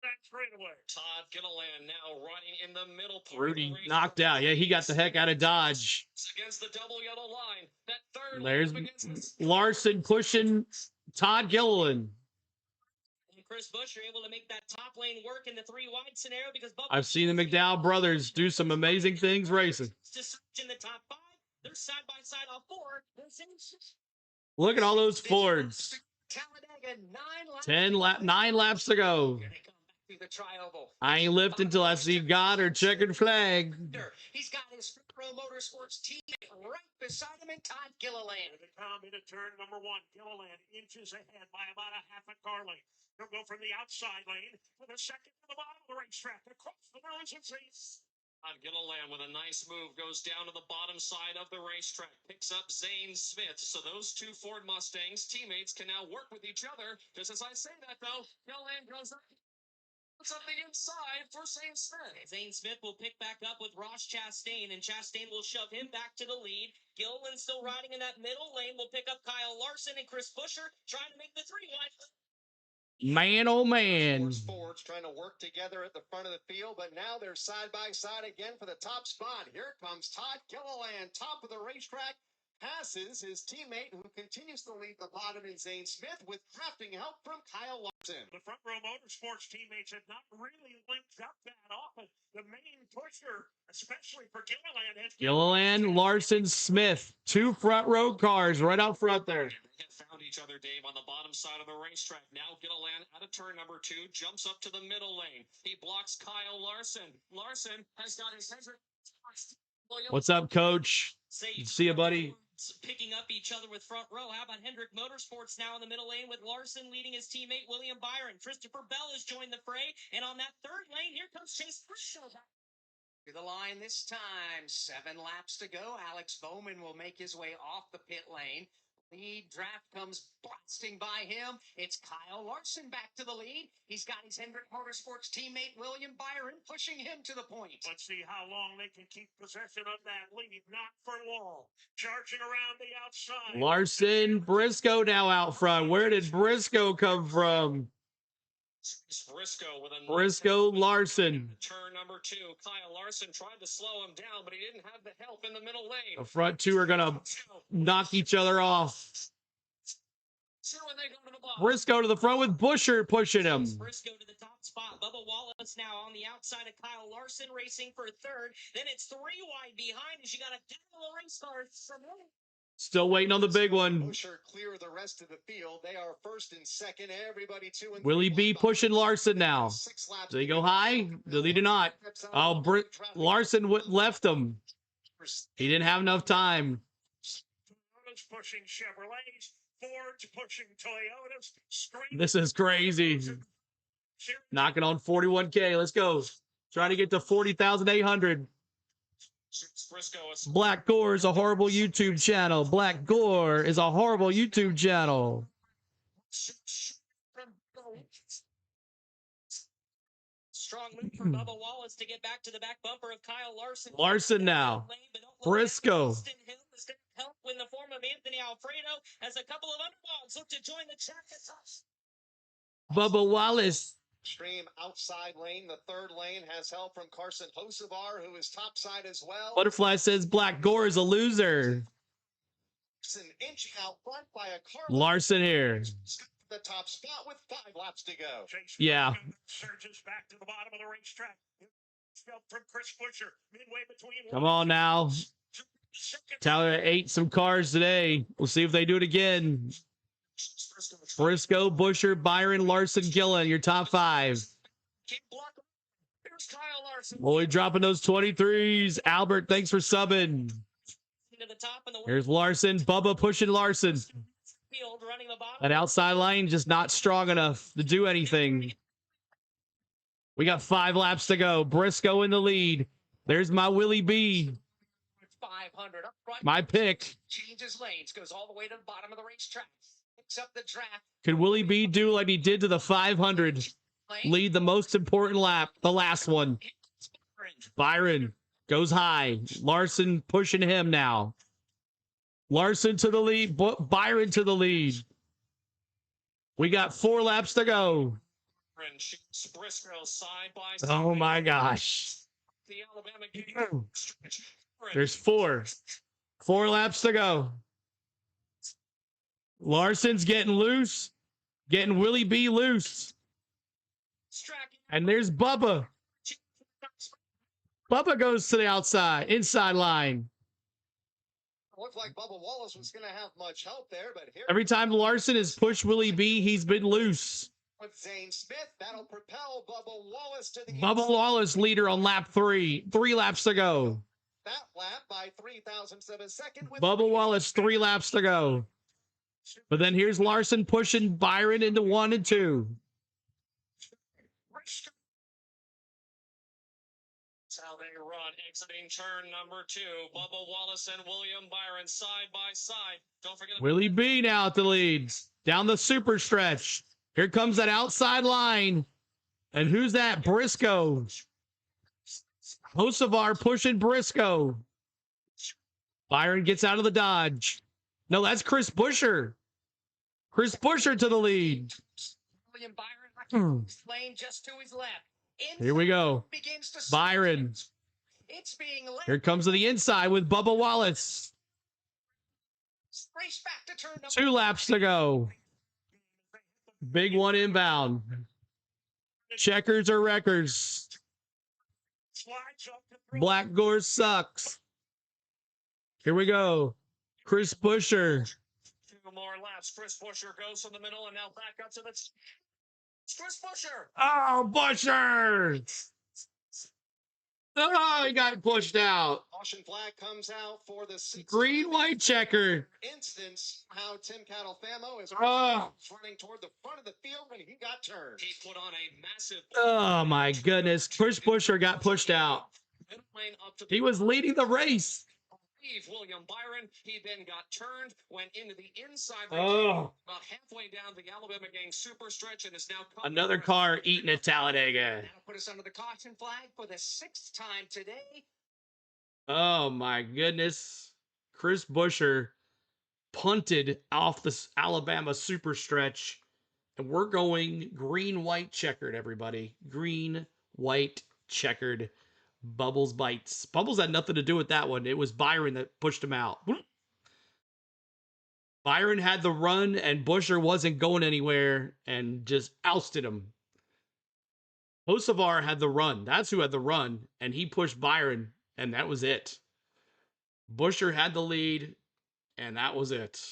That's straight away. Todd Gilliland now running in the middle part. Rudy knocked out. Yeah, he got the heck out of Dodge. Against the double yellow line. That third There's lap against Larson pushing Todd Gilliland. And Chris Buescher able to make that top lane work in the 3 wide scenario because I've seen the McDowell brothers do some amazing things racing. just in the top 5. They're side by side on 4. Look at all those Fords. Talladega, 9 laps to go. through the tri-oval. I ain't lifting until I see God or checkered flag. He's got his Pro Motorsports teammate right beside him in Todd Gilliland. To come into turn number 1, Gilliland inches ahead by about a half a car length. He'll go from the outside lane to the second to the bottom of the racetrack across the nose and seats. Todd Gilliland with a nice move goes down to the bottom side of the racetrack, picks up Zane Smith. So those 2 Ford Mustangs teammates can now work with each other. Just as I say that, though, Gilliland goes up. Puts up the inside for Zane Smith. Zane Smith will pick back up with Ross Chastain, and Chastain will shove him back to the lead. Gilliland still riding in that middle lane. Will pick up Kyle Larson and Chris Buescher, trying to make the 3 wide. Man, oh man. Fords trying to work together at the front of the field, but now they're side by side again for the top spot. Here comes Todd Gilliland, top of the racetrack, passes his teammate who continues to lead the bottom in Zane Smith with drafting help from Kyle Larson. The Front Row Motorsports teammates have not really linked up that often. The main pusher, especially for Gilliland, has Gilliland, Larson, Smith. 2 front row cars right out front there. They have found each other, Dave, on the bottom side of the racetrack. Now Gilliland out of turn number 2, jumps up to the middle lane. He blocks Kyle Larson. Larson has got his head. What's up, Coach? See you, buddy. Picking up each other with Front Row. How about Hendrick Motorsports now in the middle lane with Larson leading his teammate William Byron. Christopher Bell has joined the fray, and on that third lane, here comes Chase Briscoe. To the line this time, 7 laps to go. Alex Bowman will make his way off the pit lane. Lead draft comes blasting by him. It's Kyle Larson back to the lead. He's got his Hendrick Motorsports teammate William Byron pushing him to the point. Let's see how long they can keep possession of that lead. Not for long. Charging around the outside. Larson, Briscoe now out front. Where did Briscoe come from? Briscoe with a Briscoe, Larson. Turn number 2. Kyle Larson tried to slow him down, but he didn't have the help in the middle lane. The front 2 are going to knock each other off. So when they go to the bottom. Briscoe to the front with Buescher pushing him. Briscoe to the top spot. Bubba Wallace now on the outside of Kyle Larson racing for 3rd. Then it's 3 wide behind as you got a double race car from him. Still waiting on the big one. Buescher clear the rest of the field. They are 1st and 2nd. Everybody 2 and 3. Willie B pushing Larson now. Do they go high? Do they do not? Oh, Larson left him. He didn't have enough time. Toyota's pushing Chevrolets. Ford's pushing Toyotas. This is crazy. Knocking on 41K. Let's go. Trying to get to 40,800. Black Gore is a horrible YouTube channel. Black Gore is a horrible YouTube channel. Strong move from Bubba Wallace to get back to the back bumper of Kyle Larson. Larson now. Briscoe. Help in the form of Anthony Alfredo as a couple of underdogs look to join the track. Bubba Wallace. Extreme outside lane. The 3rd lane has help from Carson Hocevar, who is topside as well. Butterfly says Black Gore is a loser. Inch out front by a car. Larson here. The top spot with 5 laps to go. Yeah. Surges back to the bottom of the racetrack. From Chris Buescher, midway between. Come on now. Tyler ate some cars today. We'll see if they do it again. Briscoe, Buescher, Byron, Larson, Gillen, your top 5. Boy, dropping those 23s. Albert, thanks for subbing. Here's Larson. Bubba pushing Larson. field running the bottom. That outside line just not strong enough to do anything. We got 5 laps to go. Briscoe in the lead. There's my Willie B. 500 up front. My pick. Changes lanes, goes all the way to the bottom of the racetrack. Picks up the draft. Could Willie B do like he did to the 500? Lead the most important lap, the last one. Byron goes high. Larson pushing him now. Larson to the lead. Byron to the lead. We got 4 laps to go. Briscoe side by side. Oh my gosh. The Alabama game. There's 4. 4 laps to go. Larson's getting loose. Getting Willie B loose. And there's Bubba. Bubba goes to the inside line. Looked like Bubba Wallace was going to have much help there, but here Every time Larson has pushed Willie B, he's been loose. with Zane Smith, that'll propel Bubba Wallace to the Bubba Wallace leader on lap 3. 3 laps to go. that lap by 3,000ths of a second. With Bubba Wallace, 3 laps to go. But then here's Larson pushing Byron into 1 and 2. That's how they run. Exiting turn number 2. Bubba Wallace and William Byron side by side. Don't forget Willie B now at the lead. Down the super stretch. Here comes that outside line. And who's that? Briscoe. Hocevar pushing Briscoe. Byron gets out of the Dodge. No, that's Chris Buescher. Chris Buescher to the lead. William Byron lane just to his left. Here we go. Byron. It's being led. Here comes to the inside with Bubba Wallace. Race back to turn number 2 laps to go. Big one inbound. Checkers or wreckers? Black Gore sucks. Here we go. Chris Buescher. 2 more laps. Chris Buescher goes from the middle and now back up to the... Chris Buescher. Oh, Buescher! Oh, he got pushed out. Caution flag comes out for the Green, white checker. instance. How Tim Catalfamo is running toward the front of the field when he got turned. He put on a massive... Oh, my goodness. Chris Buescher got pushed out. lane up to He was leading the race. William Byron. He then got turned, went into the inside Oh. about halfway down the Alabama gang super stretch and is now Another car eating at Talladega. That'll put us under the caution flag for the 6th time today. Oh, my goodness. Chris Buescher punted off this Alabama super stretch. And we're going green, white, checkered, everybody. Green, white, checkered. Bubbles bites. Bubbles had nothing to do with that one. It was Byron that pushed him out. Byron had the run, and Buescher wasn't going anywhere and just ousted him. Hocevar had the run. That's who had the run, and he pushed Byron, and that was it. Buescher had the lead, and that was it.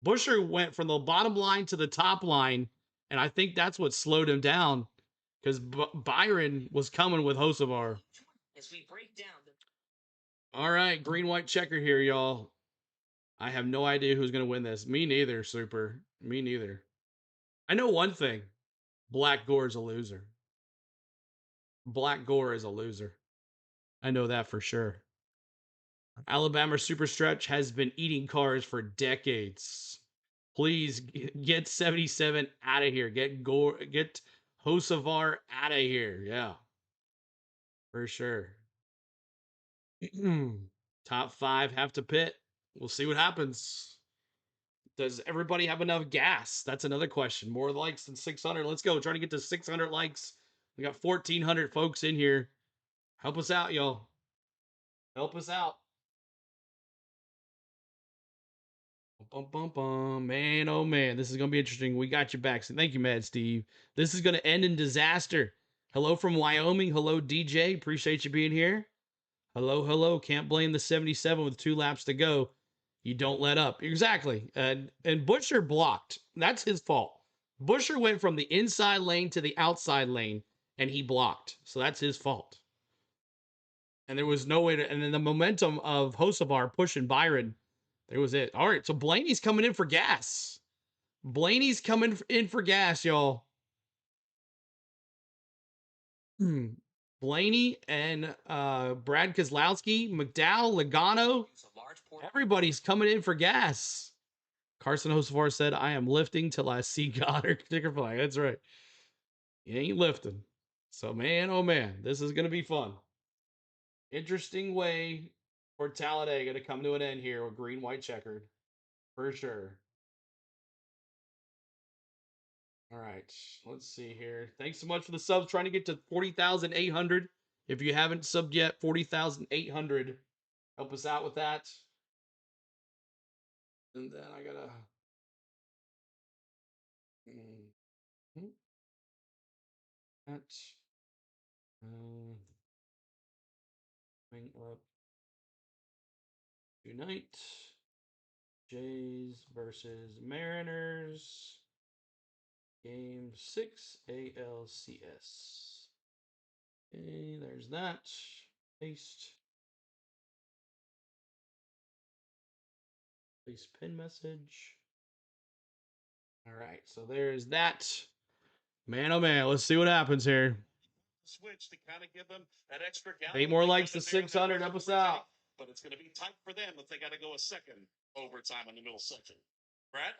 Buescher went from the bottom line to the top line, and I think that's what slowed him down. Because Byron was coming with Hocevar. As we break down All right, green, white checker here, y'all. I have no idea who's going to win this. Me neither, Super. Me neither. I know one thing. Black Gore is a loser. Black Gore is a loser. I know that for sure. Alabama Super Stretch has been eating cars for decades. Please get 77 out of here. Get Hocevar out of here. Yeah. For sure. Top 5 have to pit. We'll see what happens. Does everybody have enough gas? That's another question. More likes than 600. Let's go. Trying to get to 600 likes. We got 1,400 folks in here. Help us out, y'all. Help us out. Bum, bum, bum. Man, oh man, this is going to be interesting. We got your back. So thank you, Mad Steve. This is going to end in disaster. Hello from Wyoming. Hello, DJ. Appreciate you being here. Hello, hello. Can't blame the 77 with 2 laps to go. You don't let up. Exactly. And Buescher blocked. That's his fault. Buescher went from the inside lane to the outside lane, and he blocked. So that's his fault. And there was no way to... And then the momentum of Hocevar pushing Byron, There was it. All right, so Blaney's coming in for gas. Blaney's coming in for gas, y'all. Blaney and Brad Keselowski, McDowell, Logano. Everybody's coming in for gas. Carson Hocevar said, I am lifting till I see Goddard sticker flag. That's right. He ain't lifting. So, man, oh, man, this is going to be fun. Interesting way for Talladega to come to an end here with green, white, checkered. For sure. All right, let's see here. Thanks so much for the subs. Trying to get to 40,800. If you haven't subbed yet, 40,800. Help us out with that. And then I gotta. That. Bring up tonight. Jays versus Mariners. Game 6 ALCS. Okay, there's that. Paste. Paste pin message. All right, so there's that. Man, oh man, let's see what happens here. Switch to kind of give them that extra gallon. 8 more likes to 600. Help us out. But it's going to be tight for them if they got to go a second overtime in the middle section. Brad?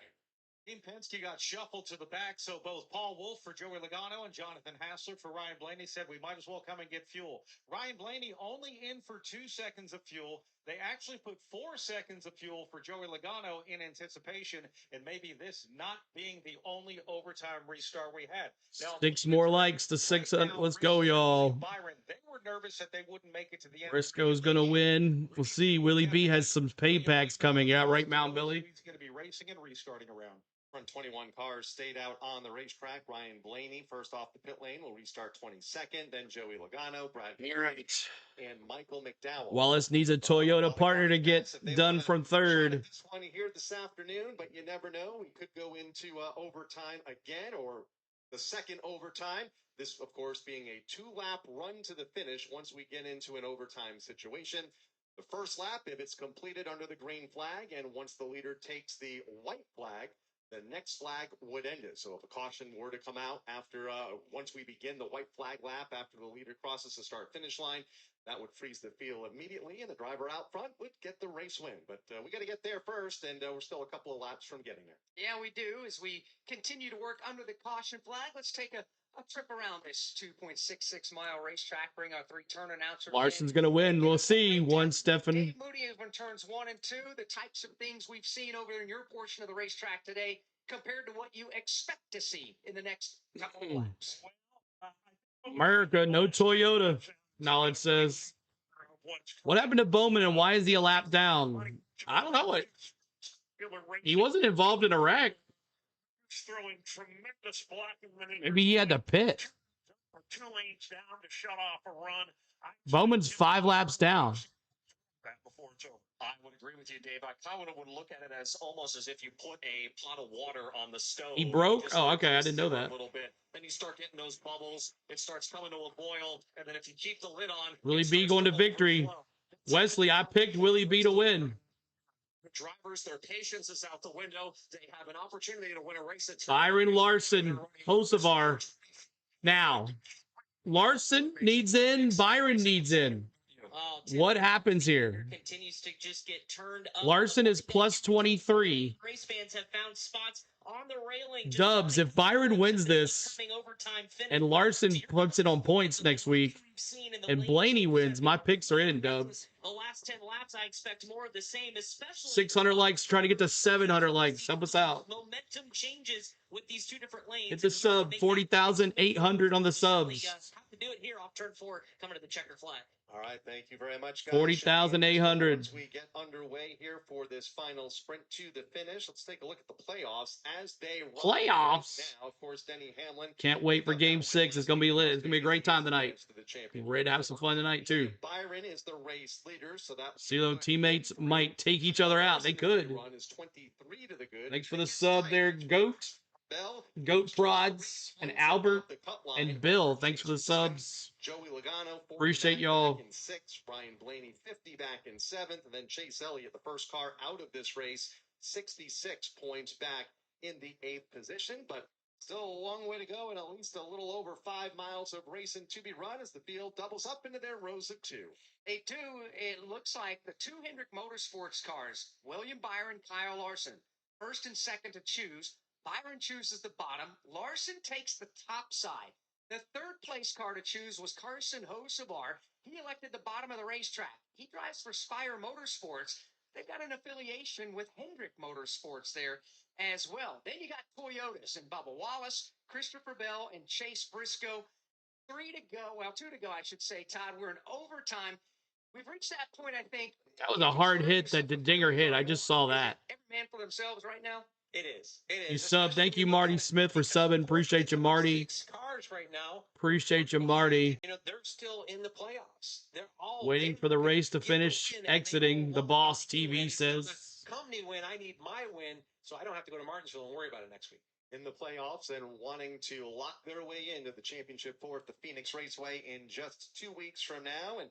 Team Penske got shuffled to the back, so both Paul Wolfe for Joey Logano and Jonathan Hassler for Ryan Blaney said we might as well come and get fuel. Ryan Blaney only in for 2 seconds of fuel. They actually put 4 seconds of fuel for Joey Logano in anticipation, and maybe this not being the only overtime restart we had. Now, 6 more likes to 600. Let's go, y'all. Byron, they were nervous that they wouldn't make it to the end. Briscoe's going to win. We'll see. Willie B has some pay packs coming out, right, Mount Billy? He's going to be racing and restarting around. Front 21 cars stayed out on the racetrack. Ryan Blaney, first off the pit lane, will restart 22nd. Then Joey Logano, Brad Keselowski, and Michael McDowell. Wallace needs a Toyota partner to get done from third. This one here this afternoon, but you never know. We could go into overtime again, or the second overtime. This, of course, being a 2-lap run to the finish once we get into an overtime situation. The first lap, if it's completed under the green flag, and once the leader takes the white flag, the next flag would end it. So if a caution were to come out after, once we begin the white flag lap, after the leader crosses the start-finish line, that would freeze the field immediately, and the driver out front would get the race win. But we got to get there first, and we're still a couple of laps from getting there. Yeah, we do. As we continue to work under the caution flag, let's take a trip around this 2.66-mile racetrack. Bring our 3 turn announcers. Larson's going to win. We'll see. One, Stefan. Dave Moody is when turns 1 and 2. The types of things we've seen over in your portion of the racetrack today compared to what you expect to see in the next couple of laps. America, no Toyota. Knowledge says. What happened to Bowman and why is he a lap down? I don't know. He wasn't involved in a wreck. Throwing tremendous blocking maneuvers. Maybe he had to pit. 2 lanes down to shut off a run. Bowman's 5 laps down. Before it's over. I would agree with you, Dave. I kind of would look at it as almost as if you put a pot of water on the stove. He broke? Oh, okay. I didn't know that. A little bit. Then you start getting those bubbles. It starts coming to a boil. And then if you keep the lid on. Willie B going to victory. Wesley, I picked Willie B to win. The drivers, their patience is out the window. They have an opportunity to win a race at Byron Larson, Hocevar. Now, Larson needs in. Byron needs in. What happens here? Continues to just get turned up. Larson is plus 23. Race fans have found spots on the railing. Dubs, if Byron wins this and Larson puts it on points next week and Blaney wins, my picks are in, Dubs. The last 10 laps, I expect more of the same, especially 600 likes, trying to get to 700 likes. Help us out. Momentum changes with these 2 different lanes. Hit the sub, 40,800 on the subs. Have to do it here off turn 4, coming to the checker flag. All right, thank you very much, guys. 40,800. As we get underway here for this final sprint to the finish, let's take a look at the playoffs as they run playoffs. Right now. Of course, Denny Hamlin. Can't wait for Game 6. It's gonna be lit. It's gonna be a great time tonight. We're ready to have some fun tonight too. Byron is the race leader, so that CeeLo teammates might take each other out. They could. run is 23 to the good. Thanks for the sub there, Goat. Bell, Goat Prods, and Albert, the cut line. and Bill. Thanks for the subs. Joey Logano, 40 Appreciate back y'all. in 6th. Brian Blaney, 50 back in 7th. And then Chase Elliott, the first car out of this race, 66 points back in the 8th position. But still a long way to go and at least a little over 5 miles of racing to be run as the field doubles up into their rows of 2. A 2, it looks like the 2 Hendrick Motorsports cars, William Byron, Kyle Larson, first and second to choose. Byron chooses the bottom. Larson takes the top side. The third place car to choose was Carson Hocevar. He elected the bottom of the racetrack. He drives for Spire Motorsports. They've got an affiliation with Hendrick Motorsports there as well. Then you got Toyotas and Bubba Wallace, Christopher Bell, and Chase Briscoe. 3 to go. Well, 2 to go, I should say, Todd. We're in overtime. We've reached that point, I think. That was a hard hit that the Dinger hit. I just saw that. Every man for themselves right now. It is. It is. You sub. Thank you, Marty Smith, for subbing. Appreciate you, Marty. 6 cars right now. Appreciate you, Marty. You know, they're still in the playoffs. They're all Waiting for the race to finish. Exiting, the Boss TV says. Company win. I need my win, so I don't have to go to Martinsville and worry about it next week. In the playoffs and wanting to lock their way into the championship four at the Phoenix Raceway in just 2 weeks from now. And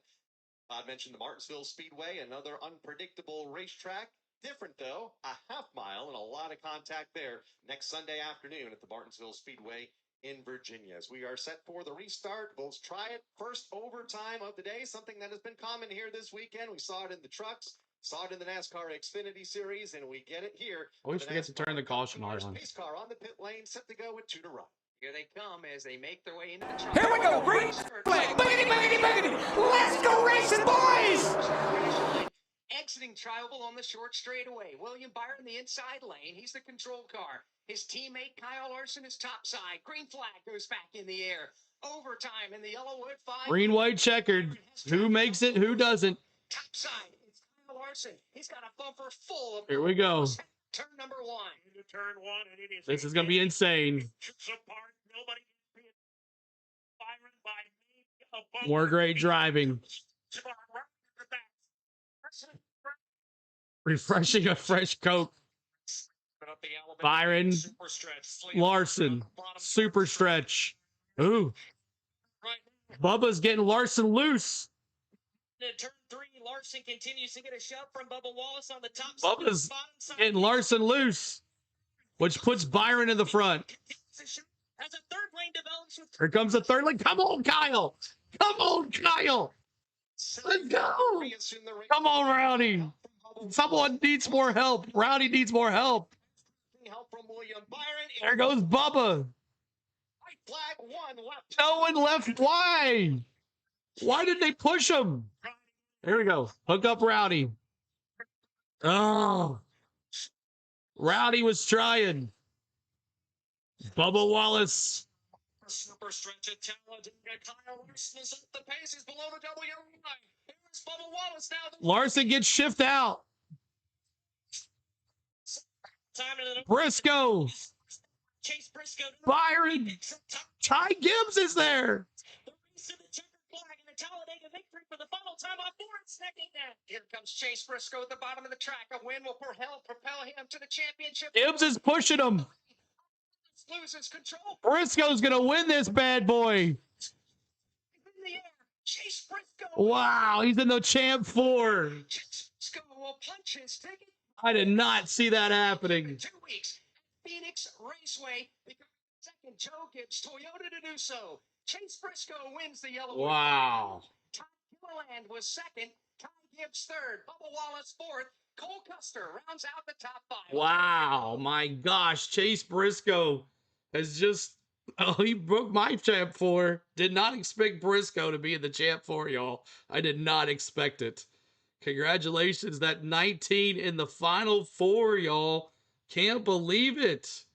Todd mentioned the Martinsville Speedway, another unpredictable racetrack. Different, though, a half mile and a lot of contact there next Sunday afternoon at the Martinsville Speedway in Virginia. As we are set for the restart, we'll try it first overtime of the day, something that has been common here this weekend. We saw it in the trucks, saw it in the NASCAR Xfinity Series, and we get it here. Always forget to turn the caution light on. Pace car on the pit lane, set to go with 2 to run. Here they come as they make their way into the truck. Here we go, green flag, biggity, biggity, biggity. Let's go racing, boys! Exiting Tribal on the short straightaway. William Byron, the inside lane. He's the control car. His teammate, Kyle Larson, is topside. Green flag goes back in the air. Overtime in the Yellawood 5. Green, white, checkered. Who makes it? Who doesn't? Topside. It's Kyle Larson. He's got a bumper full of. Here we go. Turn number 1. Into turn 1, and it is. This is going to be insane. Apart. Nobody gets beat. Byron by maybe a bump. More great driving. Refreshing a fresh Coke. Byron, Larson, super stretch. Ooh. Bubba's getting Larson loose. In turn 3, Larson continues to get a shove from Bubba Wallace on the top Bubba's side, bottom side. getting Larson loose, which puts Byron in the front. As a third lane develops with Here comes the third lane. Come on, Kyle. Come on, Kyle. Let's go. Come on, Rowdy. Someone needs more help. Rowdy needs more help. Help from William Byron. There goes Bubba. White flag, 1 left. No one left. Why? Why did they push him? Here we go. Hook up Rowdy. Oh. Rowdy was trying. Bubba Wallace. Super stretch at Talladega. Kyle Larson is up the pace. He's below the W line. Here's Bubba Wallace now. Larson gets shift out. Briscoe. Chase Briscoe. Byron. Ty Gibbs is there. The race to the checkered flag and the Talladega victory for the final time on board second down. Here comes Chase Briscoe at the bottom of the track. A win will propel him to the championship. Gibbs is pushing him. Loses control. Briscoe's going to win this bad boy. In the air. Chase Briscoe. Wow, he's in the Champ 4. Chase Briscoe will punch his ticket. I did not see that happening. 2 weeks. Phoenix Raceway. Second, Joe Gibbs, Toyota to do so. Chase Briscoe wins the Yellawood. Wow. Ty Gilliland was second. Ty Gibbs third. Bubba Wallace fourth. Cole Custer rounds out the top 5. Wow, my gosh. Chase Briscoe has just, he broke my Champ 4. Did not expect Briscoe to be in the Champ 4, y'all. I did not expect it. Congratulations, that 19 in the final 4, y'all. Can't believe it.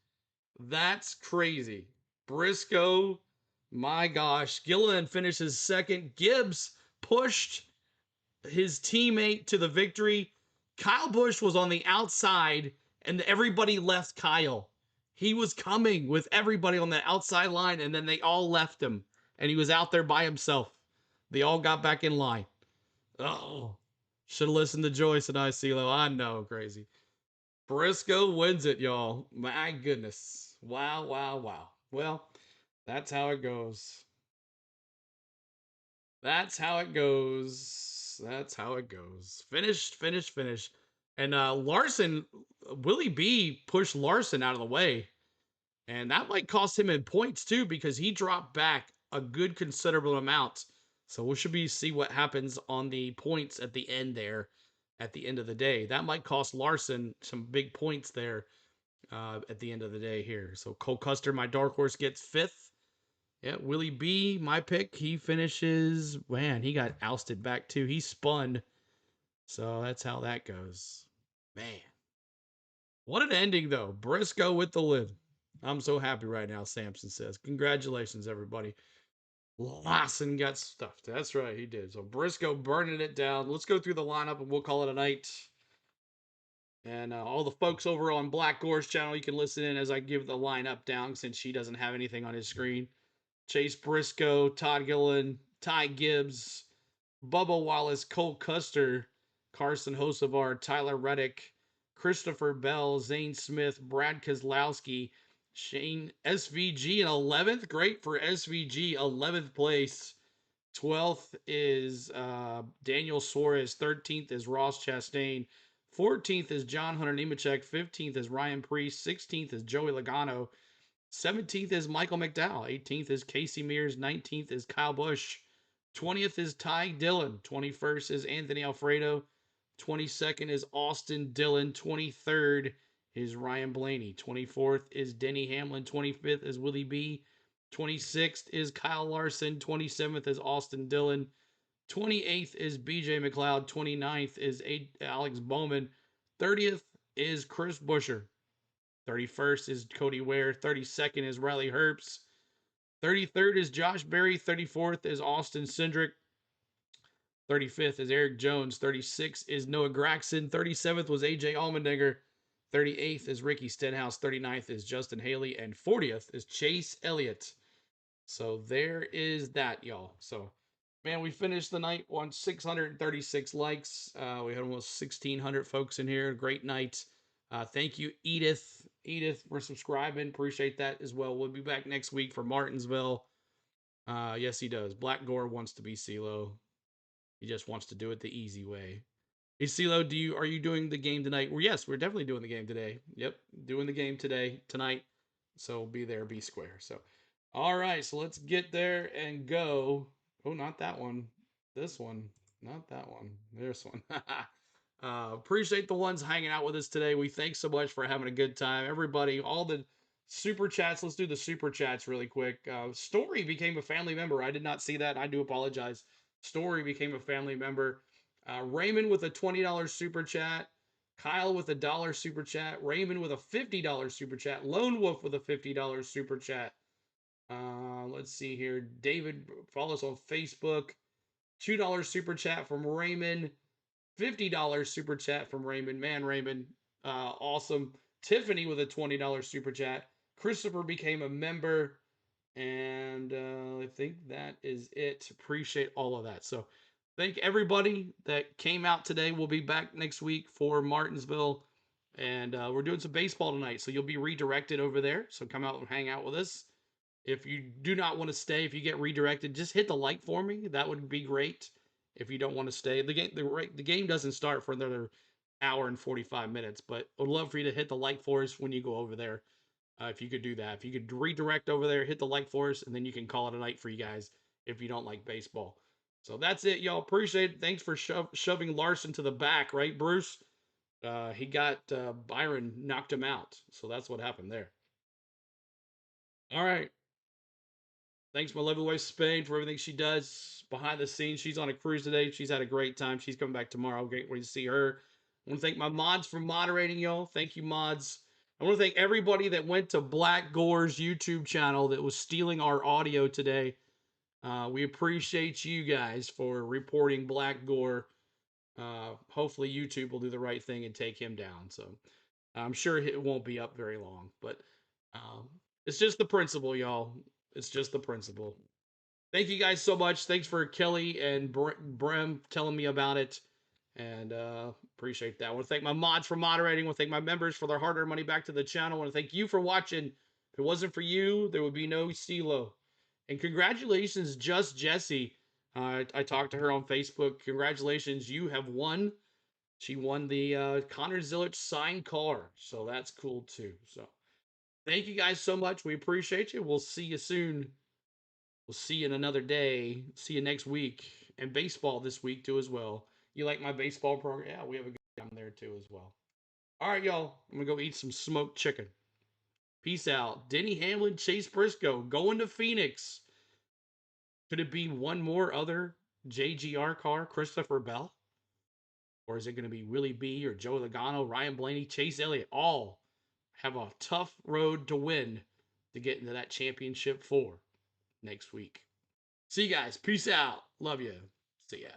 That's crazy. Briscoe, my gosh. Gilliland finishes second. Gibbs pushed his teammate to the victory. Kyle Busch was on the outside, and everybody left Kyle. He was coming with everybody on the outside line, and then they all left him, and he was out there by himself. They all got back in line. Oh, should have listened to Joyce and CeeLo. I know, crazy. Briscoe wins it, y'all. My goodness. Wow, wow, wow. Well, that's how it goes. That's how it goes. That's how it goes. Finished. And Larson, Willie B pushed Larson out of the way. And that might cost him in points too, because he dropped back a good considerable amount. So we should see what happens on the points at the end there, at the end of the day. That might cost Larson some big points there at the end of the day here. So Cole Custer, my dark horse, gets 5th. Yeah, Willie B, my pick, he finishes. Man, he got ousted back too. He spun. So that's how that goes. Man. What an ending, though. Briscoe with the win. I'm so happy right now, Sampson says. Congratulations, everybody. Lawson got stuffed. That's right, he did. So Briscoe burning it down. Let's go through the lineup and we'll call it a night. And all the folks over on Black Gore's channel, you can listen in as I give the lineup down since she doesn't have anything on his screen. Chase Briscoe, Todd Gilliland, Ty Gibbs, Bubba Wallace, Cole Custer, Carson Hocevar, Tyler Reddick, Christopher Bell, Zane Smith, Brad Kozlowski, Shane SVG in 11th. Great for SVG, 11th place. 12th is Daniel Suarez. 13th is Ross Chastain. 14th is John Hunter Nemechek. 15th is Ryan Priest. 16th is Joey Logano. 17th is Michael McDowell. 18th is Casey Mears. 19th is Kyle Busch. 20th is Ty Dillon. 21st is Anthony Alfredo. 22nd is Austin Dillon. 23rd is Ryan Blaney. 24th is Denny Hamlin. 25th is Willie B. 26th is Kyle Larson. 27th is Austin Dillon. 28th is BJ McLeod. 29th is Alex Bowman. 30th is Chris Buescher. 31st is Cody Ware. 32nd is Riley Herbst. 33rd is Josh Berry. 34th is Austin Cindric. 35th is Eric Jones. 36th is Noah Gragson. 37th was AJ Allmendinger. 38th is Ricky Stenhouse. 39th is Justin Haley. And 40th is Chase Elliott. So there is that, y'all. So, man, we finished the night on 636 likes. We had almost 1,600 folks in here. Great night. Thank you, Edith, for subscribing. Appreciate that as well. We'll be back next week for Martinsville. Yes, he does. Black Gore wants to be CeeLo. He just wants to do it the easy way. Hey, CeeLo, are you doing the game tonight? Well, yes, we're definitely doing the game today. Yep, doing the game tonight. So be there, be square. So, all right, so let's get there and go. Oh, not that one. This one. Not that one. This one. Appreciate the ones hanging out with us today. We thank so much for having a good time. Everybody, all the super chats. Let's do the super chats really quick. Story became a family member. I did not see that. I do apologize. Story became a family member. Raymond with a $20 super chat. Kyle with a $1 super chat. Raymond with a $50 super chat. Lone Wolf with a $50 super chat. Let's see here. David follows on Facebook. $2 super chat from Raymond. $50 super chat from Raymond. Man, Raymond, awesome. Tiffany with a $20 super chat. Christopher became a member. And I think that is it. Appreciate all of that. So thank everybody that came out today. We'll be back next week for Martinsville. And we're doing some baseball tonight. So you'll be redirected over there. So come out and hang out with us. If you do not want to stay, if you get redirected, just hit the like for me. That would be great. If you don't want to stay, the game doesn't start for another hour and 45 minutes. But I'd love for you to hit the like for us when you go over there. If you could do that, if you could redirect over there, hit the like for us, and then you can call it a night for you guys if you don't like baseball. So that's it, y'all. Appreciate it. Thanks for shoving Larson to the back, right, Bruce? He got Byron knocked him out. So that's what happened there. All right. Thanks, my lovely wife, Spain, for everything she does behind the scenes. She's on a cruise today. She's had a great time. She's coming back tomorrow. Great way to see her. I want to thank my mods for moderating, y'all. Thank you, mods. I want to thank everybody that went to Black Gore's YouTube channel that was stealing our audio today. We appreciate you guys for reporting Black Gore. Hopefully, YouTube will do the right thing and take him down. So I'm sure it won't be up very long, but it's just the principle, y'all. It's just the principle. Thank you guys so much. Thanks for Kelly and Brem telling me about it. And appreciate that. I want to thank my mods for moderating. I want to thank my members for their hard-earned money back to the channel. I want to thank you for watching. If it wasn't for you, there would be no CeeLo. And congratulations, Just Jessie. I talked to her on Facebook. Congratulations, you have won. She won the Connor Zillich signed car. So that's cool too. So thank you guys so much. We appreciate you. We'll see you soon. We'll see you in another day. See you next week. And baseball this week too as well. You like my baseball program? Yeah, we have a good time there too as well. All right, y'all. I'm going to go eat some smoked chicken. Peace out. Denny Hamlin, Chase Briscoe going to Phoenix. Could it be one more other JGR car, Christopher Bell? Or is it going to be Willie B or Joe Logano, Ryan Blaney, Chase Elliott? All have a tough road to win to get into that championship 4 next week. See you guys. Peace out. Love you. See ya.